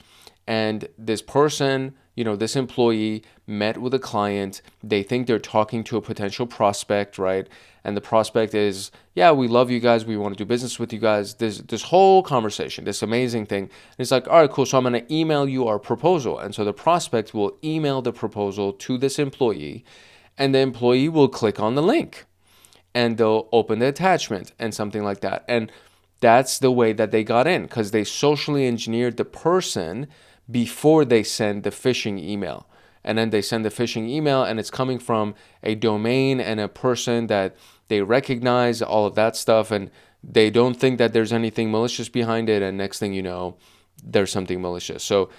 And this person, this employee met with a client. They think they're talking to a potential prospect, right? And the prospect is, yeah, we love you guys. We want to do business with you guys. This whole conversation, this amazing thing. And it's like, all right, cool. So I'm going to email you our proposal. And so the prospect will email the proposal to this employee, and the employee will click on the link and they'll open the attachment and something like that. And that's the way that they got in, because they socially engineered the person before they send the phishing email. And then they send the phishing email and it's coming from a domain and a person that they recognize, all of that stuff. And they don't think that there's anything malicious behind it. And next thing you know, there's something malicious. So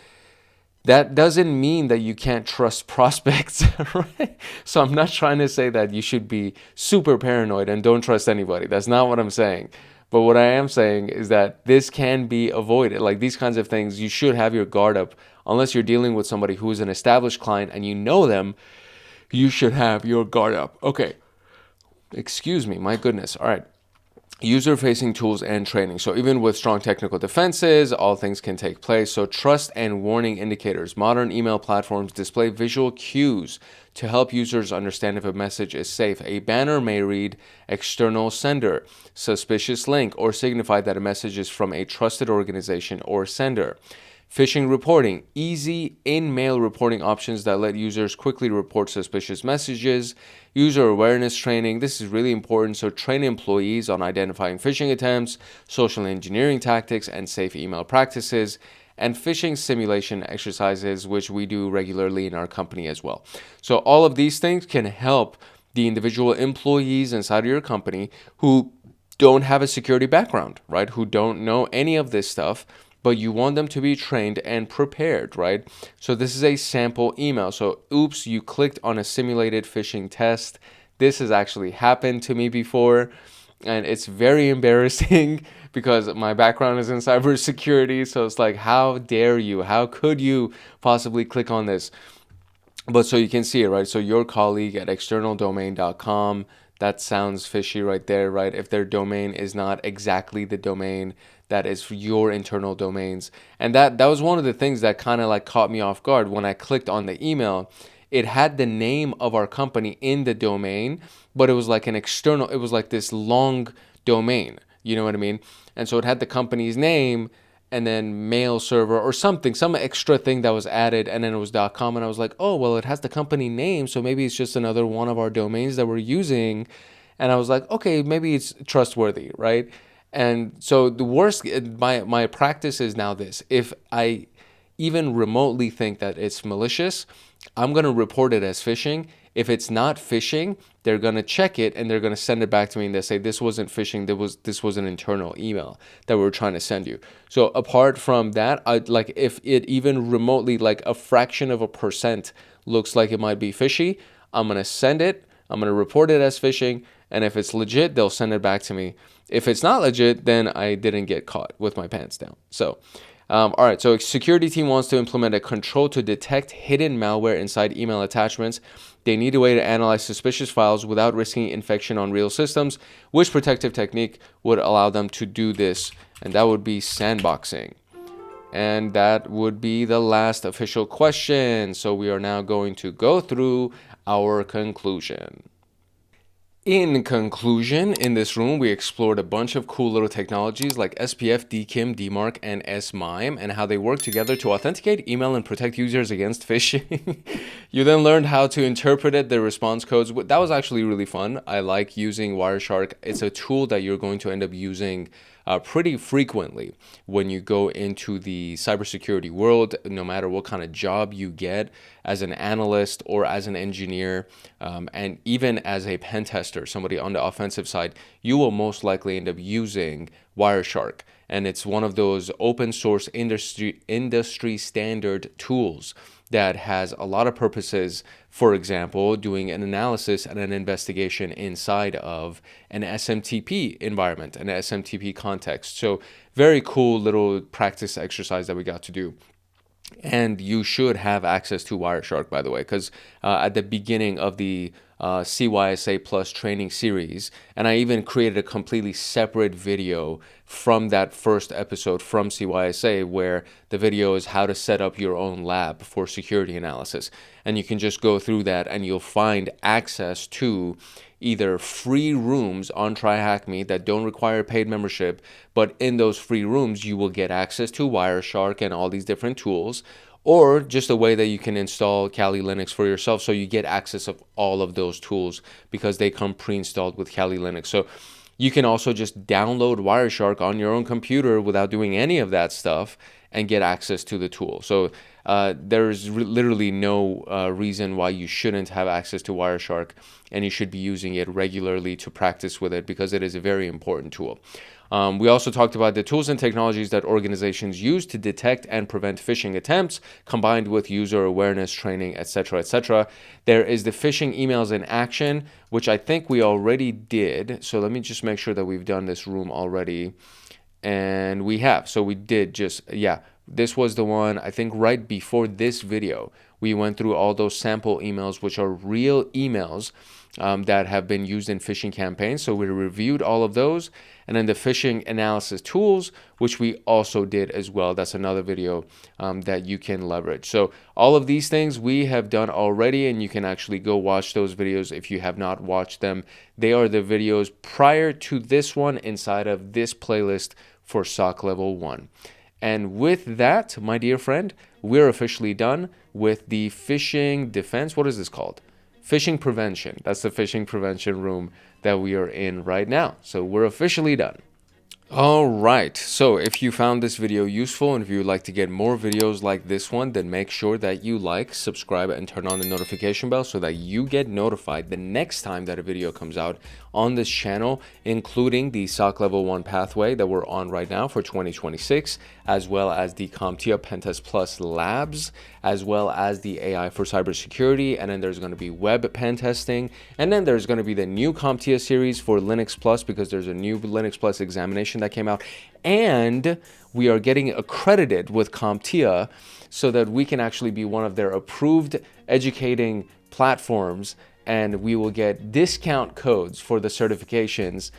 that doesn't mean that you can't trust prospects, right? So I'm not trying to say that you should be super paranoid and don't trust anybody. That's not what I'm saying. But what I am saying is that this can be avoided. Like these kinds of things, you should have your guard up. Unless you're dealing with somebody who is an established client and you know them, you should have your guard up. Okay. Excuse me. My goodness. All right. User-facing tools and training. So even with strong technical defenses, all things can take place. So trust and warning indicators. Modern email platforms display visual cues to help users understand if a message is safe. A banner may read external sender, suspicious link, or signify that a message is from a trusted organization or sender. Phishing reporting, easy in-mail reporting options that let users quickly report suspicious messages. User awareness training, this is really important. So train employees on identifying phishing attempts, social engineering tactics, and safe email practices. And phishing simulation exercises, which we do regularly in our company as well. So all of these things can help the individual employees inside of your company who don't have a security background, right? Who don't know any of this stuff, but you want them to be trained and prepared, right? So this is a sample email. So oops, you clicked on a simulated phishing test. This has actually happened to me before, and it's very embarrassing because my background is in cybersecurity. So it's like, how dare you? How could you possibly click on this? But so you can see it, right? So your colleague at externaldomain.com, that sounds fishy right there, right? If their domain is not exactly the domain that is for your internal domains. And that was one of the things that kind of like caught me off guard when I clicked on the email. It had the name of our company in the domain, but it was like an external, it was like this long domain, you know what I mean? And so it had the company's name and then mail server or something, some extra thing that was added, and then it was .com, and I was like, oh, well, it has the company name, so maybe it's just another one of our domains that we're using. And I was like, okay, maybe it's trustworthy, right? And so the worst, my practice is now this: if I even remotely think that it's malicious, I'm going to report it as phishing. If it's not phishing, they're going to check it and they're going to send it back to me and they say, this wasn't phishing, this was an internal email that we were trying to send you. So apart from that, like if it even remotely, like a fraction of a percent looks like it might be fishy, I'm going to send it, I'm going to report it as phishing, and if it's legit, they'll send it back to me If it's not legit, then I didn't get caught with my pants down. So, all right, so a security team wants to implement a control to detect hidden malware inside email attachments. They need a way to analyze suspicious files without risking infection on real systems. Which protective technique would allow them to do this? And that would be sandboxing. And that would be the last official question. So we are now going to go through our conclusion. In conclusion, in this room, we explored a bunch of cool little technologies like SPF, DKIM, DMARC, and SMIME, and how they work together to authenticate, email, and protect users against phishing. You then learned how to interpret the response codes. That was actually really fun. I like using Wireshark. It's a tool that you're going to end up using pretty frequently when you go into the cybersecurity world, no matter what kind of job you get as an analyst or as an engineer, and even as a pen tester, somebody on the offensive side, you will most likely end up using Wireshark. And it's one of those open source industry standard tools that has a lot of purposes. For example, doing an analysis and an investigation inside of an SMTP environment, an SMTP context. So very cool little practice exercise that we got to do. And you should have access to Wireshark, by the way, because at the beginning of the CYSA Plus training series, and I even created a completely separate video from that first episode from CYSA, where the video is how to set up your own lab for security analysis. And you can just go through that and you'll find access to either free rooms on TryHackMe that don't require paid membership, but in those free rooms, you will get access to Wireshark and all these different tools, or just a way that you can install Kali Linux for yourself so you get access of all of those tools because they come pre-installed with Kali Linux. So you can also just download Wireshark on your own computer without doing any of that stuff and get access to the tool. So there's literally no reason why you shouldn't have access to Wireshark, and you should be using it regularly to practice with it because it is a very important tool. We also talked about the tools and technologies that organizations use to detect and prevent phishing attempts, combined with user awareness training, etc., etc. There is the phishing emails in action, which I think we already did. So let me just make sure that we've done this room already. And we have. So we did just, yeah, this was the one, I think right before this video, we went through all those sample emails, which are real emails that have been used in phishing campaigns. So we reviewed all of those. And then the phishing analysis tools, which we also did as well. That's another video that you can leverage. So all of these things we have done already, and you can actually go watch those videos if you have not watched them. They are the videos prior to this one inside of this playlist for SOC Level 1. And with that, my dear friend, we're officially done with the phishing defense. What is this called? Phishing Prevention. That's the Phishing Prevention room that we are in right now. So we're officially done. All right, so if you found this video useful and if you would like to get more videos like this one, then make sure that you like, subscribe, and turn on the notification bell so that you get notified the next time that a video comes out on this channel, including the SOC Level 1 pathway that we're on right now for 2026, as well as the CompTIA Pentest Plus Labs, as well as the AI for cybersecurity, and then there's going to be web pen testing, and then there's going to be the new CompTIA series for Linux Plus because there's a new Linux Plus examination that came out, and we are getting accredited with CompTIA so that we can actually be one of their approved educating platforms, and we will get discount codes for the certifications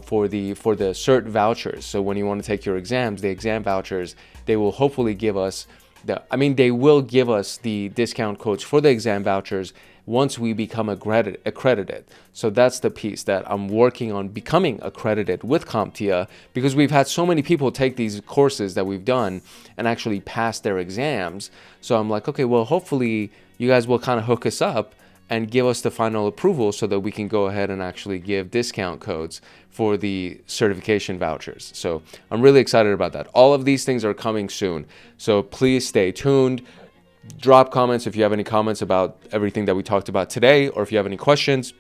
for the cert vouchers. So when you want to take your exams, the exam vouchers, they will hopefully give us they will give us the discount codes for the exam vouchers once we become accredited. So that's the piece that I'm working on, becoming accredited with CompTIA, because we've had so many people take these courses that we've done and actually pass their exams. So I'm like, okay, well, hopefully you guys will kind of hook us up and give us the final approval so that we can go ahead and actually give discount codes for the certification vouchers. So I'm really excited about that. All of these things are coming soon. So please stay tuned. Drop comments if you have any comments about everything that we talked about today, or if you have any questions.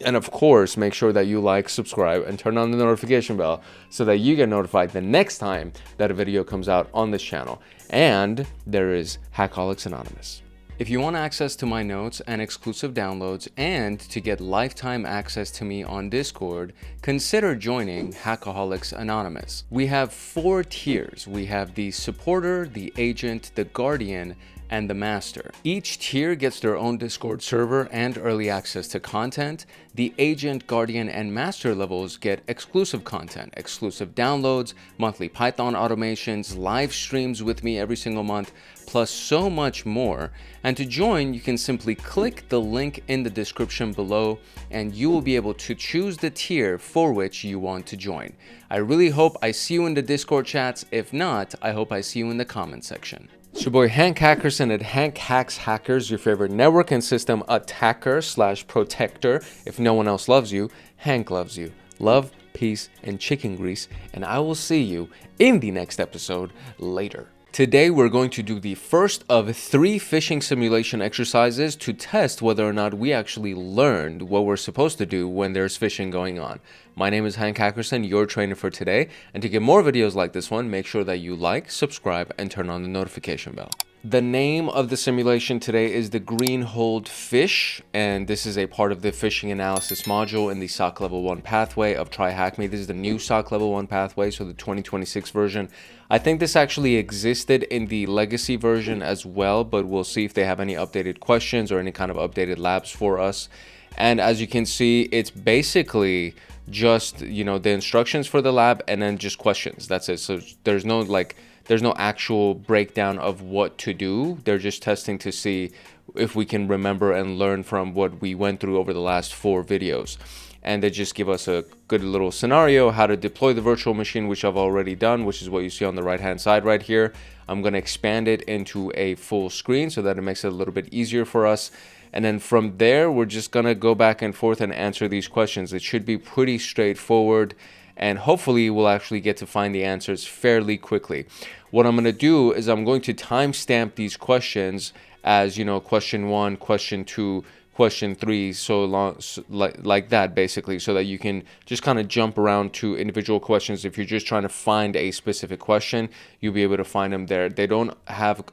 And of course, make sure that you like, subscribe, and turn on the notification bell so that you get notified the next time that a video comes out on this channel. And there is Hackaholics Anonymous. If you want access to my notes and exclusive downloads and to get lifetime access to me on Discord, consider joining Hackaholics Anonymous. We have 4 tiers. We have the supporter, the agent, the guardian, and the master. Each tier gets their own Discord server and early access to content. The agent, guardian, and master levels get exclusive content, exclusive downloads, monthly Python automations, live streams with me every single month, plus so much more. And to join, you can simply click the link in the description below and you will be able to choose the tier for which you want to join. I really hope I see you in the Discord chats. If not, I hope I see you in the comment section. It's your boy Hank Hackerson at Hank Hacks Hackers, your favorite network and system attacker / protector. If no one else loves you, Hank loves you. Love, peace, and chicken grease, and I will see you in the next episode later. Today, we're going to do the first of 3 phishing simulation exercises to test whether or not we actually learned what we're supposed to do when there's phishing going on. My name is Hank Hackerson, your trainer for today. And to get more videos like this one, make sure that you like, subscribe, and turn on the notification bell. The name of the simulation today is the Greenholt Phish, and this is a part of the Phishing Analysis Module in the SOC Level 1 pathway of TryHackMe. This is the new SOC Level 1 pathway, so the 2026 version. I think this actually existed in the legacy version as well, but we'll see if they have any updated questions or any kind of updated labs for us. And as you can see, it's basically just, the instructions for the lab and then just questions. That's it. So there's no actual breakdown of what to do. They're just testing to see if we can remember and learn from what we went through over the last 4 videos. And they just give us a good little scenario, how to deploy the virtual machine, which I've already done, which is what you see on the right-hand side right here. I'm going to expand it into a full screen so that it makes it a little bit easier for us. And then from there, we're just going to go back and forth and answer these questions. It should be pretty straightforward. And hopefully we'll actually get to find the answers fairly quickly. What I'm going to do is I'm going to timestamp these questions as, question 1, question 2, question 3, so long, like that basically, so that you can just kind of jump around to individual questions. If you're just trying to find a specific question, you'll be able to find them there. They don't have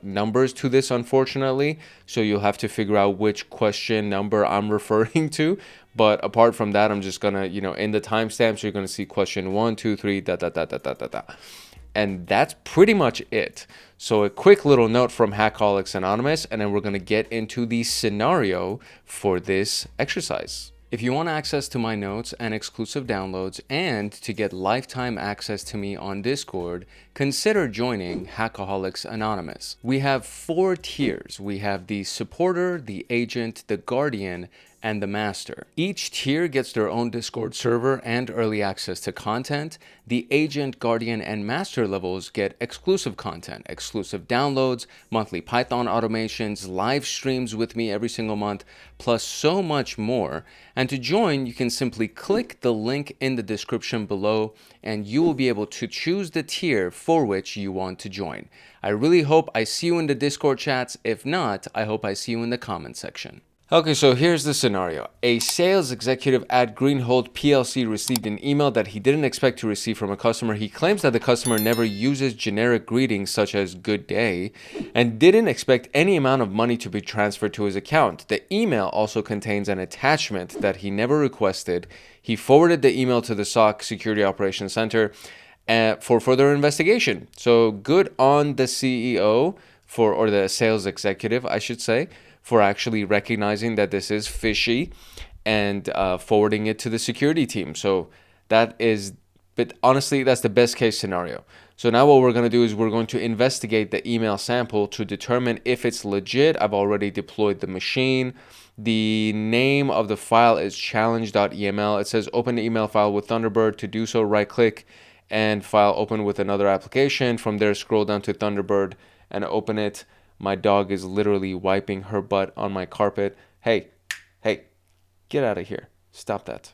numbers to this, unfortunately, so you'll have to figure out which question number I'm referring to. But apart from that, I'm just gonna, in the timestamps, you're gonna see question 1, 2, 3, and that's pretty much it. So a quick little note from Hackaholics Anonymous, and then we're gonna get into the scenario for this exercise. If you want access to my notes and exclusive downloads and to get lifetime access to me on Discord, consider joining Hackaholics Anonymous. We have 4 tiers. We have the supporter, the agent, the guardian, and the master. Each tier gets their own Discord server and early access to content. The agent, guardian, and master levels get exclusive content, exclusive downloads, monthly Python automations, live streams with me every single month, plus so much more. And to join, you can simply click the link in the description below and you will be able to choose the tier for which you want to join. I really hope I see you in the Discord chats. If not, I hope I see you in the comment section. Okay, so here's the scenario. A sales executive at Greenholt PLC received an email that he didn't expect to receive from a customer. He claims that the customer never uses generic greetings such as good day and didn't expect any amount of money to be transferred to his account. The email also contains an attachment that he never requested. He forwarded the email to the SOC Security Operations Center for further investigation. So good on the CEO or the sales executive, I should say, for actually recognizing that this is fishy and forwarding it to the security team. So but honestly, that's the best case scenario. So now what we're going to do is we're going to investigate the email sample to determine if it's legit. I've already deployed the machine. The name of the file is challenge.eml. It says open the email file with Thunderbird. To do so, right click and file open with another application. From there, scroll down to Thunderbird and open it. My dog is literally wiping her butt on my carpet. Hey, get out of here. Stop that.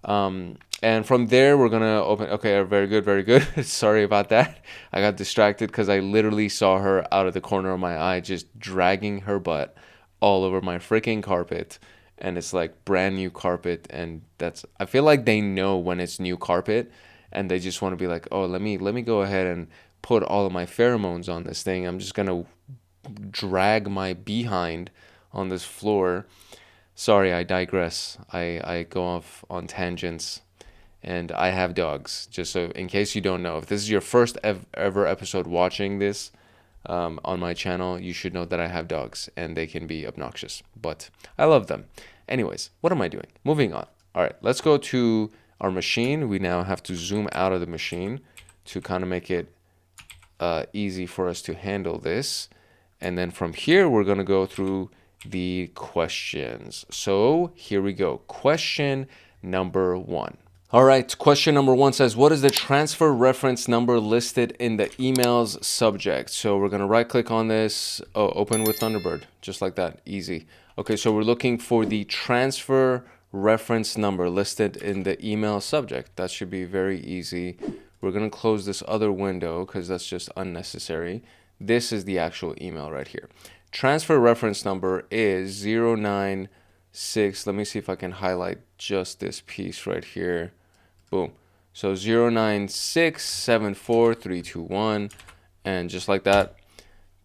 And from there, we're going to open. Okay, very good. Sorry about that. I got distracted because I literally saw her out of the corner of my eye just dragging her butt all over my freaking carpet. And it's like brand new carpet. And I feel like they know when it's new carpet. And they just want to be like, oh, let me go ahead and put all of my pheromones on this thing. I'm just going to drag my behind on this floor. Sorry, I digress. I go off on tangents. And I have dogs, just so in case you don't know. If this is your first ever episode watching this on my channel, you should know that I have dogs and they can be obnoxious, but I love them. Anyways, what am I doing? Moving on. All right, let's go to our machine. We now have to zoom out of the machine to kind of make it easy for us to handle this. And then from here, we're going to go through the questions. So here we go. Question number 1. All right, question number 1 says, what is the transfer reference number listed in the email's subject? So we're going to right click on this. Oh, open with Thunderbird, just like that, easy. Okay, so we're looking for the transfer reference number listed in the email subject. That should be very easy. We're going to close this other window because that's just unnecessary. This is the actual email right here. Transfer reference number is 096. Let me see if I can highlight just this piece right here. Boom. So 096743321, and just like that,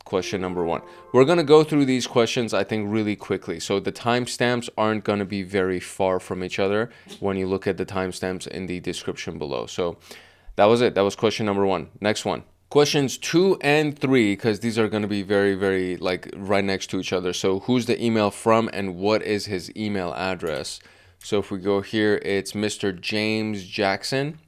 question number 1. We're going to go through these questions, I think, really quickly. So the timestamps aren't going to be very far from each other when you look at the timestamps in the description below. So that was it. That was question number 1. Next one. Questions 2 and 3, because these are going to be very, very like right next to each other. So who's the email from and what is his email address? So if we go here, it's Mr. James Jackson.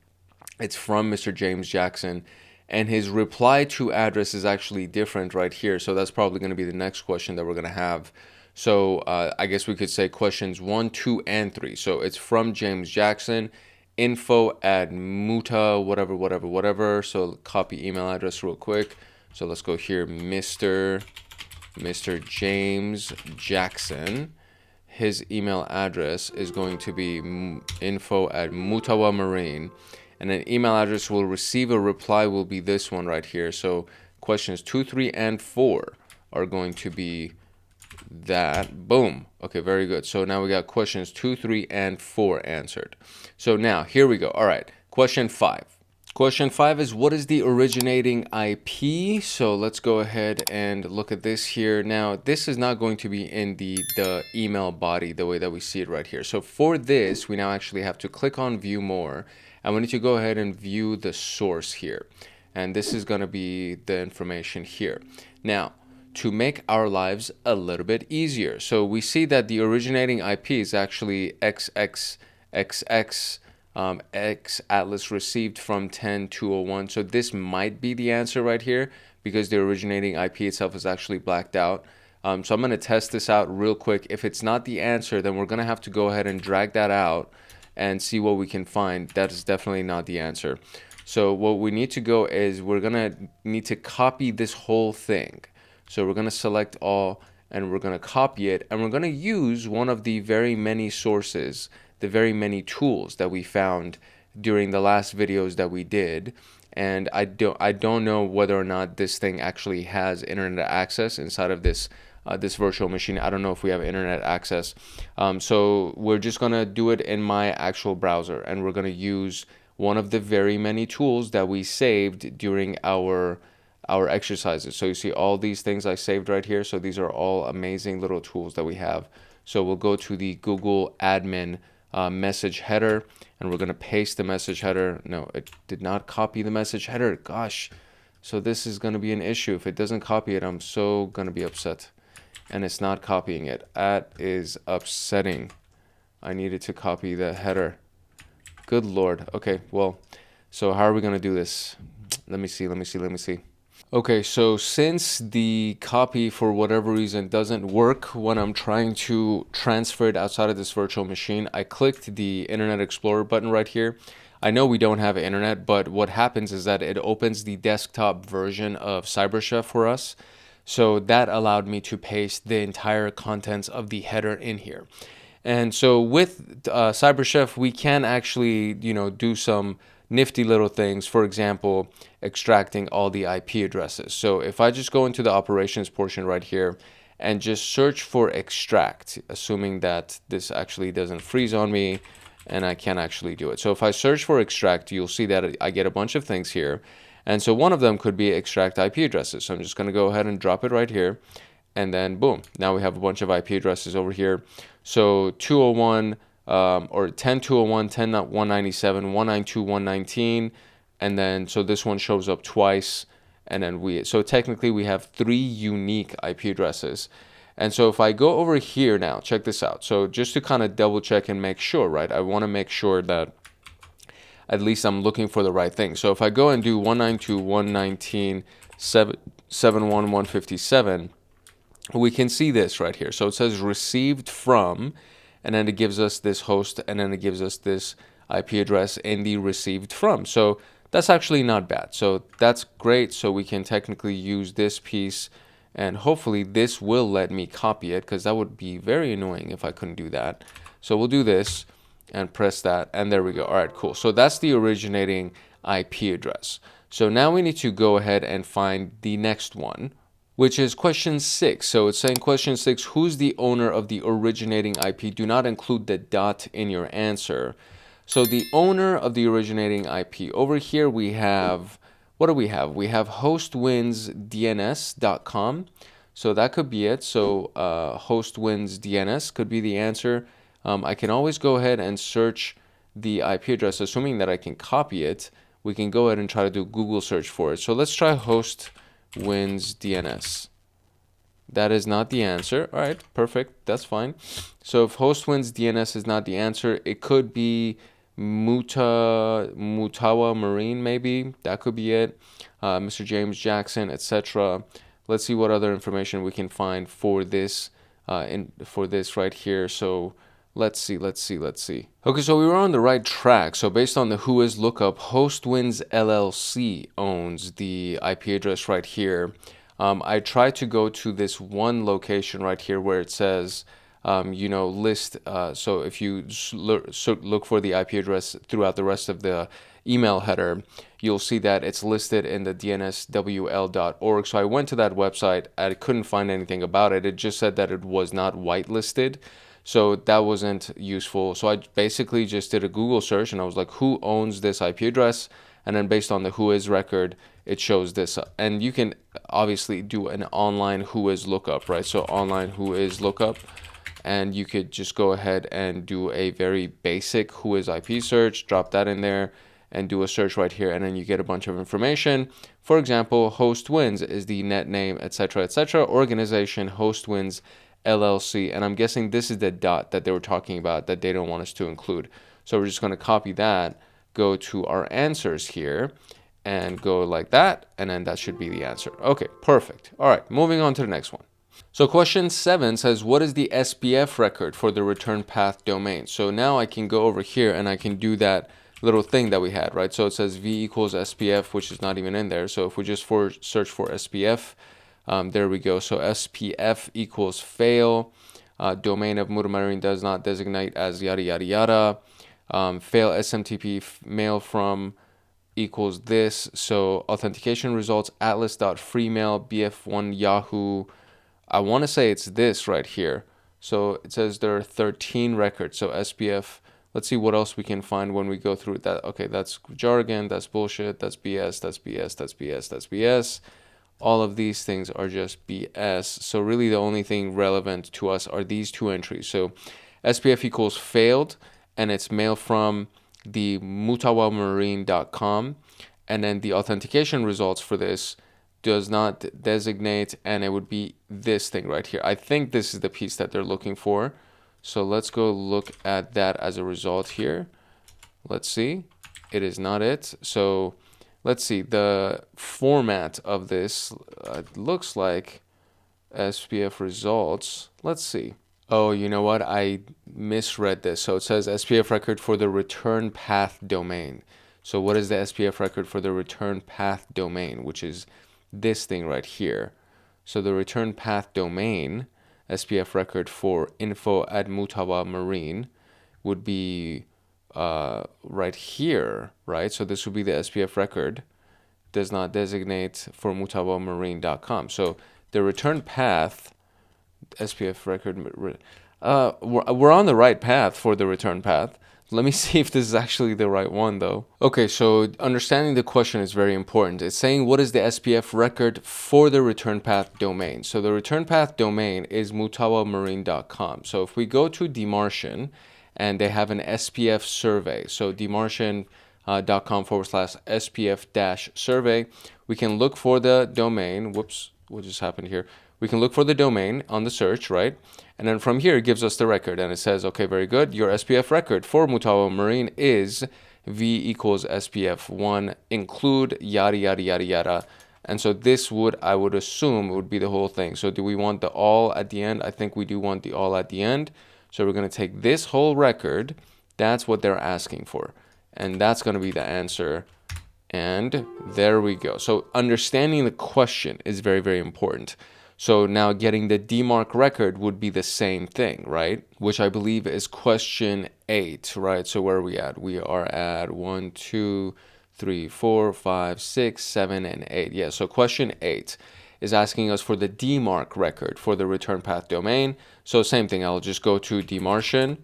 It's from Mr. James Jackson. And his reply to address is actually different right here. So that's probably going to be the next question that we're going to have. So I guess we could say questions 1, 2, and 3. So it's from James Jackson, info@muta, whatever. So copy email address real quick. So let's go here, Mr. James Jackson. His email address is going to be info@Mutawa Marine, and an email address will receive a reply will be this one right here. So questions 2, 3, and 4 are going to be that. Boom. Okay, very good. So now we got questions 2, 3, and 4 answered. So now here we go. All right, question 5. Question 5 is, what is the originating IP? So let's go ahead and look at this here. Now, this is not going to be in the email body the way that we see it right here. So for this, we now actually have to click on view more, and we need to go ahead and view the source here. And this is going to be the information here. Now, to make our lives a little bit easier. So we see that the originating IP is actually XXXX. X atlas received from 10.201. So this might be the answer right here because the originating IP itself is actually blacked out. So I'm going to test this out real quick. If it's not the answer, then we're going to have to go ahead and drag that out and see what we can find. That is definitely not the answer. So what we need to go is we're going to need to copy this whole thing. So we're going to select all and we're going to copy it, and we're going to use one of the very many sources, the very many tools that we found during the last videos that we did. And I don't know whether or not this thing actually has internet access inside of this this virtual machine. I don't know if we have internet access. So we're just gonna do it in my actual browser, and we're gonna use one of the very many tools that we saved during our exercises. So you see all these things I saved right here. So these are all amazing little tools that we have. So we'll go to the Google admin message header, and we're going to paste the message header. No, it did not copy the message header. Gosh, so this is going to be an issue. If it doesn't copy it, I'm so going to be upset. And it's not copying it. That is upsetting. I needed to copy the header. Good Lord. Okay, well, so how are we going to do this? Let me see. Okay, so since the copy for whatever reason doesn't work when I'm trying to transfer it outside of this virtual machine, I clicked the Internet Explorer button right here. I know we don't have internet, but what happens is that it opens the desktop version of CyberChef for us. So that allowed me to paste the entire contents of the header in here. And so with CyberChef, we can actually, do some nifty little things. For example, extracting all the IP addresses. So if I just go into the operations portion right here and just search for extract, assuming that this actually doesn't freeze on me and I can actually do it. So if I search for extract, you'll see that I get a bunch of things here. And so one of them could be extract IP addresses. So I'm just going to go ahead and drop it right here. And then boom, now we have a bunch of IP addresses over here. So 201 or 10.201, 10.197, 192, 119. And then so this one shows up twice. And then so technically we have 3 unique IP addresses. And so if I go over here now, check this out. So just to kind of double check and make sure, right? I want to make sure that at least I'm looking for the right thing. So if I go and do 192.119.771.157, we can see this right here. So it says received from, and then it gives us this host, and then it gives us this IP address in the received from. So that's actually not bad. So that's great. So we can technically use this piece, and hopefully this will let me copy it, because that would be very annoying if I couldn't do that. So we'll do this and press that, and there we go. All right, cool. So that's the originating IP address. So now we need to go ahead and find the next one, which is question 6. So it's saying question 6, who's the owner of the originating IP? Do not include the dot in your answer. So the owner of the originating IP, over here we have, what do we have? We have hostwinsdns.com. So that could be it. So hostwinsdns could be the answer. I can always go ahead and search the IP address, assuming that I can copy it. We can go ahead and try to do Google search for it. So let's try hostwinsdns. That is not the answer. All right, perfect. That's fine. So if hostwinsdns is not the answer, it could be Mutawa Marine, maybe. That could be it. Mr. James Jackson, etc. Let's see what other information we can find for this for this right here. So let's see. Okay, so we were on the right track. So based on the whois lookup, Hostwins LLC owns the IP address right here. I tried to go to this one location right here where it says, list. So if you look for the IP address throughout the rest of the email header, you'll see that it's listed in the dnswl.org. So I went to that website. I couldn't find anything about it. It just said that it was not whitelisted. So that wasn't useful. So I basically just did a Google search, and I was like, who owns this IP address? And then based on the whois record, it shows this. And you can obviously do an online whois lookup, right? So online whois lookup. And you could just go ahead and do a very basic whois IP search, drop that in there, and do a search right here, and then you get a bunch of information. For example, Hostwins is the net name, etc., etc. Organization Hostwins LLC, and I'm guessing this is the dot that they were talking about that they don't want us to include. So we're just going to copy that, go to our answers here, and go like that, and then that should be the answer. Okay, perfect. All right, moving on to the next one. So question 7 says, what is the SPF record for the return path domain? So now I can go over here and I can do that little thing that we had, right? So it says v equals SPF, which is not even in there. So if we just search for SPF, there we go. So SPF equals fail. Domain of Mutamarine does not designate as yada yada yada. Fail SMTP mail from equals this. So authentication results atlas.freemail bf1 yahoo. I want to say it's this right here. So it says there are 13 records. So SPF. Let's see what else we can find when we go through that. Okay, that's jargon, that's bullshit, that's BS, that's BS, that's BS, that's BS. All of these things are just BS. So really the only thing relevant to us are these two entries. So SPF equals failed, and it's mail from the mutawamarine.com. And then the authentication results for this does not designate, and it would be this thing right here. I think this is the piece that they're looking for. So let's go look at that as a result here. Let's see. It is not it. So let's see. The format of this looks like SPF results. Let's see. Oh, you know what? I misread this. So it says SPF record for the return path domain. So what is the SPF record for the return path domain, which is this thing right here? So the return path domain SPF record for info@mutawamarine would be right here, right? So this would be the SPF record, does not designate for mutawamarine.com. So the return path, SPF record, we're on the right path for the return path. Let me see if this is actually the right one though. Okay, so understanding the question is very important. It's saying what is the SPF record for the return path domain. So the return path domain is mutawamarine.com. So if we go to DMARC and they have an SPF survey, so DMARC.com/SPF-survey, we can look for the domain. Whoops, what just happened here? We can look for the domain on the search, right? And then from here, it gives us the record. And it says, okay, very good. Your SPF record for Mutawa Marine is V equals SPF1 include yada, yada, yada, yada. And so this would, I would assume, would be the whole thing. So do we want the all at the end? I think we do want the all at the end. So we're going to take this whole record. That's what they're asking for. And that's going to be the answer. And there we go. So understanding the question is very, very important. So now getting the DMARC record would be the same thing, right? Which I believe is question 8, right? So where are we at? We are at 1, 2, 3, 4, 5, 6, 7, and 8. Yeah, so question 8 is asking us for the DMARC record for the return path domain. So same thing, I'll just go to DMARC,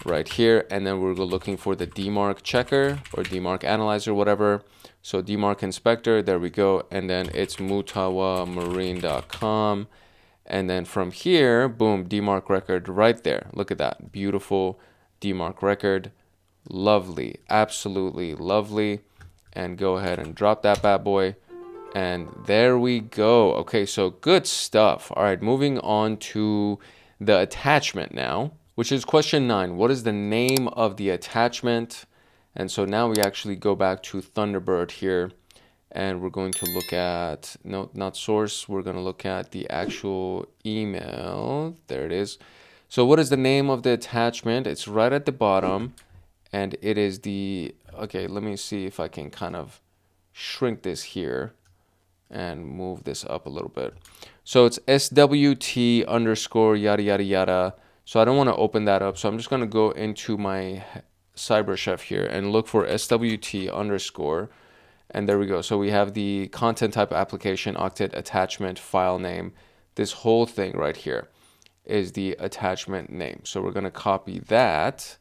right here, and then we're looking for the DMARC checker or DMARC analyzer, whatever. So DMARC inspector, there we go, and then it's mutawamarine.com, and then from here, boom, DMARC record right there. Look at that, beautiful DMARC record, lovely, absolutely lovely. And go ahead and drop that bad boy, and there we go. Okay, so good stuff. All right, moving on to the attachment now, which is question 9. What is the name of the attachment? And so now we actually go back to Thunderbird here, and we're going to look at, no, not source. We're going to look at the actual email. There it is. So what is the name of the attachment? It's right at the bottom, and it is the, okay, let me see if I can kind of shrink this here and move this up a little bit. So it's SWT underscore yada, yada, yada. So I don't want to open that up. So I'm just going to go into my CyberChef here and look for SWT underscore, and there we go. So we have the content type application octet attachment file name. This whole thing right here is the attachment name. So we're going to copy that,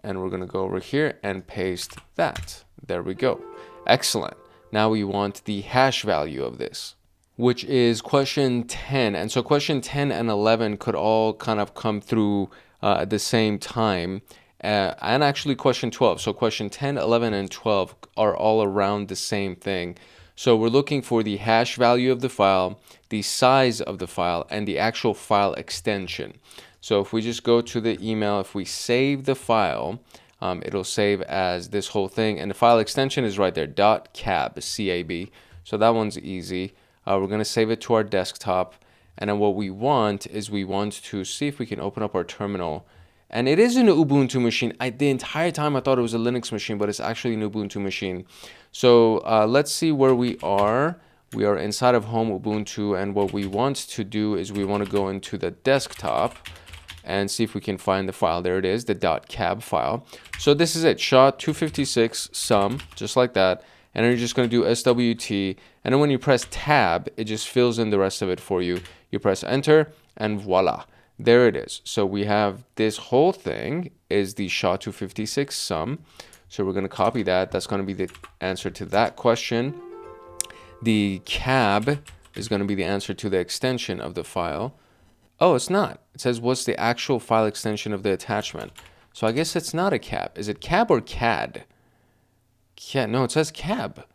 and we're going to go over here and paste that. There we go. Excellent. Now we want the hash value of this, which is question 10. And so question 10 and 11 could all kind of come through at the same time. And actually question 12. So question 10, 11, and 12 are all around the same thing. So we're looking for the hash value of the file, the size of the file, and the actual file extension. So if we just go to the email, if we save the file, it'll save as this whole thing. And the file extension is right there, .cab, C-A-B. So that one's easy. We're going to save it to our desktop. And then what we want is we want to see if we can open up our terminal. And it is an Ubuntu machine. The entire time I thought it was a Linux machine, but it's actually an Ubuntu machine. So let's see where we are. We are inside of home Ubuntu, and what we want to do is we want to go into the desktop and see if we can find the file. There it is, the .cab file. So this is it, SHA-256 sum, just like that. And then you're just going to do SWT, and then when you press tab, it just fills in the rest of it for you. You press enter, and voila. There it is. So we have this whole thing is the SHA-256 sum. So we're going to copy that. That's going to be the answer to that question. The cab is going to be the answer to the extension of the file. Oh, it's not. It says what's the actual file extension of the attachment. So I guess it's not a cab. Is it cab or CAD? No, it says cab.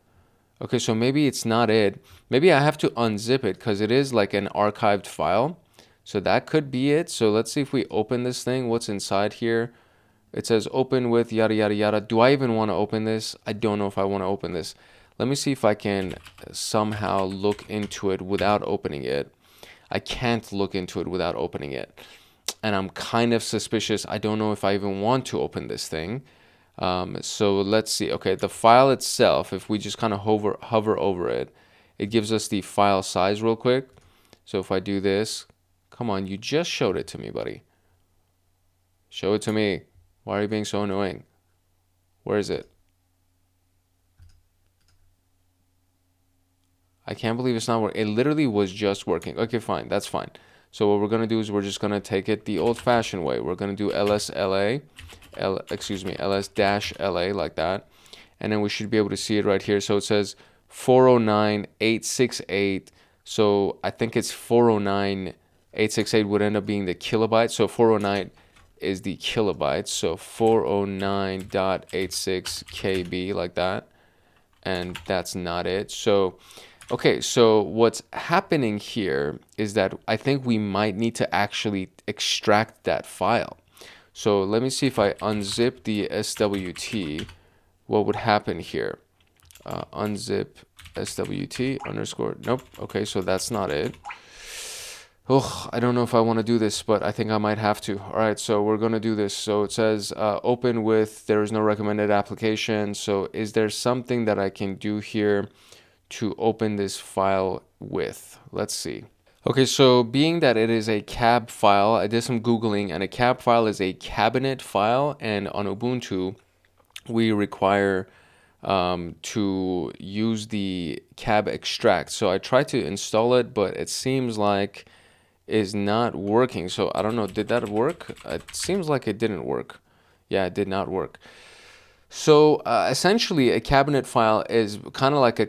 Okay, so maybe it's not it. Maybe I have to unzip it because it is like an archived file. So that could be it. So let's see if we open this thing. What's inside here? It says open with yada, yada, yada. Do I even want to open this? I don't know if I want to open this. Let me see if I can somehow look into it without opening it. I can't look into it without opening it. And I'm kind of suspicious. I don't know if I even want to open this thing. So let's see. Okay, the file itself, if we just kind of hover over it, it gives us the file size real quick. So if I do this, come on, you just showed it to me, buddy. Show it to me. Why are you being so annoying? Where is it? I can't believe it's not working. It literally was just working. Okay, fine. That's fine. So what we're going to do is we're just going to take it the old-fashioned way. We're going to do ls-la, ls-la like that. And then we should be able to see it right here. So it says 409.868. So I think it's 409.868 would end up being the kilobytes. So 409 is the kilobytes. So 409.86 KB like that. And that's not it. So, okay, so what's happening here is that I think we might need to actually extract that file. So let me see if I unzip the SWT, what would happen here. Unzip SWT underscore, nope. Okay, so that's not it. Oh, I don't know if I want to do this, but I think I might have to. All right, so we're going to do this. So it says open with, there is no recommended application. So is there something that I can do here to open this file with? Let's see. Okay, so being that it is a cab file, I did some Googling, and a cab file is a cabinet file. And on Ubuntu, we require to use the cab extract. So I tried to install it, but it seems like is not working. So I don't know, did that work? It seems like it didn't work. Yeah, it did not work. So essentially a cabinet file is kind of like a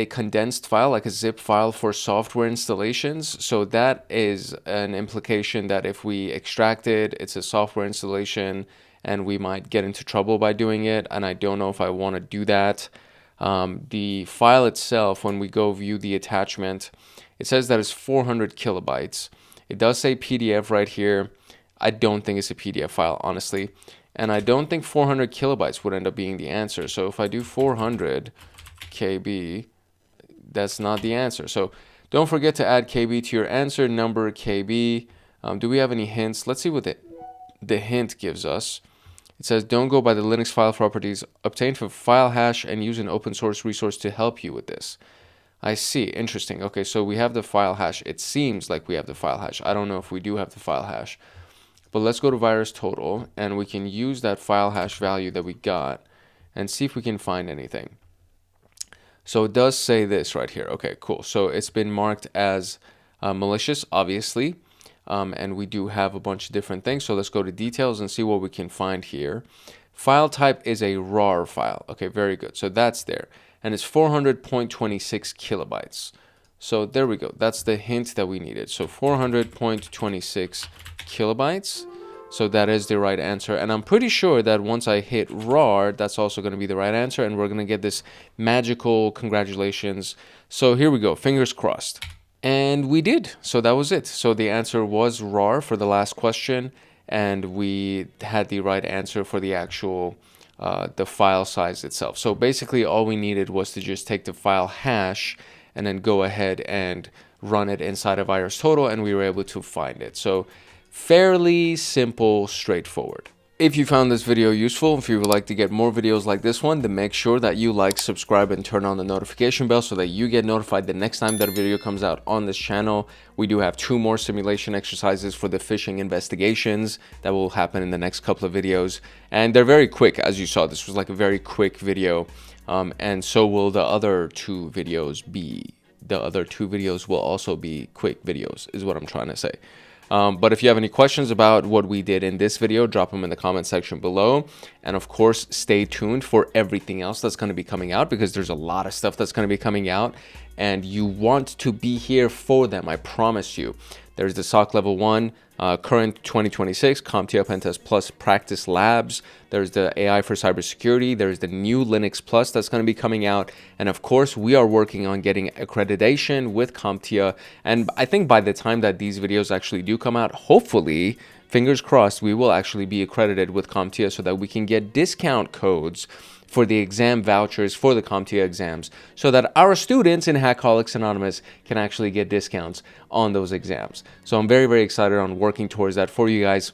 condensed file, like a zip file for software installations. So that is an implication that if we extract it, it's a software installation and we might get into trouble by doing it. And I don't know if I want to do that. The file itself, when we go view the attachment, it says that it's 400 kilobytes. It does say PDF right here. I don't think it's a PDF file, honestly. And I don't think 400 kilobytes would end up being the answer. So if I do 400 KB, that's not the answer. So don't forget to add KB to your answer number, KB. Do we have any hints? Let's see what the hint gives us. It says, don't go by the Linux file properties obtained from file hash and use an open source resource to help you with this. I see. Interesting. Okay, so we have the file hash. It seems like we have the file hash. I don't know if we do have the file hash. But let's go to VirusTotal, and we can use that file hash value that we got and see if we can find anything. So it does say this right here. Okay, cool. So it's been marked as malicious, obviously. And we do have a bunch of different things. So let's go to details and see what we can find here. File type is a RAR file. Okay, very good. So that's there. And it's 400.26 kilobytes. So there we go. That's the hint that we needed. So 400.26 kilobytes. So that is the right answer. And I'm pretty sure that once I hit RAR, that's also going to be the right answer. And we're going to get this magical congratulations. So here we go. Fingers crossed. And we did. So that was it. So the answer was RAR for the last question. And we had the right answer for the actual the file size itself. So basically all we needed was to just take the file hash and then go ahead and run it inside of VirusTotal, and we were able to find it. So fairly simple, straightforward. If you found this video useful, if you would like to get more videos like this one, then make sure that you like, subscribe, and turn on the notification bell so that you get notified the next time that a video comes out on this channel. We do have 2 more simulation exercises for the phishing investigations that will happen in the next couple of videos. And they're very quick, as you saw. This was like a very quick video. And so will the other 2 videos be. The other 2 videos will also be quick videos, is what I'm trying to say. But if you have any questions about what we did in this video, drop them in the comment section below. And of course, stay tuned for everything else that's going to be coming out, because there's a lot of stuff that's going to be coming out and you want to be here for them. I promise you. There's the SOC Level 1, current 2026, CompTIA Pentest Plus Practice Labs. There's the AI for Cybersecurity. There's the new Linux Plus that's going to be coming out. And of course, we are working on getting accreditation with CompTIA. And I think by the time that these videos actually do come out, hopefully, fingers crossed, we will actually be accredited with CompTIA so that we can get discount codes for the exam vouchers for the CompTIA exams, so that our students in Hackaholics Anonymous can actually get discounts on those exams. So I'm very, very excited on working towards that for you guys.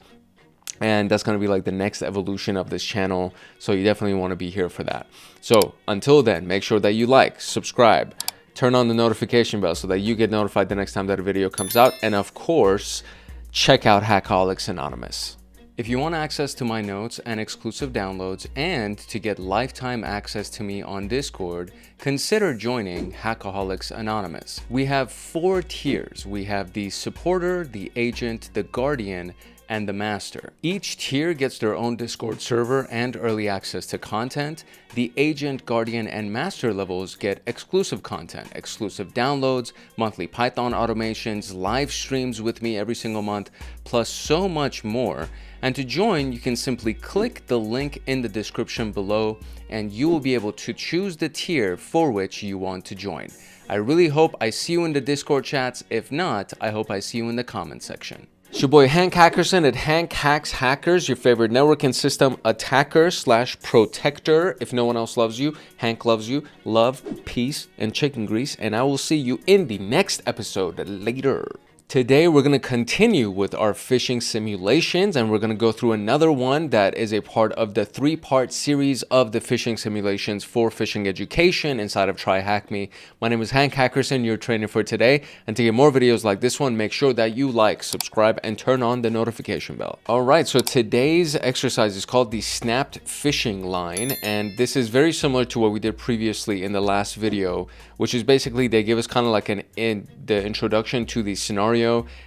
And that's going to be like the next evolution of this channel. So you definitely want to be here for that. So until then, make sure that you like, subscribe, turn on the notification bell so that you get notified the next time that a video comes out. And of course, check out Hackaholics Anonymous. If you want access to my notes and exclusive downloads and to get lifetime access to me on Discord, consider joining Hackaholics Anonymous. We have 4 tiers. We have the supporter, the agent, the guardian, and the master. Each tier gets their own Discord server and early access to content. The agent, guardian, and master levels get exclusive content, exclusive downloads, monthly Python automations, live streams with me every single month, plus so much more. And to join, you can simply click the link in the description below and you will be able to choose the tier for which you want to join. I really hope I see you in the Discord chats. If not, I hope I see you in the comment section. It's your boy Hank Hackerson at Hank Hacks Hackers, your favorite network and system attacker / protector. If no one else loves you, Hank loves you. Love, peace, and chicken grease. And I will see you in the next episode later. Today, we're going to continue with our phishing simulations, and we're going to go through another one that is a part of the 3-part series of the phishing simulations for phishing education inside of TryHackMe. My name is Hank Hackerson, your trainer for today. And to get more videos like this one, make sure that you like, subscribe, and turn on the notification bell. All right, so today's exercise is called the snapped phishing line, and this is very similar to what we did previously in the last video, which is basically they give us kind of like the introduction to the scenario,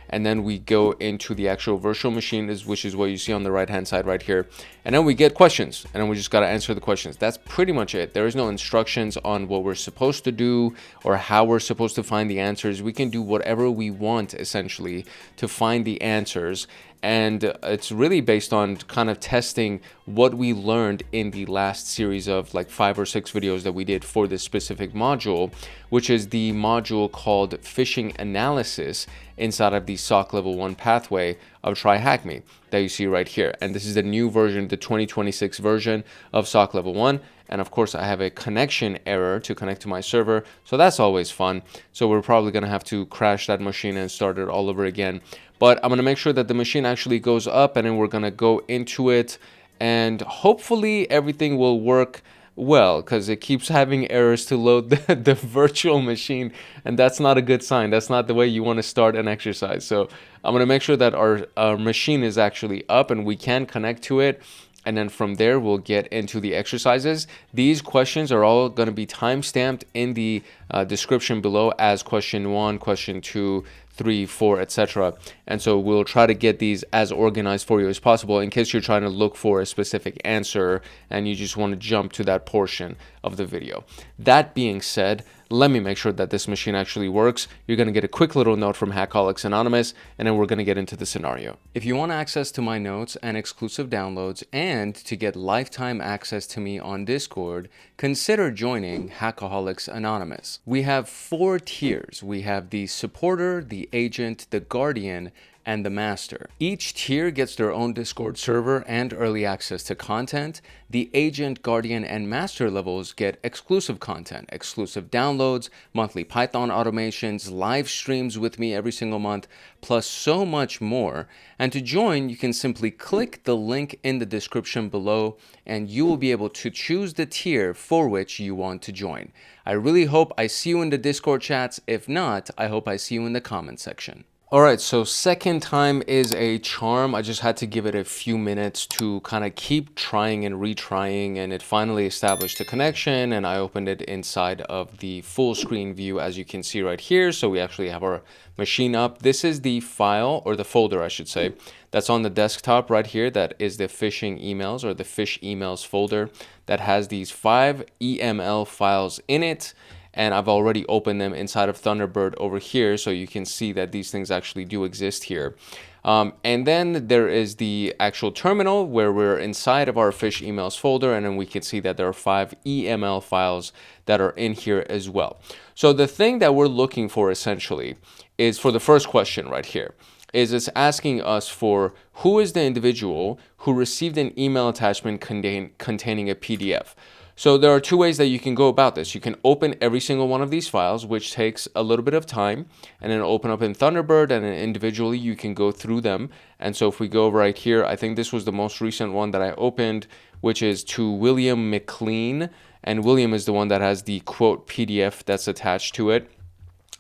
and then we go into the actual virtual machine, which is what you see on the right hand side right here, and then we get questions, and then we just got to answer the questions. That's pretty much it. There is no instructions on what we're supposed to do or how we're supposed to find the answers. We can do whatever we want essentially to find the answers, and it's really based on kind of testing what we learned in the last series of like 5 or 6 videos that we did for this specific module, which is the module called Phishing Analysis inside of the SOC Level 1 pathway of TryHackMe that you see right here. And this is the new version, the 2026 version of SOC Level 1. And of course, I have a connection error to connect to my server, so that's always fun. So we're probably going to have to crash that machine and start it all over again. But I'm going to make sure that the machine actually goes up, and then we're going to go into it, and hopefully everything will work well, because it keeps having errors to load the virtual machine, and that's not a good sign. That's not the way you want to start an exercise. So I'm going to make sure that our machine is actually up and we can connect to it. And then from there, we'll get into the exercises. These questions are all going to be timestamped in the description below as question 1, question 2, 3, 4, etc. And so we'll try to get these as organized for you as possible in case you're trying to look for a specific answer and you just want to jump to that portion of the video. That being said, let me make sure that this machine actually works. You're going to get a quick little note from Hackaholics Anonymous, and then we're going to get into the scenario. If you want access to my notes and exclusive downloads and to get lifetime access to me on Discord, consider joining Hackaholics Anonymous. We have 4 tiers. We have the supporter, the agent, the guardian, and the master. Each tier gets their own Discord server and early access to content. The agent, guardian, and master levels get exclusive content, exclusive downloads, monthly Python automations, live streams with me every single month, plus so much more. And to join, you can simply click the link in the description below and you will be able to choose the tier for which you want to join. I really hope I see you in the Discord chats. If not, I hope I see you in the comment section. All right, so second time is a charm. I just had to give it a few minutes to kind of keep trying and retrying, and it finally established a connection, and I opened it inside of the full screen view, as you can see right here. So we actually have our machine up. This is the file, or the folder, I should say, that's on the desktop right here. That is the phishing emails, or the Phish emails folder that has these 5 EML files in it. And I've already opened them inside of Thunderbird over here, so you can see that these things actually do exist here. And then there is the actual terminal where we're inside of our Phish emails folder, and then we can see that there are 5 EML files that are in here as well. So the thing that we're looking for essentially is for the first question right here. Is it's asking us for who is the individual who received an email attachment containing a PDF. So there are 2 ways that you can go about this. You can open every single one of these files, which takes a little bit of time, and then open up in Thunderbird, and then individually you can go through them. And so if we go right here, I think this was the most recent one that I opened, which is to William McLean, and William is the one that has the quote PDF that's attached to it.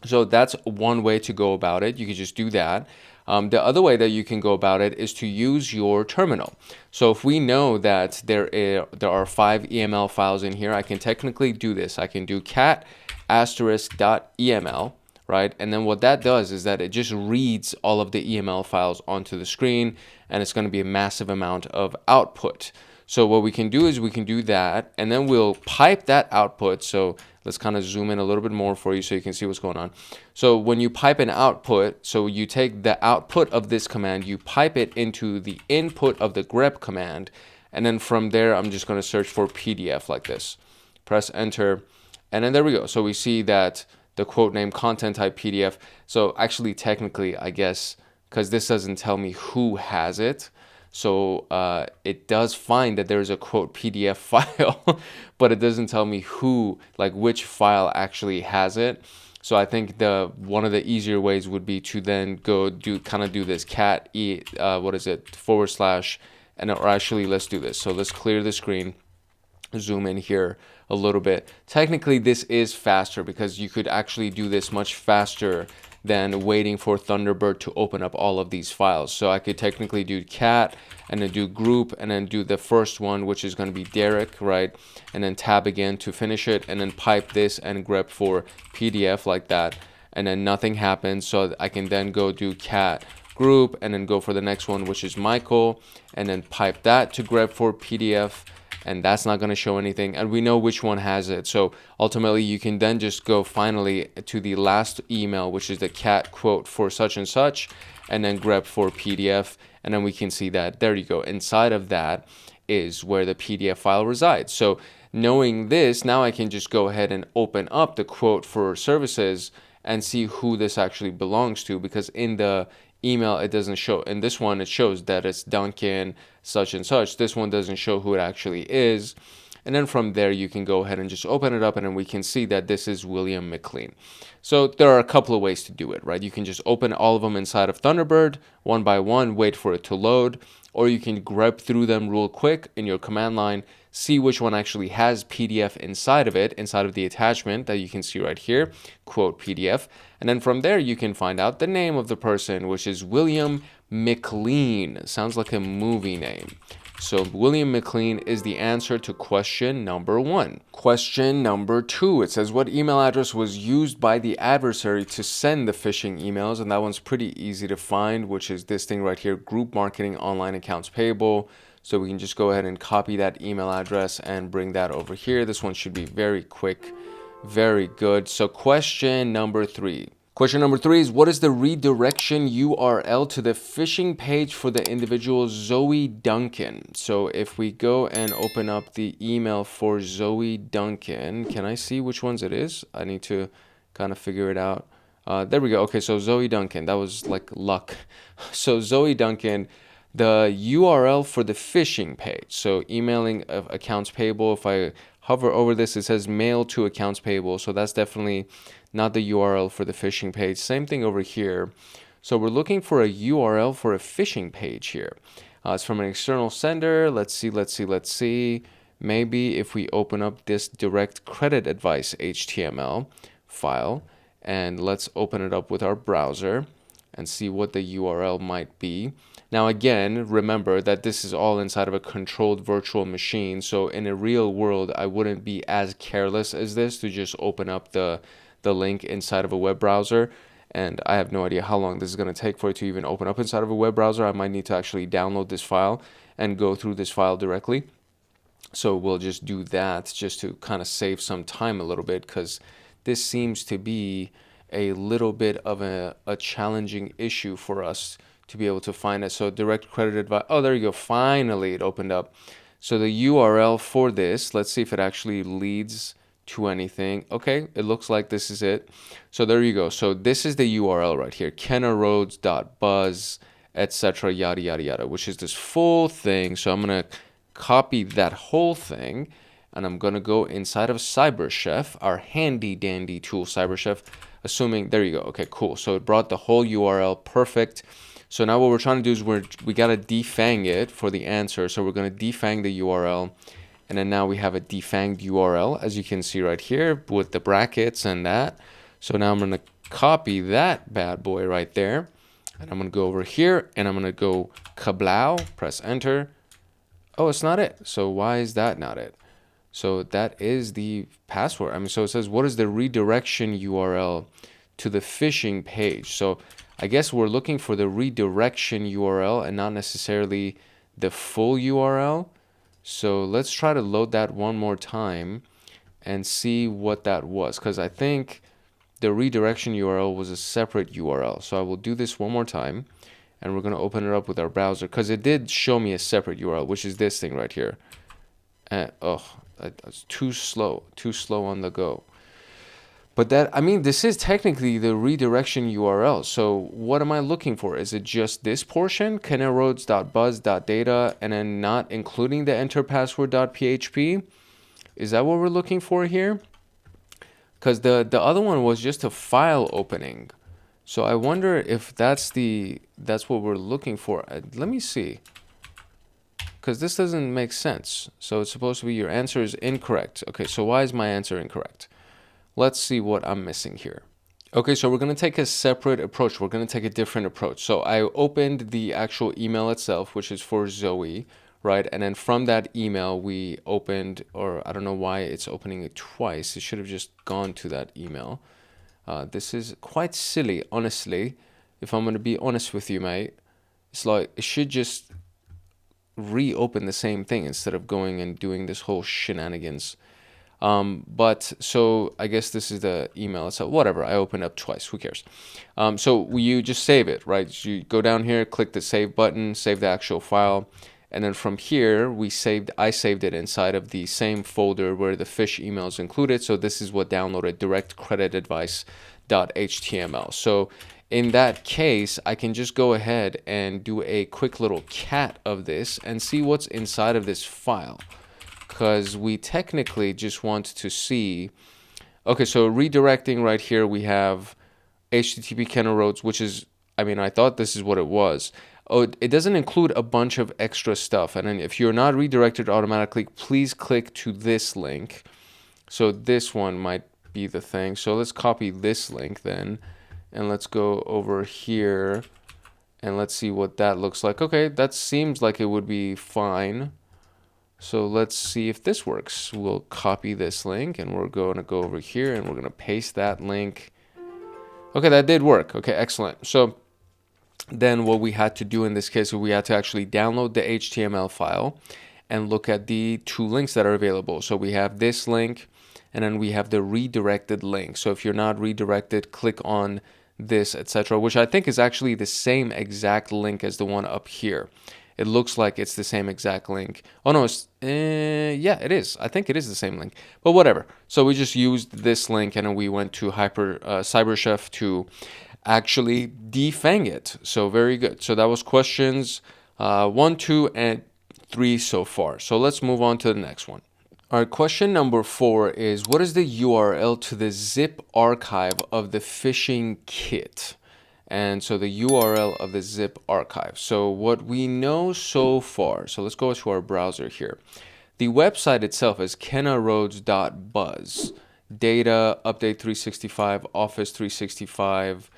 So that's one way to go about it. You can just do that. The other way that you can go about it is to use your terminal. So if we know that there are 5 EML files in here, I can technically do this. I can do cat *.eml, right? And then what that does is that it just reads all of the EML files onto the screen, and it's going to be a massive amount of output. So what we can do is we can do that, and then we'll pipe that output. So let's kind of zoom in a little bit more for you so you can see what's going on. So when you pipe an output, so you take the output of this command, you pipe it into the input of the grep command, and then from there, I'm just going to search for PDF like this. Press enter, and then there we go. So we see that the quote name content type PDF. So actually, technically, I guess, because this doesn't tell me who has it, so it does find that there's a quote PDF file, but it doesn't tell me who, like which file actually has it. So I think one of the easier ways would be to then go do this cat / and or actually let's do this. So let's clear the screen, zoom in here a little bit. Technically, this is faster because you could actually do this much faster than waiting for Thunderbird to open up all of these files. So I could technically do cat and then do group and then do the first one, which is going to be Derek, right? And then tab again to finish it, and then pipe this and grep for PDF like that. And then nothing happens. So I can then go do cat group and then go for the next one, which is Michael, and then pipe that to grep for PDF. And that's not going to show anything, and we know which one has it. So ultimately you can then just go finally to the last email, which is the cat quote for such and such, and then grep for PDF, and then we can see that there you go, inside of that is where the PDF file resides. So knowing this, now I can just go ahead and open up the quote for services and see who this actually belongs to, because in the email it doesn't show. In this one it shows that it's Duncan such and such. This one doesn't show who it actually is. And then from there you can go ahead and just open it up, and then we can see that this is William McLean. So there are a couple of ways to do it, right? You can just open all of them inside of Thunderbird one by one, wait for it to load, or you can grep through them real quick in your command line, see which one actually has PDF inside of it, inside of the attachment that you can see right here, quote PDF. And then from there, you can find out the name of the person, which is William McLean. Sounds like a movie name. So William McLean is the answer to question number 1. Question number 2, it says what email address was used by the adversary to send the phishing emails? And that one's pretty easy to find, which is this thing right here, group marketing online accounts payable. So we can just go ahead and copy that email address and bring that over here. This one should be very quick, very good. So question number 3. Question number 3 is what is the redirection URL to the phishing page for the individual Zoe Duncan? So if we go and open up the email for Zoe Duncan, can I see which ones it is? I need to kind of figure it out. There we go. Okay, so Zoe Duncan, that was like luck. So Zoe Duncan, the URL for the phishing page. So emailing accounts payable, if I hover over this, it says mail to accounts payable. So that's definitely not the URL for the phishing page. Same thing over here. So we're looking for a URL for a phishing page here. It's from an external sender. Let's see. Maybe if we open up this direct credit advice HTML file, and let's open it up with our browser and see what the URL might be. Now again, remember that this is all inside of a controlled virtual machine. So in a real world, I wouldn't be as careless as this to just open up the link inside of a web browser. And I have no idea how long this is going to take for it to even open up inside of a web browser. I might need to actually download this file and go through this file directly. So we'll just do that just to kind of save some time a little bit, because this seems to be a little bit of a challenging issue for us to be able to find it. So direct credit advice. Oh, there you go. Finally, it opened up. So the URL for this, let's see if it actually leads to anything. Okay, it looks like this is it. So there you go. So this is the URL right here, kennaroads.buzz, etc., yada, yada, yada, which is this full thing. So I'm going to copy that whole thing, and I'm going to go inside of CyberChef, our handy dandy tool, CyberChef, assuming, there you go. Okay, cool. So it brought the whole URL. Perfect. So now what we're trying to do is we got to defang it for the answer. So we're going to defang the URL. And then now we have a defanged URL, as you can see right here with the brackets and that. So now I'm going to copy that bad boy right there. And I'm going to go over here and I'm going to go kablow, press enter. Oh, it's not it. So why is that not it? So that is the password. I mean, so it says, what is the redirection URL to the phishing page? So I guess we're looking for the redirection URL and not necessarily the full URL. So let's try to load that one more time and see what that was, because I think the redirection URL was a separate URL. So I will do this one more time, and we're going to open it up with our browser, because it did show me a separate URL, which is this thing right here. And it's too slow on the go. But that, I mean, this is technically the redirection URL. So what am I looking for? Is it just this portion, kennaroads.buzz.data, and then not including the enterpassword.php? Is that what we're looking for here? Because the other one was just a file opening. So I wonder if that's what we're looking for. Let me see. Because this doesn't make sense. So it's supposed to be your answer is incorrect. Okay, so why is my answer incorrect? Let's see what I'm missing here. Okay, so we're going to take a separate approach. We're going to take a different approach. So I opened the actual email itself, which is for Zoe, right? And then from that email, we opened, or I don't know why it's opening it twice. It should have just gone to that email. This is quite silly, honestly. If I'm going to be honest with you, mate, it's like it should just reopen the same thing instead of going and doing this whole shenanigans. But so I guess this is the email itself. Whatever, I opened up twice. Who cares? So you just save it, right? So you go down here, click the save button, save the actual file. And then from here, I saved it inside of the same folder where the Phish email is included. So this is what downloaded, directcreditadvice.html. So in that case, I can just go ahead and do a quick little cat of this and see what's inside of this file. Because we technically just want to see, okay, so redirecting right here, we have HTTP Kenna Roads, which is, I mean, I thought this is what it was. Oh, it doesn't include a bunch of extra stuff. And then if you're not redirected automatically, please click to this link. So this one might be the thing. So let's copy this link then. And let's go over here and let's see what that looks like. Okay, that seems like it would be fine. So let's see if this works. We'll copy this link and we're going to go over here and we're going to paste that link. Okay, that did work. Okay, excellent. So then what we had to do in this case, we had to actually download the HTML file and look at the two links that are available. So we have this link and then we have the redirected link. So if you're not redirected, click on this, etc., which I think is actually the same exact link as the one up here. It looks like it's the same exact link. Oh no, yeah, it is. I think it is the same link, but whatever. So we just used this link and then we went to CyberChef to actually defang it. So very good. So that was questions 1, 2, and 3 so far. So let's move on to the next one. All right, question number 4 is, what is the URL to the zip archive of the phishing kit? And so the URL of the zip archive. So what we know so far, so let's go to our browser here. The website itself is kennaroads.buzz, data, update 365, office 365.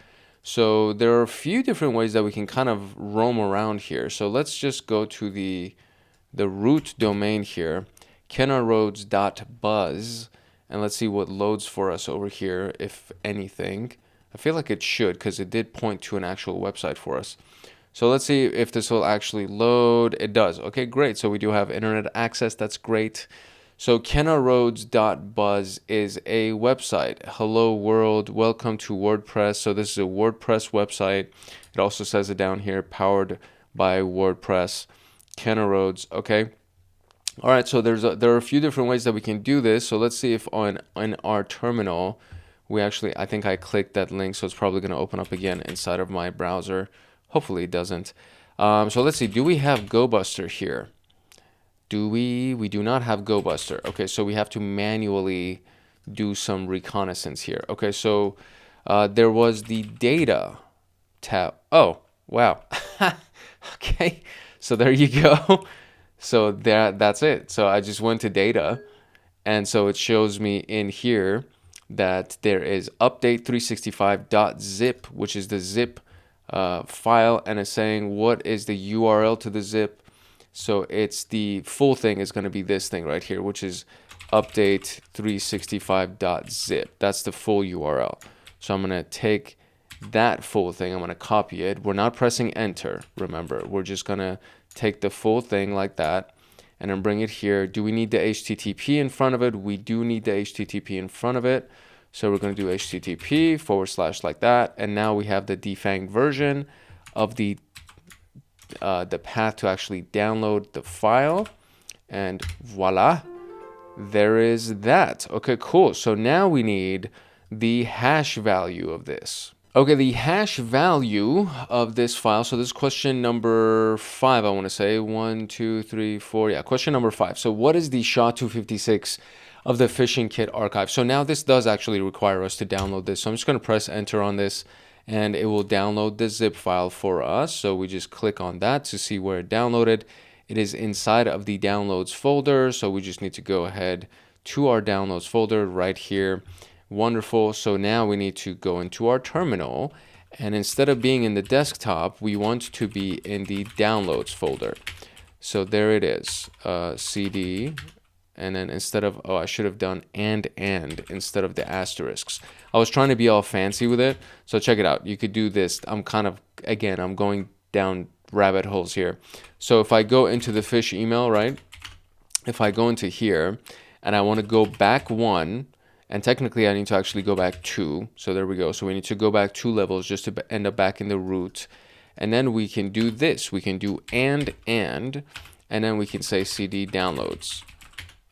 So there are a few different ways that we can kind of roam around here. So let's just go to the root domain here, kennaroads.buzz, and let's see what loads for us over here, if anything. I feel like it should, because it did point to an actual website for us. So let's see if this will actually load. It does. Okay, great. So we do have internet access. That's great. So kennaroads.buzz is a website. Hello world, welcome to WordPress. So this is a WordPress website. It also says it down here, powered by WordPress. Kennaroads. Okay. All right. So there are a few different ways that we can do this. So let's see if on our terminal, we actually, I think I clicked that link, so it's probably going to open up again inside of my browser. Hopefully it doesn't. So let's see, do we have GoBuster here? We do not have GoBuster. Okay, so we have to manually do some reconnaissance here. Okay, so there was the data tab. Oh, wow. Okay, so there you go. So that's it. So I just went to data, and so it shows me in here that there is update365.zip, which is the zip file, and it's saying what is the URL to the zip. So it's the full thing is going to be this thing right here, which is update365.zip. That's the full URL. So I'm going to take that full thing, I'm going to copy it. We're not pressing enter, remember. We're just going to take the full thing like that and then bring it here. Do we need the HTTP in front of it? We do need the HTTP in front of it. So we're going to do HTTP / like that. And now we have the defanged version of the path to actually download the file. And voila, there is that. Okay, cool. So now we need the hash value of this. Okay, the hash value of this file. So this is question number 5, I want to say. 1, 2, 3, 4. Yeah, question number 5. So what is the SHA-256 of the phishing kit archive? So now this does actually require us to download this. So I'm just going to press enter on this and it will download the zip file for us. So we just click on that to see where it downloaded. It is inside of the downloads folder. So we just need to go ahead to our downloads folder right here. Wonderful. So now we need to go into our terminal, and instead of being in the desktop, we want to be in the downloads folder. So there it is, CD, and then instead of, oh, I should have done and instead of the asterisks. I was trying to be all fancy with it. So check it out. You could do this. I'm going down rabbit holes here. So if I go into the Phish email, right? If I go into here and I want to go back 1, and technically I need to actually go back 2. So there we go. So we need to go back 2 levels just to end up back in the root. And then we can do this. We can do and then we can say CD downloads.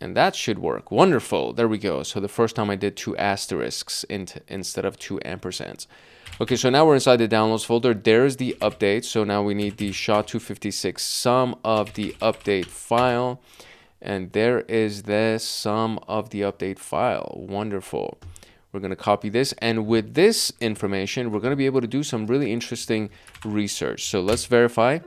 And that should work. Wonderful. There we go. So the first time I did 2 asterisks instead of 2 ampersands. Okay, so now we're inside the downloads folder. There's the update. So now we need the SHA-256 sum of the update file. And there is the sum of the update file. Wonderful. We're going to copy this. And with this information, we're going to be able to do some really interesting research. So let's verify.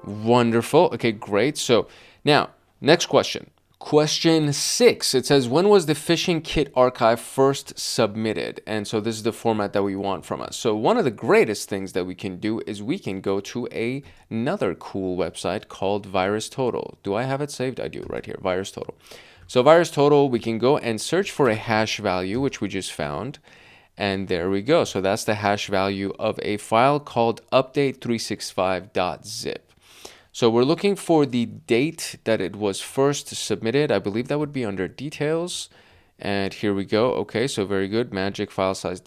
Wonderful. Okay, great. So now, next question. Question 6, it says, when was the phishing kit archive first submitted? And so this is the format that we want from us. So one of the greatest things that we can do is we can go to another cool website called VirusTotal. Do I have it saved? I do, right here, VirusTotal. So VirusTotal, we can go and search for a hash value, which we just found. And there we go. So that's the hash value of a file called update365.zip. So we're looking for the date that it was first submitted. I believe that would be under details. And here we go. Okay, so very good. Magic file size,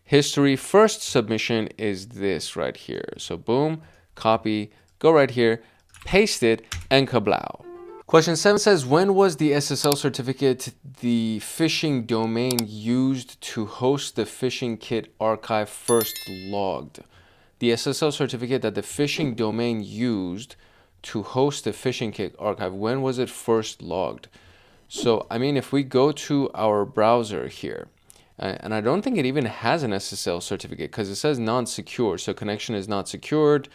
History, first submission is this right here. So boom, copy, go right here, paste it, and kablow. Question 7 says, when was the SSL certificate the phishing domain used to host the phishing kit archive first logged? The SSL certificate that the phishing domain used to host the phishing kit archive, when was it first logged? So, I mean, if we go to our browser here, and I don't think it even has an SSL certificate because it says non-secure, so connection is not secured.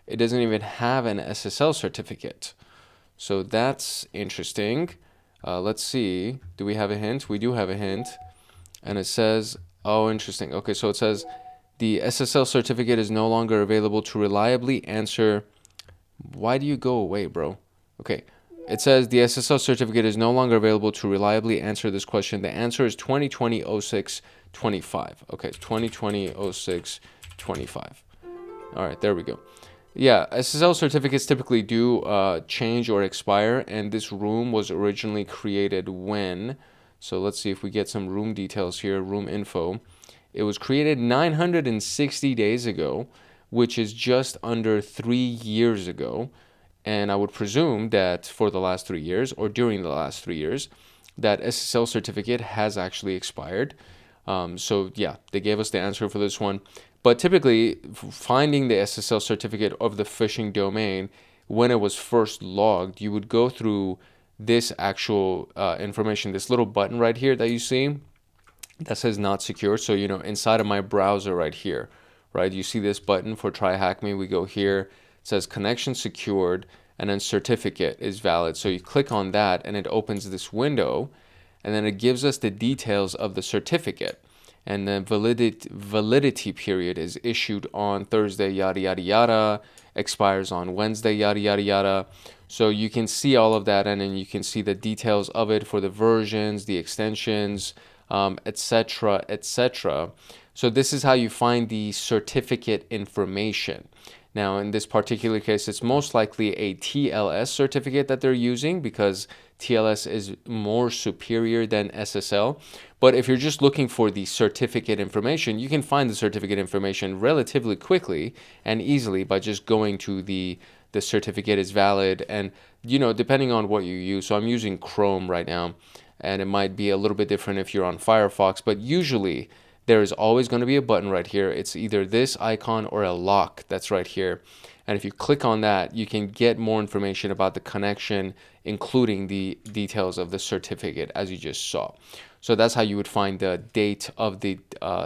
It doesn't even have an SSL certificate. So that's interesting. Let's see. Do we have a hint? We do have a hint. And it says, oh, interesting. Okay, so it says, the SSL certificate is no longer available to reliably answer. Why do you go away, bro? Okay. It says the SSL certificate is no longer available to reliably answer this question. The answer is 2020-06-25. Okay, 2020-06-25. All right, there we go. Yeah, SSL certificates typically do change or expire, and this room was originally created when? So let's see if we get some room details here, room info. It was created 960 days ago, which is just under 3 years ago. And I would presume that for the last 3 years, or during the last 3 years, that SSL certificate has actually expired. So yeah, they gave us the answer for this one. But typically, finding the SSL certificate of the phishing domain, when it was first logged, you would go through this actual information, this little button right here that you see that says not secure. So, you know, inside of my browser right here, right, you see this button for TryHackMe. We go here, it says connection secured, and then certificate is valid. So you click on that and it opens this window, and then it gives us the details of the certificate. and then validity period is issued on Thursday, yada yada yada, expires on Wednesday, yada yada yada. So you can see all of that, and then you can see the details of it for the versions, the extensions, etc., etc. So this is how you find the certificate information. Now, in this particular case, it's most likely a TLS certificate that they're using, because TLS is more superior than SSL. But if you're just looking for the certificate information, you can find the certificate information relatively quickly and easily by just going to the certificate is valid, and depending on what you use. So I'm using Chrome right now, and it might be a little bit different if you're on Firefox, but usually there is always going to be a button right here. It's either this icon or a lock that's right here. And if you click on that, you can get more information about the connection, including the details of the certificate, as you just saw. So that's how you would find the date of the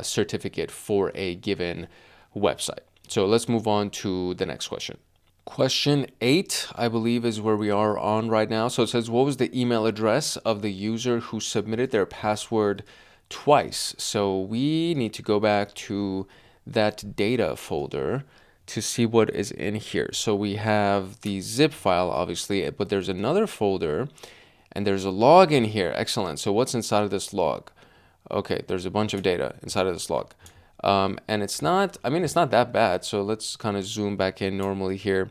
certificate for a given website. So let's move on to the next question. Question 8, I believe, is where we are on right now. So it says, what was the email address of the user who submitted their password twice? So we need to go back to that data folder to see what is in here. So we have the zip file, obviously, but there's another folder and there's a log in here. Excellent. So what's inside of this log? Okay, there's a bunch of data inside of this log. And it's not that bad. So let's kind of zoom back in normally here.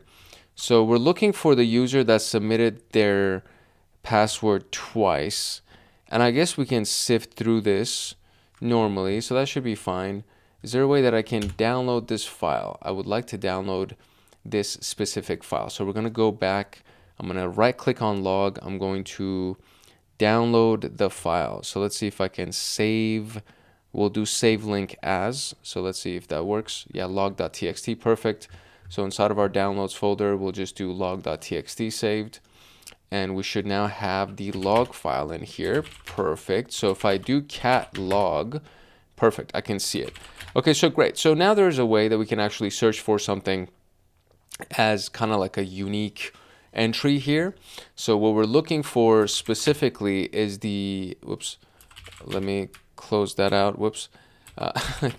So we're looking for the user that submitted their password twice. And I guess we can sift through this normally. So that should be fine. Is there a way that I can download this file? I would like to download this specific file. So we're going to go back. I'm going to right click on log. I'm going to download the file. So let's see if I can save. We'll do save link as. So let's see if that works. Yeah, log.txt, perfect. So inside of our downloads folder, we'll just do log.txt saved. And we should now have the log file in here. Perfect. So if I do cat log, perfect, I can see it. Okay, so great. So now there's a way that we can actually search for something as kind of like a unique entry here. So what we're looking for specifically is the, whoops, let me close that out, whoops,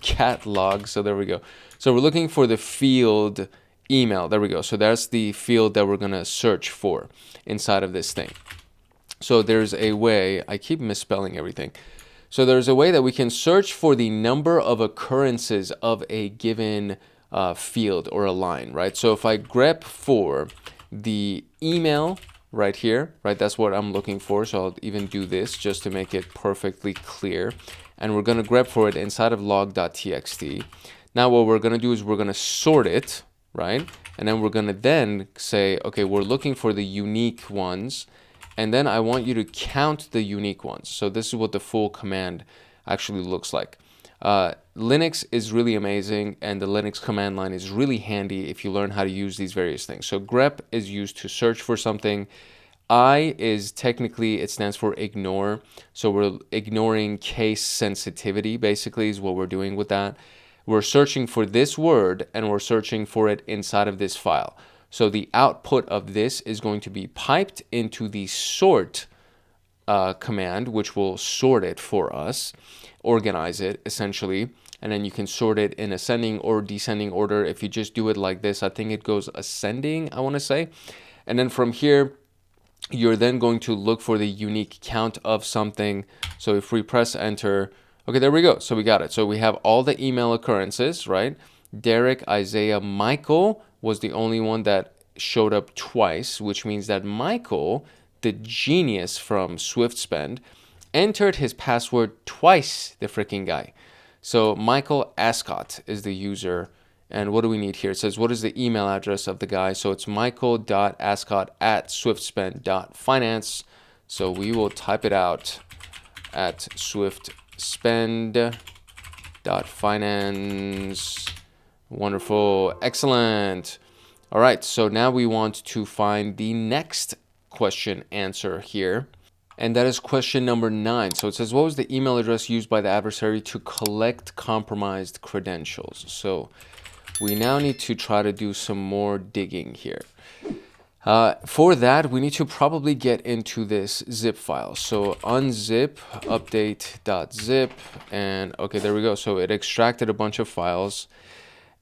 cat log. So there we go. So we're looking for the field email. There we go. So that's the field that we're going to search for inside of this thing. So there's a way, I keep misspelling everything. So there's a way that we can search for the number of occurrences of a given field or a line, right? So if I grep for the email right here, right, that's what I'm looking for. So I'll even do this just to make it perfectly clear. And we're going to grep for it inside of log.txt. Now what we're going to do is we're going to sort it, right? And then we're going to then say, okay, we're looking for the unique ones. And then I want you to count the unique ones. So this is what the full command actually looks like. Linux is really amazing, and the Linux command line is really handy if you learn how to use these various things. So grep is used to search for something. I is technically, it stands for ignore. So we're ignoring case sensitivity, basically, is what we're doing with that. We're searching for this word, and we're searching for it inside of this file. So the output of this is going to be piped into the sort command, which will sort it for us, organize it essentially, and then you can sort it in ascending or descending order. If you just do it like this, I think it goes ascending, I want to say. And then from here, you're then going to look for the unique count of something. So if we press enter, okay, there we go. So we got it. So we have all the email occurrences, right? Derek, Isaiah, Michael was the only one that showed up twice, which means that Michael, the genius from SwiftSpend, entered his password twice, the freaking guy. So Michael Ascot is the user. And what do we need here? It says, what is the email address of the guy? So it's michael.ascot@swiftspend.finance. So we will type it out at swiftspend.finance. Wonderful. Excellent. All right. So now we want to find the next question answer here. And that is question number 9. So it says, what was the email address used by the adversary to collect compromised credentials? So we now need to try to do some more digging here. For that, we need to probably get into this zip file. So unzip update.zip, and okay, there we go. So it extracted a bunch of files.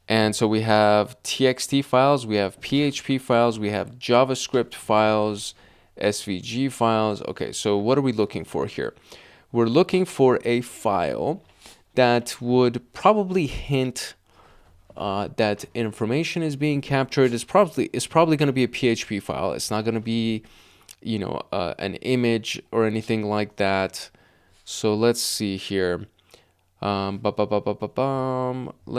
And so we have TXT files, we have PHP files, we have JavaScript files, SVG files. Okay, so what are we looking for here? We're looking for a file that would probably hint that information is being captured. It's probably going to be a PHP file. It's not going to be, you know, an image or anything like that. So let's see here. Let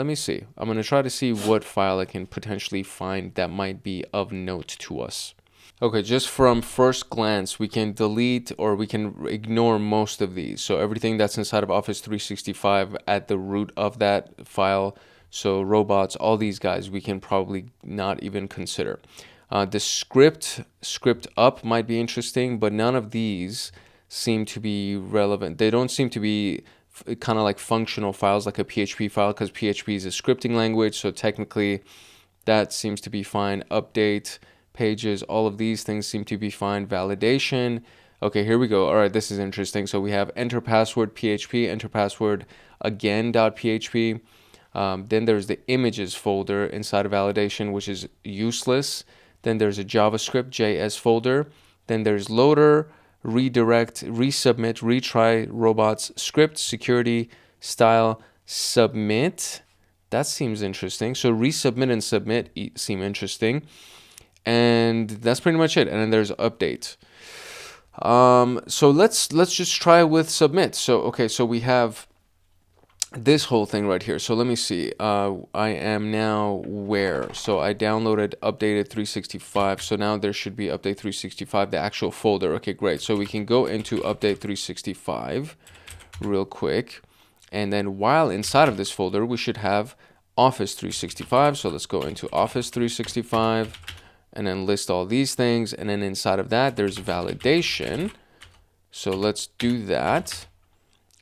me see. I'm going to try to see what file I can potentially find that might be of note to us. Okay, just from first glance, we can delete or we can ignore most of these. So everything that's inside of Office 365 at the root of that file, so robots, all these guys, we can probably not even consider. The script up might be interesting, but none of these seem to be relevant. They don't seem to be kind of like functional files like a PHP file, because PHP is a scripting language, so technically that seems to be fine. Update, pages, all of these things seem to be fine. Validation. Okay, here we go. All right, this is interesting. So we have enter password PHP, enter password again.php. Then there's the images folder inside of validation, which is useless. Then there's a JavaScript JS folder. Then there's loader, redirect, resubmit, retry, robots, script, security, style, submit. That seems interesting. So resubmit and submit seem interesting. And that's pretty much it. And then there's update. So let's just try with submit. So okay, so we have this whole thing right here. So let me see. I am now where? So I downloaded updated 365. So now there should be update 365, the actual folder. Okay, great. So we can go into update 365 real quick. And then while inside of this folder, we should have Office 365. So let's go into Office 365 and then list all these things. And then inside of that, there's validation. So let's do that.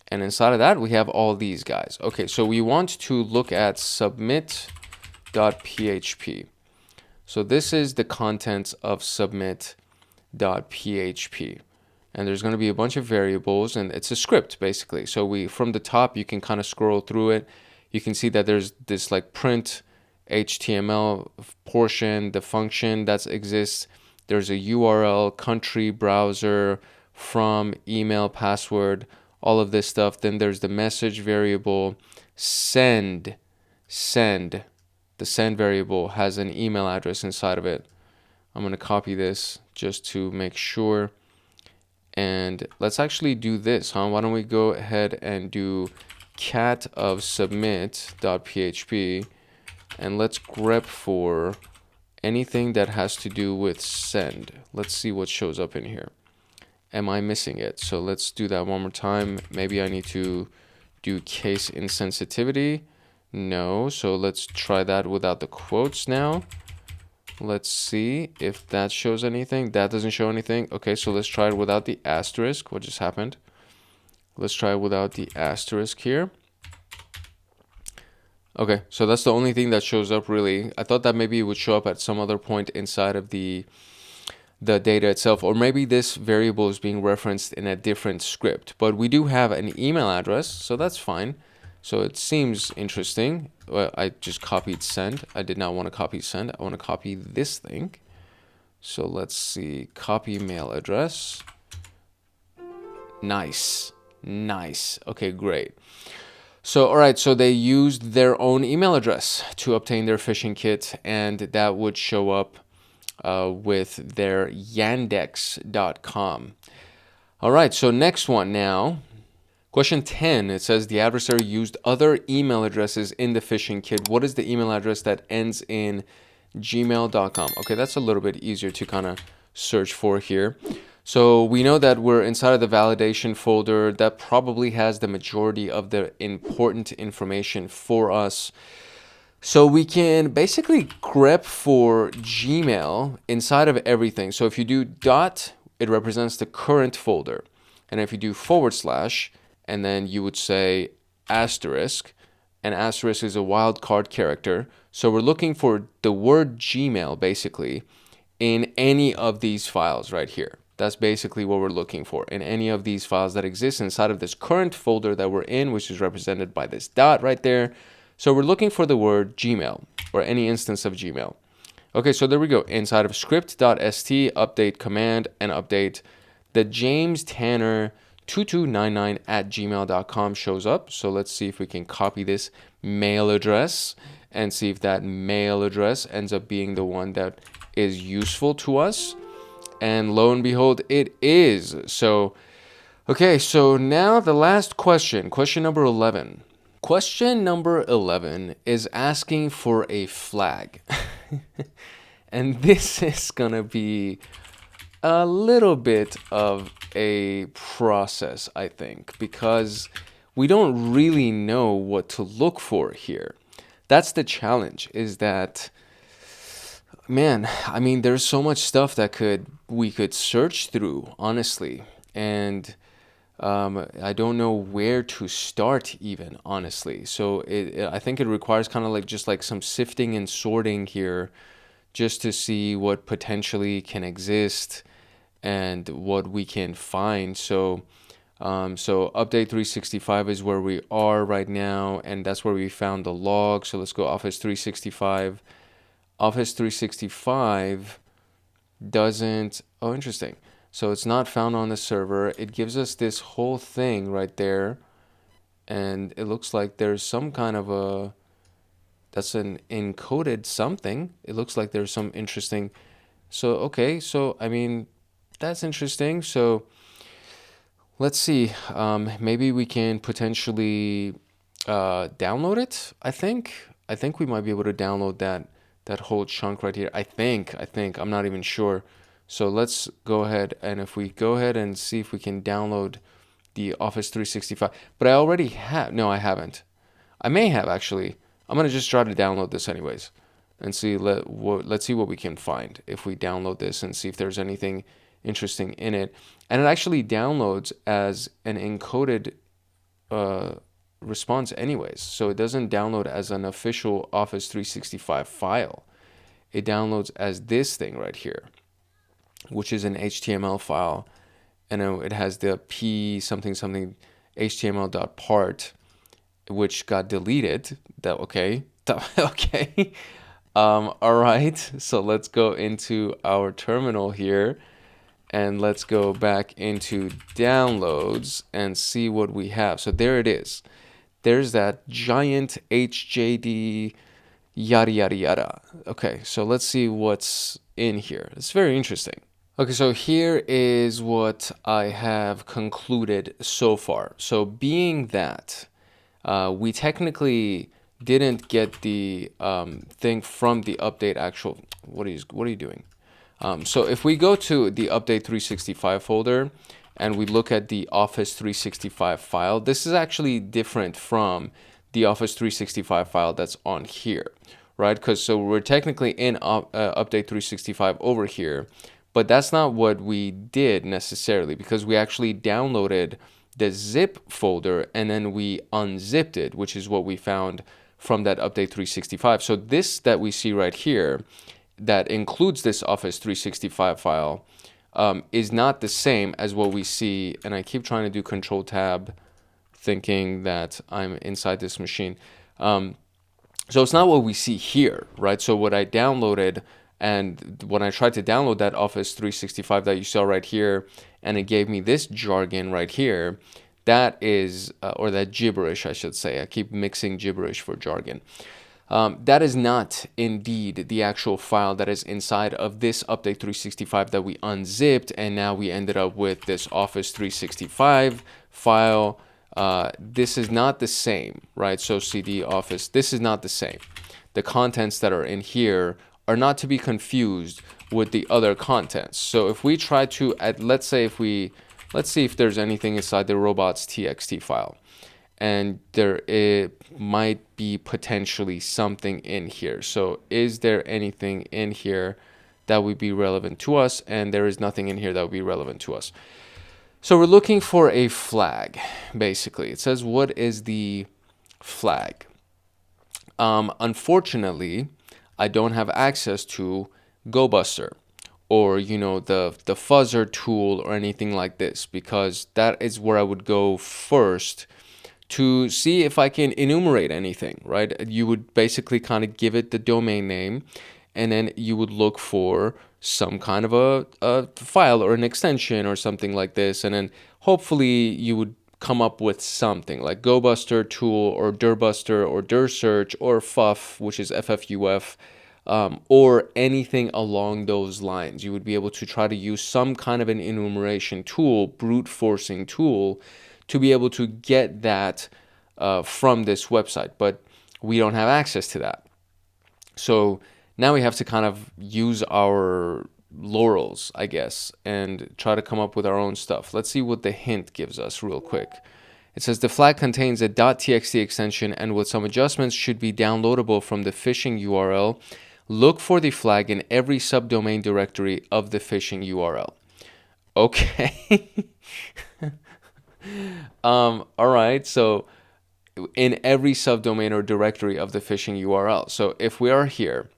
And inside of that, we have all these guys. Okay, so we want to look at submit.php. So this is the contents of submit.php. And there's going to be a bunch of variables, and it's a script, basically. So from the top, you can kind of scroll through it. You can see that there's this like print HTML portion, the function that exists. There's a URL, country, browser, from, email, password, all of this stuff. Then there's the message variable, send. The send variable has an email address inside of it. I'm going to copy this just to make sure. And let's actually do this, huh? Why don't we go ahead and do cat of submit.php, and let's grep for anything that has to do with send. Let's see what shows up in here. Am I missing it? So let's do that one more time. Maybe I need to do case insensitivity. No, so let's try that without the quotes now. Let's see if that shows anything. That doesn't show anything. Okay, so let's try it without the asterisk. What just happened? Let's try it without the asterisk here. Okay, so that's the only thing that shows up really. I thought that maybe it would show up at some other point inside of the data itself, or maybe this variable is being referenced in a different script. But we do have an email address, so that's fine. So it seems interesting. Well, I just copied send. I did not want to copy send. I want to copy this thing. So let's see, copy mail address. Nice. Okay, great. So, all right, so they used their own email address to obtain their phishing kit, and that would show up with their yandex.com. All right, so next one now. Question 10, it says the adversary used other email addresses in the phishing kit. What is the email address that ends in gmail.com? Okay, that's a little bit easier to kind of search for here. So we know that we're inside of the validation folder. That probably has the majority of the important information for us. So we can basically grep for Gmail inside of everything. So if you do dot, it represents the current folder. And if you do /, and then you would say asterisk, and asterisk is a wildcard character. So we're looking for the word Gmail basically in any of these files right here. That's basically what we're looking for, in any of these files that exist inside of this current folder that we're in, which is represented by this dot right there. So we're looking for the word Gmail or any instance of Gmail. Okay, so there we go. Inside of script.st, update command and update, the James Tanner 2299 at gmail.com shows up. So let's see if we can copy this mail address and see if that mail address ends up being the one that is useful to us. And lo and behold, it is. So, okay, so now the last question, question number 11. Question number 11 is asking for a flag. And this is going to be a little bit of a process, I think, because we don't really know what to look for here. That's the challenge, is that, man, I mean, there's so much stuff that we could search through, honestly. And I don't know where to start even, honestly. So I think it requires kind of like just like some sifting and sorting here, just to see what potentially can exist and what we can find. So update 365 is where we are right now, and that's where we found the log. So let's go Office 365. Office 365 doesn't, oh, interesting. So it's not found on the server. It gives us this whole thing right there. And it looks like there's some kind of a, that's an encoded something. It looks like there's some interesting, so, okay. So, I mean, that's interesting. So let's see, maybe we can potentially download it. I think we might be able to download that whole chunk right here. I think, I'm not even sure. So let's go ahead, and if we go ahead and see if we can download the Office 365, but I already have, no, I haven't. I may have actually. I'm gonna just try to download this anyways and see, let's see what we can find if we download this and see if there's anything interesting in it. And it actually downloads as an encoded response anyways. So it doesn't download as an official Office 365 file. It downloads as this thing right here, which is an HTML file, and it has the p something something html.part, which got deleted. That okay. Okay. All right. So let's go into our terminal here, and let's go back into downloads and see what we have. So there it is. There's that giant HJD yada yada yada. Okay, so let's see what's in here. It's very interesting. Okay, so here is what I have concluded so far. So being that we technically didn't get the thing from the update actual, what are you doing? So if we go to the update 365 folder and we look at the Office 365 file, this is actually different from the Office 365 file that's on here, right? Because so we're technically in update 365 over here, but that's not what we did necessarily, because we actually downloaded the zip folder and then we unzipped it, which is what we found from that update 365. So this that we see right here that includes this Office 365 file is not the same as what we see. And I keep trying to do Control Tab thinking that I'm inside this machine. So it's not what we see here, right? So what I downloaded, and when I tried to download that Office 365 that you saw right here, and it gave me this jargon right here, that is, or that gibberish, I should say. I keep mixing gibberish for jargon. That is not indeed the actual file that is inside of this Update 365 that we unzipped, and now we ended up with this Office 365 file. This is not the same, right? So CD Office, this is not the same. The contents that are in here are not to be confused with the other contents. So if we try to, let's see if there's anything inside the robots.txt file. And it might be potentially something in here. So is there anything in here that would be relevant to us? And there is nothing in here that would be relevant to us. So we're looking for a flag, basically. It says, what is the flag? Unfortunately, I don't have access to GoBuster or, you know, the fuzzer tool or anything like this, because that is where I would go first to see if I can enumerate anything, right? You would basically kind of give it the domain name, and then you would look for some kind of a file or an extension or something like this, and then hopefully you would come up with something like GoBuster tool or DirBuster or DirSearch or FUF, which is FFUF, or anything along those lines. You would be able to try to use some kind of an enumeration tool, brute forcing tool, to be able to get that from this website, but we don't have access to that. So now we have to kind of use our laurels, I guess, and try to come up with our own stuff. Let's see what the hint gives us real quick. It says the flag contains a .txt extension and with some adjustments should be downloadable from the phishing URL. Look for the flag in every subdomain directory of the phishing URL. Okay. All right. So in every subdomain or directory of the phishing URL. So if we are here,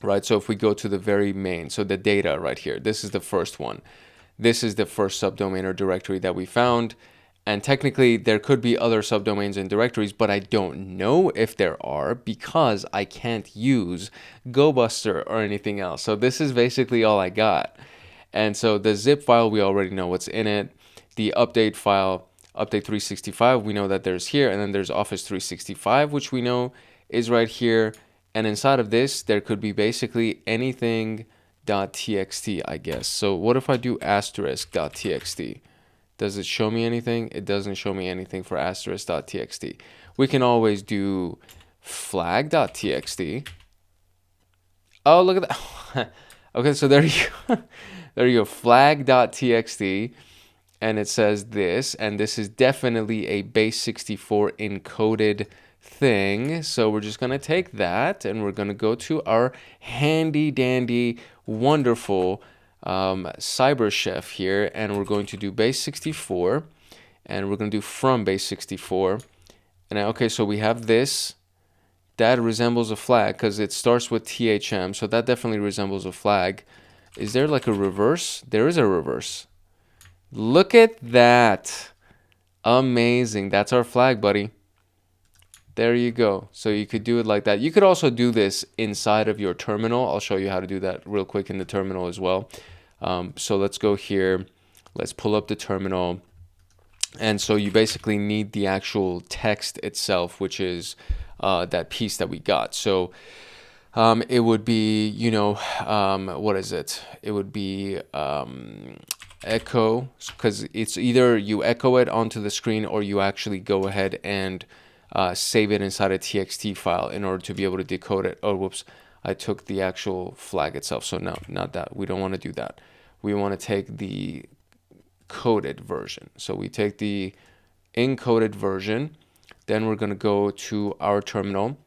right? So if we go to the very main, so the data right here, this is the first one. This is the first subdomain or directory that we found. And technically there could be other subdomains and directories, but I don't know if there are because I can't use GoBuster or anything else. So this is basically all I got. And so the zip file, we already know what's in it. The update file, update 365, we know that there's here. And then there's Office 365, which we know is right here. And inside of this, there could be basically anything .txt, I guess. So what if I do asterisk.txt? Does it show me anything? It doesn't show me anything for asterisk.txt. We can always do flag.txt. Oh, look at that. Okay, so there you go. There you go, flag.txt. And it says this, and this is definitely a base 64 encoded thing. So we're just going to take that and we're going to go to our handy dandy wonderful cyber chef here, and we're going to do base 64 and we're going to do from base 64. And okay, so we have this that resembles a flag because it starts with THM, so that definitely resembles a flag. Is there like a reverse? There is a reverse. Look at that. Amazing. That's our flag, buddy. There you go. So you could do it like that. You could also do this inside of your terminal. I'll show you how to do that real quick in the terminal as well. So let's go here. Let's pull up the terminal. And so you basically need the actual text itself, which is that piece that we got. So it would be, you know, what is it? It would be echo, because it's either you echo it onto the screen or you actually go ahead and save it inside a TXT file in order to be able to decode it. Oh, whoops. I took the actual flag itself. So no, not that. We don't want to do that. We want to take the coded version. So we take the encoded version. Then we're going to go to our terminal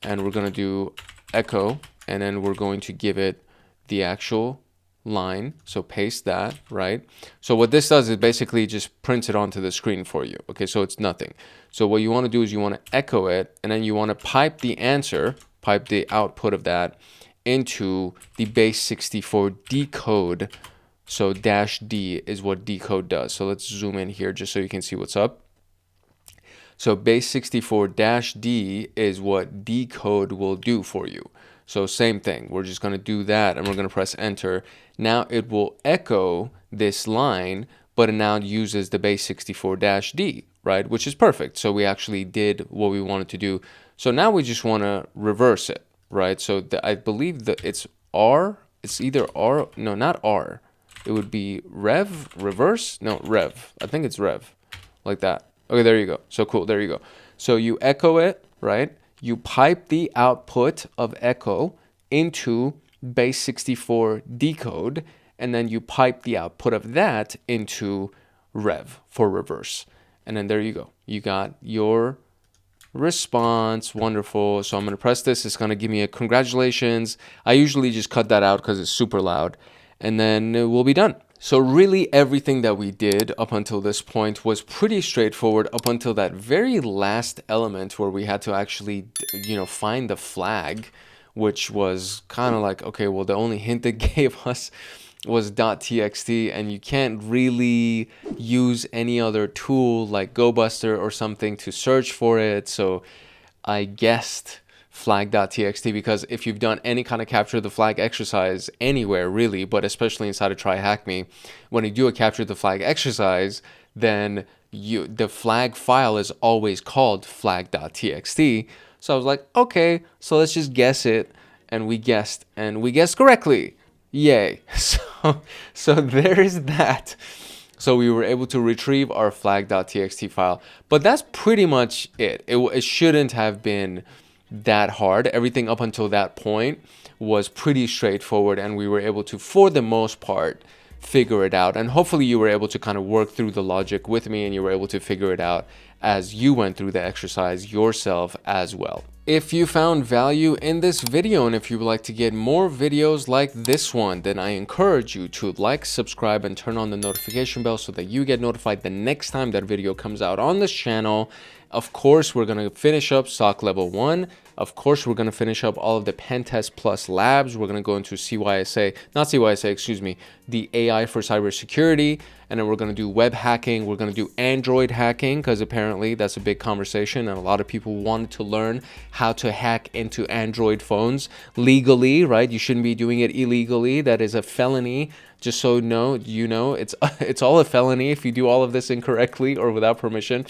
and we're going to do echo. And then we're going to give it the actual line. So paste that, right? So what this does is basically just prints it onto the screen for you. Okay, so it's nothing. So what you want to do is you want to echo it, and then you want to pipe the answer, pipe the output of that into the base 64 decode. So -D is what decode does. So let's zoom in here just so you can see what's up. So base 64 -D is what decode will do for you. So same thing, we're just going to do that and we're going to press enter. Now it will echo this line, but it now uses the base 64 -D, right? Which is perfect. So we actually did what we wanted to do. So now we just want to reverse it, right? So I believe that it's R, it's either R, no, not R. It would be rev, reverse, no, rev. I think it's rev, like that. Okay, there you go. So cool, there you go. So you echo it, right? You pipe the output of echo into base 64 decode, and then you pipe the output of that into rev for reverse. And then there you go. You got your response. Wonderful. So I'm going to press this. It's going to give me a congratulations. I usually just cut that out because it's super loud, and then we'll be done. So really everything that we did up until this point was pretty straightforward up until that very last element where we had to actually, you know, find the flag, which was kind of like, okay, well, the only hint they gave us was .txt, and you can't really use any other tool like GoBuster or something to search for it. So I guessed flag.txt, because if you've done any kind of capture the flag exercise anywhere really, but especially inside of TryHackMe, when you do a capture the flag exercise, then the flag file is always called flag.txt. So I was like, okay, so let's just guess it. And we guessed correctly. Yay. So there is that. So we were able to retrieve our flag.txt file, but that's pretty much it. It shouldn't have been that hard. Everything up until that point was pretty straightforward, and we were able to, for the most part, figure it out. And hopefully you were able to kind of work through the logic with me, and you were able to figure it out as you went through the exercise yourself as well. If you found value in this video, and if you would like to get more videos like this one, then I encourage you to like, subscribe, and turn on the notification bell so that you get notified the next time that video comes out on this channel. Of course, we're going to finish up SOC Level 1. Of course, we're going to finish up all of the PenTest Plus labs. We're going to go into the AI for cybersecurity. And then we're going to do web hacking. We're going to do Android hacking, because apparently that's a big conversation. And a lot of people wanted to learn how to hack into Android phones legally, right? You shouldn't be doing it illegally. That is a felony. Just so you know, it's all a felony if you do all of this incorrectly or without permission.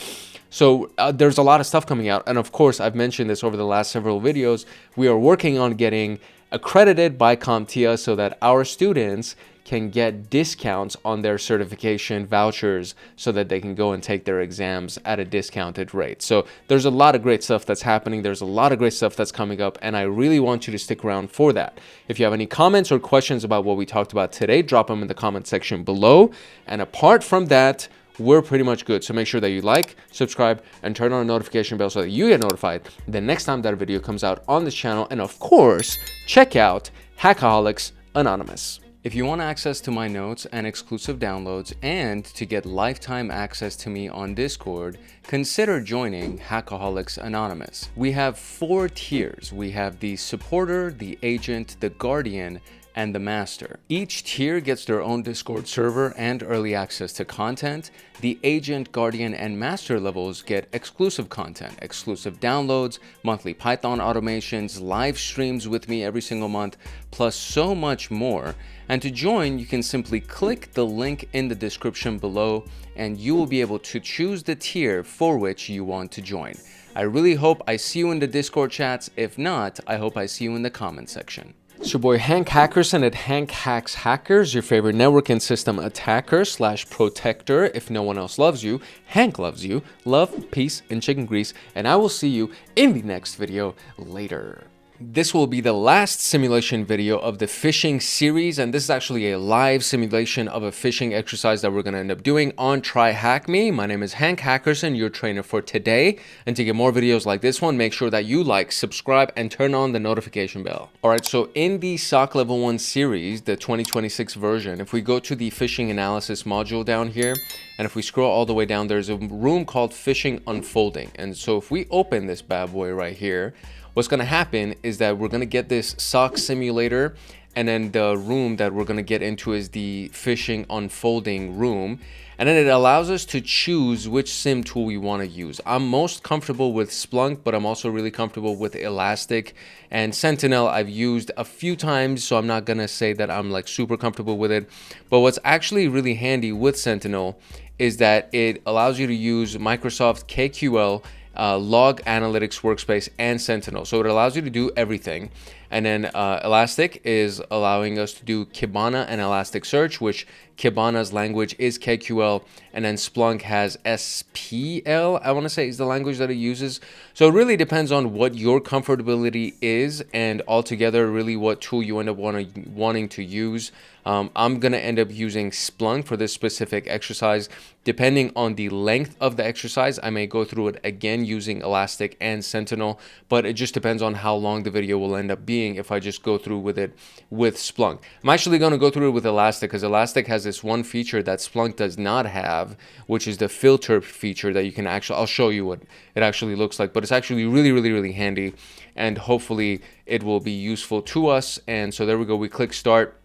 So there's a lot of stuff coming out. And of course, I've mentioned this over the last several videos. We are working on getting accredited by CompTIA so that our students can get discounts on their certification vouchers so that they can go and take their exams at a discounted rate. So there's a lot of great stuff that's happening. There's a lot of great stuff that's coming up, and I really want you to stick around for that. If you have any comments or questions about what we talked about today, drop them in the comment section below. And apart from that, we're pretty much good. So make sure that you like, subscribe, and turn on the notification bell so that you get notified the next time that video comes out on this channel. And of course, check out Hackaholics Anonymous. If you want access to my notes and exclusive downloads, and to get lifetime access to me on Discord, consider joining Hackaholics Anonymous. We have 4 tiers. We have the supporter, the agent, the guardian, and the master. Each tier gets their own Discord server and early access to content. The agent, guardian, and master levels get exclusive content, exclusive downloads, monthly Python automations, live streams with me every single month, plus so much more. And to join, you can simply click the link in the description below, and you will be able to choose the tier for which you want to join. I really hope I see you in the Discord chats. If not, I hope I see you in the comment section. It's your boy Hank Hackerson at Hank Hacks Hackers, your favorite network and system attacker / protector. If no one else loves you, Hank loves you. Love, peace, and chicken grease, and I will see you in the next video later. This will be the last simulation video of the phishing series, and this is actually a live simulation of a phishing exercise that we're going to end up doing on TryHackMe. My name is Hank Hackerson, your trainer for today, and to get more videos like this one, make sure that you like, subscribe, and turn on the notification bell. Alright, so in the SOC Level 1 series, the 2026 version, if we go to the Phishing Analysis Module down here, and if we scroll all the way down, there's a room called Phishing Unfolding. And so if we open this bad boy right here, what's going to happen is that we're going to get this SOC simulator, and then the room that we're going to get into is the Phishing Unfolding room. And then it allows us to choose which SIM tool we want to use. I'm most comfortable with Splunk, but I'm also really comfortable with Elastic, and Sentinel I've used a few times, so I'm not going to say that I'm like super comfortable with it. But what's actually really handy with Sentinel is that it allows you to use Microsoft KQL, Log Analytics Workspace, and Sentinel. So it allows you to do everything. And then Elastic is allowing us to do Kibana and Elasticsearch, which Kibana's language is KQL, and then Splunk has SPL, I want to say, is the language that it uses. So it really depends on what your comfortability is, and altogether really what tool you end up wanting to use. I'm going to end up using Splunk for this specific exercise. Depending on the length of the exercise, I may go through it again using Elastic and Sentinel, but it just depends on how long the video will end up being. seeing if I just go through with it with Splunk. I'm actually going to go through it with Elastic, because Elastic has this one feature that Splunk does not have, which is the filter feature that you can actually, I'll show you what it actually looks like, but it's actually really handy, and hopefully it will be useful to us. And so there we go, we click start,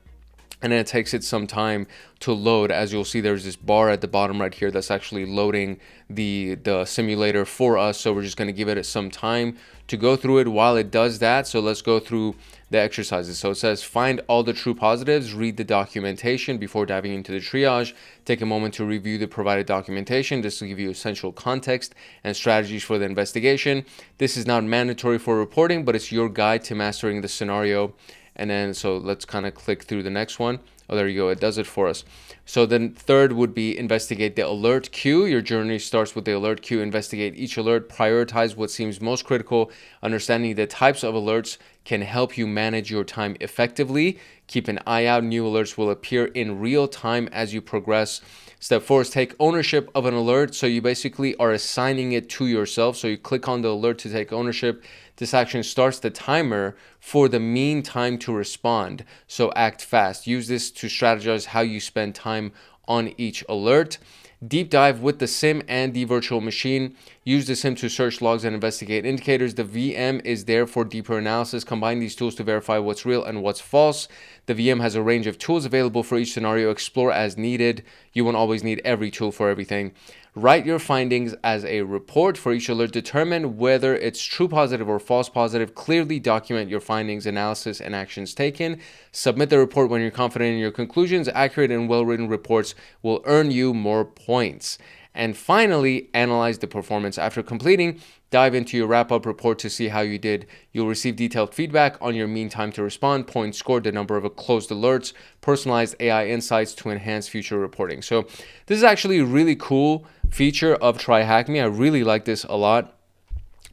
and then it takes it some time to load. As you'll see, there's this bar at the bottom right here that's actually loading the simulator for us. So we're just going to give it some time to go through it while it does that. So let's go through the exercises. So it says, find all the true positives, read the documentation before diving into the triage, take a moment to review the provided documentation. This will give you essential context and strategies for the investigation. This is not mandatory for reporting, but it's your guide to mastering the scenario. And then, so let's kind of click through the next one. Oh, there you go. It does it for us. So then third would be investigate the alert queue. Your journey starts with the alert queue. Investigate each alert. Prioritize what seems most critical. Understanding the types of alerts can help you manage your time effectively. Keep an eye out. New alerts will appear in real time as you progress. Step 4 is take ownership of an alert. So you basically are assigning it to yourself. So you click on the alert to take ownership. This action starts the timer for the mean time to respond. So act fast. Use this to strategize how you spend time on each alert. Deep dive with the SIM and the virtual machine. Use the SIM to search logs and investigate indicators. The VM is there for deeper analysis. Combine these tools to verify what's real and what's false. The VM has a range of tools available for each scenario. Explore as needed. You won't always need every tool for everything. Write your findings as a report for each alert. Determine whether it's true positive or false positive. Clearly document your findings, analysis, and actions taken. Submit the report when you're confident in your conclusions. Accurate and well-written reports will earn you more points. And finally, analyze the performance. After completing, dive into your wrap-up report to see how you did. You'll receive detailed feedback on your mean time to respond, points scored, the number of closed alerts, personalized AI insights to enhance future reporting. So this is actually a really cool feature of TryHackMe. I really like this a lot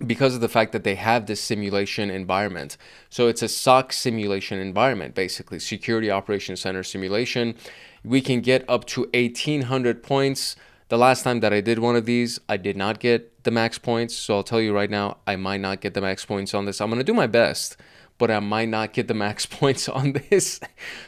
because of the fact that they have this simulation environment. So it's a SOC simulation environment, basically, Security Operations Center simulation. We can get up to 1,800 points. The last time that I did one of these, I did not get the max points. So I'll tell you right now, I might not get the max points on this. I'm going to do my best, but I might not get the max points on this.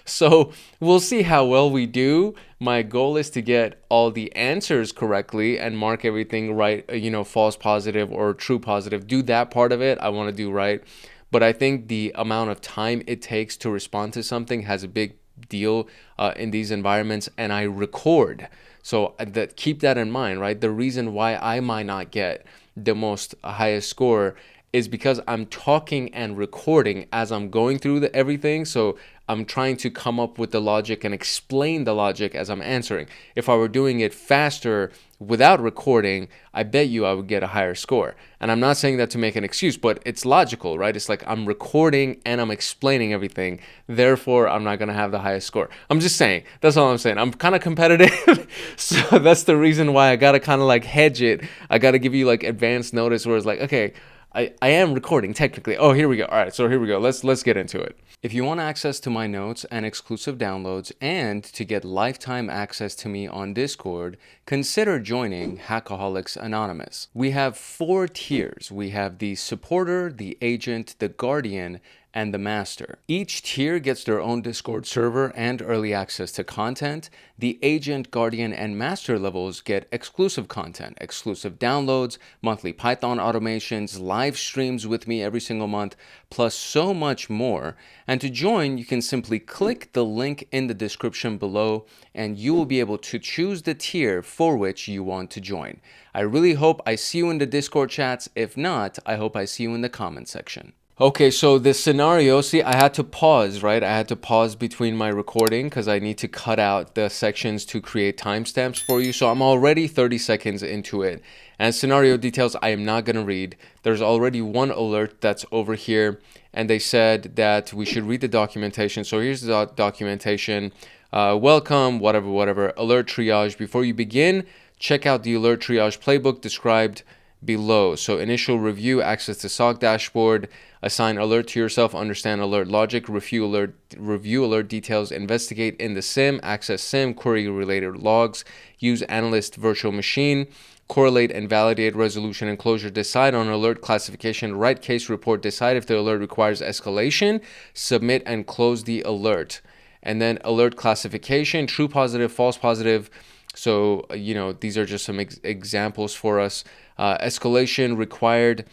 So we'll see how well we do. My goal is to get all the answers correctly and mark everything right, false positive or true positive. Do that part of it. I want to do right. But I think the amount of time it takes to respond to something has a big deal in these environments, and I record. So keep that in mind, right? The reason why I might not get the most highest score is because I'm talking and recording as I'm going through everything. So I'm trying to come up with the logic and explain the logic as I'm answering. If I were doing it faster without recording, I bet you I would get a higher score. And I'm not saying that to make an excuse, but it's logical, right? It's like I'm recording and I'm explaining everything. Therefore, I'm not going to have the highest score. I'm just saying. That's all I'm saying. I'm kind of competitive. So that's the reason why I got to kind of like hedge it. I got to give you like advance notice where it's like, okay, I am recording technically. Oh, here we go. All right, so here we go. Let's get into it. If you want access to my notes and exclusive downloads and to get lifetime access to me on Discord, consider joining Hackaholics Anonymous. We have 4 tiers. We have the supporter, the agent, the guardian, and the master. Each tier gets their own Discord server and early access to content. The agent, guardian, and master levels get exclusive content, exclusive downloads, monthly Python automations, live streams with me every single month, plus so much more. And to join, you can simply click the link in the description below and you will be able to choose the tier for which you want to join. I really hope I see you in the Discord chats. If not, I hope I see you in the comment section. Okay, so this scenario, see, I had to pause, right? I had to pause between my recording because I need to cut out the sections to create timestamps for you. So I'm already 30 seconds into it. And scenario details, I am not going to read. There's already one alert that's over here. And they said that we should read the documentation. So here's the documentation. Welcome, whatever, alert triage. Before you begin, check out the alert triage playbook described below. So initial review, access to SOC dashboard, assign alert to yourself, understand alert logic, review alert details, investigate in the SIM, access SIM, query related logs, use Analyst virtual machine, correlate and validate resolution and closure, decide on alert classification, write case report, decide if the alert requires escalation, submit and close the alert. And then alert classification, true positive, false positive. So, these are just some examples for us. Escalation required.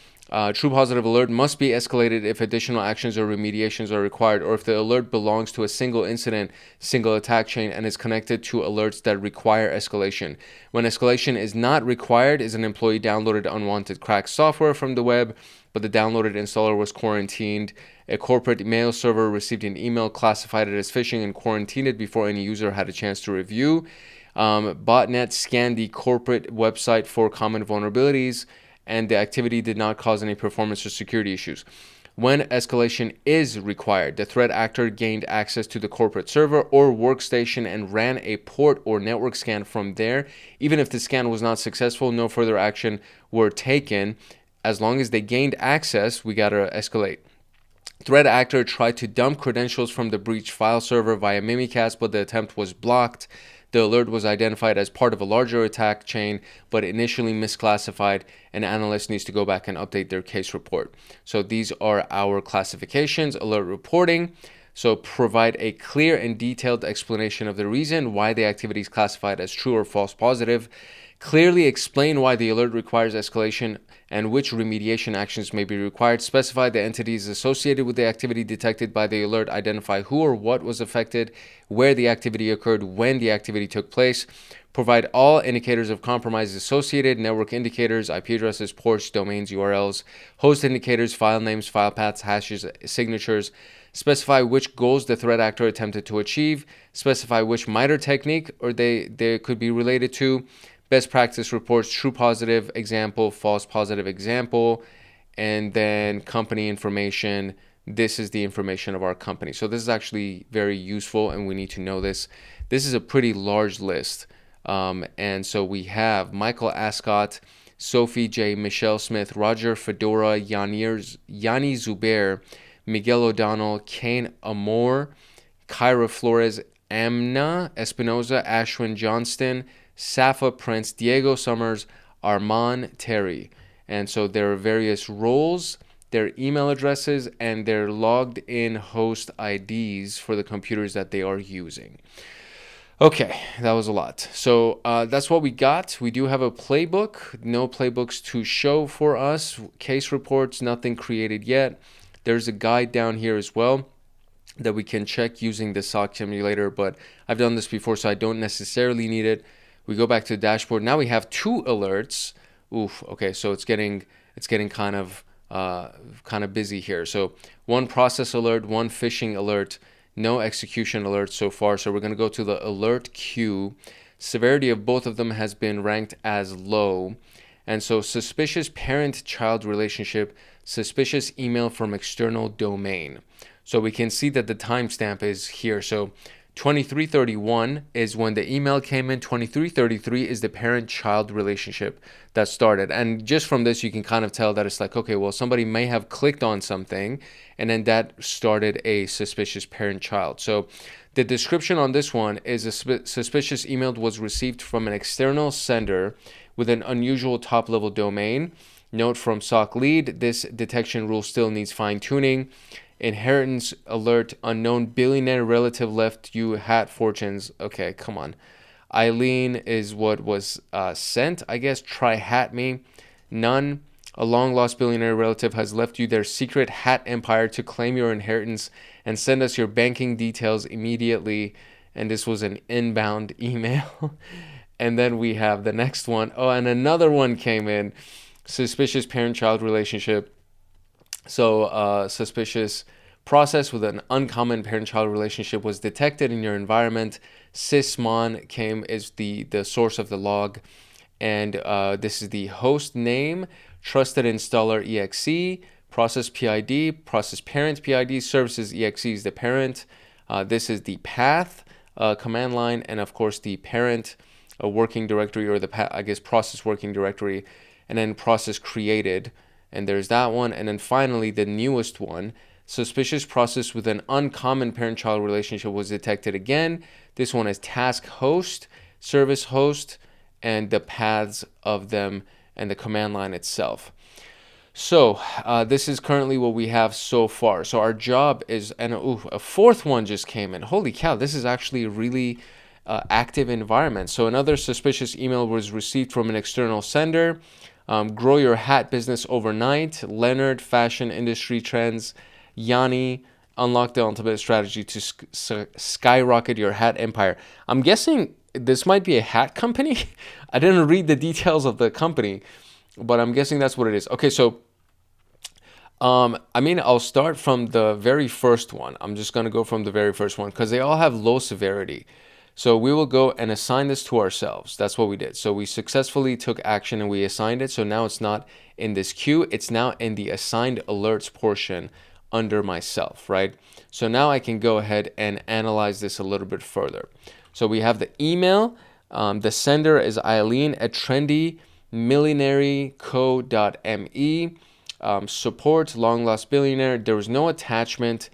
True positive alert must be escalated if additional actions or remediations are required, or if the alert belongs to a single incident, single attack chain, and is connected to alerts that require escalation. When escalation is not required, is an employee downloaded unwanted cracked software from the web, but the downloaded installer was quarantined. A corporate mail server received an email, classified it as phishing, and quarantined it before any user had a chance to review. Botnet scanned the corporate website for common vulnerabilities, and the activity did not cause any performance or security issues. When escalation is required, the threat actor gained access to the corporate server or workstation and ran a port or network scan from there. Even if the scan was not successful, no further action were taken. As long as they gained access, we gotta escalate. Threat actor tried to dump credentials from the breached file server via Mimikatz, but the attempt was blocked. The alert was identified as part of a larger attack chain, but initially misclassified, and Analyst needs to go back and update their case report. So these are our classifications. Alert reporting. So provide a clear and detailed explanation of the reason why the activity is classified as true or false positive. Clearly explain why the alert requires escalation and which remediation actions may be required. Specify the entities associated with the activity detected by the alert. Identify who or what was affected, where the activity occurred, when the activity took place. Provide all indicators of compromise associated, network indicators, IP addresses, ports, domains, URLs, host indicators, file names, file paths, hashes, signatures. Specify which goals the threat actor attempted to achieve. Specify which MITRE technique or they could be related to. Best practice reports, true positive example, false positive example, and then company information. This is the information of our company. So this is actually very useful, and we need to know this. This is a pretty large list. And so we have Michael Ascot, Sophie J. Michelle Smith, Roger Fedora, Yanni Zubair, Miguel O'Donnell, Kane Amor, Kyra Flores, Amna Espinoza, Ashwin Johnston, Safa Prince, Diego Summers, Armand Terry. And so there are various roles, their email addresses, and their logged in host IDs for the computers that they are using. Okay, that was a lot. So that's what we got. We do have a playbook. No playbooks to show for us. Case reports, nothing created yet. There's a guide down here as well that we can check using the SOC simulator, but I've done this before, so I don't necessarily need it. We go back to the dashboard. Now we have 2 alerts. Oof. Okay, so it's getting kind of busy here. So 1 process alert, 1 phishing alert, no execution alert so far. So we're going to go to the alert queue. Severity of both of them has been ranked as low. And so suspicious parent-child relationship, suspicious email from external domain. So we can see that the timestamp is here. So 2331 is when the email came in. 2333 is the parent-child relationship that started. And just from this, you can kind of tell that it's like, okay, well, somebody may have clicked on something, and then that started a suspicious parent-child. So the description on this one is a suspicious email was received from an external sender with an unusual top-level domain. Note from SOC lead, this detection rule still needs fine-tuning. Inheritance alert, unknown billionaire relative left you hat fortunes. Okay, come on. Eileen is what was sent, I guess. TryHackMe, none. A long-lost billionaire relative has left you their secret hat empire to claim your inheritance and send us your banking details immediately. And this was an inbound email. And then we have the next one. Oh, and another one came in. Suspicious parent-child relationship. So suspicious process with an uncommon parent-child relationship was detected in your environment. SysMon is the source of the log. And this is the host name, trusted installer exe, process PID, process parent PID, services exe is the parent. This is the path command line, and of course the parent working directory, or the process working directory. and then process created, and there's that one. And then finally, the newest one, suspicious process with an uncommon parent-child relationship was detected again. This one is task host, service host, and the paths of them and the command line itself. So this is currently what we have so far. So our job is, and a fourth one just came in. Holy cow, this is actually a really active environment. So another suspicious email was received from an external sender. Grow your hat business overnight. Leonard, fashion industry trends. Yanni, unlock the ultimate strategy to skyrocket your hat empire. I'm guessing this might be a hat company. I didn't read the details of the company, but I'm guessing that's what it is. Okay, so I'll start from the very first one. I'm just going to go from the very first one because they all have low severity. So we will go and assign this to ourselves. That's what we did. So we successfully took action and we assigned it. So now it's not in this queue. It's now in the assigned alerts portion under myself, right? So now I can go ahead and analyze this a little bit further. So we have the email. The sender is Eileen at trendymillionaireco.me. Support, long lost billionaire. There was no attachment.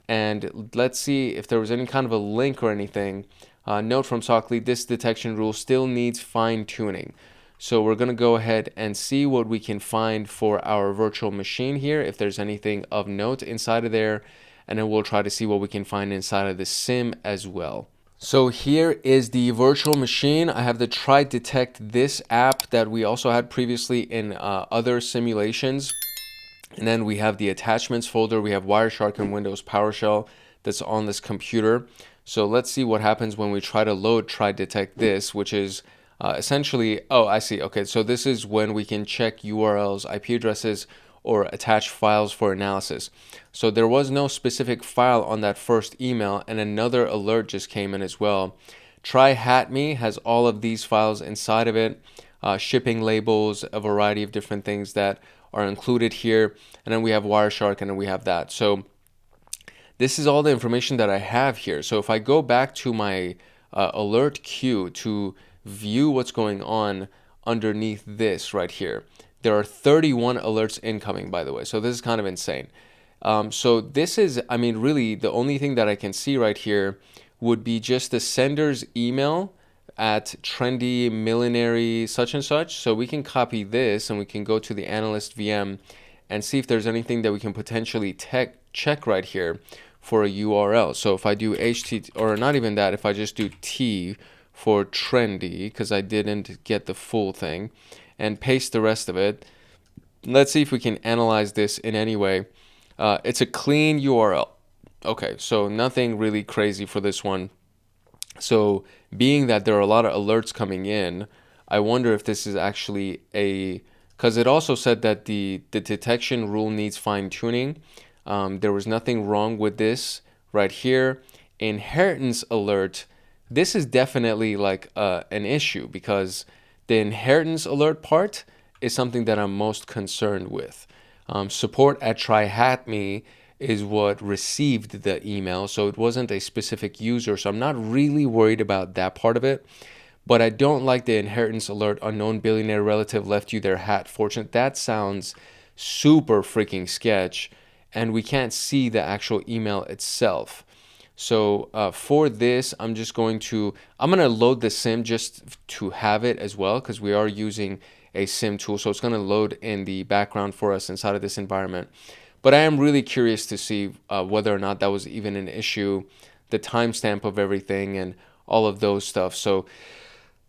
And let's see if there was any kind of a link or anything. Note from SOC lead, this detection rule still needs fine tuning. So we're going to go ahead and see what we can find for our virtual machine here, if there's anything of note inside of there, and then we'll try to see what we can find inside of the SIM as well. So here is the virtual machine. I have the Try Detect This app that we also had previously in other simulations. And then we have the attachments folder. We have Wireshark and Windows PowerShell that's on this computer. So let's see what happens when we try to load Try Detect This, which is essentially, oh, I see. Okay, so this is when we can check URLs, IP addresses, or attach files for analysis. So there was no specific file on that first email, and another alert just came in as well. TryHackMe has all of these files inside of it, shipping labels, a variety of different things that are included here. And then we have Wireshark, and then we have that. So this is all the information that I have here. So if I go back to my alert queue to view what's going on underneath this right here, there are 31 alerts incoming, by the way. So this is kind of insane. So this is, really the only thing that I can see right here would be just the sender's email at trendy millionary such and such. So we can copy this and we can go to the Analyst VM and see if there's anything that we can potentially check right here for a URL. So if I do HTTP, or not even that, if I just do T for trendy, because I didn't get the full thing, and paste the rest of it, let's see if we can analyze this in any way. It's a clean URL. Okay, so nothing really crazy for this one. So being that there are a lot of alerts coming in, I wonder if this is actually because it also said that the detection rule needs fine tuning. There was nothing wrong with this right here. Inheritance alert, this is definitely like an issue, because the inheritance alert part is something that I'm most concerned with. Support at TryHackMe is what received the email, so it wasn't a specific user, so I'm not really worried about that part of it. But I don't like the inheritance alert, unknown billionaire relative left you their hat fortune. That sounds super freaking sketch, and we can't see the actual email itself. So for this, I'm going to load the SIM just to have it as well, because we are using a SIM tool. So it's going to load in the background for us inside of this environment. But I am really curious to see whether or not that was even an issue, the timestamp of everything and all of those stuff. So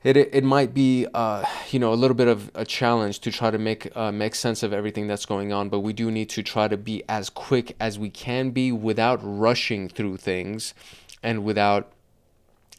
it might be a little bit of a challenge to try to make sense of everything that's going on, but we do need to try to be as quick as we can be without rushing through things and without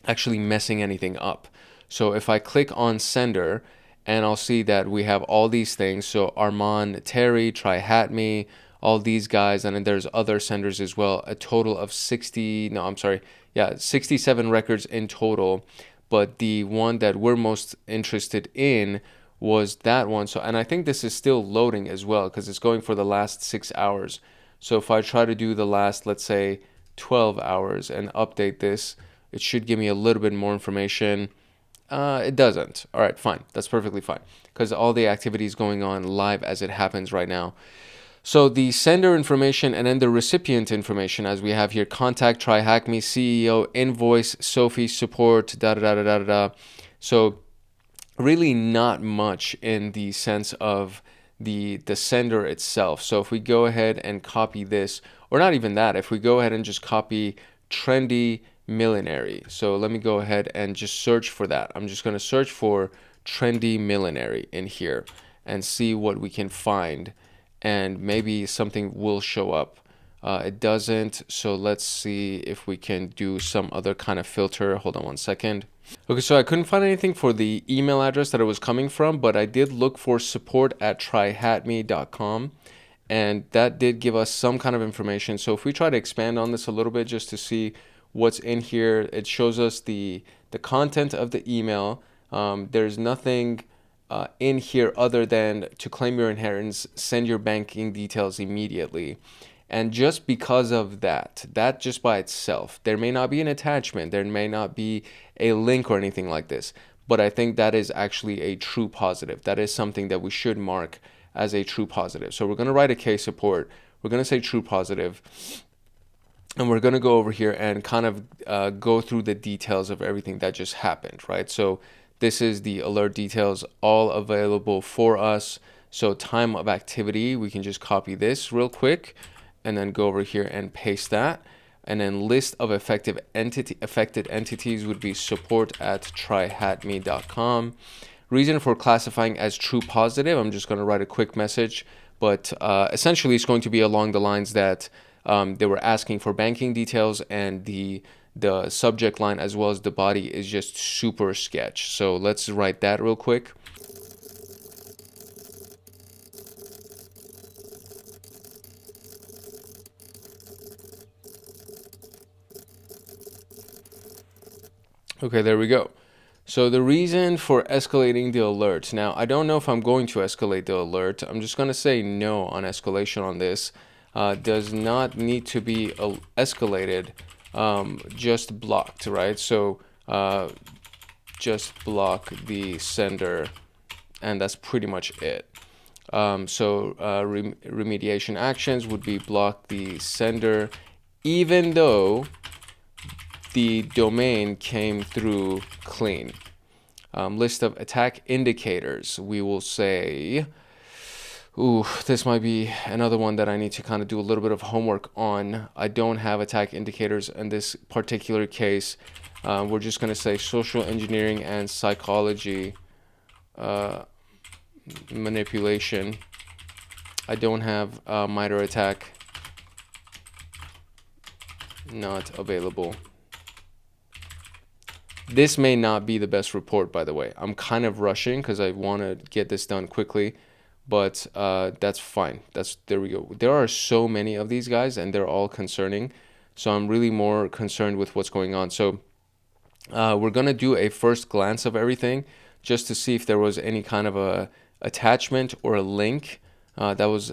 actually messing anything up. So if I click on sender, and I'll see that we have all these things. So Armand, Terry, TryHackMe, all these guys, and then there's other senders as well. A total of 67 records in total. But the one that we're most interested in was that one. So, and I think this is still loading as well, because it's going for the last 6 hours. So if I try to do the last, let's say 12 hours and update this, it should give me a little bit more information. It doesn't. All right, fine. That's perfectly fine because all the activity is going on live as it happens right now. So the sender information and then the recipient information, as we have here: contact, TryHackMe, CEO, invoice, Sophie, support, da da da da da da. So really not much in the sense of the sender itself. So if we go ahead and copy this, or not even that, if we go ahead and just copy trendy millinery. So let me go ahead and just search for that. I'm just going to search for trendy millinery in here and see what we can find, and maybe something will show up. It doesn't, so let's see if we can do some other kind of filter. Hold on one second. Okay, so I couldn't find anything for the email address that it was coming from, but I did look for support@tryhackme.com, and that did give us some kind of information. So if we try to expand on this a little bit just to see what's in here, it shows us the content of the email. There's nothing in here other than to claim your inheritance, send your banking details immediately. And just because of that just by itself, there may not be an attachment, there may not be a link or anything like this, but I think that is actually a true positive. That is something that we should mark as a true positive. So we're going to write a case support. We're going to say true positive. And we're going to go over here and kind of go through the details of everything that just happened, right? So this is the alert details, all available for us. So time of activity, we can just copy this real quick and then go over here and paste that. And then list of affected entities would be support@tryhackme.com. Reason for classifying as true positive, I'm just going to write a quick message, but essentially it's going to be along the lines that they were asking for banking details, and the subject line as well as the body is just super sketch. So let's write that real quick. Okay, there we go. So the reason for escalating the alert. Now, I don't know if I'm going to escalate the alert. I'm just going to say no on escalation on this. Does not need to be escalated, just blocked, right? So just block the sender, and that's pretty much it. Remediation actions would be block the sender, even though the domain came through clean. List of attack indicators, we will say, ooh, this might be another one that I need to kind of do a little bit of homework on. I don't have attack indicators in this particular case. We're just going to say social engineering and psychology manipulation. I don't have MITRE attack, not available. This may not be the best report, by the way. I'm kind of rushing because I want to get this done quickly, but that's fine. There we go. There are so many of these guys, and they're all concerning. So I'm really more concerned with what's going on. So we're going to do a first glance of everything just to see if there was any kind of a attachment or a link. That was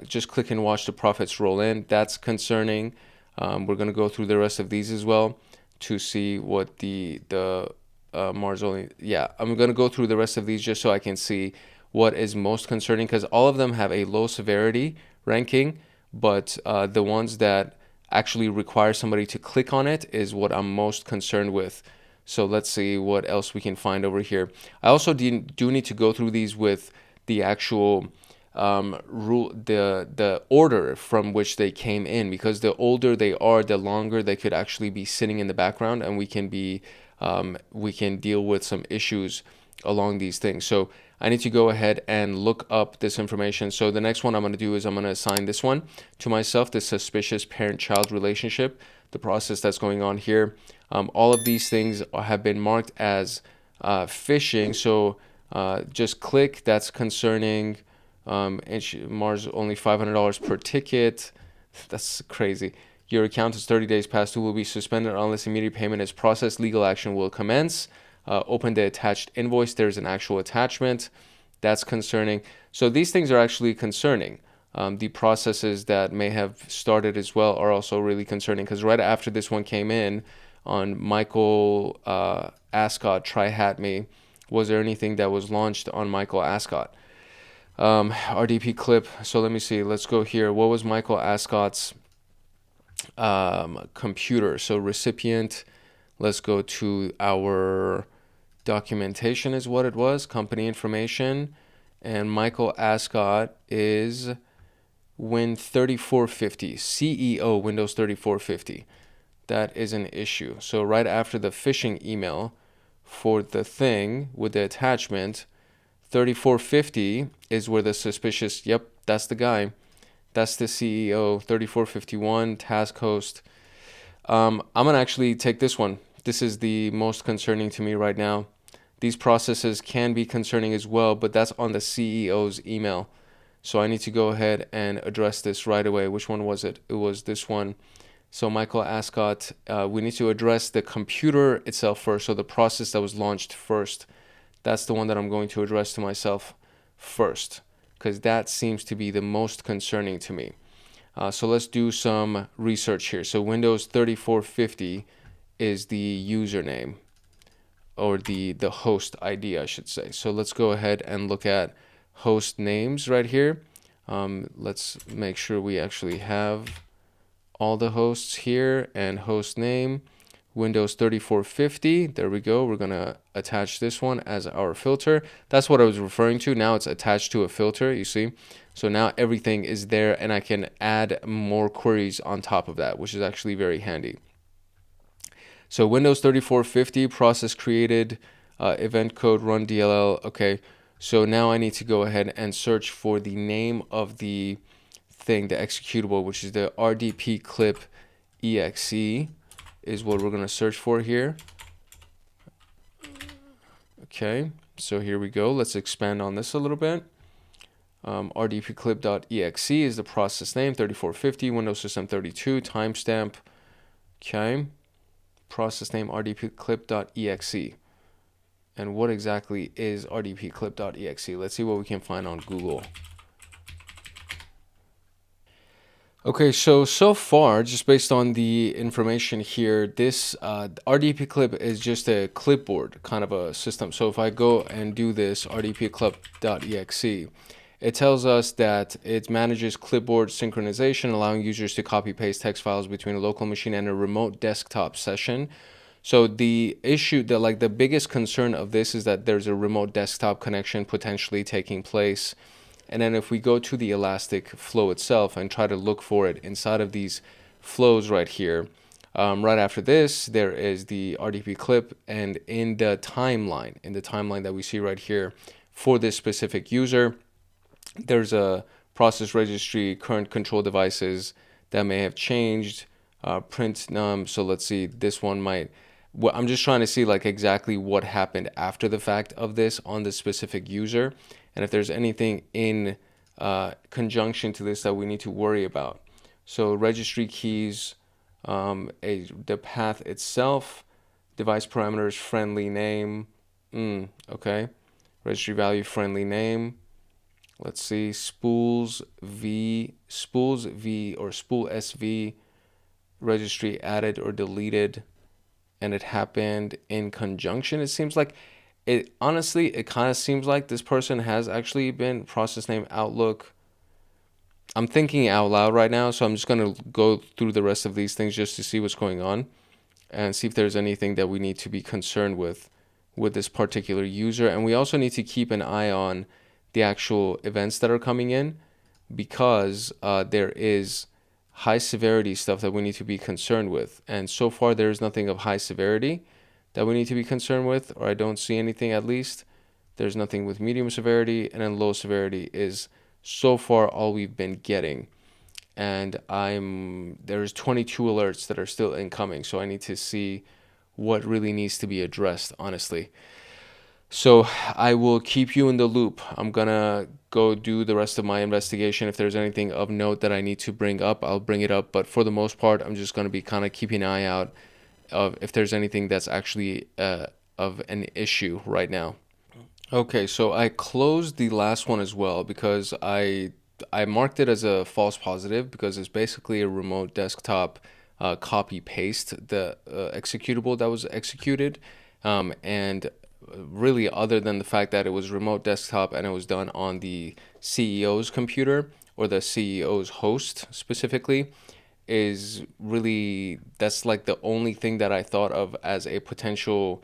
just click and watch the profits roll in. That's concerning. We're going to go through the rest of these as well to see what the Mars only. Yeah, I'm going to go through the rest of these just so I can see what is most concerning, because all of them have a low severity ranking, but the ones that actually require somebody to click on it is what I'm most concerned with. So let's see what else we can find over here. I also do need to go through these with the actual the order from which they came in, because the older they are, the longer they could actually be sitting in the background, and we can deal with some issues along these things. So I need to go ahead and look up this information. So the next one I'm going to do is I'm going to assign this one to myself, the suspicious parent-child relationship, the process that's going on here. All of these things have been marked as phishing. So just click, that's concerning. Mars only $500 per ticket. That's crazy. Your account is 30 days past due, will be suspended unless immediate payment is processed. Legal action will commence. Open the attached invoice. There's an actual attachment. That's concerning. So these things are actually concerning. The processes that may have started as well are also really concerning, because right after this one came in on Michael Ascot, TryHackMe. Was there anything that was launched on Michael Ascot? RDP clip. So let me see. Let's go here. What was Michael Ascot's computer? So recipient. Let's go to our documentation is what it was. Company information. And Michael Ascot is Win3450. CEO Windows 3450. That is an issue. So right after the phishing email for the thing with the attachment, 3450 is where the suspicious, yep, that's the guy. That's the CEO, 3451, task host. I'm going to actually take this one. This is the most concerning to me right now. These processes can be concerning as well, but that's on the CEO's email. So I need to go ahead and address this right away. Which one was it? It was this one. So Michael Ascot, we need to address the computer itself first. So the process that was launched first. That's the one that I'm going to address to myself first, because that seems to be the most concerning to me. So let's do some research here. So Windows 3450 is the username, or the host ID, I should say. So let's go ahead and look at host names right here. Let's make sure we actually have all the hosts here, and host name. Windows 3450, there we go. We're gonna attach this one as our filter. That's what I was referring to. Now it's attached to a filter, you see. So now everything is there, and I can add more queries on top of that, which is actually very handy. So Windows 3450, process created, event code, run DLL. Okay, so now I need to go ahead and search for the name of the thing, the executable, which is the RDP clip exe. Is what we're going to search for here. Okay, so here we go. Let's expand on this a little bit. rdpclip.exe is the process name, 3450, Windows System 32, timestamp. Okay, process name rdpclip.exe. And what exactly is rdpclip.exe? Let's see what we can find on Google. Okay, so far, just based on the information here, this RDP clip is just a clipboard kind of a system. So if I go and do this rdpclip.exe, it tells us that it manages clipboard synchronization, allowing users to copy paste text files between a local machine and a remote desktop session. So the issue, the biggest concern of this is that there's a remote desktop connection potentially taking place. And then if we go to the Elastic flow itself and try to look for it inside of these flows right here, right after this, there is the RDP clip, and in the timeline that we see right here for this specific user, there's a process registry, current control devices that may have changed, print num. So let's see, this one might, I'm just trying to see exactly what happened after the fact of this on this specific user. And if there's anything in conjunction to this that we need to worry about. So registry keys, the path itself, device parameters, friendly name. Okay. Registry value, friendly name. Let's see, spools V or spool SV, registry added or deleted, and it happened in conjunction. It seems like it kind of seems like this person has actually been process name Outlook. I'm thinking out loud right now, so I'm just going to go through the rest of these things just to see what's going on and see if there's anything that we need to be concerned with this particular user. And we also need to keep an eye on the actual events that are coming in, because there is high severity stuff that we need to be concerned with. And so far, there is nothing of high severity that we need to be concerned with, or I don't see anything at least. There's nothing with medium severity, and then low severity is so far all we've been getting. And there's 22 alerts that are still incoming, so I need to see what really needs to be addressed, honestly. So I will keep you in the loop. I'm gonna go do the rest of my investigation. If there's anything of note that I need to bring up, I'll bring it up. But for the most part, I'm just gonna be kind of keeping an eye out of if there's anything that's actually of an issue right now. Okay, so I closed the last one as well because I marked it as a false positive, because it's basically a remote desktop copy paste the executable that was executed. And really, other than the fact that it was remote desktop and it was done on the CEO's computer, or the CEO's host specifically, is really, that's like the only thing that I thought of as a potential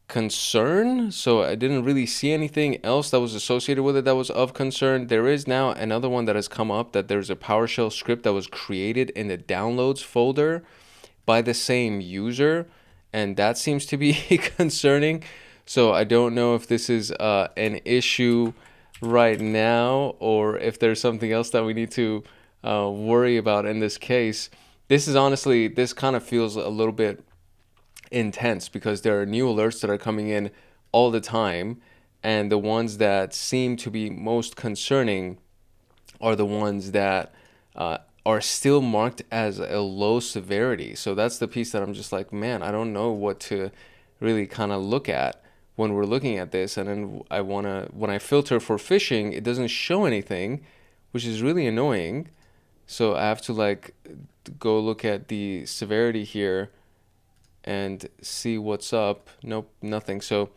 concern. So I didn't really see anything else that was associated with it that was of concern. There is now another one that has come up, that there's a PowerShell script that was created in the downloads folder by the same user, and that seems to be concerning. So I don't know if this is an issue right now, or if there's something else that we need to worry about in this case. This is honestly, this kind of feels a little bit intense, because there are new alerts that are coming in all the time, and the ones that seem to be most concerning are the ones that are still marked as a low severity. So that's the piece that I'm just like, man, I don't know what to really kind of look at when we're looking at this. And then when I filter for phishing, it doesn't show anything, which is really annoying. So I have to like go look at the severity here and see what's up. Nope, nothing. So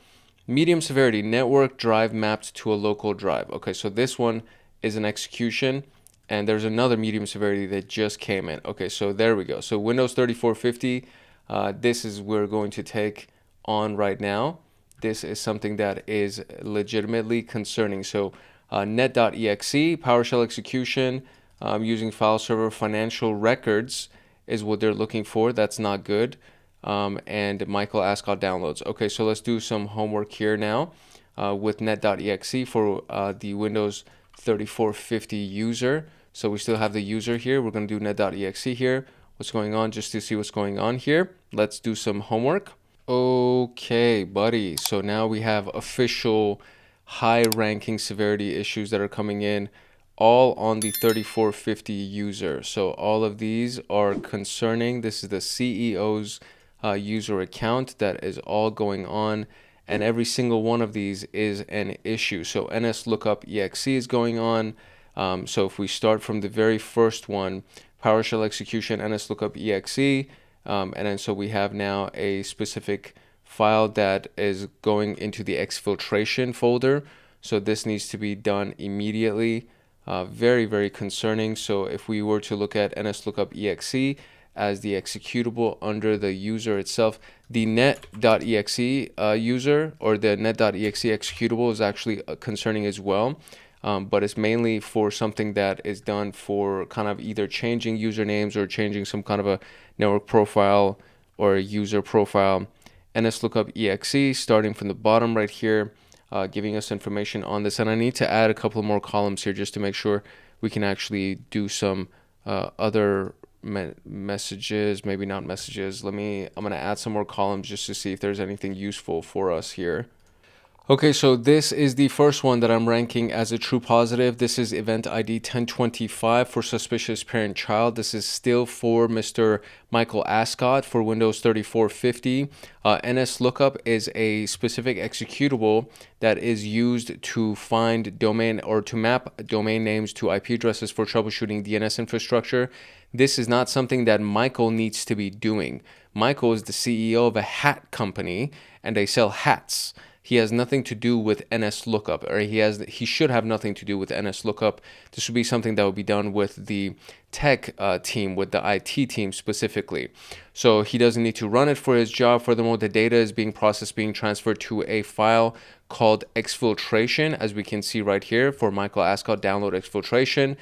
medium severity, network drive mapped to a local drive. Okay, so this one is an execution, and there's another medium severity that just came in. Okay, so there we go. So Windows 3450, this is we're going to take on right now. This is something that is legitimately concerning. So net.exe, PowerShell execution, using file server financial records is what they're looking for. That's not good. And Michael Ascot downloads. Okay, so let's do some homework here now with net.exe for the Windows 3450 user. So we still have the user here. We're going to do net.exe here. What's going on, just to see what's going on here. Let's do some homework. Okay, buddy. So now we have official high ranking severity issues that are coming in, all on the 3450 user. So all of these are concerning. This is the CEO's user account that is all going on, and every single one of these is an issue. So NS lookup exe is going on. So if we start from the very first one, PowerShell execution NS lookup exe, and then so we have now a specific file that is going into the exfiltration folder. So this needs to be done immediately. Very, very concerning. So if we were to look at NS lookup exe as the executable under the user itself, the net.exe user, or the net.exe executable, is actually concerning as well. But it's mainly for something that is done for kind of either changing usernames or changing some kind of a network profile or a user profile. NS lookup exe, starting from the bottom right here, giving us information on this. And I need to add a couple more columns here just to make sure we can actually do some other messages, maybe not messages. I'm going to add some more columns just to see if there's anything useful for us here. Okay, so this is the first one that I'm ranking as a true positive. This is event ID 1025 for suspicious parent-child. This is still for Mr. Michael Ascot for Windows 3450. NS lookup is a specific executable that is used to find domain, or to map domain names to IP addresses for troubleshooting DNS infrastructure. This is not something that Michael needs to be doing. Michael is the CEO of a hat company, and they sell hats. He has nothing to do with NS lookup, or he should have nothing to do with NS lookup. This would be something that would be done with the tech team, with the IT team specifically. So he doesn't need to run it for his job. Furthermore, the data is being processed, being transferred to a file called exfiltration, as we can see right here for Michael Ascot download exfiltration,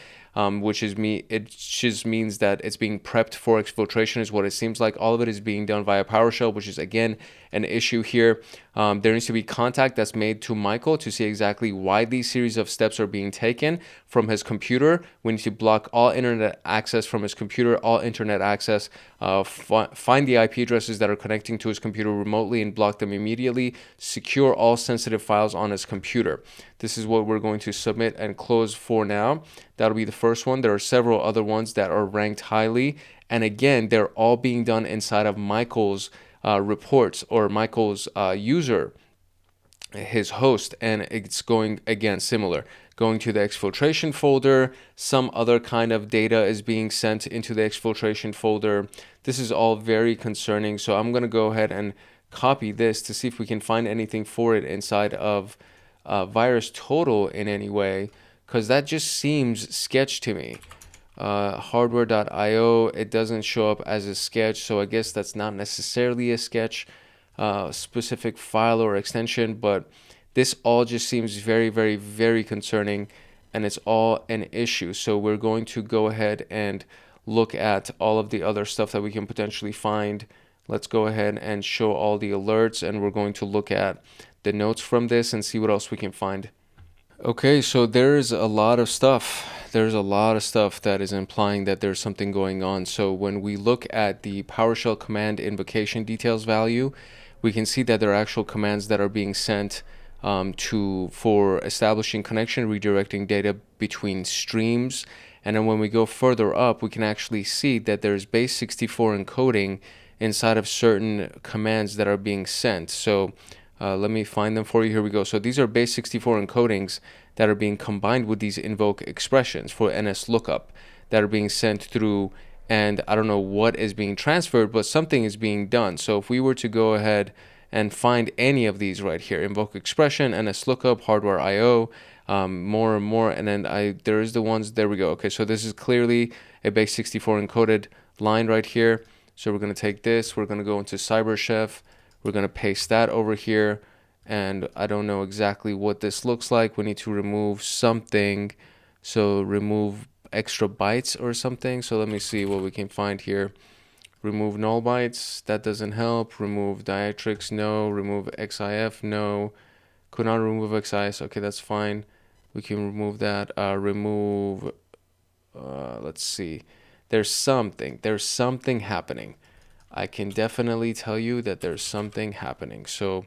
which is it just means that it's being prepped for exfiltration is what it seems like. All of it is being done via PowerShell, which is again an issue here. There needs to be contact that's made to Michael to see exactly why these series of steps are being taken from his computer. We need to block all internet access from his computer, all internet access, find the IP addresses that are connecting to his computer remotely and block them immediately, secure all sensitive files on his computer. This is what we're going to submit and close for now. That'll be the first one. There are several other ones that are ranked highly, and again, they're all being done inside of Michael's reports, or Michael's user his host, and it's going again similar, going to the exfiltration folder. Some other kind of data is being sent into the exfiltration folder. This is all very concerning. So I'm going to go ahead and copy this to see if we can find anything for it inside of VirusTotal in any way, because that just seems sketch to me. Hardware.io, it doesn't show up as a sketch, so I guess that's not necessarily a sketch specific file or extension, but this all just seems very, very, very concerning, and it's all an issue. So we're going to go ahead and look at all of the other stuff that we can potentially find. Let's go ahead and show all the alerts, and we're going to look at the notes from this and see what else we can find. Okay, so there's a lot of stuff. There's a lot of stuff that is implying that there's something going on. So when we look at the PowerShell command invocation details value, we can see that there are actual commands that are being sent for establishing connection, redirecting data between streams. And then when we go further up, we can actually see that there's base 64 encoding inside of certain commands that are being sent. So let me find them for you. Here we go. So these are base 64 encodings that are being combined with these invoke expressions for NSLOOKUP that are being sent through, and I don't know what is being transferred, but something is being done. So if we were to go ahead and find any of these right here, invoke expression, NSLOOKUP, hardware IO, more and more, and then there is the ones, there we go. Okay, so this is clearly a base 64 encoded line right here. So we're going to take this, we're going to go into CyberChef, we're going to paste that over here, and I don't know exactly what this looks like. We need to remove something, so remove extra bytes or something. So let me see what we can find here. Remove null bytes, that doesn't help. Remove diacritics, no. Remove XIF, no. Could not remove XIS, okay, that's fine. We can remove that. Let's see. There's something happening. I can definitely tell you that there's something happening. So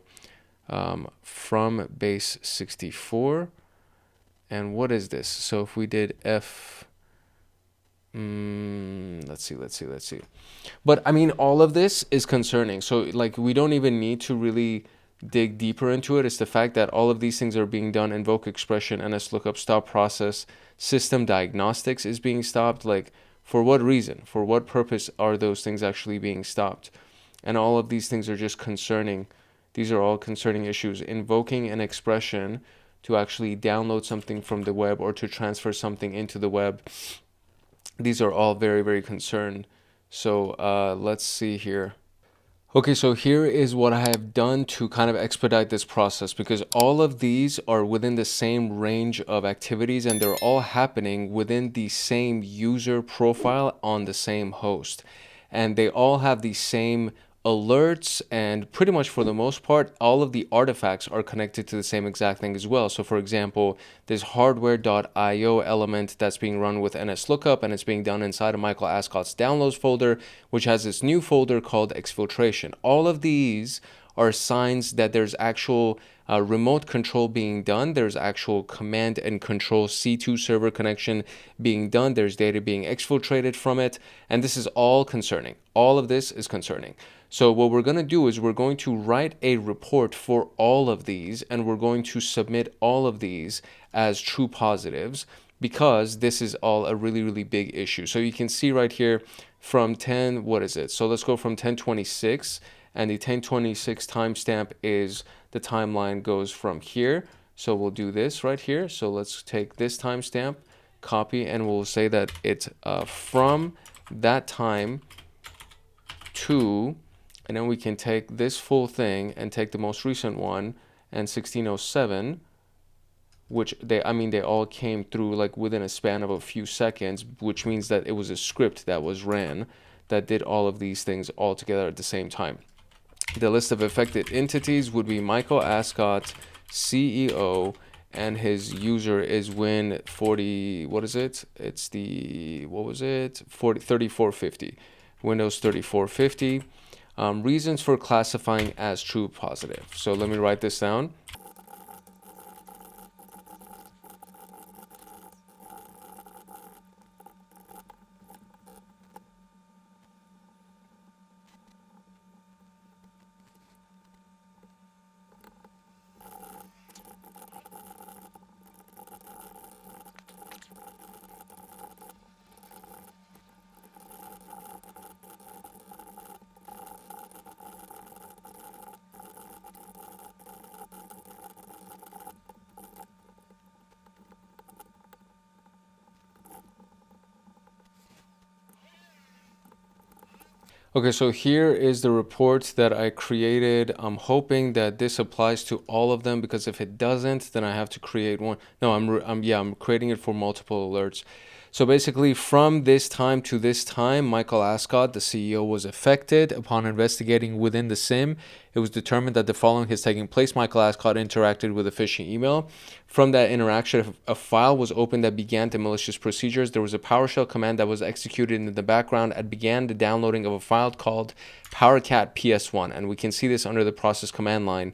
from base 64, and what is this? So if we did F, let's see. But I mean, all of this is concerning. So like, we don't even need to really dig deeper into it. It's the fact that all of these things are being done. Invoke expression, NSLOOKUP, stop process, system diagnostics is being stopped. Like, for what reason? For what purpose are those things actually being stopped? And all of these things are just concerning. These are all concerning issues. Invoking an expression to actually download something from the web or to transfer something into the web. These are all very, very concerned. So let's see here. Okay, so here is what I have done to kind of expedite this process, because all of these are within the same range of activities and they're all happening within the same user profile on the same host. And they all have the same alerts, and pretty much for the most part, all of the artifacts are connected to the same exact thing as well. So for example, this hardware.io element that's being run with NSLOOKUP, and it's being done inside of Michael Ascott's downloads folder, which has this new folder called exfiltration. All of these are signs that there's actual remote control being done. There's actual command and control C2 server connection being done. There's data being exfiltrated from it. And this is all concerning. All of this is concerning. So what we're going to do is we're going to write a report for all of these, and we're going to submit all of these as true positives, because this is all a really, really big issue. So you can see right here from 10, what is it? So let's go from 1026, and the 1026 timestamp is the timeline goes from here. So we'll do this right here. So let's take this timestamp, copy, and we'll say that it's from that time to, and then we can take this full thing and take the most recent one and 1607, which they all came through like within a span of a few seconds, which means that it was a script that was ran that did all of these things all together at the same time. The list of affected entities would be Michael Ascott, CEO, and his user is Win40, what is it? It's the, what was it? 3450, Windows 3450. Reasons for classifying as true positive. So let me write this down. Okay, so here is the report that I created. I'm hoping that this applies to all of them, because if it doesn't, then I have to create one. No, I'm creating it for multiple alerts. So basically, from this time to this time, Michael Ascot, the CEO, was affected. Upon investigating within the SIM, it was determined that the following has taken place. Michael Ascot interacted with a phishing email. From that interaction, a file was opened that began the malicious procedures. There was a PowerShell command that was executed in the background and began the downloading of a file called PowerCat PS1. And we can see this under the process command line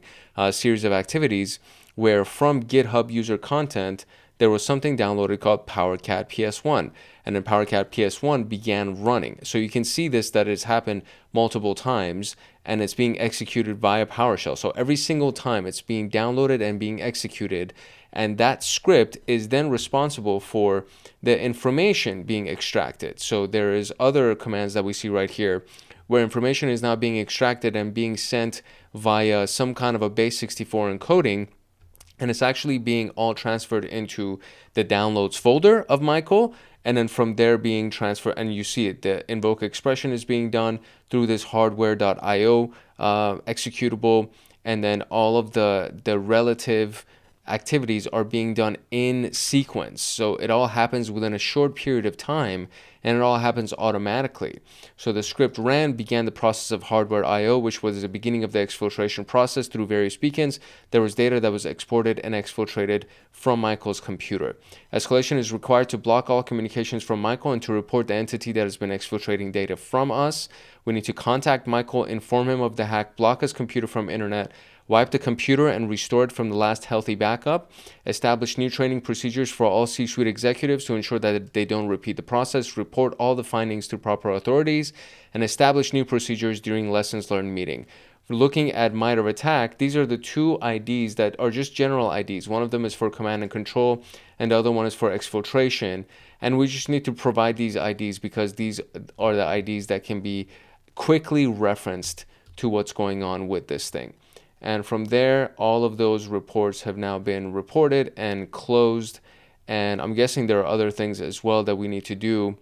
series of activities, where from GitHub user content, there was something downloaded called PowerCat PS1, and then PowerCat PS1 began running. So you can see this, that it's happened multiple times, and it's being executed via PowerShell. So every single time it's being downloaded and being executed, and that script is then responsible for the information being extracted. So there is other commands that we see right here, where information is now being extracted and being sent via some kind of a base64 encoding, and it's actually being all transferred into the downloads folder of Michael, and then from there being transferred, and you see it, the invoke expression is being done through this hardware.io executable, and then all of the relative activities are being done in sequence. So it all happens within a short period of time, and it all happens automatically. So the script began the process of hardware I/O, which was the beginning of the exfiltration process through various beacons. There was data that was exported and exfiltrated from Michael's computer. Escalation is required to block all communications from Michael and to report the entity that has been exfiltrating data from us. We need to contact Michael, inform him of the hack, block his computer from internet, wipe the computer and restore it from the last healthy backup, establish new training procedures for all C-suite executives to ensure that they don't repeat the process, report all the findings to proper authorities, and establish new procedures during lessons learned meeting. Looking at MITRE of attack, these are the two IDs that are just general IDs. One of them is for command and control, and the other one is for exfiltration. And we just need to provide these IDs because these are the IDs that can be quickly referenced to what's going on with this thing. And from there, all of those reports have now been reported and closed. And I'm guessing there are other things as well that we need to do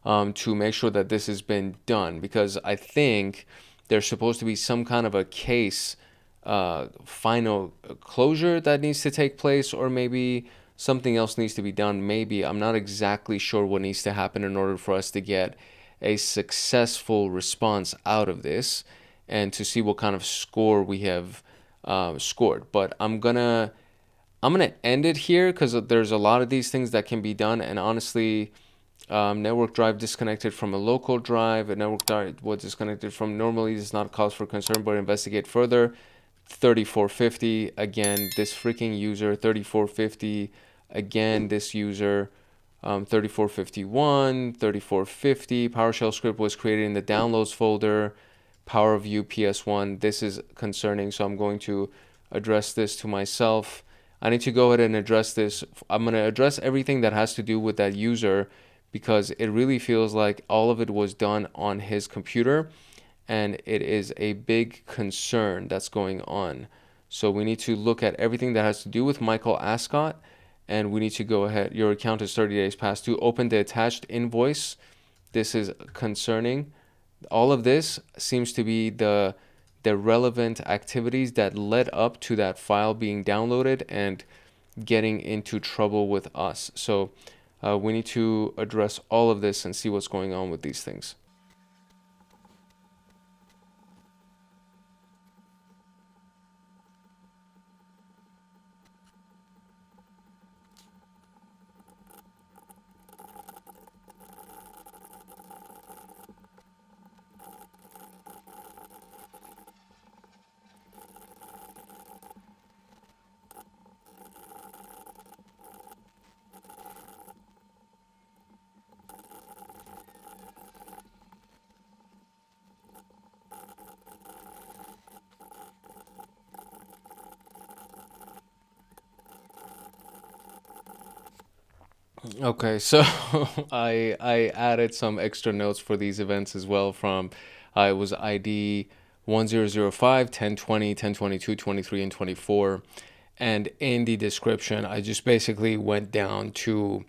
to make sure that this has been done, because I think there's supposed to be some kind of a case final closure that needs to take place, or maybe something else needs to be done. Maybe, I'm not exactly sure what needs to happen in order for us to get a successful response out of this and to see what kind of score we have scored. But I'm gonna end it here because there's a lot of these things that can be done. And honestly, network drive disconnected from a local drive, a network drive was disconnected from, normally is not cause for concern, but investigate further. 3450, again, this freaking user. 3450, again, this user. 3451, 3450, PowerShell script was created in the downloads folder. PowerView PS1, this is concerning, so I'm going to address this to myself. I need to go ahead and address this. I'm going to address everything that has to do with that user, because it really feels like all of it was done on his computer, and it is a big concern that's going on. So we need to look at everything that has to do with Michael Ascot, and we need to go ahead. Your account is 30 days past due. Open the attached invoice. This is concerning. All of this seems to be the relevant activities that led up to that file being downloaded and getting into trouble with us. So we need to address all of this and see what's going on with these things. Okay, so I added some extra notes for these events as well from it was ID 1005, 1020, 1022, 23, and 24. And in the description, I just basically went down to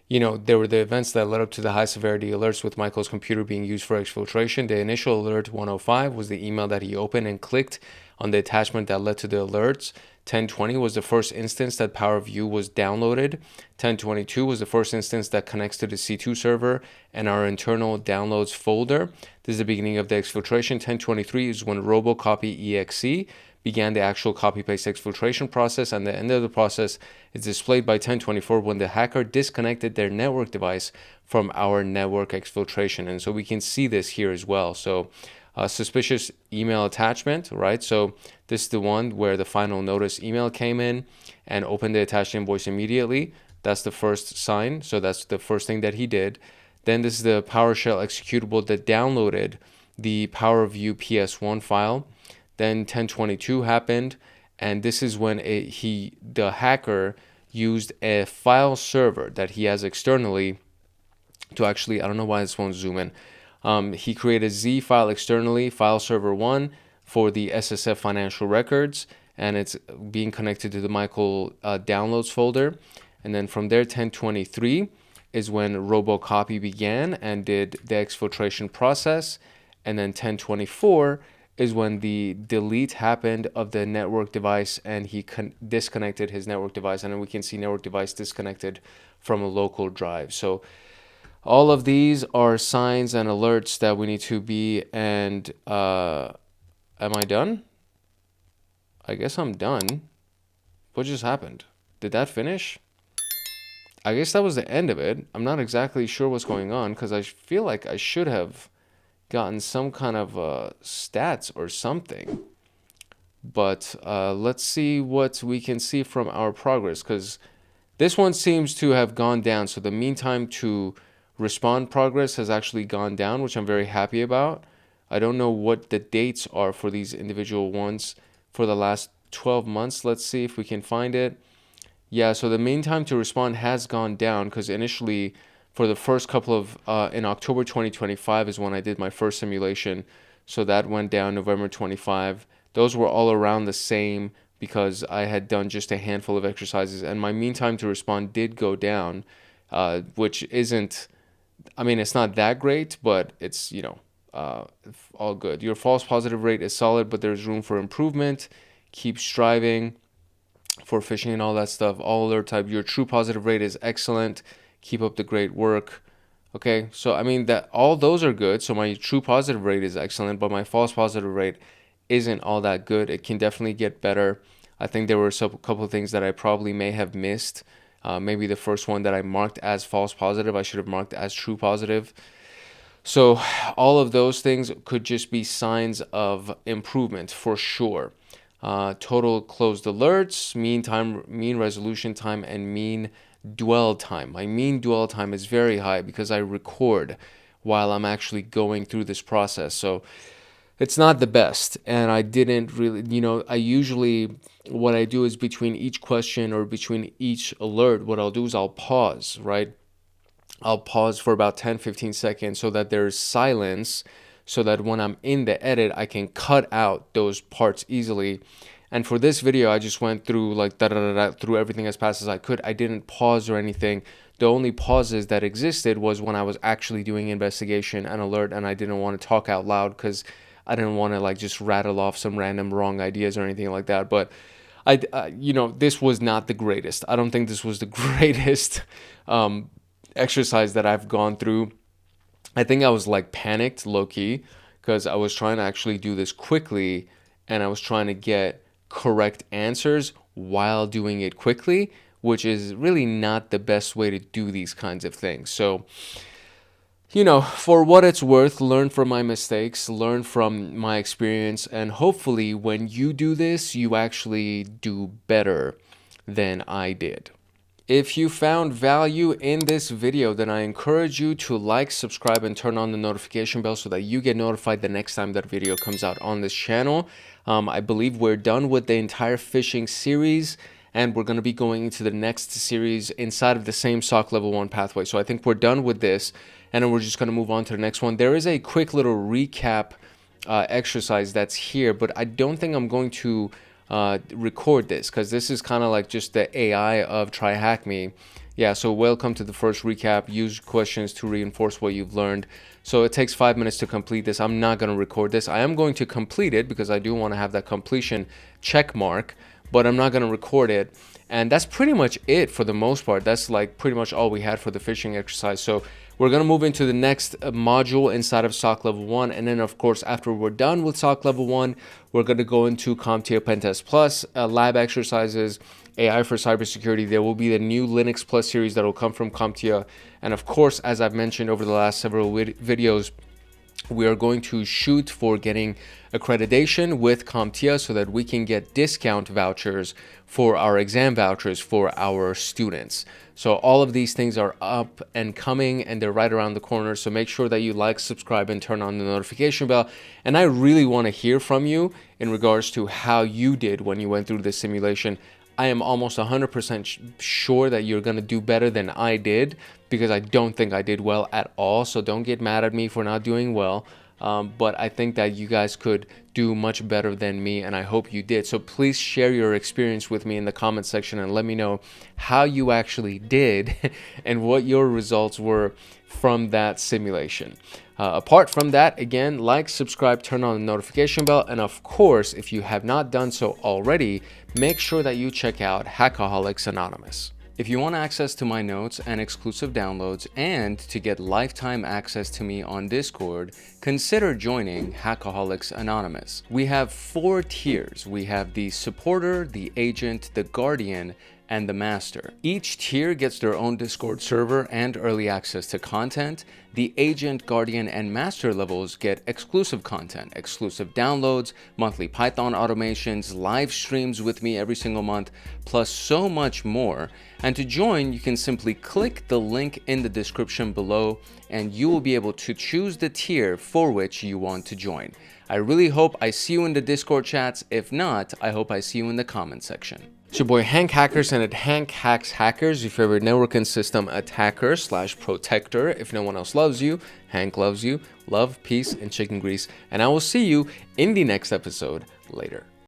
there were the events that led up to the high severity alerts with Michael's computer being used for exfiltration. The initial alert 105 was the email that he opened and clicked on the attachment that led to the alerts. 1020 was the first instance that PowerView was downloaded. 1022 was the first instance that connects to the C2 server and our internal downloads folder. This is the beginning of the exfiltration. 1023 is when robocopy.exe began the actual copy-paste exfiltration process, and the end of the process is displayed by 1024 when the hacker disconnected their network device from our network exfiltration. And so we can see this here as well. So suspicious email attachment, right? So this is the one where the final notice email came in and opened the attached invoice immediately. That's the first sign. So that's the first thing that he did. Then this is the PowerShell executable that downloaded the PowerView PS1 file. Then 1022 happened, and this is when the hacker used a file server that he has externally to actually, I don't know why this won't zoom in. He created Z file externally, file server 1 for the SSF financial records, and it's being connected to the Michael downloads folder. And then from there, 1023 is when robocopy began and did the exfiltration process. And then 1024 is when the delete happened of the network device, and he disconnected his network device, and then we can see network device disconnected from a local drive. So all of these are signs and alerts that we need to be, and am I done? I guess I'm done. What just happened? Did that finish? I guess that was the end of it. I'm not exactly sure what's going on because I feel like I should have gotten some kind of stats or something, but let's see what we can see from our progress, because this one seems to have gone down. So the mean time to respond progress has actually gone down, which I'm very happy about. I don't know what the dates are for these individual ones for the last 12 months. Let's see if we can find it. Yeah, so the mean time to respond has gone down, because initially for the first couple of, in October 2025 is when I did my first simulation. So that went down November 25. Those were all around the same because I had done just a handful of exercises. And my mean time to respond did go down, which isn't, I mean, it's not that great, but it's, all good. Your false positive rate is solid, but there's room for improvement. Keep striving for phishing and all that stuff. All alert type. Your true positive rate is excellent. Keep up the great work. Okay, so I mean that all those are good. So my true positive rate is excellent, but my false positive rate isn't all that good. It can definitely get better. I think there were a couple of things that I probably may have missed. Maybe the first one that I marked as false positive, I should have marked as true positive. So all of those things could just be signs of improvement for sure. Total closed alerts, mean resolution time, and mean dwell time. My mean dwell time is very high because I record while I'm actually going through this process. So it's not the best. And I didn't really, I usually, what I do is between each question or between each alert, what I'll do is I'll pause, right? I'll pause for about 10-15 seconds so that there's silence, so that when I'm in the edit, I can cut out those parts easily. And for this video, I just went through through everything as fast as I could. I didn't pause or anything. The only pauses that existed was when I was actually doing investigation and alert, and I didn't want to talk out loud because I didn't want to just rattle off some random wrong ideas or anything like that. But this was not the greatest. I don't think this was the greatest exercise that I've gone through. I think I was panicked low-key because I was trying to actually do this quickly, and I was trying to get correct answers while doing it quickly, which is really not the best way to do these kinds of things. So, for what it's worth, learn from my mistakes, learn from my experience, and hopefully when you do this, you actually do better than I did. If you found value in this video, then I encourage you to like, subscribe, and turn on the notification bell so that you get notified the next time that video comes out on this channel. I believe we're done with the entire phishing series, and we're going to be going into the next series inside of the same SOC Level 1 pathway. So I think we're done with this, and then we're just going to move on to the next one. There is a quick little recap exercise that's here, but I don't think I'm going to record this because this is kind of just the AI of TryHackMe Yeah, so welcome to the first recap. Use questions to reinforce what you've learned. So it takes 5 minutes to complete this. I'm not going to record this. I am going to complete it because I do want to have that completion check mark, but I'm not going to record it. And that's pretty much it for the most part. That's like pretty much all we had for the phishing exercise. So we're going to move into the next module inside of SOC Level 1. And then, of course, after we're done with SOC Level 1, we're going to go into CompTIA Pentest Plus, lab exercises, AI for cybersecurity. There will be the new Linux Plus series that will come from CompTIA. And of course, as I've mentioned over the last several videos, we are going to shoot for getting accreditation with CompTIA so that we can get discount vouchers for our exam vouchers for our students. So all of these things are up and coming, and they're right around the corner. So make sure that you like, subscribe, and turn on the notification bell. And I really want to hear from you in regards to how you did when you went through this simulation. I am almost 100% sure that you're going to do better than I did, because I don't think I did well at all. So don't get mad at me for not doing well. But I think that you guys could do much better than me, and I hope you did. So please share your experience with me in the comment section and let me know how you actually did and what your results were from that simulation. Apart from that, again, like, subscribe, turn on the notification bell, and of course, if you have not done so already, make sure that you check out Hackaholics Anonymous. If you want access to my notes and exclusive downloads and to get lifetime access to me on Discord, consider joining Hackaholics Anonymous. We have 4 tiers. We have the supporter, the agent, the guardian, and the master. Each tier gets their own Discord server and early access to content. The agent, guardian, and master levels get exclusive content, exclusive downloads, monthly Python automations, live streams with me every single month, plus so much more. And to join, you can simply click the link in the description below and you will be able to choose the tier for which you want to join. I really hope I see you in the Discord chats. If not, I hope I see you in the comment section. It's your boy Hank Hackerson at Hank Hacks Hackers, your favorite network and system attacker / protector. If no one else loves you, Hank loves you. Love, peace, and chicken grease. And I will see you in the next episode later.